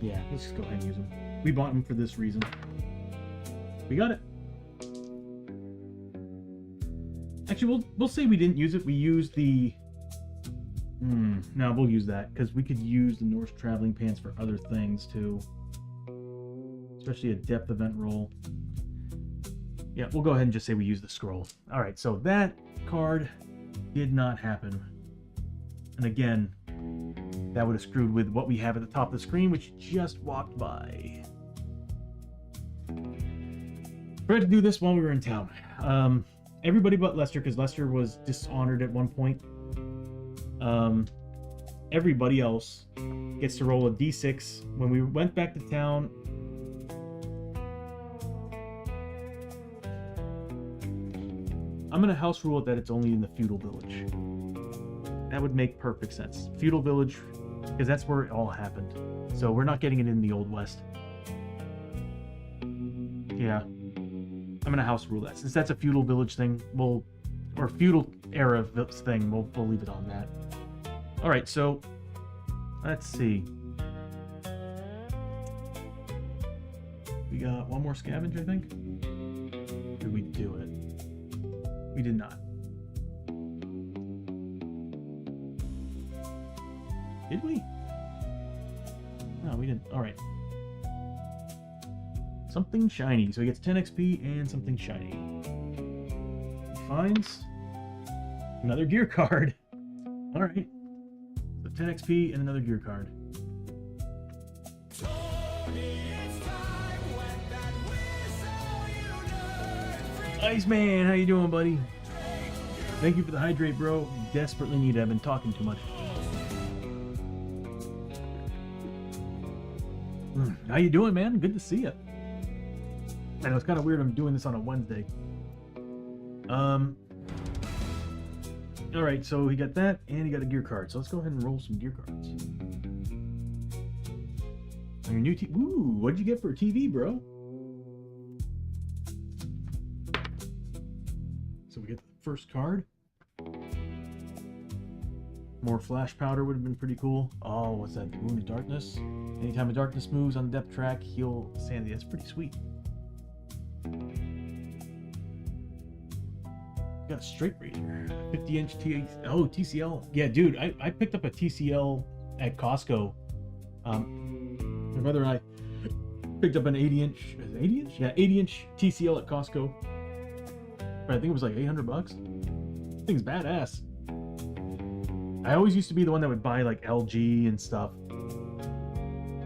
Yeah, let's just go ahead and use them. We bought them for this reason. We got it. Actually, we'll say we didn't use it. We used the... no, we'll use that, because we could use the Norse Traveling Pants for other things, too. Especially a depth event roll. Yeah, we'll go ahead and just say we use the scroll. Alright, so that card did not happen. And again, that would have screwed with what we have at the top of the screen, which just walked by. We had to do this while we were in town. Everybody but Lester, because Lester was dishonored at one point. Everybody else gets to roll a d6. When we went back to town, I'm going to house rule it that it's only in the feudal village. That would make perfect sense. Feudal village, because that's where it all happened. So we're not getting it in the Old West. Yeah. I'm going to house rule that. Since that's a feudal village thing, or feudal era thing, we'll leave it on that. Alright, so let's see. We got one more scavenge, I think. Did we do it? We did not. Did we? No, we didn't. Alright. Something shiny. So he gets 10 XP and something shiny. He finds another gear card. Alright. So 10 XP and another gear card. Iceman, how you doing, buddy? Thank you for the hydrate, bro. Desperately need it. I've been talking too much. How you doing, man? Good to see you. I know it's kind of weird I'm doing this on a Wednesday. Alright, so he got that, and he got a gear card. So let's go ahead and roll some gear cards. On your new TV. Ooh, what'd you get for a TV, bro? So we get the first card. More flash powder would have been pretty cool. Oh, what's that? The Wound of Darkness. Anytime a darkness moves on the depth track, heal Sandy. That's pretty sweet. Got a straight razor. 50-inch TCL. Yeah, dude, I picked up a TCL at Costco. My brother and I picked up an 80-inch. Is it 80-inch? Yeah, 80-inch TCL at Costco. I think it was like $800. Thing's badass. I always used to be the one that would buy like LG and stuff.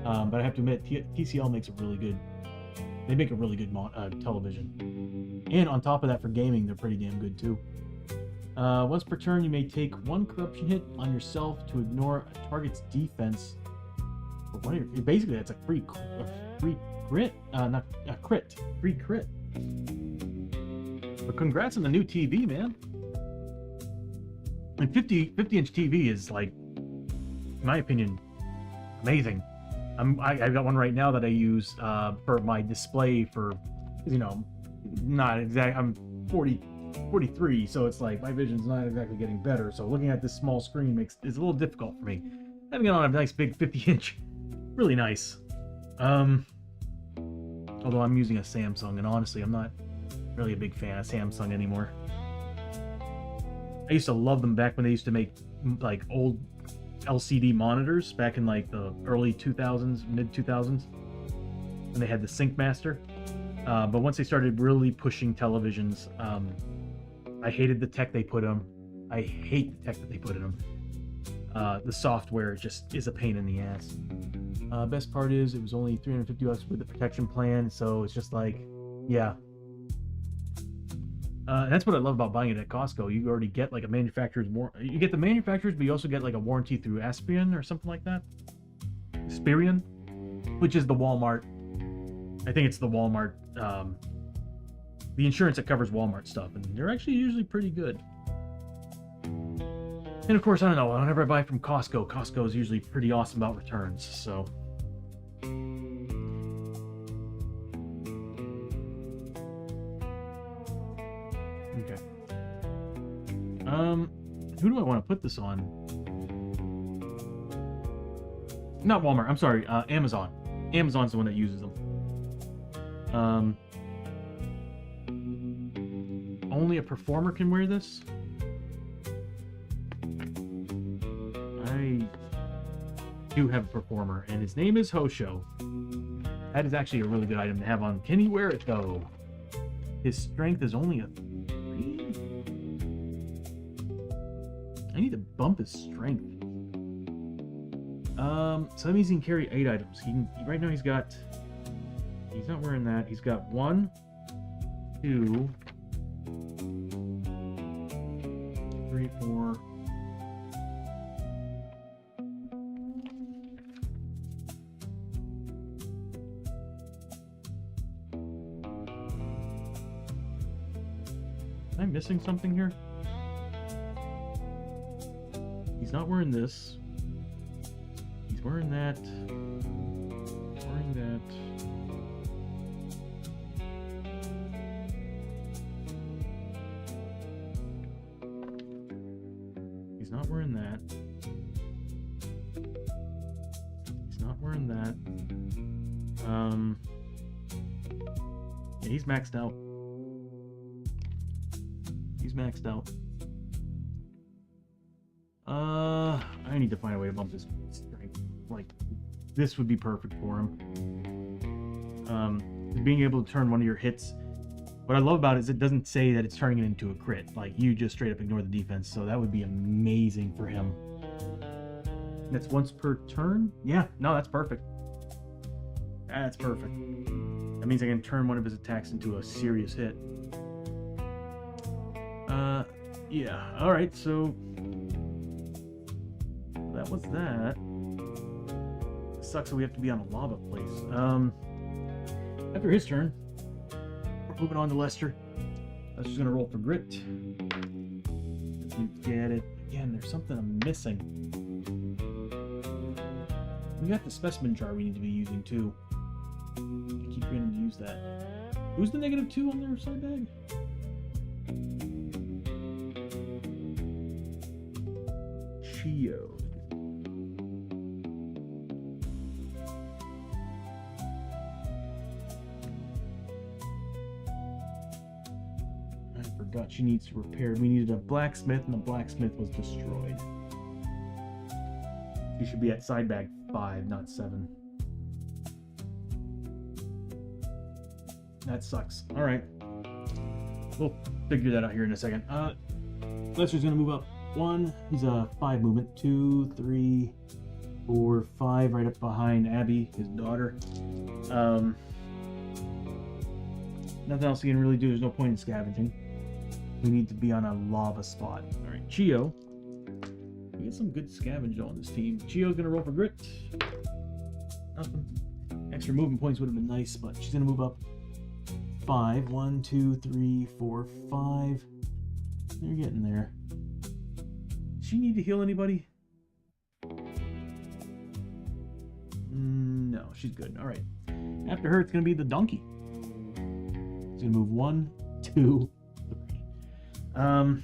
But I have to admit, TCL makes a really good. They make a really good television. And on top of that, for gaming, they're pretty damn good too. Once per turn, you may take 1 corruption hit on yourself to ignore a target's defense. Basically, that's a free crit. Not a crit. Free crit. But congrats on the new TV, man. And 50-inch TV is, like, in my opinion, amazing. I've got one right now that I use for my display for, you know, not exact. I'm 43, so it's like my vision's not exactly getting better. So looking at this small screen is a little difficult for me. Having it on a nice big 50-inch, really nice. Although I'm using a Samsung, and honestly, I'm not really a big fan of Samsung anymore. I used to love them back when they used to make like old LCD monitors back in like the early 2000s, mid 2000s, when they had the Sync Master. But once they started really pushing televisions, I hated the tech they put in them. I hate the tech that they put in them. The software just is a pain in the ass. Best part is it was only $350 with the protection plan, so it's just like, yeah. That's what I love about buying it at Costco. You already get like a manufacturer's you get the manufacturer's, but you also get like a warranty through Aspian or something like that. Spirion, which is the Walmart. I think it's the Walmart, the insurance that covers Walmart stuff, and they're actually usually pretty good. And of course, I don't know, whenever I buy from Costco, Costco is usually pretty awesome about returns, so. Okay. Who do I want to put this on? Not Walmart, I'm sorry, Amazon. Amazon's the one that uses them. Only a performer can wear this? I do have a performer, and his name is Hoshoryo. That is actually a really good item to have on. Can he wear it, though? His strength is only a 3? I need to bump his strength. So that means he can carry 8 items. Right now he's not wearing that. He's got 1, 2, 3, 4. Am I missing something here? He's not wearing this. He's wearing that. He's wearing that. He's not wearing that. He's not wearing that. Yeah, he's maxed out. He's maxed out. I need to find a way to bump his strength. Like, this would be perfect for him. Being able to turn one of your hits. What I love about it is it doesn't say that it's turning it into a crit. Like, you just straight up ignore the defense, so that would be amazing for him. That's once per turn? Yeah, no, that's perfect. That's perfect. That means I can turn one of his attacks into a serious hit. Yeah, alright, so that was that. Sucks that we have to be on a lava place. After his turn, we're moving on to Lester. Lester's gonna roll for grit. You get it. Again, there's something I'm missing. We got the specimen jar we need to be using too. I keep forgetting to use that. Who's the -2 on their side bag? Chiyo. I forgot she needs to repair. We needed a blacksmith, and the blacksmith was destroyed. She should be at side bag 5, not 7. That sucks. Alright. We'll figure that out here in a second. Lester's gonna move up 1. He's a 5 movement. 2, 3, 4, 5, right up behind Abbie, his daughter. Nothing else he can really do. There's no point in scavenging. We need to be on a lava spot. Alright, Chiyo. We get some good scavenge on this team. Chiyo's gonna roll for grit. Nothing. Extra movement points would have been nice, but she's gonna move up 5. 1, 2, 3, 4, 5. You're getting there. Does she need to heal anybody? No, she's good. Alright. After her, it's going to be the donkey. It's going to move 1, 2, 3.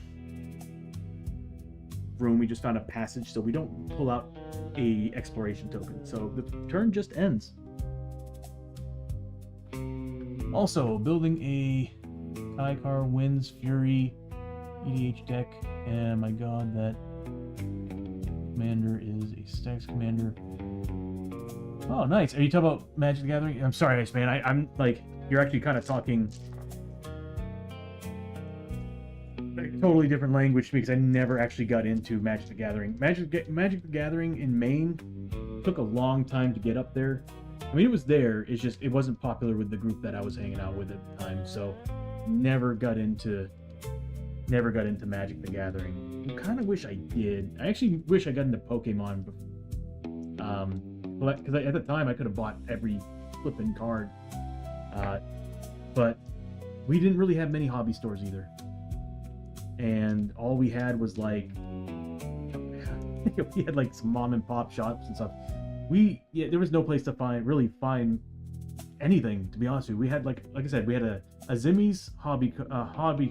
Room, we just found a passage, so we don't pull out a exploration token. So the turn just ends. Also, building a Kaikar Winds Fury EDH deck. And my god, that commander is a Stax commander. Oh, nice. Are you talking about Magic the Gathering? I'm sorry, Ice Man. I'm like, you're actually kind of talking a totally different language because I never actually got into Magic the Gathering. Magic the Gathering in Maine took a long time to get up there. I mean, it was there. It's just it wasn't popular with the group that I was hanging out with at the time. So never got into Magic the Gathering. I kind of wish I did. I actually wish I got into Pokemon Well, because at the time I could have bought every flipping card, but we didn't really have many hobby stores either, and all we had was like we had like some mom and pop shops and stuff. There was no place to find anything, to be honest with you. We had like I said, we had a Zimmy's hobby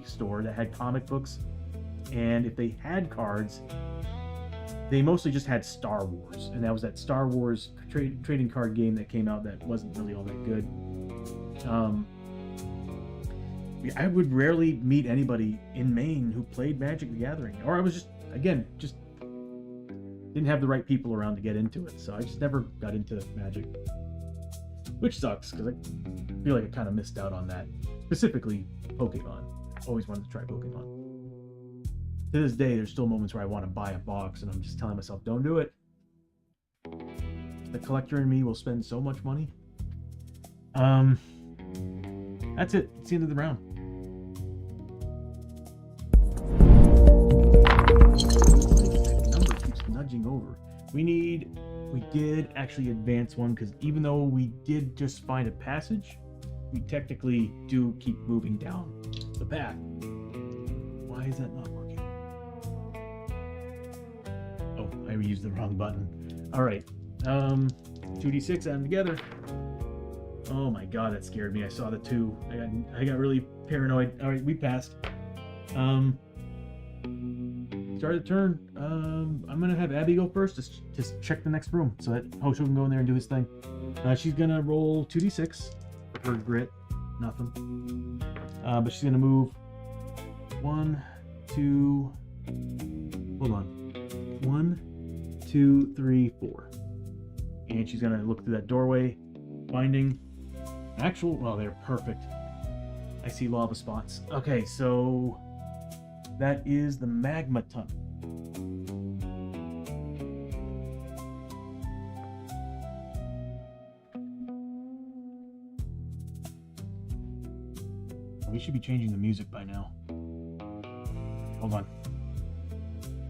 store that had comic books, and if they had cards, they mostly just had Star Wars, and that was that Star Wars trading card game that came out that wasn't really all that good. I would rarely meet anybody in Maine who played Magic the Gathering, or I was just didn't have the right people around to get into it, so I just never got into Magic, which sucks because I feel like I kind of missed out on that. Specifically, Pokemon. Always wanted to try Pokemon. To this day, there's still moments where I want to buy a box, and I'm just telling myself, don't do it. The collector in me will spend so much money. That's it. It's the end of the round. The number keeps nudging over. We did actually advance one, because even though we did just find a passage, we technically do keep moving down the path. Why is that not working? Oh, I used the wrong button. All right. 2d6, add them together. Oh my god, that scared me. I saw the 2. I got really paranoid. All right, we passed. Start the turn. I'm gonna have Abbie go first to check the next room so that Hoshoryo can go in there and do his thing. She's gonna roll 2d6 for her grit. Nothing. But she's gonna move 1, 2. Hold on. 1, 2, 3, 4. And she's gonna look through that doorway, finding well, they're perfect. I see lava spots. Okay, so that is the magma tunnel. We should be changing the music by now. Hold on.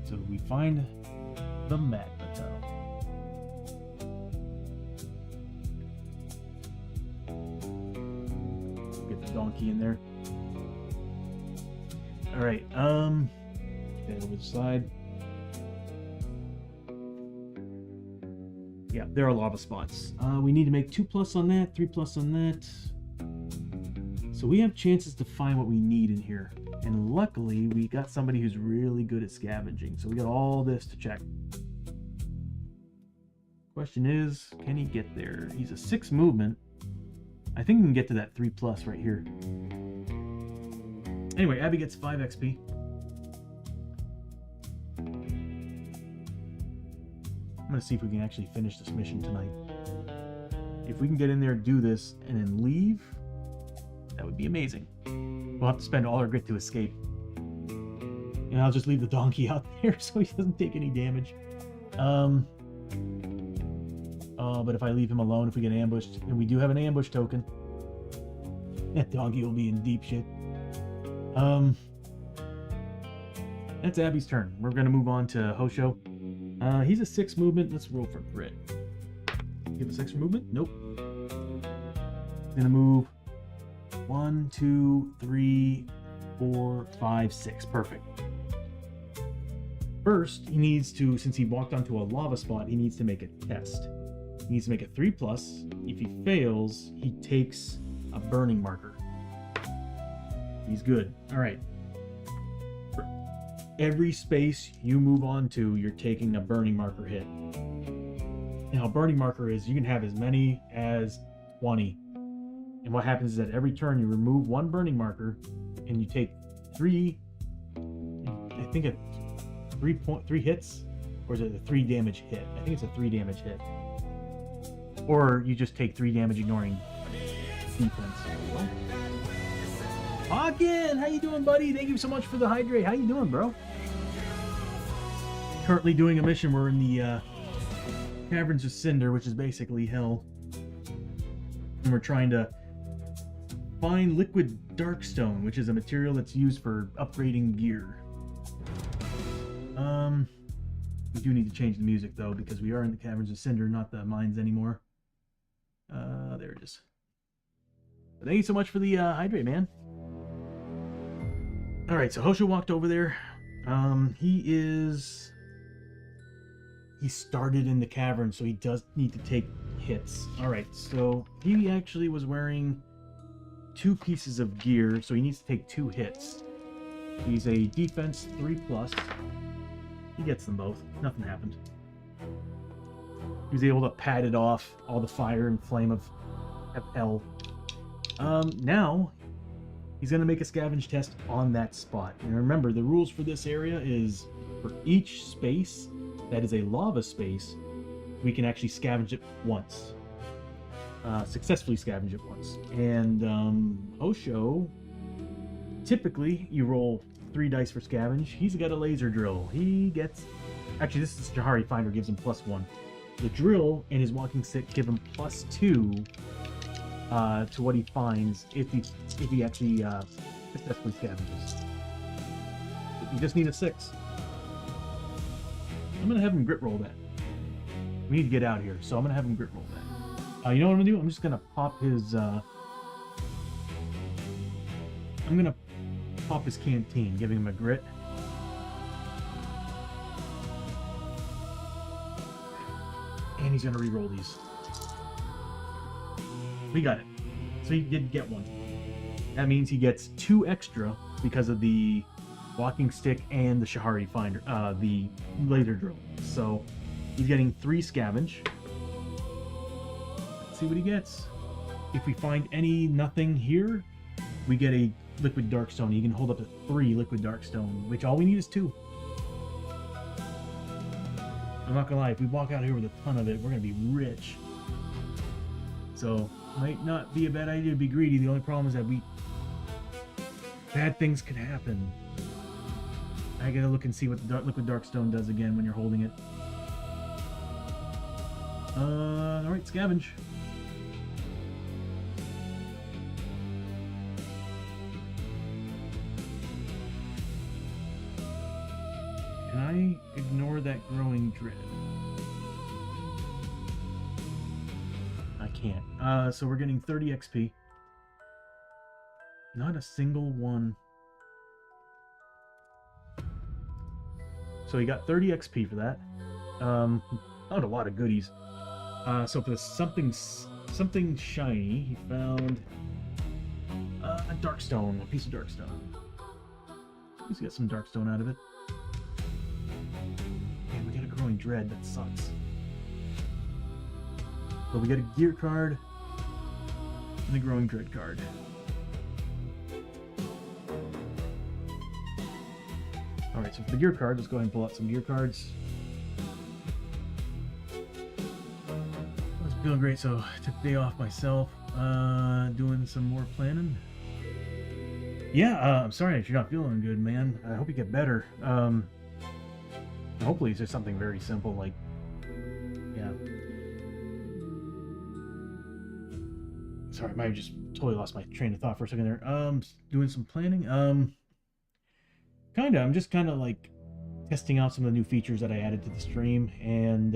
So we find the magma tunnel. Get the donkey in there. All right. Get over the side. Yeah, there are lava spots. We need to make 2+ on that, 3+ on that. So we have chances to find what we need in here. And luckily, we got somebody who's really good at scavenging. So we got all this to check. Question is, can he get there? He's a 6 movement. I think we can get to that 3+ right here. Anyway, Abbie gets 5 XP. I'm going to see if we can actually finish this mission tonight. If we can get in there, do this, and then leave, that would be amazing. We'll have to spend all our grit to escape. And I'll just leave the donkey out there so he doesn't take any damage. But if I leave him alone, if we get ambushed, and we do have an ambush token, that donkey will be in deep shit. That's Abbie's turn. We're going to move on to Hoshoryo. He's a 6 movement. Let's roll for grit. Give us extra movement? Nope. He's going to move 1, 2, 3, 4, 5, 6. Perfect. First, he needs to, since he walked onto a lava spot, he needs to make a test. He needs to make a 3+. If he fails, he takes a burning marker. He's good. All right. For every space you move on to, you're taking a burning marker hit. Now, a burning marker is you can have as many as 20. And what happens is that every turn you remove 1 burning marker, and you take 3. I think it's 3 hits, or is it a 3 damage hit? I think it's a 3 damage hit. Or you just take 3 damage ignoring defense. Hawken, how you doing, buddy? Thank you so much for the hydrate. How you doing, bro? Currently doing a mission. We're in the Caverns of Cynder, which is basically hell. And we're trying to find liquid darkstone, which is a material that's used for upgrading gear. We do need to change the music though, because we are in the Caverns of Cynder, not the mines anymore. There it is. But thank you so much for the hydrate, man. Alright, so Hoshoryo walked over there. He started in the cavern, so he does need to take hits. Alright, so he actually was wearing 2 pieces of gear, so he needs to take 2 hits. He's a defense 3+. He gets them both. Nothing happened. He was able to pad it off all the fire and flame of hell. Now he's going to make a scavenge test on that spot. And remember, the rules for this area is for each space that is a lava space, we can actually scavenge it once. Successfully scavenge it once. And Hoshoryo, typically you roll 3 dice for scavenge. He's got a laser drill. He gets... Actually, this is Jahari Finder, gives him +1. The drill and his walking stick give him +2 to what he finds if he actually successfully scavenges. You just need a 6. I'm gonna have him grit roll that. We need to get out of here, so I'm gonna have him grit roll that. You know what I'm gonna do? I'm just gonna pop his. I'm gonna pop his canteen, giving him a grit. And he's gonna re-roll these. We got it. So he did get 1. That means he gets 2 extra because of the walking stick and the Jahari Finder, the laser drill. So he's getting 3 scavenge. Let's see what he gets. If we find nothing here, we get a liquid darkstone. You can hold up to 3 liquid darkstone, which all we need is 2. I'm not gonna lie, if we walk out here with a ton of it, we're gonna be rich. So, might not be a bad idea to be greedy. The only problem is that bad things could happen. I gotta look and see what the liquid darkstone does again when you're holding it. Alright, scavenge. Can I ignore that growing dread? I can't. So we're getting 30 XP. Not a single one. So he got 30 XP for that. Not a lot of goodies. So for the something shiny, he found a darkstone, a piece of darkstone. He's got some darkstone out of it. Man, we got a growing dread. That sucks. So we got a gear card and a growing dread card. Alright, so for the gear card, let's go ahead and pull out some gear cards. I was feeling great, so I took a day off myself, doing some more planning. Yeah, I'm sorry if you're not feeling good, man. I hope you get better. Hopefully it's just something very simple, like, yeah. Sorry, I might have just totally lost my train of thought for a second there. Doing some planning. Kinda. I'm just kind of like testing out some of the new features that I added to the stream, and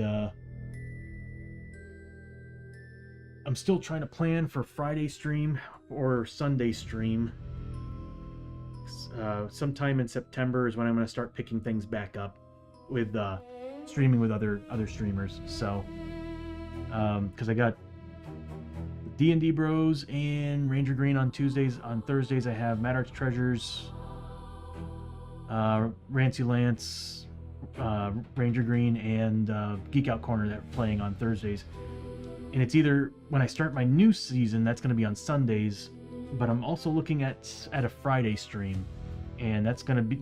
I'm still trying to plan for Friday stream or Sunday stream. Sometime in September is when I'm going to start picking things back up with streaming with other streamers. So, because I got D&D Bros and Ranger Green on Tuesdays. On Thursdays, I have Mad Arts Treasures, Rancy Lance, Ranger Green, and Geek Out Corner that are playing on Thursdays. And it's either when I start my new season, that's going to be on Sundays, but I'm also looking at a Friday stream, and that's going to be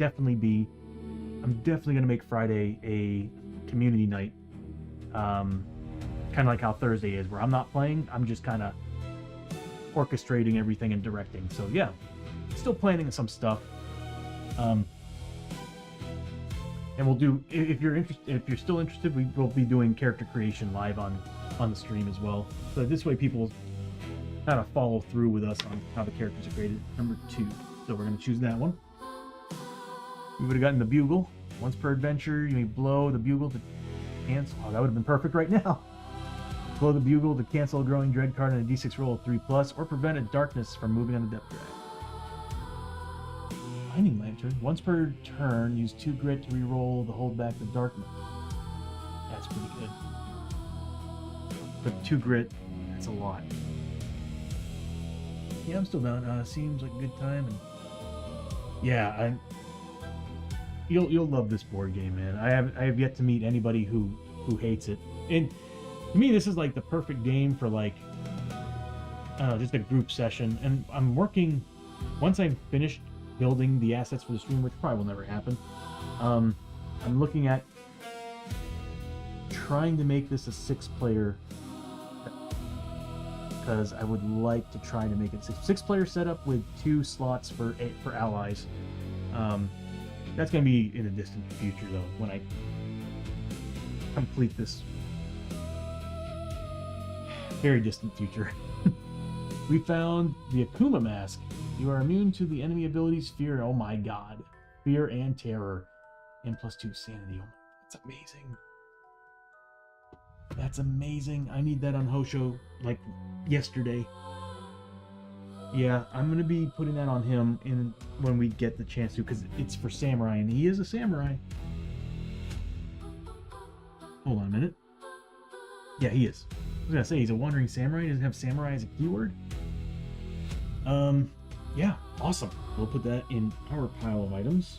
I'm definitely going to make Friday a community night, kind of like how Thursday is, where I'm not playing, I'm just kind of orchestrating everything and directing. So yeah, still planning some stuff. And we'll do, if you're still interested, we will be doing character creation live on the stream as well. So this way people kind of follow through with us on how the characters are created. Number 2. So we're going to choose that one. We would have gotten the bugle. Once per adventure, you may blow the bugle to cancel. Oh, that would have been perfect right now. Blow the bugle to cancel a growing dread card on a d6 roll of 3+, or prevent a darkness from moving on the depth drag. Binding Lantern. Once per turn, use 2 grit to re-roll the hold back the darkness. That's pretty good. But 2 grit, that's a lot. Yeah, I'm still down. Seems like a good time. And yeah, you'll love this board game, man. I have yet to meet anybody who hates it. And to me, this is like the perfect game for like, I don't know, just a group session. And I'm working, once I'm finished building the assets for the stream, which probably will never happen, I'm looking at trying to make this a 6-player, because I would like to try to make it 6-player setup with 2 slots for allies. That's going to be in the distant future, though, when I complete this. Very distant future. We found the Akuma mask. You are immune to the enemy abilities Fear. Oh my god. Fear and Terror. And +2 Sanity. Oh, that's amazing. That's amazing. I need that on Hoshoryo like yesterday. Yeah, I'm going to be putting that on him when we get the chance to, because it's for Samurai, and he is a Samurai. Hold on a minute. Yeah, he is. I was going to say, he's a Wandering Samurai. He doesn't have Samurai as a keyword. Yeah, awesome. We'll put that in our pile of items,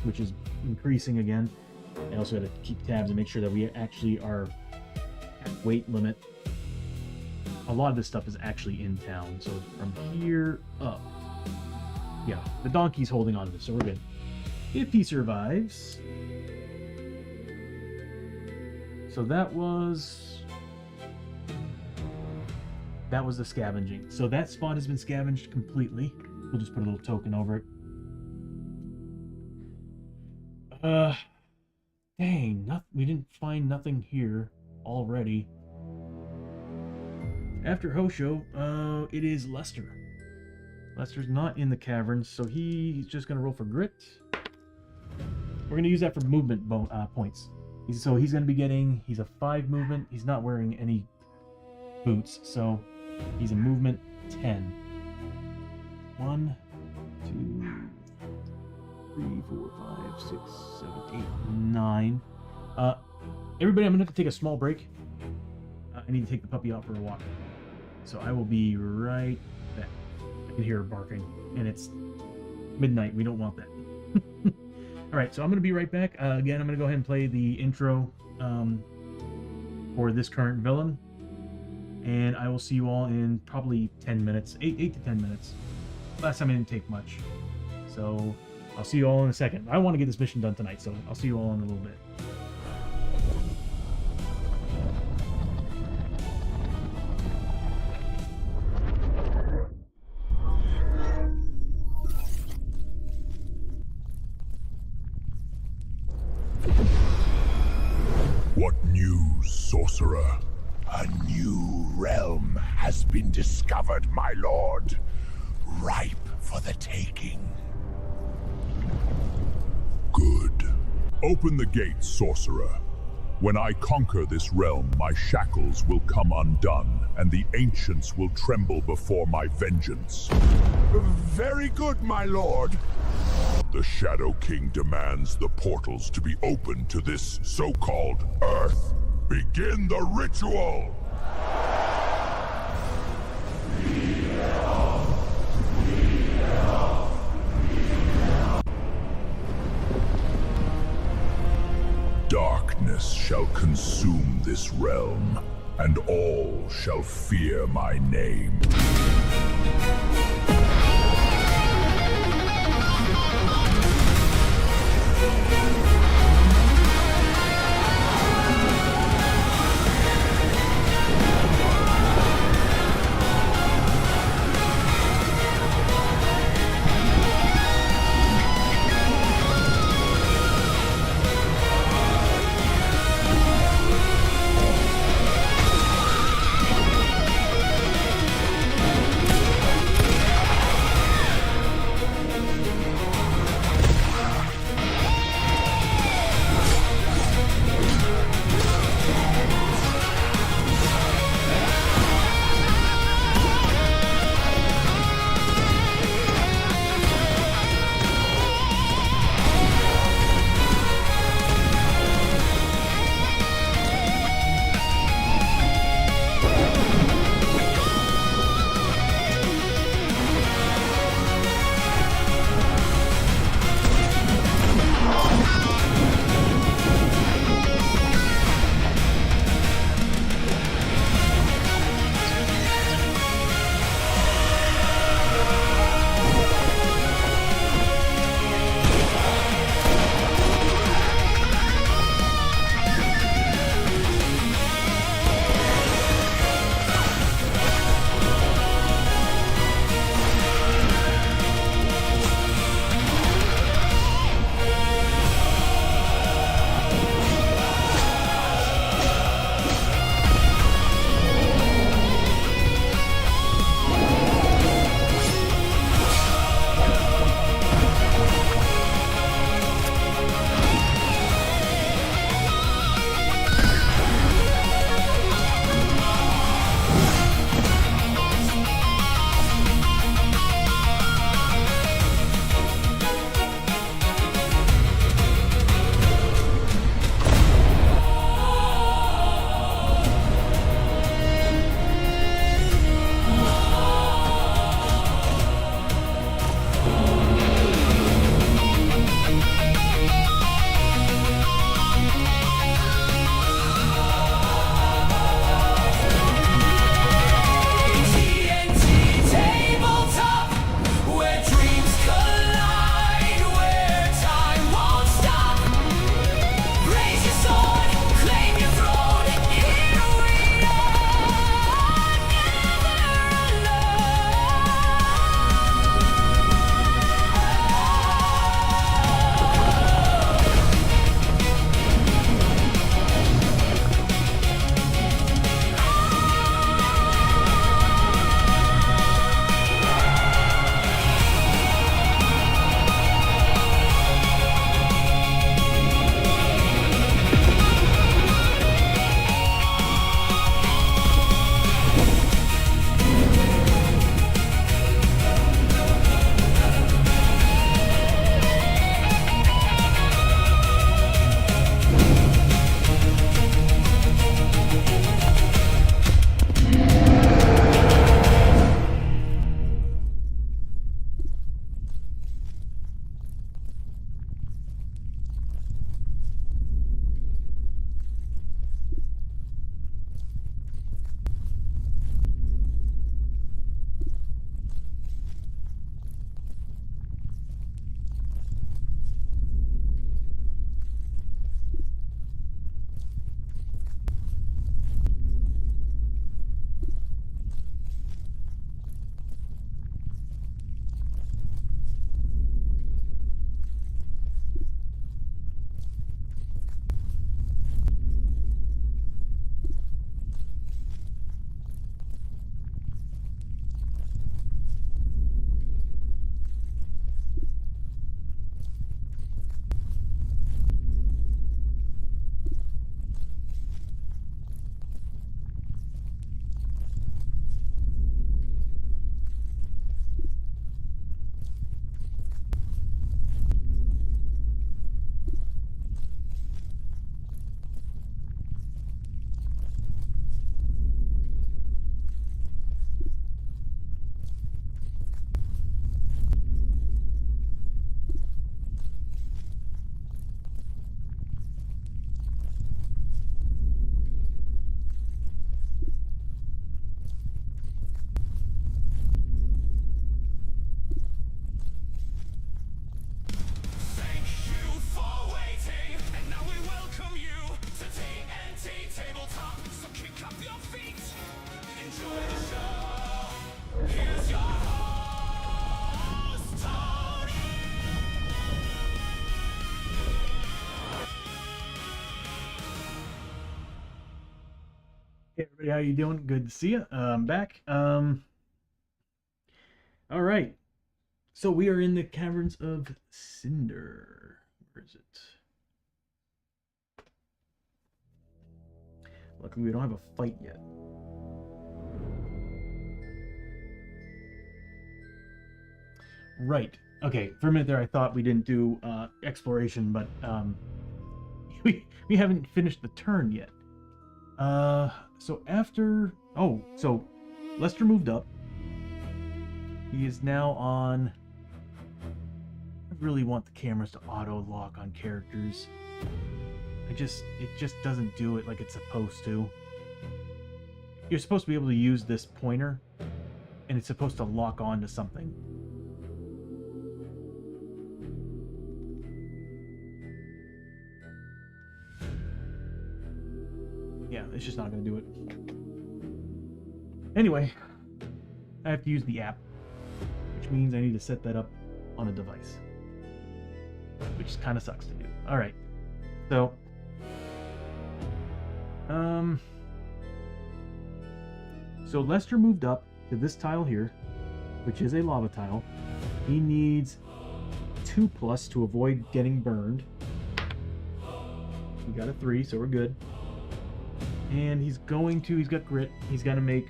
which is increasing again. I also got to keep tabs and make sure that we actually are at weight limit. A lot of this stuff is actually in town, so from here up. Yeah, the donkey's holding on to this, so we're good. If he survives. So that was the scavenging. So that spot has been scavenged completely. We'll just put a little token over it. Dang, we didn't find nothing here already. After Hoshoryo, it is Lester. Lester's not in the caverns, so he's just going to roll for grit. We're going to use that for movement points. So he's going to be getting, he's a 5 movement. He's not wearing any boots, so he's a movement 10. 1, 2, 3, 4, 5, 6, 7, 8, 9. Everybody, I'm going to have to take a small break. I need to take the puppy out for a walk. So I will be right back. I can hear her barking, and it's midnight. We don't want that. Alright, so I'm going to be right back. Again, I'm going to go ahead and play the intro for this current villain. And I will see you all in probably 10 minutes. 8 to 10 minutes. Last time I didn't take much. So I'll see you all in a second. I want to get this mission done tonight, so I'll see you all in a little bit. What news, sorcerer? A new realm has been discovered, my lord. Ripe for the taking. Good. Open the gate, sorcerer. When I conquer this realm, my shackles will come undone, and the ancients will tremble before my vengeance. Very good, my lord. The Shadow King demands the portals to be open to this so-called Earth. Begin the ritual! Darkness shall consume this realm, and all shall fear my name. Hey everybody, how you doing? Good to see you. I'm back. All right. So we are in the Caverns of Cynder. Where is it? Luckily, we don't have a fight yet. Right. Okay. For a minute there, I thought we didn't do exploration, but we haven't finished the turn yet. So after... Oh, so Lester moved up. He is now on... I really want the cameras to auto-lock on characters. It just doesn't do it like it's supposed to. You're supposed to be able to use this pointer, and it's supposed to lock on to something. Yeah, it's just not going to do it. Anyway, I have to use the app, which means I need to set that up on a device, which kind of sucks to do. All right, so so Lester moved up to this tile here, which is a lava tile. He needs 2+ to avoid getting burned. We got a 3, so we're good. And he's got grit. He's got to make...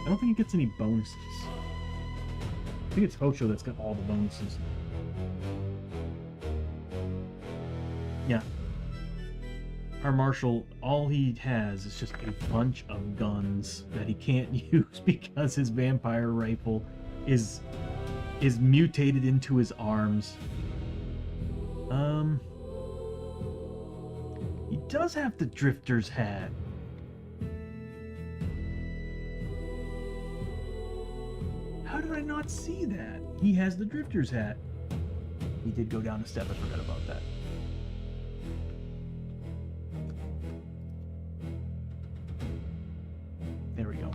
I don't think he gets any bonuses. I think it's Hoshoryo that's got all the bonuses. Yeah. Our marshal, all he has is just a bunch of guns that he can't use because his vampire rifle is mutated into his arms. He does have the Drifter's hat. How did I not see that? He has the Drifter's hat. He did go down a step. I forgot about that. There we go.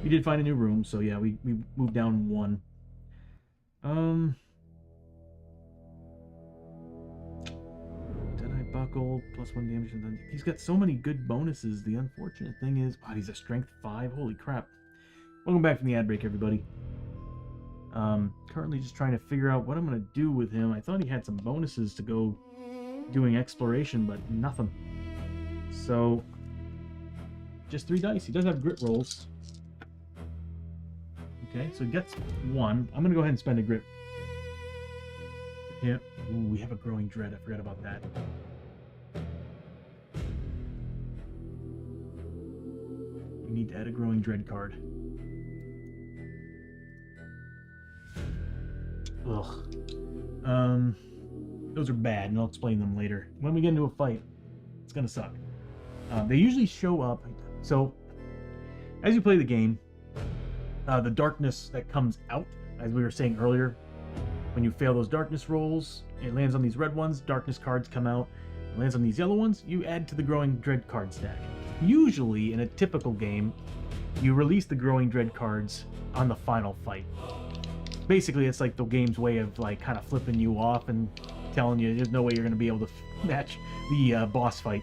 We did find a new room, so yeah, we moved down 1. Buckle, +1 damage. And then he's got so many good bonuses. The unfortunate thing is, wow, he's a strength 5. Holy crap. Welcome back from the ad break, everybody. Currently just trying to figure out what I'm going to do with him. I thought he had some bonuses to go doing exploration, but nothing. So, just 3 dice. He does have grit rolls. Okay, so he gets 1. I'm going to go ahead and spend a grit. Yeah. Ooh, we have a growing dread. I forgot about that. We need to add a growing dread card. Ugh. Those are bad, and I'll explain them later. When we get into a fight, it's gonna suck. They usually show up. So, as you play the game, the darkness that comes out, as we were saying earlier, when you fail those darkness rolls, it lands on these red ones, darkness cards come out. It lands on these yellow ones, you add to the growing dread card stack. Usually, in a typical game, you release the growing dread cards on the final fight. Basically, it's like the game's way of like kind of flipping you off and telling you there's no way you're going to be able to match the boss fight.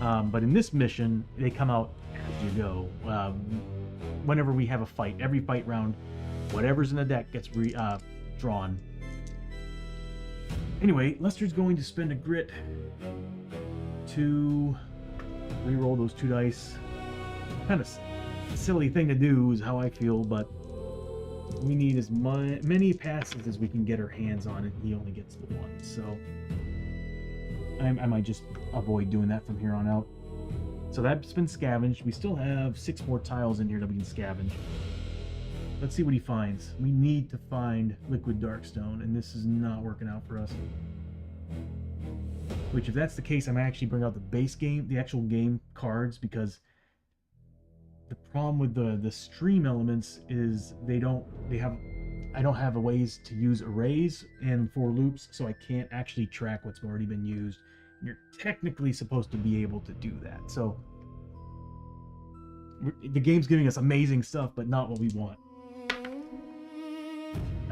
But in this mission, they come out as you go. Whenever we have a fight, every fight round, whatever's in the deck gets drawn. Anyway, Lester's going to spend a grit to re-roll those 2 dice. Kind of silly thing to do is how I feel, but we need as many passes as we can get our hands on it. He only gets the 1, so I might just avoid doing that from here on out. So that's been scavenged. We still have 6 more tiles in here that we can scavenge. Let's see what he finds. We need to find liquid darkstone, and this is not working out for us. Which, if that's the case, I might actually bring out the base game, the actual game cards, because the problem with the stream elements is I don't have a ways to use arrays and for loops, so I can't actually track what's already been used. And you're technically supposed to be able to do that. So the game's giving us amazing stuff, but not what we want.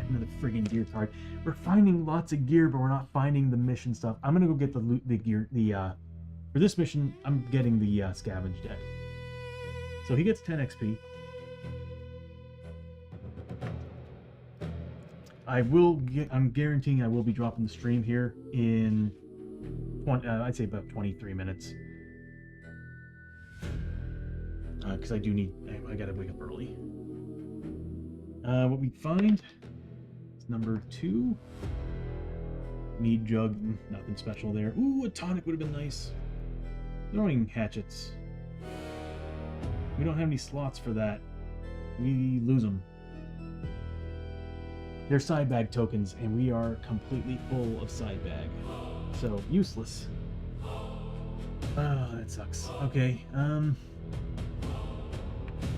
Another friggin' gear card. We're finding lots of gear, but we're not finding the mission stuff. I'm gonna go get the gear. For this mission, I'm getting the scavenge deck. So he gets 10 XP. I'm guaranteeing I will be dropping the stream here in I'd say about 23 minutes. Because I gotta wake up early. What we find is number 2. Mead jug, nothing special there. Ooh, a tonic would have been nice. Throwing hatchets. We don't have any slots for that. We lose them. They're side bag tokens, and we are completely full of side bag. So, useless. Oh, that sucks. Okay,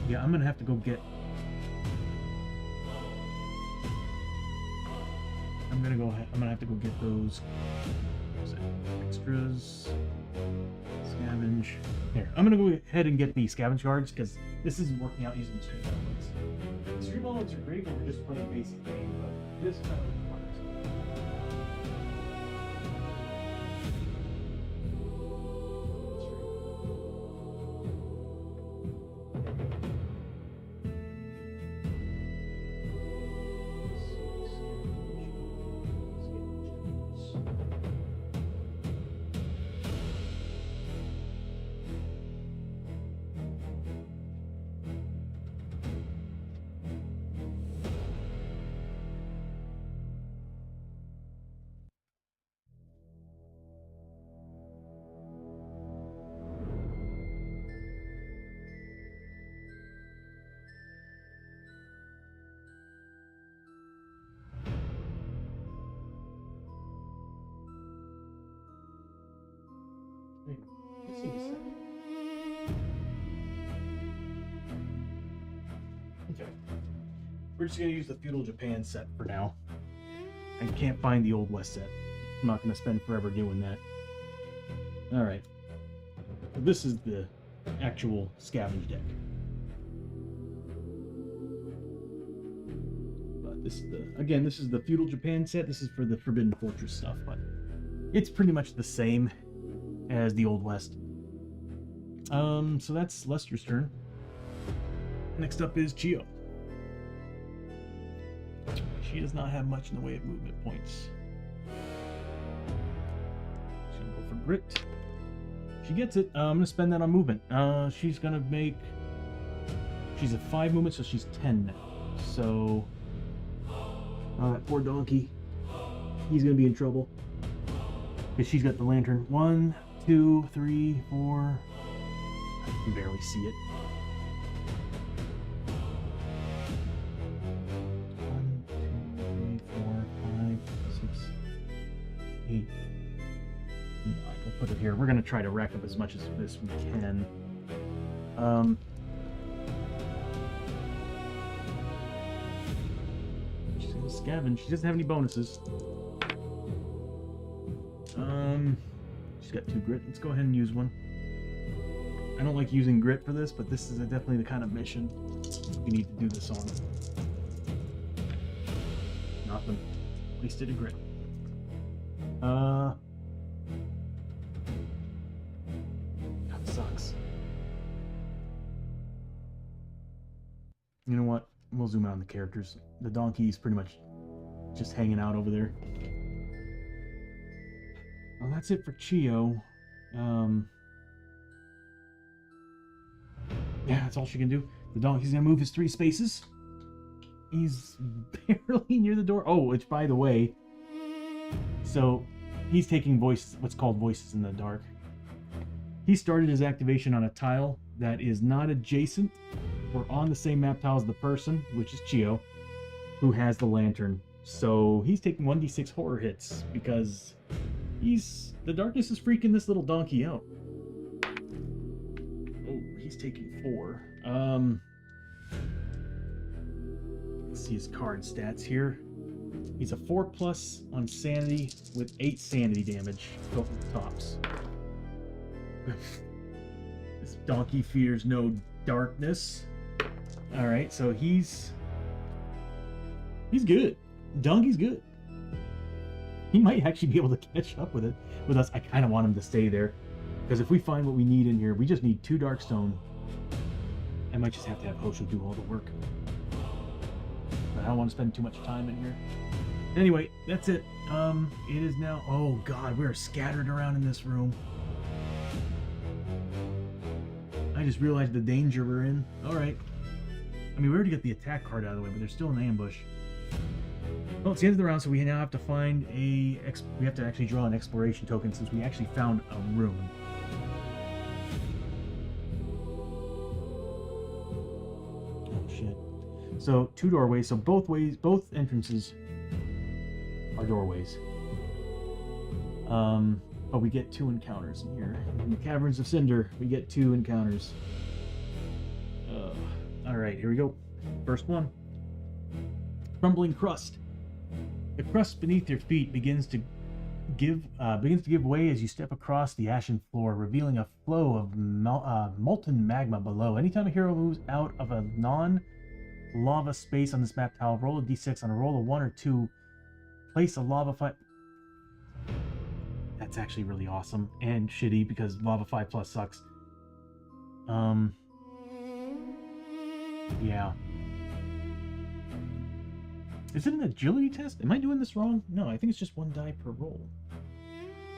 yeah, I'm gonna have to go get... I'm gonna have to go get those... What was it? Extras... Scavenge... Here, I'm gonna go ahead and get the scavenge cards, because this isn't working out using the stream elements. Stream elements are great when we're just playing basic game, but this kind of requires it. Okay. We're just going to use the Feudal Japan set for now. I can't find the Old West set. I'm not going to spend forever doing that. Alright. This is the actual scavenge deck. But this is this is the Feudal Japan set. This is for the Forbidden Fortress stuff, but it's pretty much the same as the Old West. So that's Lester's turn. Next up is Chiyo. She does not have much in the way of movement points. She's gonna go for grit. She gets it. I'm gonna spend that on movement. She's gonna make... She's at 5 movement, so she's 10 now. So... that poor donkey. He's gonna be in trouble. Because she's got the lantern. 1, 2, 3, 4... I can barely see it. 1, 2, 3, 4, 5, 6, 8, 9. We'll put it here. We're going to try to rack up as much as this we can. She's going to scavenge. She doesn't have any bonuses. She's got 2 grit. Let's go ahead and use one. I don't like using grit for this, but this is definitely the kind of mission we need to do this on. Nothing. Wasted a grit. That sucks. You know what? We'll zoom out on the characters. The donkey's pretty much just hanging out over there. Well, that's it for Chiyo. Yeah, that's all she can do. The donkey's gonna move his 3 spaces. He's barely near the door. Oh, which, by the way, so he's taking what's called voices in the dark. He started his activation on a tile that is not adjacent or on the same map tile as the person, which is Chiyo, who has the lantern. So he's taking 1d6 horror hits because the darkness is freaking this little donkey out. Oh, he's taking 4. Let's see his card stats here. He's a 4+ on sanity with 8 sanity damage. Both at the tops. This donkey fears no darkness. Alright, so he's good. Donkey's good. He might actually be able to catch up with us. I kind of want him to stay there. Because if we find what we need in here, we just need 2 Darkstone I might just have to have Hosho do all the work. But I don't want to spend too much time in here. Anyway, that's it. It is now... Oh, God, we're scattered around in this room. I just realized the danger we're in. Alright. I mean, we already got the attack card out of the way, but there's still an ambush. Well, it's the end of the round, so we now have to find a... We have to actually draw an exploration token since we actually found a room. Oh, shit. So, 2 doorways. So both both entrances are doorways. But we get 2 encounters in here. In the Caverns of Cynder, we get 2 encounters. Alright, here we go. First one. Crumbling crust. The crust beneath your feet begins to give way as you step across the ashen floor, revealing a flow of molten magma below. Anytime a hero moves out of a non-lava space on this map tile, roll a d6. On a roll of 1 or 2, place a lava fight. That's actually really awesome and shitty because lava 5+ sucks. Yeah. Is it an agility test? Am I doing this wrong? No, I think it's just 1 die per roll.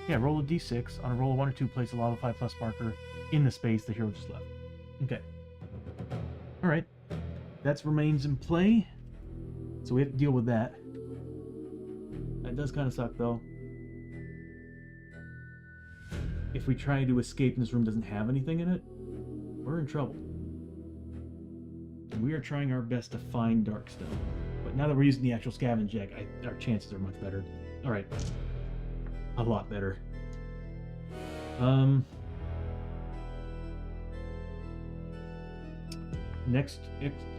Yeah, roll a d6. On a roll of 1 or 2, place a lava 5+ marker in the space the hero just left. Okay. Alright. That remains in play. So we have to deal with that. That does kind of suck, though. If we try to escape and this room doesn't have anything in it, we're in trouble. And we are trying our best to find Darkstone. But now that we're using the actual scavenge deck, our chances are much better. Alright. A lot better. Next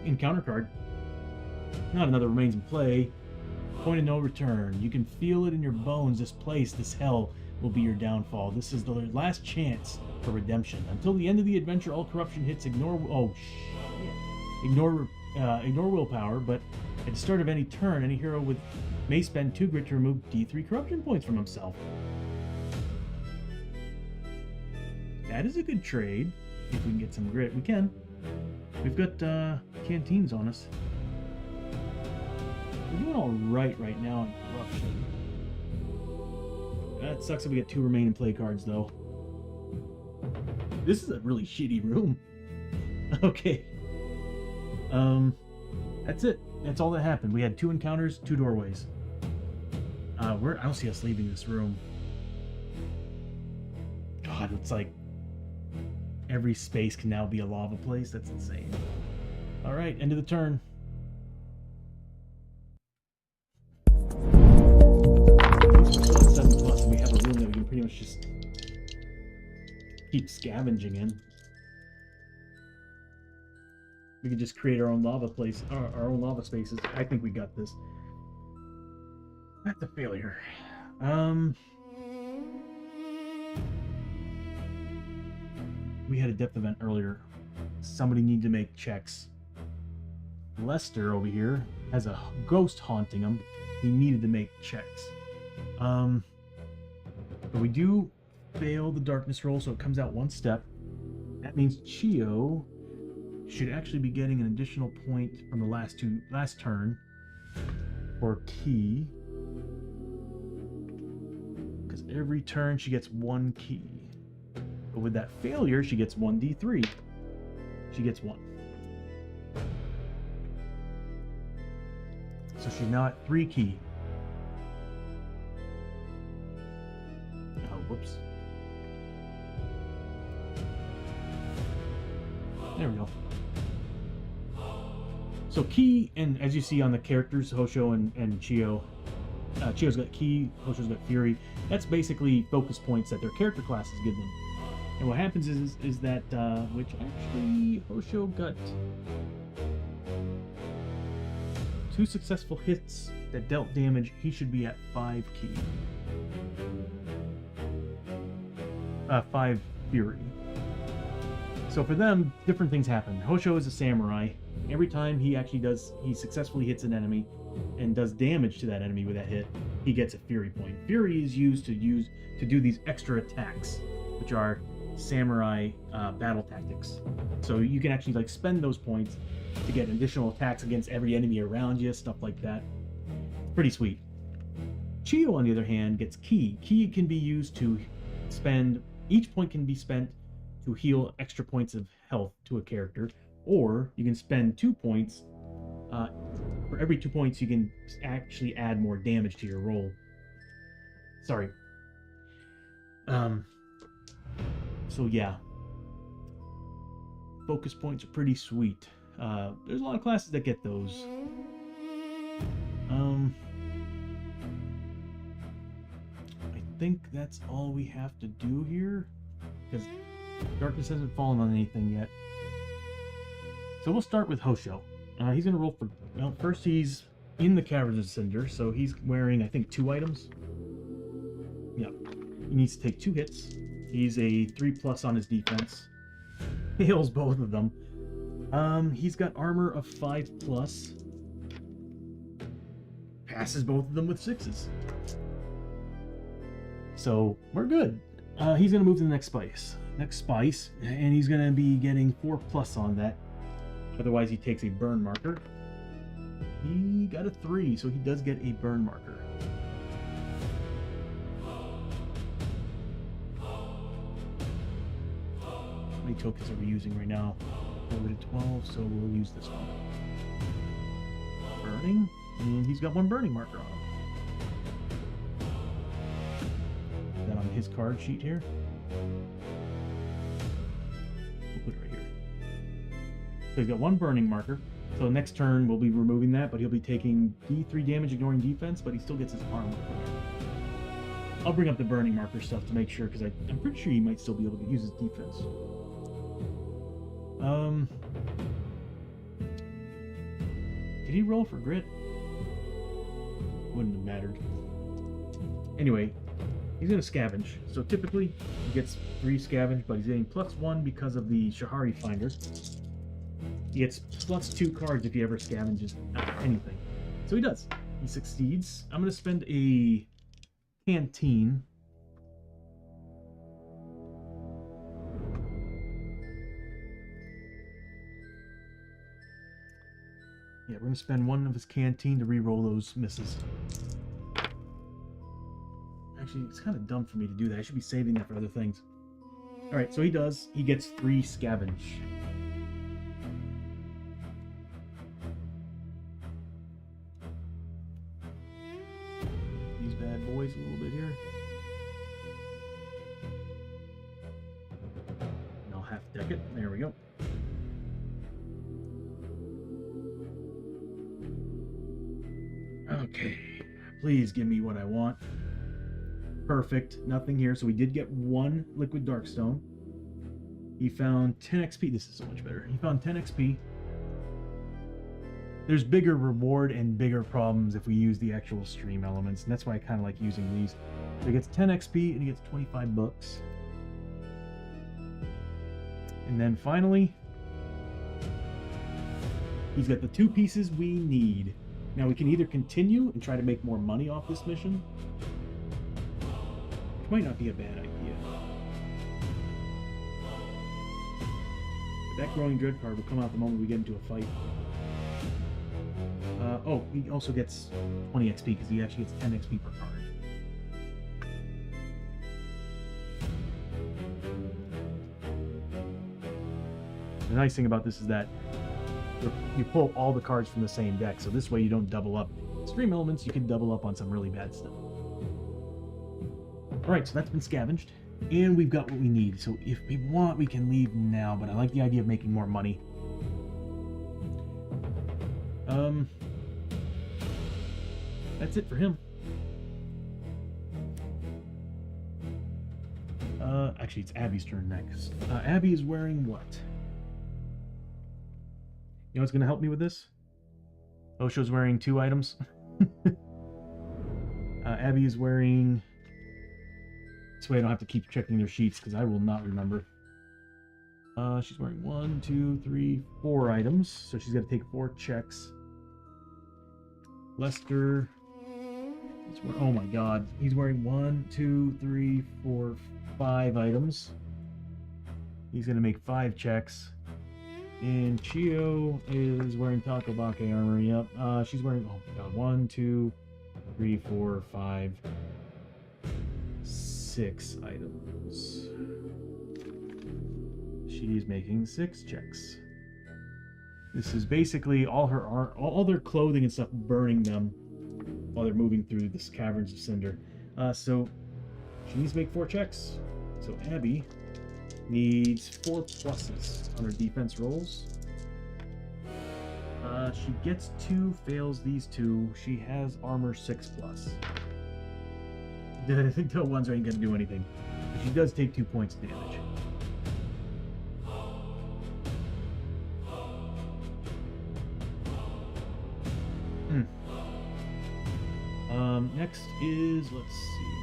encounter card. Not another remains in play. Point of no return. You can feel it in your bones. This place, this hell, will be your downfall. This is the last chance for redemption. Until the end of the adventure, all corruption hits ignore... Oh, shit. Ignore willpower, but at the start of any turn, any hero may spend 2 grit to remove D3 corruption points from himself. That is a good trade. If we can get some grit, we can. We've got canteens on us. We're doing all right now in corruption. That sucks that we get 2 remaining play cards, though. This is a really shitty room. Okay. That's it. That's all that happened. We had 2 encounters, 2 doorways. I don't see us leaving this room. God, it's like every space can now be a lava place. That's insane. Alright, end of the turn. We're still at 7+, and we have a room that we can pretty much just keep scavenging in. We can just create our own lava place, our own lava spaces. I think we got this. That's a failure. We had a depth event earlier. Somebody needed to make checks. Lester over here has a ghost haunting him. He needed to make checks. But we do fail the darkness roll, so it comes out 1 step. That means Chiyo should actually be getting an additional point from the last turn for key. Because every turn she gets 1 key. But with that failure, she gets 1d3. She gets 1. So she's now at 3 key. Oh, whoops. There we go. So Key, and as you see on the characters, Hosho and Chiyo, Chiyo's got Key, Hosho's got Fury. That's basically focus points that their character classes give them. And what happens is that, which actually Hosho got 2 successful hits that dealt damage. He should be at 5 Key. 5 Fury. So for them, different things happen. Hosho is a samurai. Every time he successfully hits an enemy and does damage to that enemy with that hit, he gets a Fury point. Fury is used to do these extra attacks, which are samurai battle tactics. So you can actually like spend those points to get additional attacks against every enemy around you, stuff like that. Pretty sweet. Chiyo, on the other hand, gets ki. Ki can be used to spend, each point can be spent to heal extra points of health to a character, or you can spend 2 points. For every 2 points, you can actually add more damage to your roll. Sorry. So yeah. Focus points are pretty sweet. There's a lot of classes that get those. I think that's all we have to do here, because darkness hasn't fallen on anything yet. So we'll start with Hoshoryo. He's gonna roll for, well, first he's in the Caverns of Cynder, so he's wearing, I think, 2 items. Yep. He needs to take 2 hits. He's a 3+ on his defense. Fails both of them. He's got armor of 5+. Passes both of them with 6s. So we're good. He's gonna move to the next spice. And he's gonna be getting 4+ on that. Otherwise, he takes a burn marker. He got a 3, so he does get a burn marker. How many tokens are we using right now? Over to 12, so we'll use this one. Burning, and he's got 1 burning marker on him. Put that on his card sheet here. We'll put it right here. So he's got 1 burning marker. So next turn we'll be removing that, but he'll be taking D3 damage ignoring defense, but he still gets his armor. I'll bring up the burning marker stuff to make sure, because I'm pretty sure he might still be able to use his defense. Did he roll for grit? Wouldn't have mattered. Anyway, he's gonna scavenge. So typically he gets 3 scavenge, but he's getting +1 because of the Shahari Finder. He gets +2 cards if he ever scavenges anything. So he does. He succeeds. I'm gonna spend a canteen. Yeah, we're going to spend 1 of his canteen to re-roll those misses. Actually, it's kind of dumb for me to do that. I should be saving that for other things. Alright, so he does. He gets 3 scavenge. These bad boys a little bit here. And I'll half deck it. There we go. Okay, please give me what I want. Perfect, nothing here. So we did get 1 liquid darkstone. He found 10 XP. This is so much better. He found 10 XP. There's bigger reward and bigger problems if we use the actual stream elements, and that's why I kind of like using these. So he gets 10 XP and he gets 25 bucks. And then finally, he's got the 2 pieces we need. Now we can either continue and try to make more money off this mission, which might not be a bad idea. But that Growing Dread card will come out the moment we get into a fight. Oh, he also gets 20 XP because he actually gets 10 XP per card. The nice thing about this is that you pull all the cards from the same deck, so this way you don't double up. Stream elements, you can double up on some really bad stuff. Alright, so that's been scavenged, and we've got what we need. So if we want, we can leave now, but I like the idea of making more money. That's it for him. Actually, it's Abbie's turn next. Abbie is wearing what? You know what's going to help me with this? Osho's wearing 2 items. Abbie is wearing... This way I don't have to keep checking their sheets, because I will not remember. She's wearing 1, 2, 3, 4 items, so she's got to take 4 checks. Lester... Oh my god. He's wearing 1, 2, 3, 4, 5 items. He's going to make 5 checks. And Chiyo is wearing Takabake armor. Yep. She's wearing, oh my god, 1, 2, 3, 4, 5, 6 items. She's making 6 checks. This is basically all her art, all their clothing and stuff, burning them while they're moving through this Caverns of Cynder. So she needs to make 4 checks. So Abbie needs 4 pluses on her defense rolls. She gets 2, fails these 2. She has armor 6 plus. I think the ones ain't gonna do anything. But she does take 2 points of damage. Next is, let's see.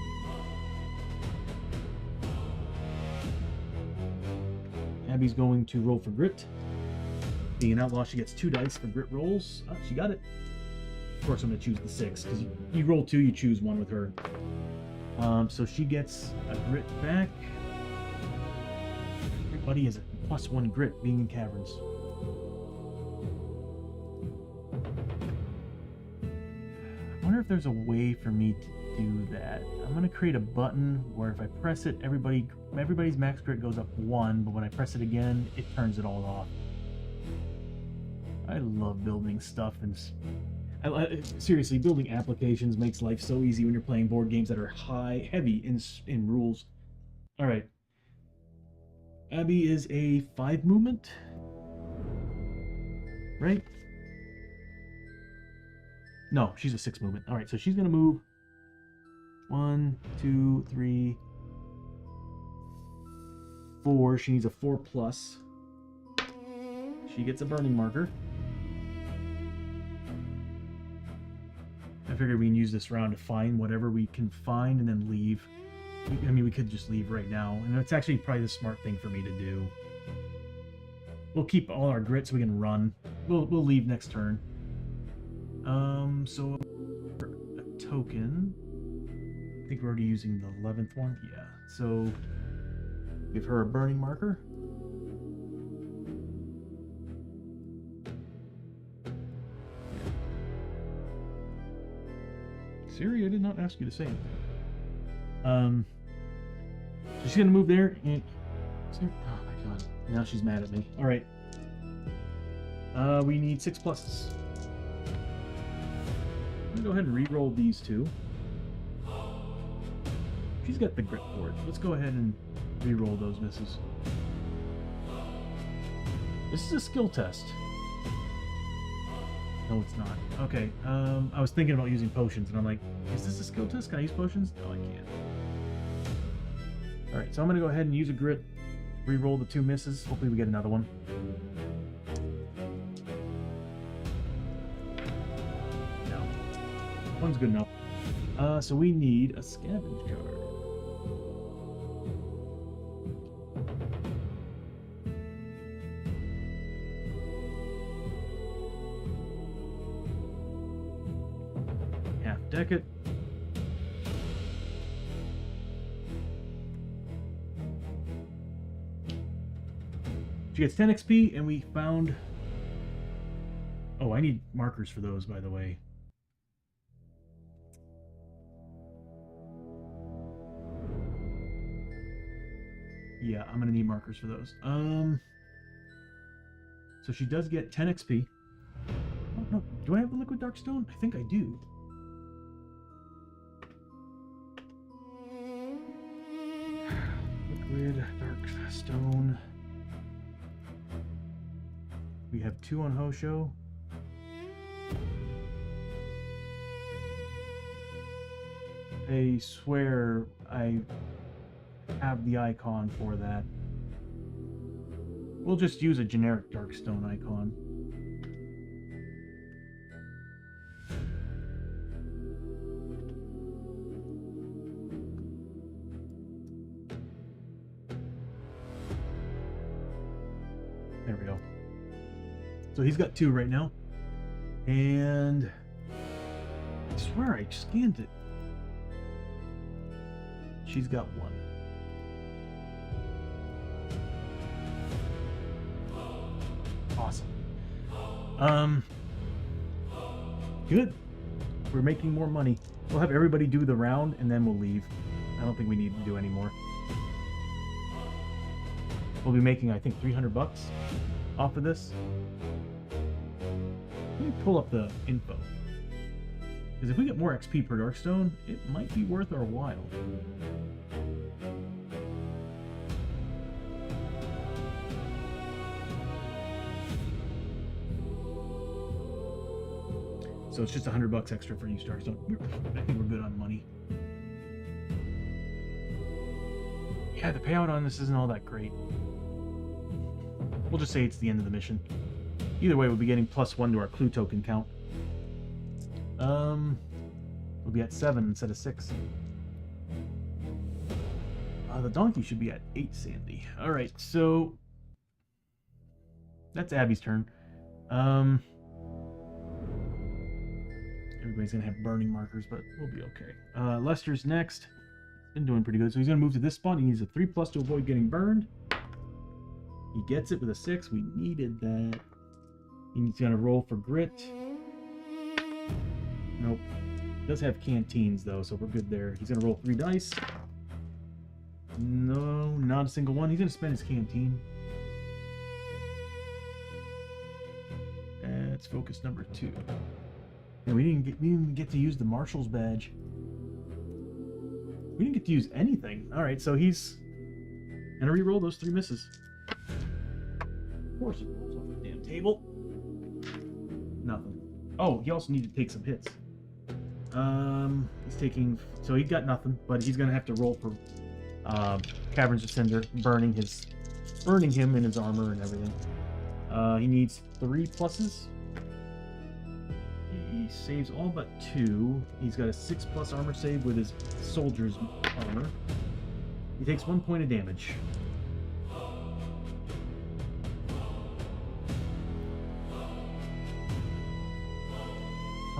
Abbie's going to roll for grit. Being an outlaw, she gets 2 dice for grit rolls. She got it. Of course, I'm going to choose the 6, because you roll 2, you choose 1 with her. So she gets a grit back. Everybody has a +1 grit being in caverns. I wonder if there's a way for me to do that. I'm going to create a button where if I press it, everybody's max grit goes up 1, but when I press it again, it turns it all off. I love building stuff, and seriously, building applications makes life so easy when you're playing board games that are heavy in rules. All right. Abbie is a 5 movement, right? No, she's a 6 movement. All right, so she's gonna move 1, 2, 3, 4. She needs a 4 plus. She gets a burning marker. I figured we can use this round to find whatever we can find and then leave. I mean, we could just leave right now, and it's actually probably the smart thing for me to do. We'll keep all our grit so we can run. We'll leave next turn. So a token. I think we're already using the 11th one. Yeah. So give her a burning marker. Siri, I did not ask you to say anything. So she's gonna move there, and oh my god, now she's mad at me. All right. We need 6 pluses. I'm gonna go ahead and re-roll these 2. She's got the grit for it. Let's go ahead and re-roll those misses. This is a skill test. No, it's not. Okay, I was thinking about using potions, and I'm like, is this a skill test? Can I use potions? No, I can't. Alright, so I'm going to go ahead and use a grit, re-roll the 2 misses. Hopefully we get another one. No. One's good enough. So we need a scavenge card. Deck it. She gets 10 XP, and we found... Oh, I need markers for those, by the way. Yeah, I'm gonna need markers for those. So she does get 10 XP. Oh, no. Do I have the liquid dark stone? I think I do. Liquid dark stone. We have 2 on Hoshoryo. I swear I have the icon for that. We'll just use a generic darkstone icon. There we go. So he's got 2 right now. And I swear I scanned it. She's got 1. Good. We're making more money. We'll have everybody do the round, and then we'll leave. I don't think we need to do any more. We'll be making, I think, 300 bucks off of this. Let me pull up the info. Because if we get more XP per Darkstone, it might be worth our while. So it's just 100 bucks extra for each Darkstone. I think we're good on money. Yeah, the payout on this isn't all that great. We'll just say it's the end of the mission. Either way, we'll be getting +1 to our clue token count. We'll be at 7 instead of 6. The donkey should be at 8 Sandy. Alright, so that's Abbie's turn. Everybody's gonna have burning markers, but we'll be okay. Lester's next. Been doing pretty good, so he's gonna move to this spot. He needs a 3+ to avoid getting burned. He gets it with a 6. We needed that. He's gonna roll for grit. Nope. He does have canteens though, so we're good there. He's gonna roll 3 dice. No, not a single one. He's gonna spend his canteen. That's focus number 2. And we didn't even get to use the Marshal's badge. We didn't get to use anything. Alright, so he's gonna re-roll those 3 misses. Of course he rolls off the damn table. Nothing. Oh, he also needed to take some hits. He's taking... So he got nothing, but he's gonna have to roll for Caverns of Cynder, burning him in his armor and everything. He needs 3 pluses. He saves all but 2. He's got a 6+ armor save with his soldier's armor. He takes 1 point of damage.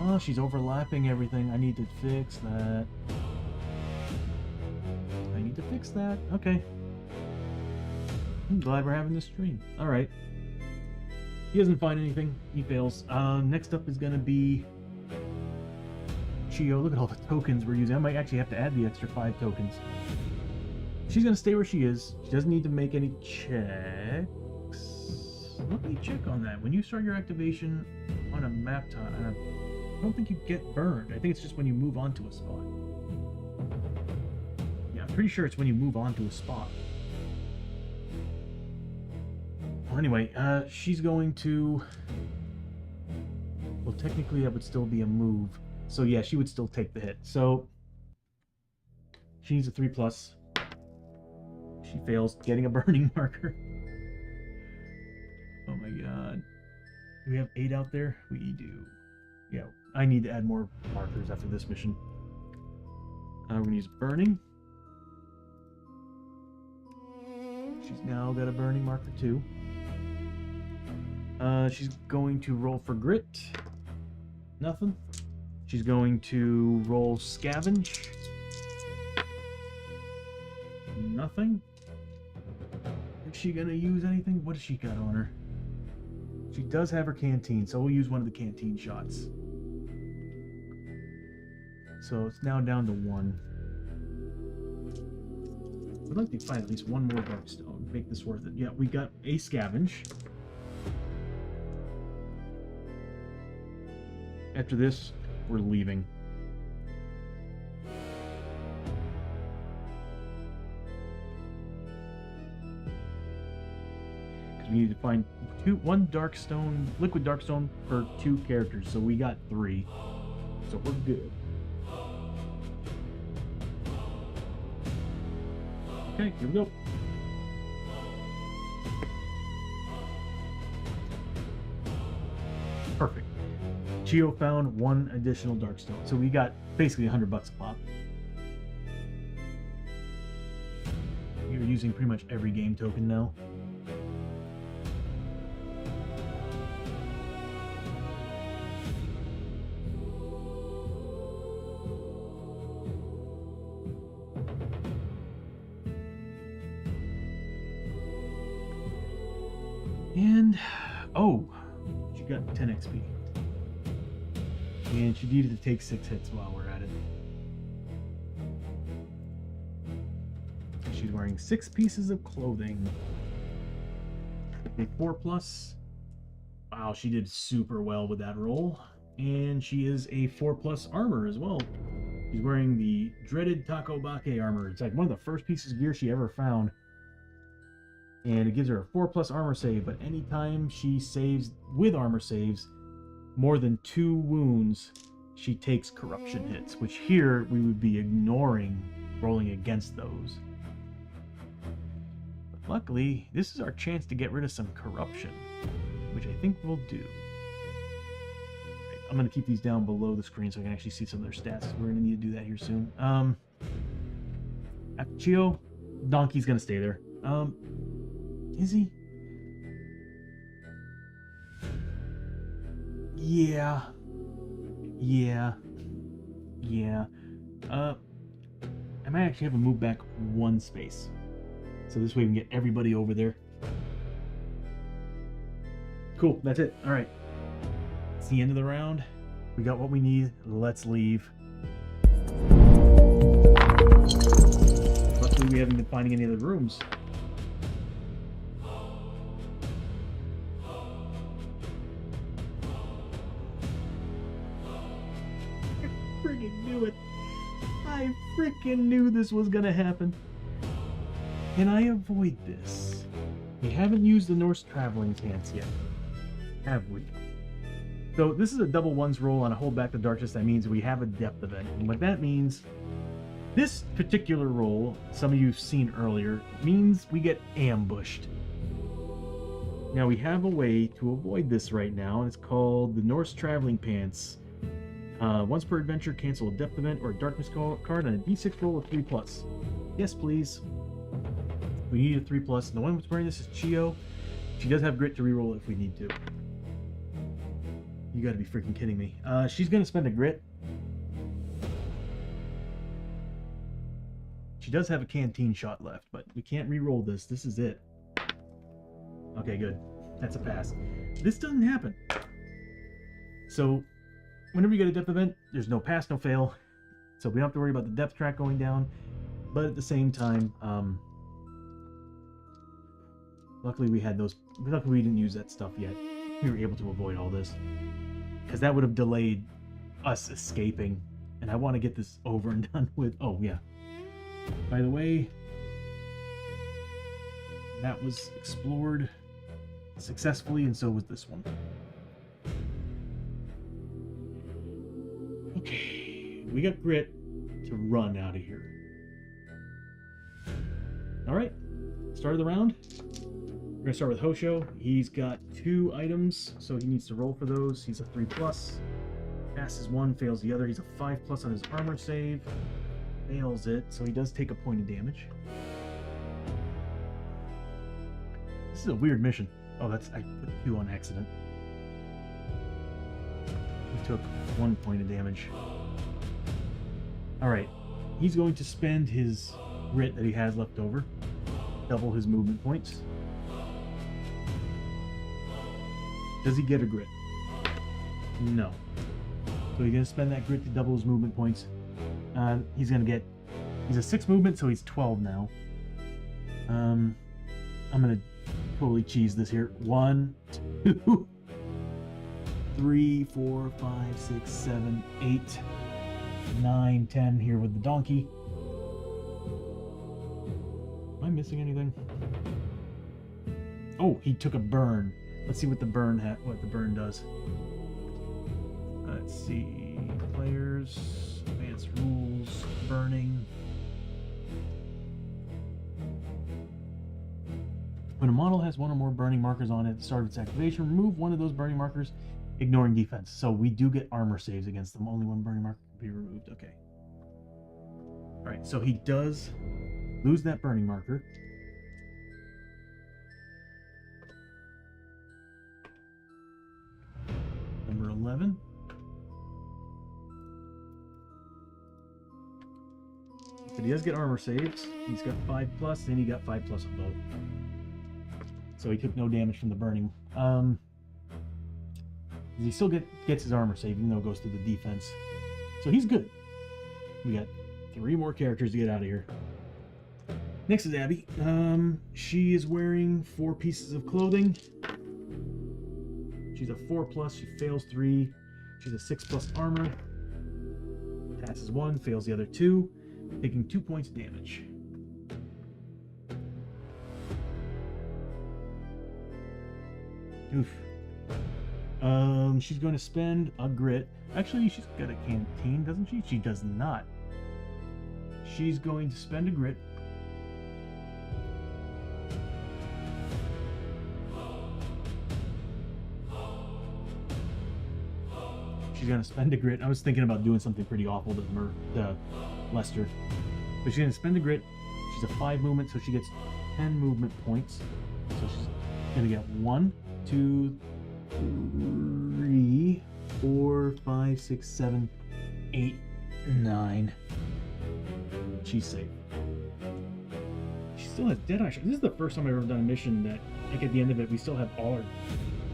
Oh, she's overlapping everything. I need to fix that. Okay. I'm glad we're having this stream. Alright. He doesn't find anything. He fails. Next up is going to be Chiyo. Look at all the tokens we're using. I might actually have to add the extra 5 tokens. She's going to stay where she is. She doesn't need to make any checks. Let me check on that. When you start your activation on a map time, I don't think you get burned. I think it's just when you move on to a spot. Yeah, I'm pretty sure it's when you move on to a spot. Well, anyway, she's going to... Well, technically that would still be a move. So yeah, she would still take the hit. So she needs a 3+. She fails, getting a burning marker. Oh my god. Do we have 8 out there? We do. Yeah, I need to add more markers after this mission. We're going to use burning. She's now got a burning marker too. She's going to roll for grit. Nothing. She's going to roll scavenge. Nothing. Is she going to use anything? What does she got on her? She does have her canteen, so we'll use one of the canteen shots. So it's now down to 1. I'd like to find at least 1 more Darkstone. Make this worth it. Yeah, we got a scavenge. After this, we're leaving. Because we need to find 1 Darkstone, liquid Darkstone per 2 characters. So we got 3. So we're good. Okay, here we go. Perfect. Chiyo found 1 additional Darkstone. So we got basically 100 bucks a pop. You're using pretty much every game token now. And, oh, she got 10 XP. And she needed to take 6 hits while we're at it. She's wearing 6 pieces of clothing. A 4+. Wow, she did super well with that roll. And she is a 4+ armor as well. She's wearing the dreaded Takobake armor. It's like one of the first pieces of gear she ever found. And it gives her a 4+ armor save, but anytime she saves with armor saves more than 2 wounds, she takes corruption hits, which here we would be ignoring rolling against those. But luckily, this is our chance to get rid of some corruption, which I think we'll do. Right, I'm going to keep these down below the screen so I can actually see some of their stats. We're going to need to do that here soon. Chiyo, Donkey's going to stay there. Is he? Yeah. I might actually have him move back 1 space. So this way we can get everybody over there. Cool, that's it. Alright. It's the end of the round. We got what we need. Let's leave. Luckily we haven't been finding any other rooms. I freaking knew this was gonna happen. Can I avoid this? We haven't used the Norse Traveling Pants yet, have we? So this is a double ones roll on a hold back the darkness. That means we have a depth event. And what that means, this particular roll, some of you've seen earlier, means we get ambushed. Now we have a way to avoid this right now, and it's called the Norse Traveling Pants. Once per adventure, cancel a depth event or a darkness card on a d6 roll of 3+. Yes, please. We need a 3+. The one who's wearing this is Chiyo. She does have grit to reroll if we need to. You gotta be freaking kidding me. She's gonna spend a grit. She does have a canteen shot left, but we can't reroll this. This is it. Okay, good. That's a pass. This doesn't happen. So, whenever you get a depth event, there's no pass, no fail. So we don't have to worry about the depth track going down. But at the same time, luckily we had those. Luckily we didn't use that stuff yet. We were able to avoid all this. Because that would have delayed us escaping. And I want to get this over and done with. Oh, yeah. By the way, that was explored successfully, and so was this one. Okay, we got grit to run out of here. Alright, start of the round. We're gonna start with Hoshoryo. He's got 2 items, so he needs to roll for those. He's a 3+. Passes 1, fails the other. He's a 5+ on his armor save. Fails it, so he does take a point of damage. This is a weird mission. Oh, I put 2 on accident. He took 1 point of damage. Alright, he's going to spend his grit that he has left over. Double his movement points. Does he get a grit? No. So he's going to spend that grit to double his movement points. He's going to get... He's a 6 movement, so he's 12 now. I'm going to totally cheese this here. 1, 2... 3, 4, 5, 6, 7, 8, 9, 10 here with the donkey. Am I missing anything? Oh, he took a burn. Let's see what the burn does. Let's see. Players, advanced rules, burning. When a model has 1 or more burning markers on it at the start of its activation, remove 1 of those burning markers, ignoring defense. So we do get armor saves against them. Only 1 burning marker can be removed. Okay. Alright, so he does lose that burning marker. Number 11. But he does get armor saves. He's got 5+, and he got 5+ on both. So he took no damage from the burning. He still gets his armor save, even though it goes to the defense. So he's good. We got 3 more characters to get out of here. Next is Abbie. She is wearing 4 pieces of clothing. She's a 4+, she fails 3. She's a 6+ armor. Passes 1, fails the other 2, taking 2 points of damage. Oof. She's going to spend a grit. Actually, she's got a canteen, doesn't she? She does not. She's going to spend a grit. She's going to spend a grit. I was thinking about doing something pretty awful to Lester. But she's going to spend a grit. She's a 5 movement, so she gets 10 movement points. So she's going to get 1, 2, 3, 4, 5, 6, 7, 8, 9. She's safe. She still has Deadeye Shot. This is the first time I've ever done a mission that, like, at the end of it, we still have all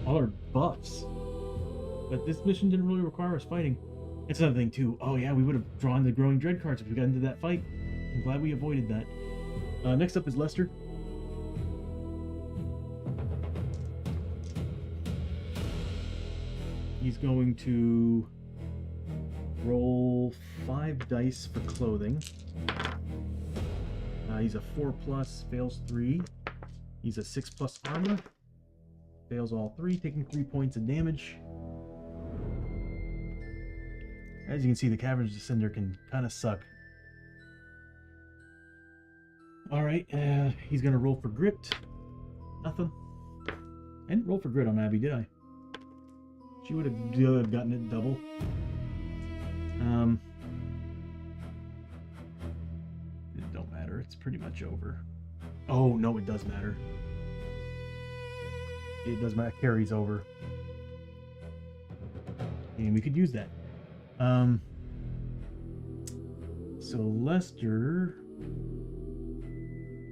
our buffs. But this mission didn't really require us fighting. It's another thing too. Oh yeah, we would have drawn the Growing Dread cards if we got into that fight. I'm glad we avoided that. Next up is Lester. He's going to roll 5 dice for clothing. He's a 4+, fails 3. He's a 6+ armor, fails all 3, taking 3 points of damage. As you can see, the Caverns of Cynder can kind of suck. Alright, he's going to roll for grit. Nothing. I didn't roll for grit on Abbie, did I? She would have gotten it double. It don't matter. It's pretty much over. Oh, no, it does matter. It does matter. Carries over. And we could use that. So Lester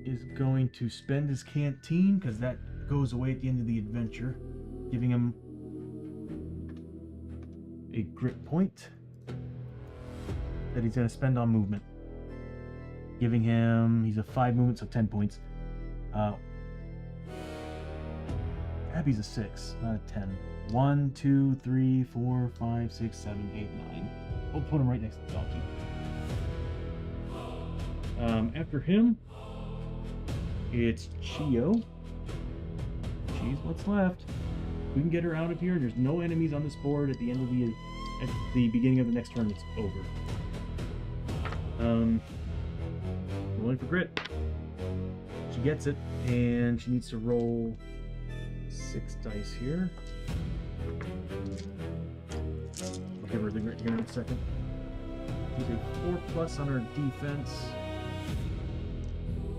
is going to spend his canteen because that goes away at the end of the adventure, giving him a grit point that he's going to spend on movement, giving him, he's a 5 movement, so 10 points. Abbie's a 6, not a 10. 1, 2, 3, 4, 5, 6, 7, 8, 9. We'll put him right next to the donkey. After him, it's Chiyo. She's what's left. We can get her out of here. There's no enemies on this board at the end of at the beginning of the next turn. It's over. Rolling for grit. She gets it, and she needs to roll 6 dice here. I'll give her the grit here in a second. She's a 4+ on her defense,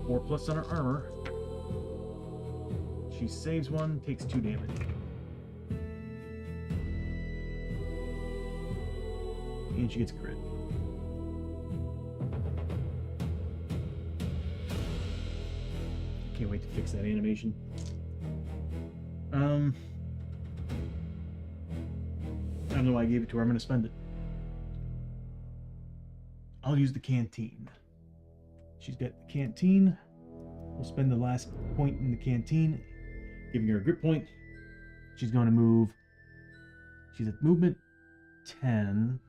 4+ on her armor. She saves 1, takes 2 damage. And she gets grit. Can't wait to fix that animation. I don't know why I gave it to her. I'm going to spend it. I'll use the canteen. She's got the canteen. We'll spend the last point in the canteen, giving her a grit point. She's going to move. She's at movement 10.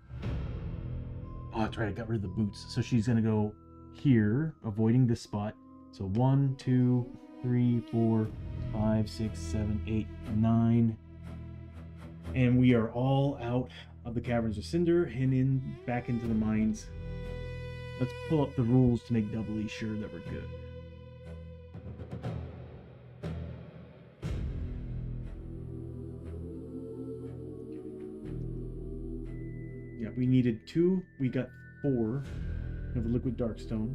Oh, that's right. I got rid of the boots. So she's going to go here, avoiding this spot. So 1, 2, 3, 4, 5, 6, 7, 8, 9. And we are all out of the Caverns of Cynder and back into the mines. Let's pull up the rules to make doubly sure that we're good. Yeah, we needed 2. We got 4 of the Liquid Darkstone.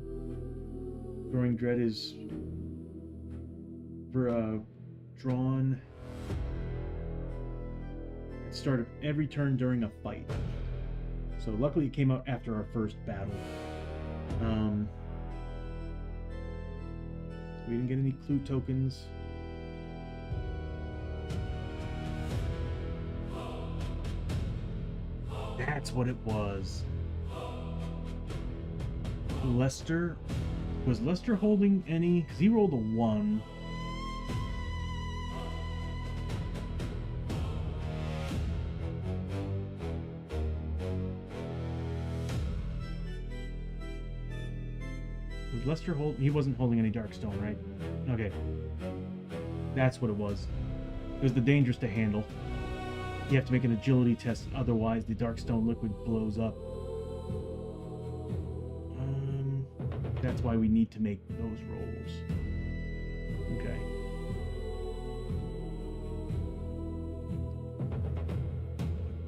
Growing Dread is drawn at the start of every turn during a fight. So luckily it came out after our first battle. We didn't get any clue tokens. That's what it was. Lester. Was Lester holding any? Because he rolled a 1. Was Lester hold? He wasn't holding any Darkstone, right? Okay. That's what it was. It was the dangerous to handle. You have to make an agility test, otherwise the Darkstone liquid blows up. That's why we need to make those rolls. Okay.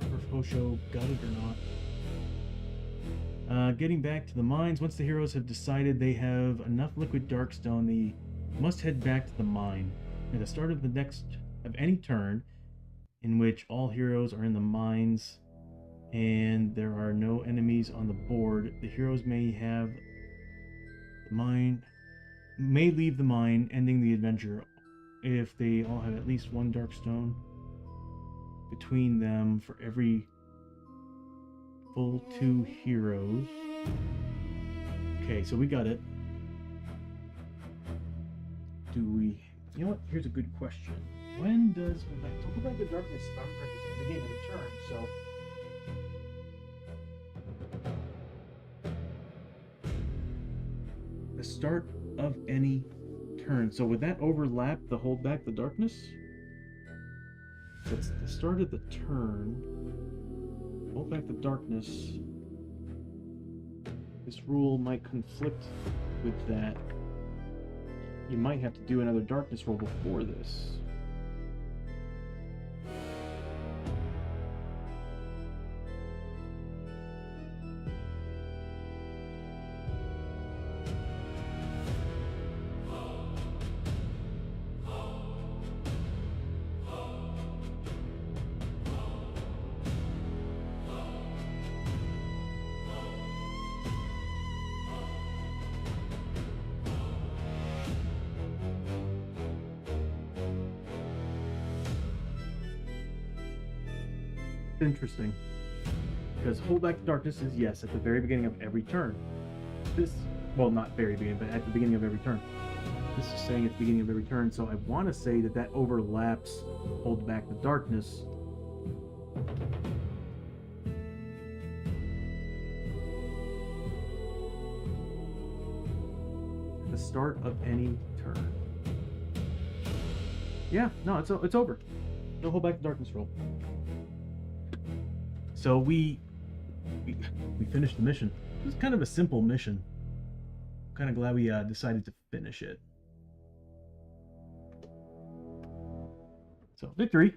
If Hosho got it or not. Getting back to the mines. Once the heroes have decided they have enough liquid Darkstone, they must head back to the mine. At the start of the next of any turn in which all heroes are in the mines and there are no enemies on the board, the heroes may leave the mine, ending the adventure if they all have at least one Darkstone between them for every full 2 heroes. Okay, so we got it. Do we... You know what? Here's a good question. When does... Talk about the darkness at the beginning of the turn, so... The start of any turn. So would that overlap the hold back the darkness? That's the start of the turn. Hold back the darkness. This rule might conflict with that. You might have to do another darkness roll before this. Interesting, because hold back the darkness is yes at the very beginning of every turn. This, well, not very beginning, but at the beginning of every turn. This is saying at the beginning of every turn, so I want to say that that overlaps hold back the darkness. At the start of any turn. Yeah, no, it's over. No hold back the darkness roll. So we finished the mission. It was kind of a simple mission. I'm kind of glad we decided to finish it. So victory.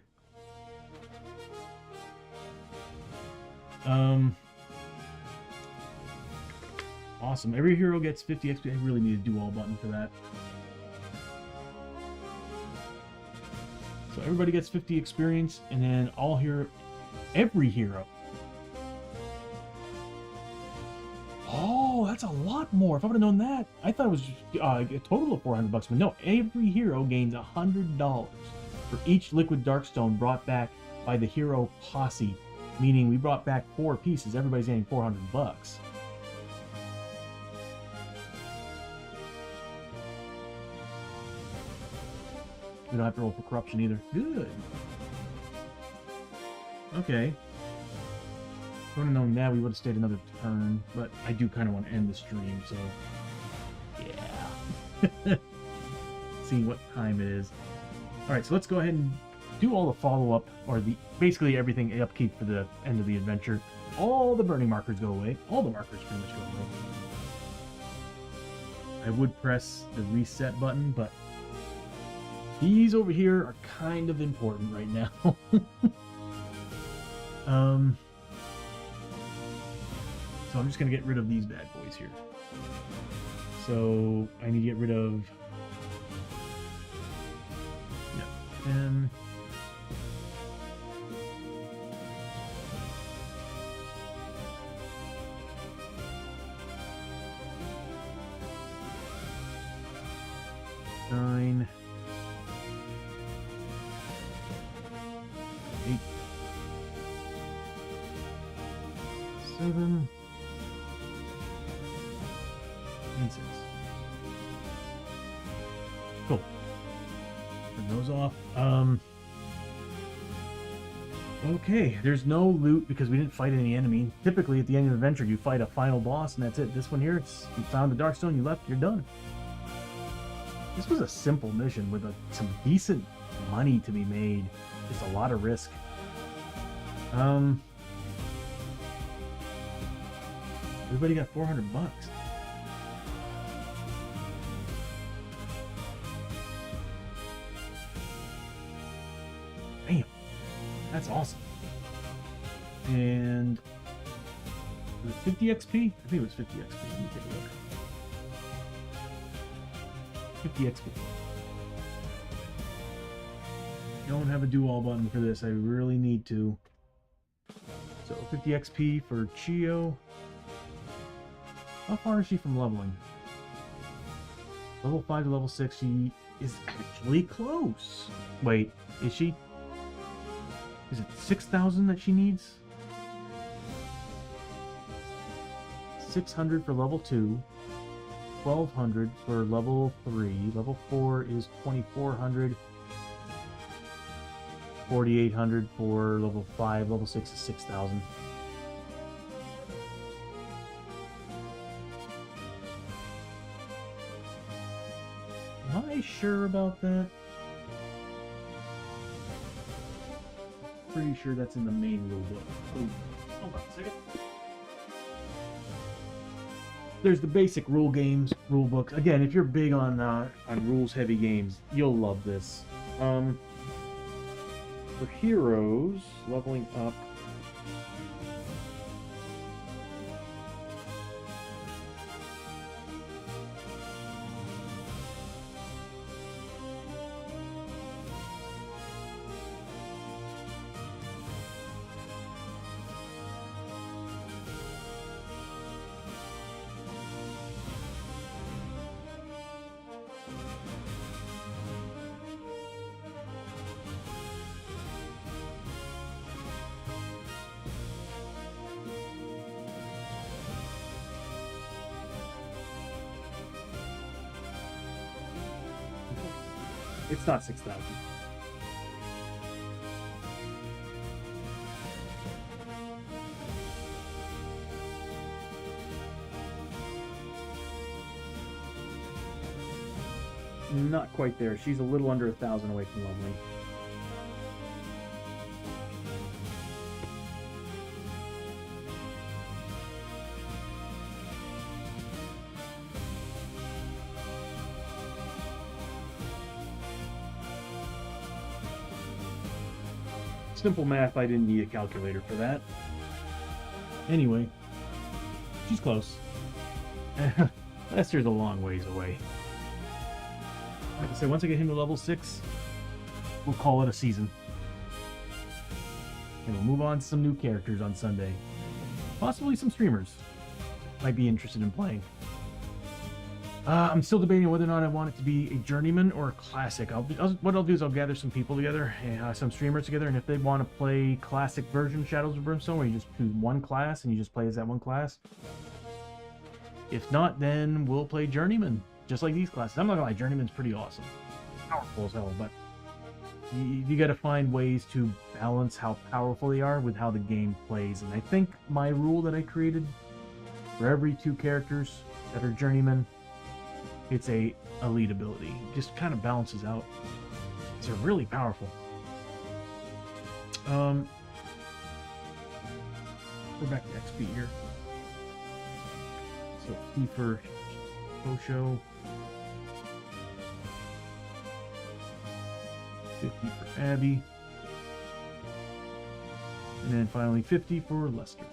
Awesome. Every hero gets 50 XP. I really need a do-all button for that. So everybody gets 50 experience, and then every hero. Oh, that's a lot more. If I would have known that, I thought it was a total of $400, but no, every hero gains $100 for each liquid Darkstone brought back by the hero posse, meaning we brought back 4 pieces. Everybody's getting $400. We don't have to roll for corruption either. Good. Okay. If I would have known that, we would have stayed another turn, but I do kind of want to end the stream, so... Yeah. See what time it is. Alright, so let's go ahead and do all the follow-up, or basically everything upkeep for the end of the adventure. All the burning markers go away. All the markers pretty much go away. I would press the reset button, but these over here are kind of important right now. So I'm just going to get rid of these bad boys here. So I need to get rid of... Yeah, 10. Nine. 8. 7 and 6. Cool. Turn those off. Okay, there's no loot because we didn't fight any enemy. Typically, at the end of the adventure, you fight a final boss, and that's it. This one here, it's you found the Darkstone, you left, you're done. This was a simple mission with some decent money to be made. Just a lot of risk. Everybody got $400. Damn. That's awesome. And was it 50 XP? I think it was 50 XP. Let me take a look. 50 XP. Don't have a do-all button for this. I really need to. So 50 XP for Chiyo. How far is she from leveling? Level 5 to level 6. She is actually close. Wait, is she? Is it 6,000 that she needs? 600 for level 2. 1,200 for level 3. Level 4 is 2,400. 4,800 for level 5. Level 6 is 6,000. Am I sure about that? Pretty sure that's in the main rulebook. Oh, hold on a second. There's the basic rule books. Again, if you're big on rules-heavy games, you'll love this. For heroes, leveling up. It's not 6,000. Not quite there. She's a little under 1,000 away from leveling. Simple math, I didn't need a calculator for that. Anyway, she's close. Lester's a long ways away. Like I said, once I get him to level 6, we'll call it a season. And we'll move on to some new characters on Sunday. Possibly some streamers might be interested in playing. I'm still debating whether or not I want it to be a journeyman or a classic. What I'll do is I'll gather some people together, some streamers together, and if they want to play classic version Shadows of Brimstone, where you just choose one class and you just play as that one class. If not, then we'll play journeyman, just like these classes. I'm not gonna lie, journeyman's pretty awesome. Powerful as hell, but you gotta find ways to balance how powerful they are with how the game plays. And I think my rule that I created for every 2 characters that are journeymen, it's a elite ability. Just kind of balances out. They're really powerful. We're back to XP here. So P for Hoshoryo. 50 for Abbie. And then finally 50 for Lester.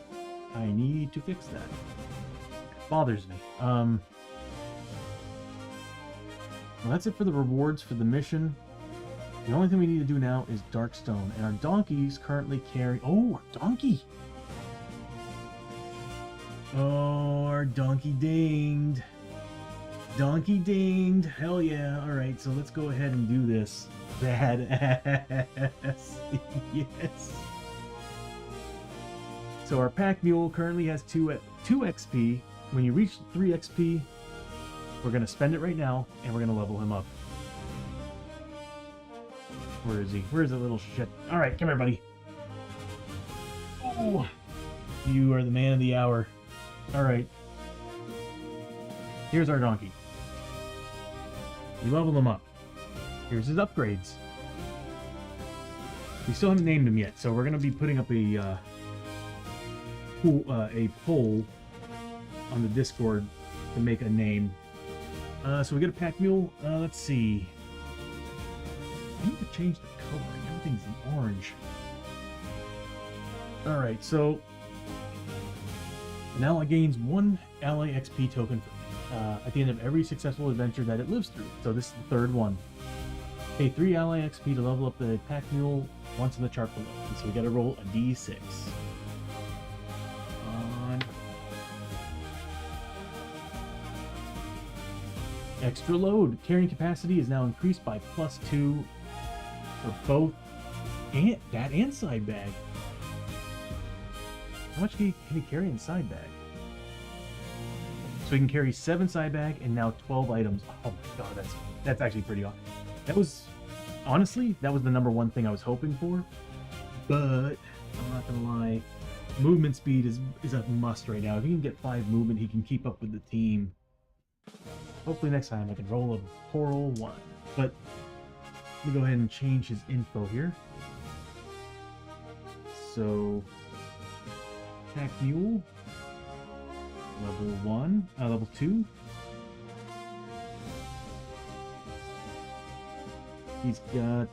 I need to fix that. It bothers me. Well, that's it for the rewards for the mission. The only thing we need to do now is Darkstone, and our donkeys currently carry... Oh, our donkey! Oh, our donkey dinged. Donkey dinged. Hell yeah. Alright, so let's go ahead and do this. Badass. Yes. So our pack mule currently has 2 XP. When you reach 3 XP, we're going to spend it right now, and we're going to level him up. Where is he? Where's the little shit? All right, come here, buddy. Oh, you are the man of the hour. All right. Here's our donkey. We leveled him up. Here's his upgrades. We still haven't named him yet, so we're going to be putting up a poll on the Discord to make a name. So we get a pack mule. Let's see. I need to change the coloring. Everything's in orange. Alright, so an ally gains 1 ally XP token at the end of every successful adventure that it lives through. So this is the 3rd one. Pay 3 ally XP to level up the pack mule once in the chart below. And so we gotta roll a d6. Extra load. Carrying capacity is now increased by +2 for both that and side bag. How much can he carry in side bag? So he can carry 7 side bag and now 12 items. Oh my god, that's actually pretty awesome. That was, honestly, that was the #1 thing I was hoping for. But I'm not gonna lie, movement speed is a must right now. If he can get 5 movement, he can keep up with the team. Hopefully next time I can roll a coral 1. But let me go ahead and change his info here. So, pack mule, level 2. He's got,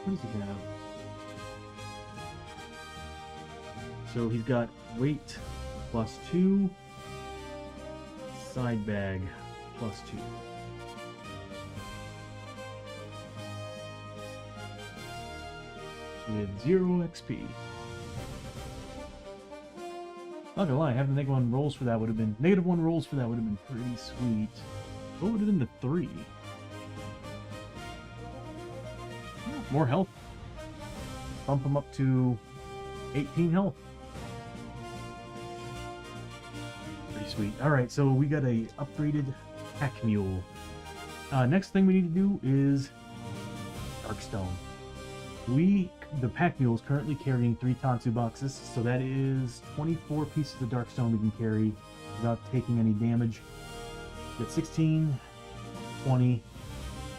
what does he have? So he's got weight +2, side bag +2. With 0 XP. Not gonna lie, having -1 rolls for that would have been -1 rolls for that would have been pretty sweet. What would have been the 3? More health. Bump him up to 18 health. Pretty sweet. Alright, so we got a upgraded pack mule. Next thing we need to do is Darkstone. The pack mule is currently carrying 3 Tansu boxes, so that is 24 pieces of Darkstone we can carry without taking any damage. We get 16, 20,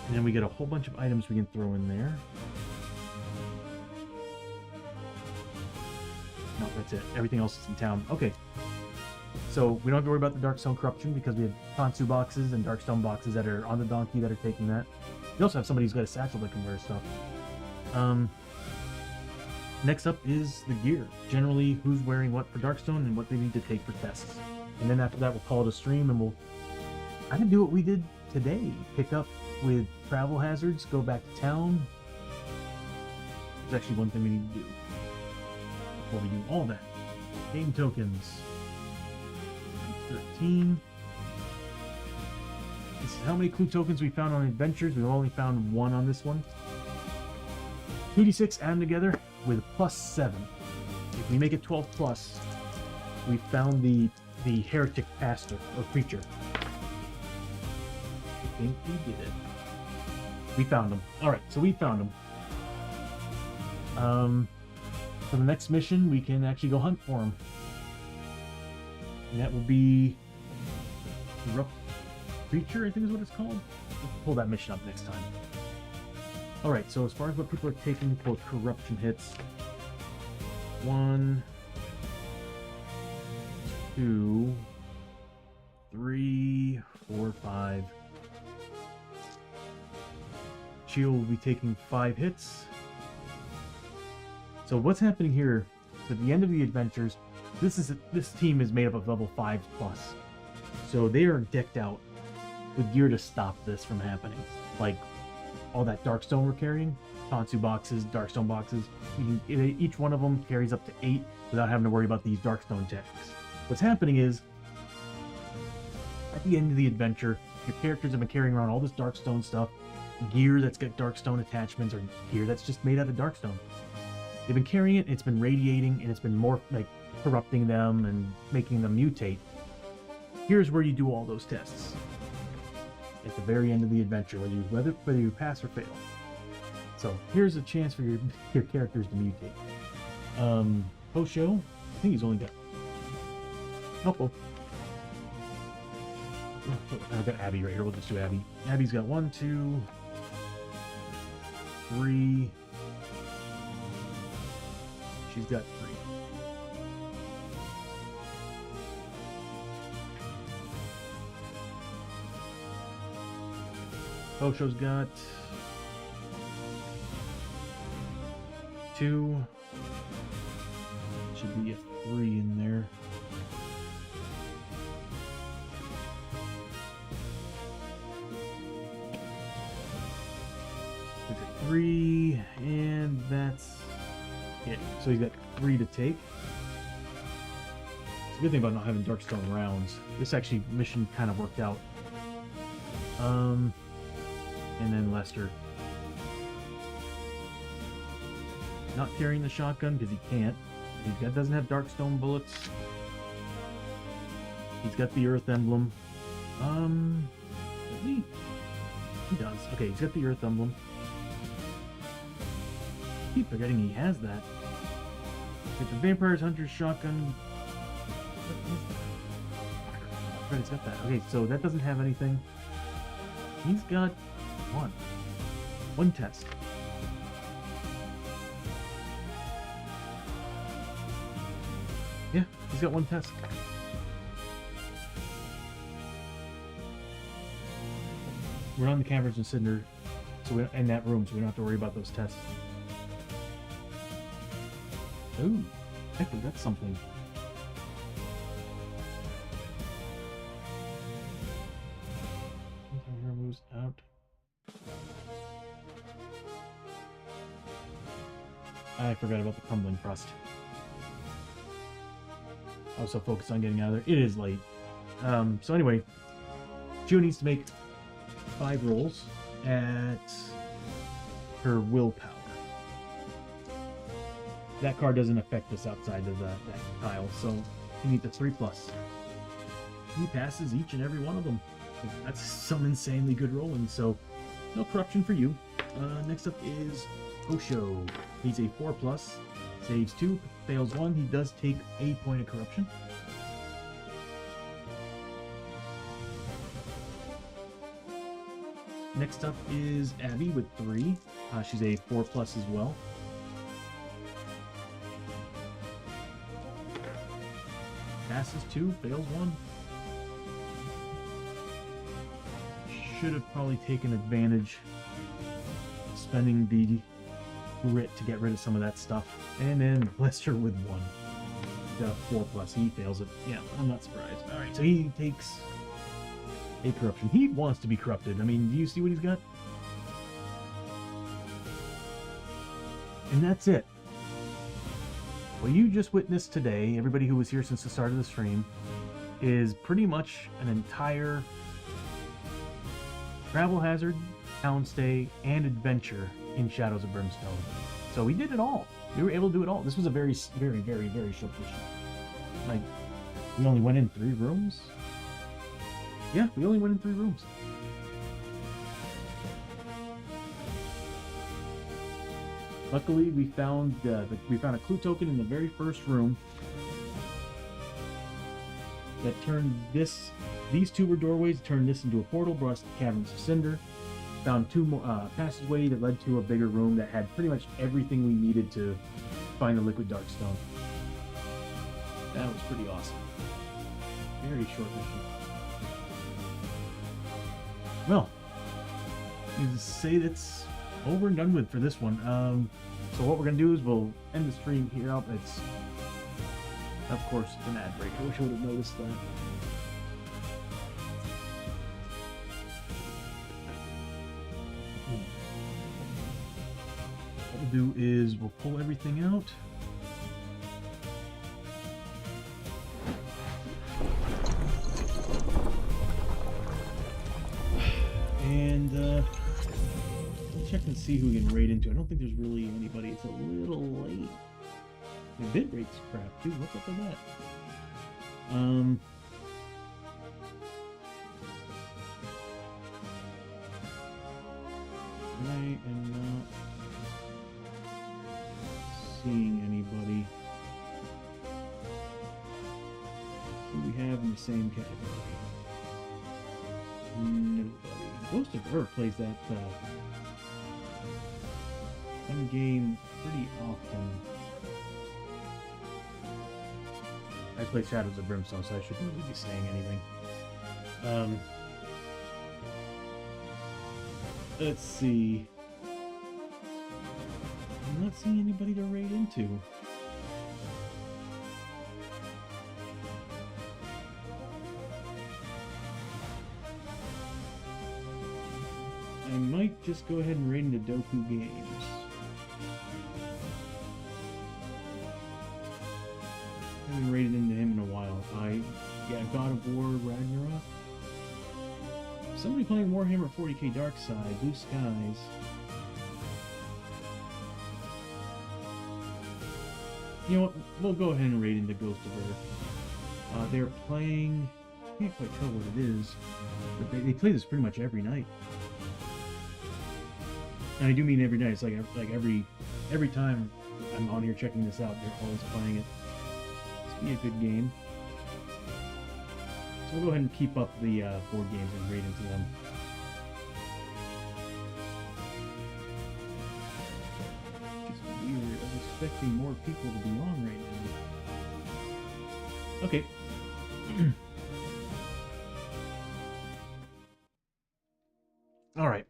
and then we get a whole bunch of items we can throw in there. No, that's it. Everything else is in town. Okay. So we don't have to worry about the Darkstone corruption because we have Tansu boxes and Darkstone boxes that are on the donkey that are taking that. We also have somebody who's got a satchel that can wear stuff. Next up is the gear. Generally, who's wearing what for Darkstone and what they need to take for tests. And then after that, we'll call it a stream and we'll kind of do what we did today. Pick up with travel hazards, go back to town. There's actually one thing we need to do before we do all that. Game tokens. 13. This is how many clue tokens we found on adventures. We've only found 1 on this one. 2d6, add them together with +7. If we make it 12 plus, we found the Heretic Pastor or Preacher. I think we did it. We found him. Alright, so we found him. For the next mission, we can actually go hunt for him. And that will be Heretic Preacher, I think is what it's called. We'll pull that mission up next time. Alright, so as far as what people are taking for corruption hits, 1, 2, 3, 4, 5. Chiyo will be taking 5 hits. So what's happening here, at the end of the adventures, this team is made up of level 5 plus. So they are decked out with gear to stop this from happening. Like all that Darkstone we're carrying, Tansu boxes, Darkstone boxes, each one of them carries up to 8 without having to worry about these Darkstone checks. What's happening is, at the end of the adventure, your characters have been carrying around all this Darkstone stuff, gear that's got Darkstone attachments, or gear that's just made out of Darkstone. they've been carrying it, it's been radiating, and it's been more like corrupting them and making them mutate. Here's where you do all those tests. At the very end of the adventure, whether you pass or fail. So here's a chance for your characters to mutate. Hoshoryo, I think he's only got... Oh, I've got Abbie right here. We'll just do Abbie. Abbie's got 1, 2, 3. She's got 3. Hosho's got 2. Should be a 3 in there. There's a 3, and that's it. So he's got 3 to take. It's a good thing about not having Darkstone rounds. This actually mission kind of worked out. And then Lester. Not carrying the shotgun because he can't. He doesn't have Darkstone bullets. He's got the Earth Emblem. He does. Okay, he's got the Earth Emblem. I keep forgetting he has that. Get the Vampire's Hunter's shotgun. Right, he's got that. Okay, so that doesn't have anything. He's got one test. Yeah, he's got 1 test. We're on the Caverns of Cynder, so we're in that room, so we don't have to worry about those tests. Ooh, I forgot something. Moves out. I forgot about the crumbling crust. I was so focused on getting out of there. It is late. So anyway, Chiyo needs to make 5 rolls at her willpower. That card doesn't affect us outside of that tile, so he needs a 3+. He passes each and every one of them. That's some insanely good rolling, so no corruption for you. Next up is Hoshoryo. He's a 4+, saves 2, fails 1. He does take a point of corruption. Next up is Abbie with 3. She's a 4+ as well. Passes 2, fails 1. Should have probably taken advantage of spending the grit to get rid of some of that stuff. And then Lester with 1. The 4+, he fails it. Yeah, I'm not surprised. Alright, so he takes a corruption. He wants to be corrupted. I mean, do you see what he's got? And that's it. What you just witnessed today, everybody who was here since the start of the stream, is pretty much an entire travel hazard, town stay, and adventure in Shadows of Brimstone. So we did it all. We were able to do it all. This was a very, very, very, very short mission. Like, we only went in 3 rooms? Yeah, we only went in 3 rooms. Luckily, we found a clue token in the very first room that turned these 2 were doorways, turned this into a portal, brought us to the Caverns of Cynder. Found 2 more passageways that led to a bigger room that had pretty much everything we needed to find the liquid darkstone. That was pretty awesome. Very short mission. Well, you say that's over and done with for this one. So what we're gonna do is we'll end the stream here up. It's, of course, it's an ad break. I wish I would have noticed that. What we'll do is we'll pull everything out. And check and see who we can raid into. I don't think there's really anybody. It's a little late. The bit rate's crap, dude. What's up with that? I am not seeing anybody who we have in the same category. Nobody. Ghost of Earth plays that fun game pretty often. I play Shadows of Brimstone, so I shouldn't really be saying anything. Let's see. I'm not seeing anybody to raid into. I might just go ahead and raid into Doku Games. I haven't raided into him in a while. Yeah, God of War Ragnarok. Somebody playing Warhammer 40k Dark Side, Blue Skies. You know what? We'll go ahead and raid into Ghost of Earth. They're playing. I can't quite tell what it is, but they play this pretty much every night. And I do mean every night. It's like every time I'm on here checking this out, they're always playing it. It's be a good game. So we'll go ahead and keep up the board games and raid into them. It's weird. I'm expecting more people to be on right now. Okay. Alright.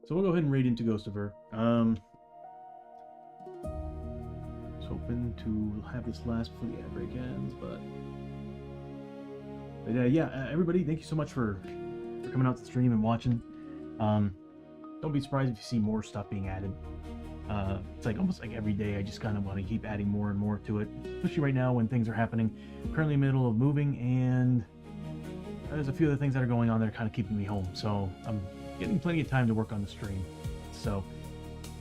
So we'll go ahead and raid into Ghost of Earth. I was hoping to have this last before the ad break ends, but yeah, everybody, thank you so much for coming out to the stream and watching. Don't be surprised if you see more stuff being added. It's like almost like every day I just kind of want to keep adding more and more to it, especially right now when things are happening. I'm currently in the middle of moving, and there's a few other things that are going on that are kind of keeping me home, so I'm getting plenty of time to work on the stream. So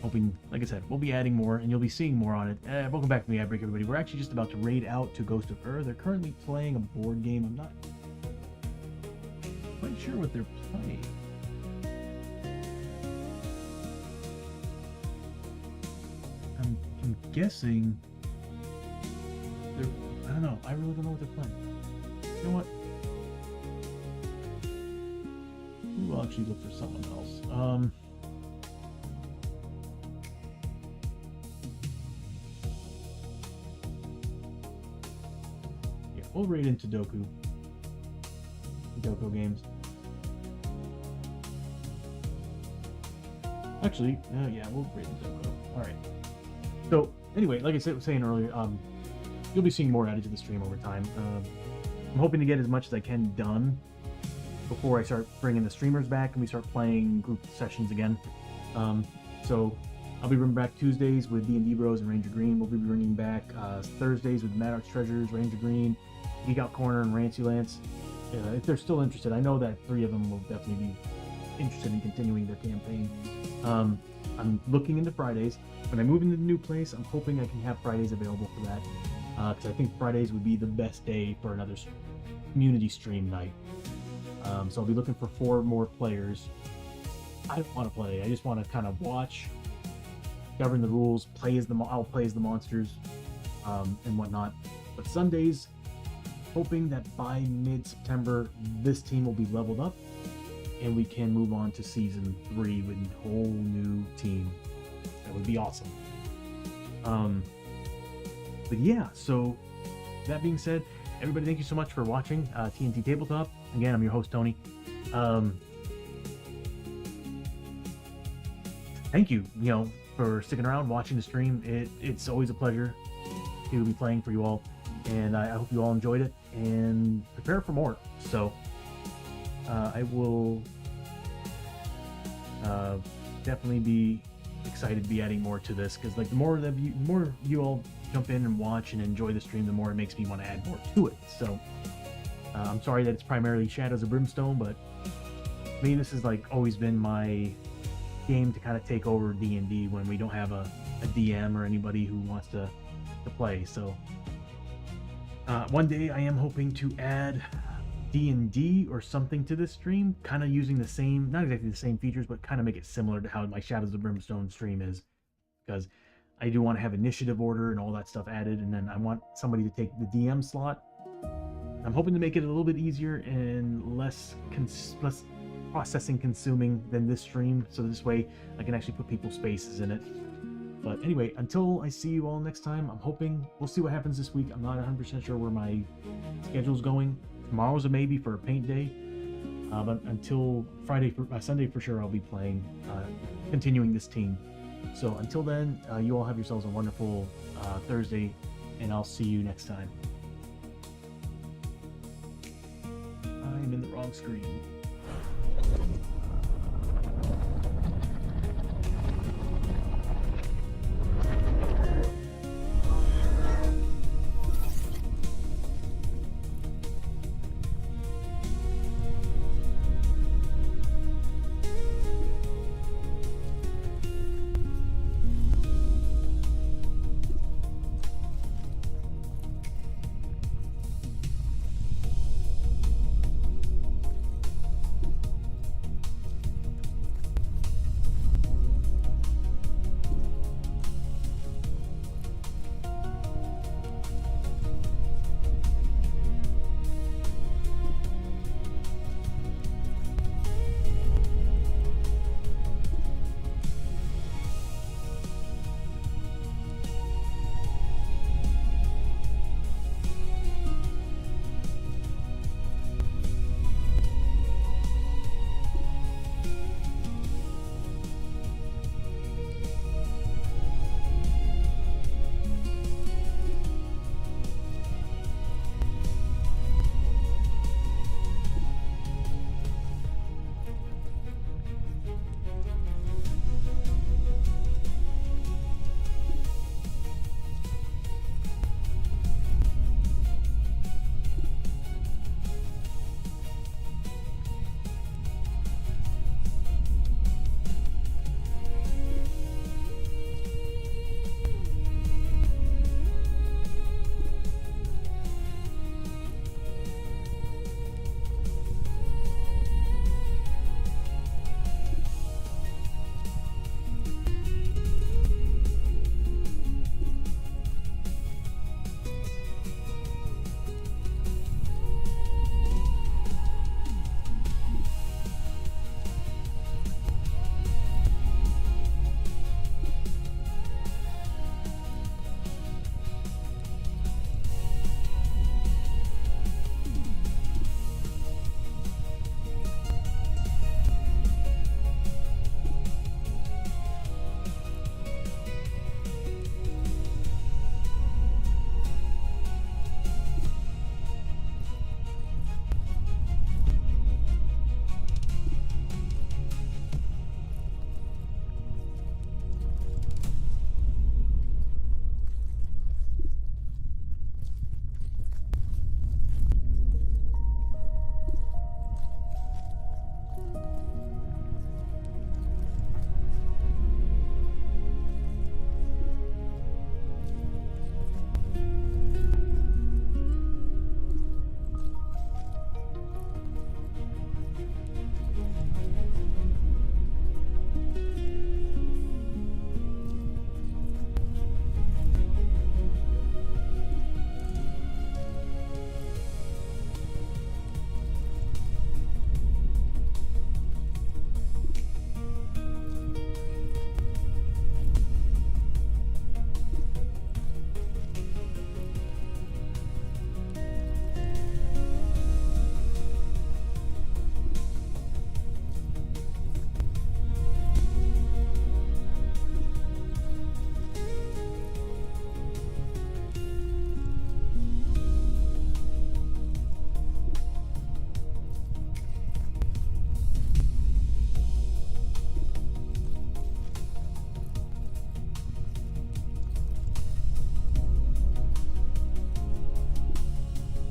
hoping, like I said, we'll be adding more and you'll be seeing more on it. Welcome back to the ad break, everybody. We're actually just about to raid out to Ghost of Earth. They're currently playing a board game. I'm not quite sure what they're playing. I'm guessing they're, I don't know. I really don't know what they're playing. You know what? We'll actually look for someone else. Yeah, we'll raid into Doku Games. Actually, yeah, we'll raid into Doku. Alright. So, anyway, like I was saying earlier, you'll be seeing more added to the stream over time. I'm hoping to get as much as I can done before I start bringing the streamers back and we start playing group sessions again. So I'll be bringing back Tuesdays with D&D Bros and Ranger Green. We'll be bringing back Thursdays with Mad Arts Treasures, Ranger Green, Geek Out Corner, and Rancy Lance. If they're still interested, I know that 3 of them will definitely be interested in continuing their campaign. I'm looking into Fridays. When I move into the new place, I'm hoping I can have Fridays available for that, because I think Fridays would be the best day for another community stream night. So I'll be looking for 4 more players. I don't want to play. I just want to kind of watch, govern the rules, I'll play as the monsters, and whatnot. But Sundays, hoping that by mid-September, this team will be leveled up, and we can move on to Season 3 with a whole new team. That would be awesome. But yeah, so that being said, everybody, thank you so much for watching TNT Tabletop. Again, I'm your host, Tony. Thank you, for sticking around, watching the stream. It's always a pleasure to be playing for you all, and I hope you all enjoyed it, and prepare for more. So, I will definitely be excited to be adding more to this, because like the more you all jump in and watch and enjoy the stream, the more it makes me want to add more to it. So I'm sorry that it's primarily Shadows of Brimstone, but to me this has like always been my game to kind of take over D&D when we don't have a DM or anybody who wants to play. So one day I am hoping to add D&D or something to this stream, kind of using the same, not exactly the same features, but kind of make it similar to how my Shadows of Brimstone stream is, because I do want to have initiative order and all that stuff added, and then I want somebody to take the DM slot. I'm hoping to make it a little bit easier and less processing consuming than this stream, so this way I can actually put people's faces in it. But anyway, until I see you all next time, I'm hoping, we'll see what happens this week. I'm not 100% sure where my schedule's going. Tomorrow's a maybe for a paint day, but until Sunday for sure, I'll be playing, continuing this team. So until then, you all have yourselves a wonderful Thursday, and I'll see you next time. I'm in the wrong screen.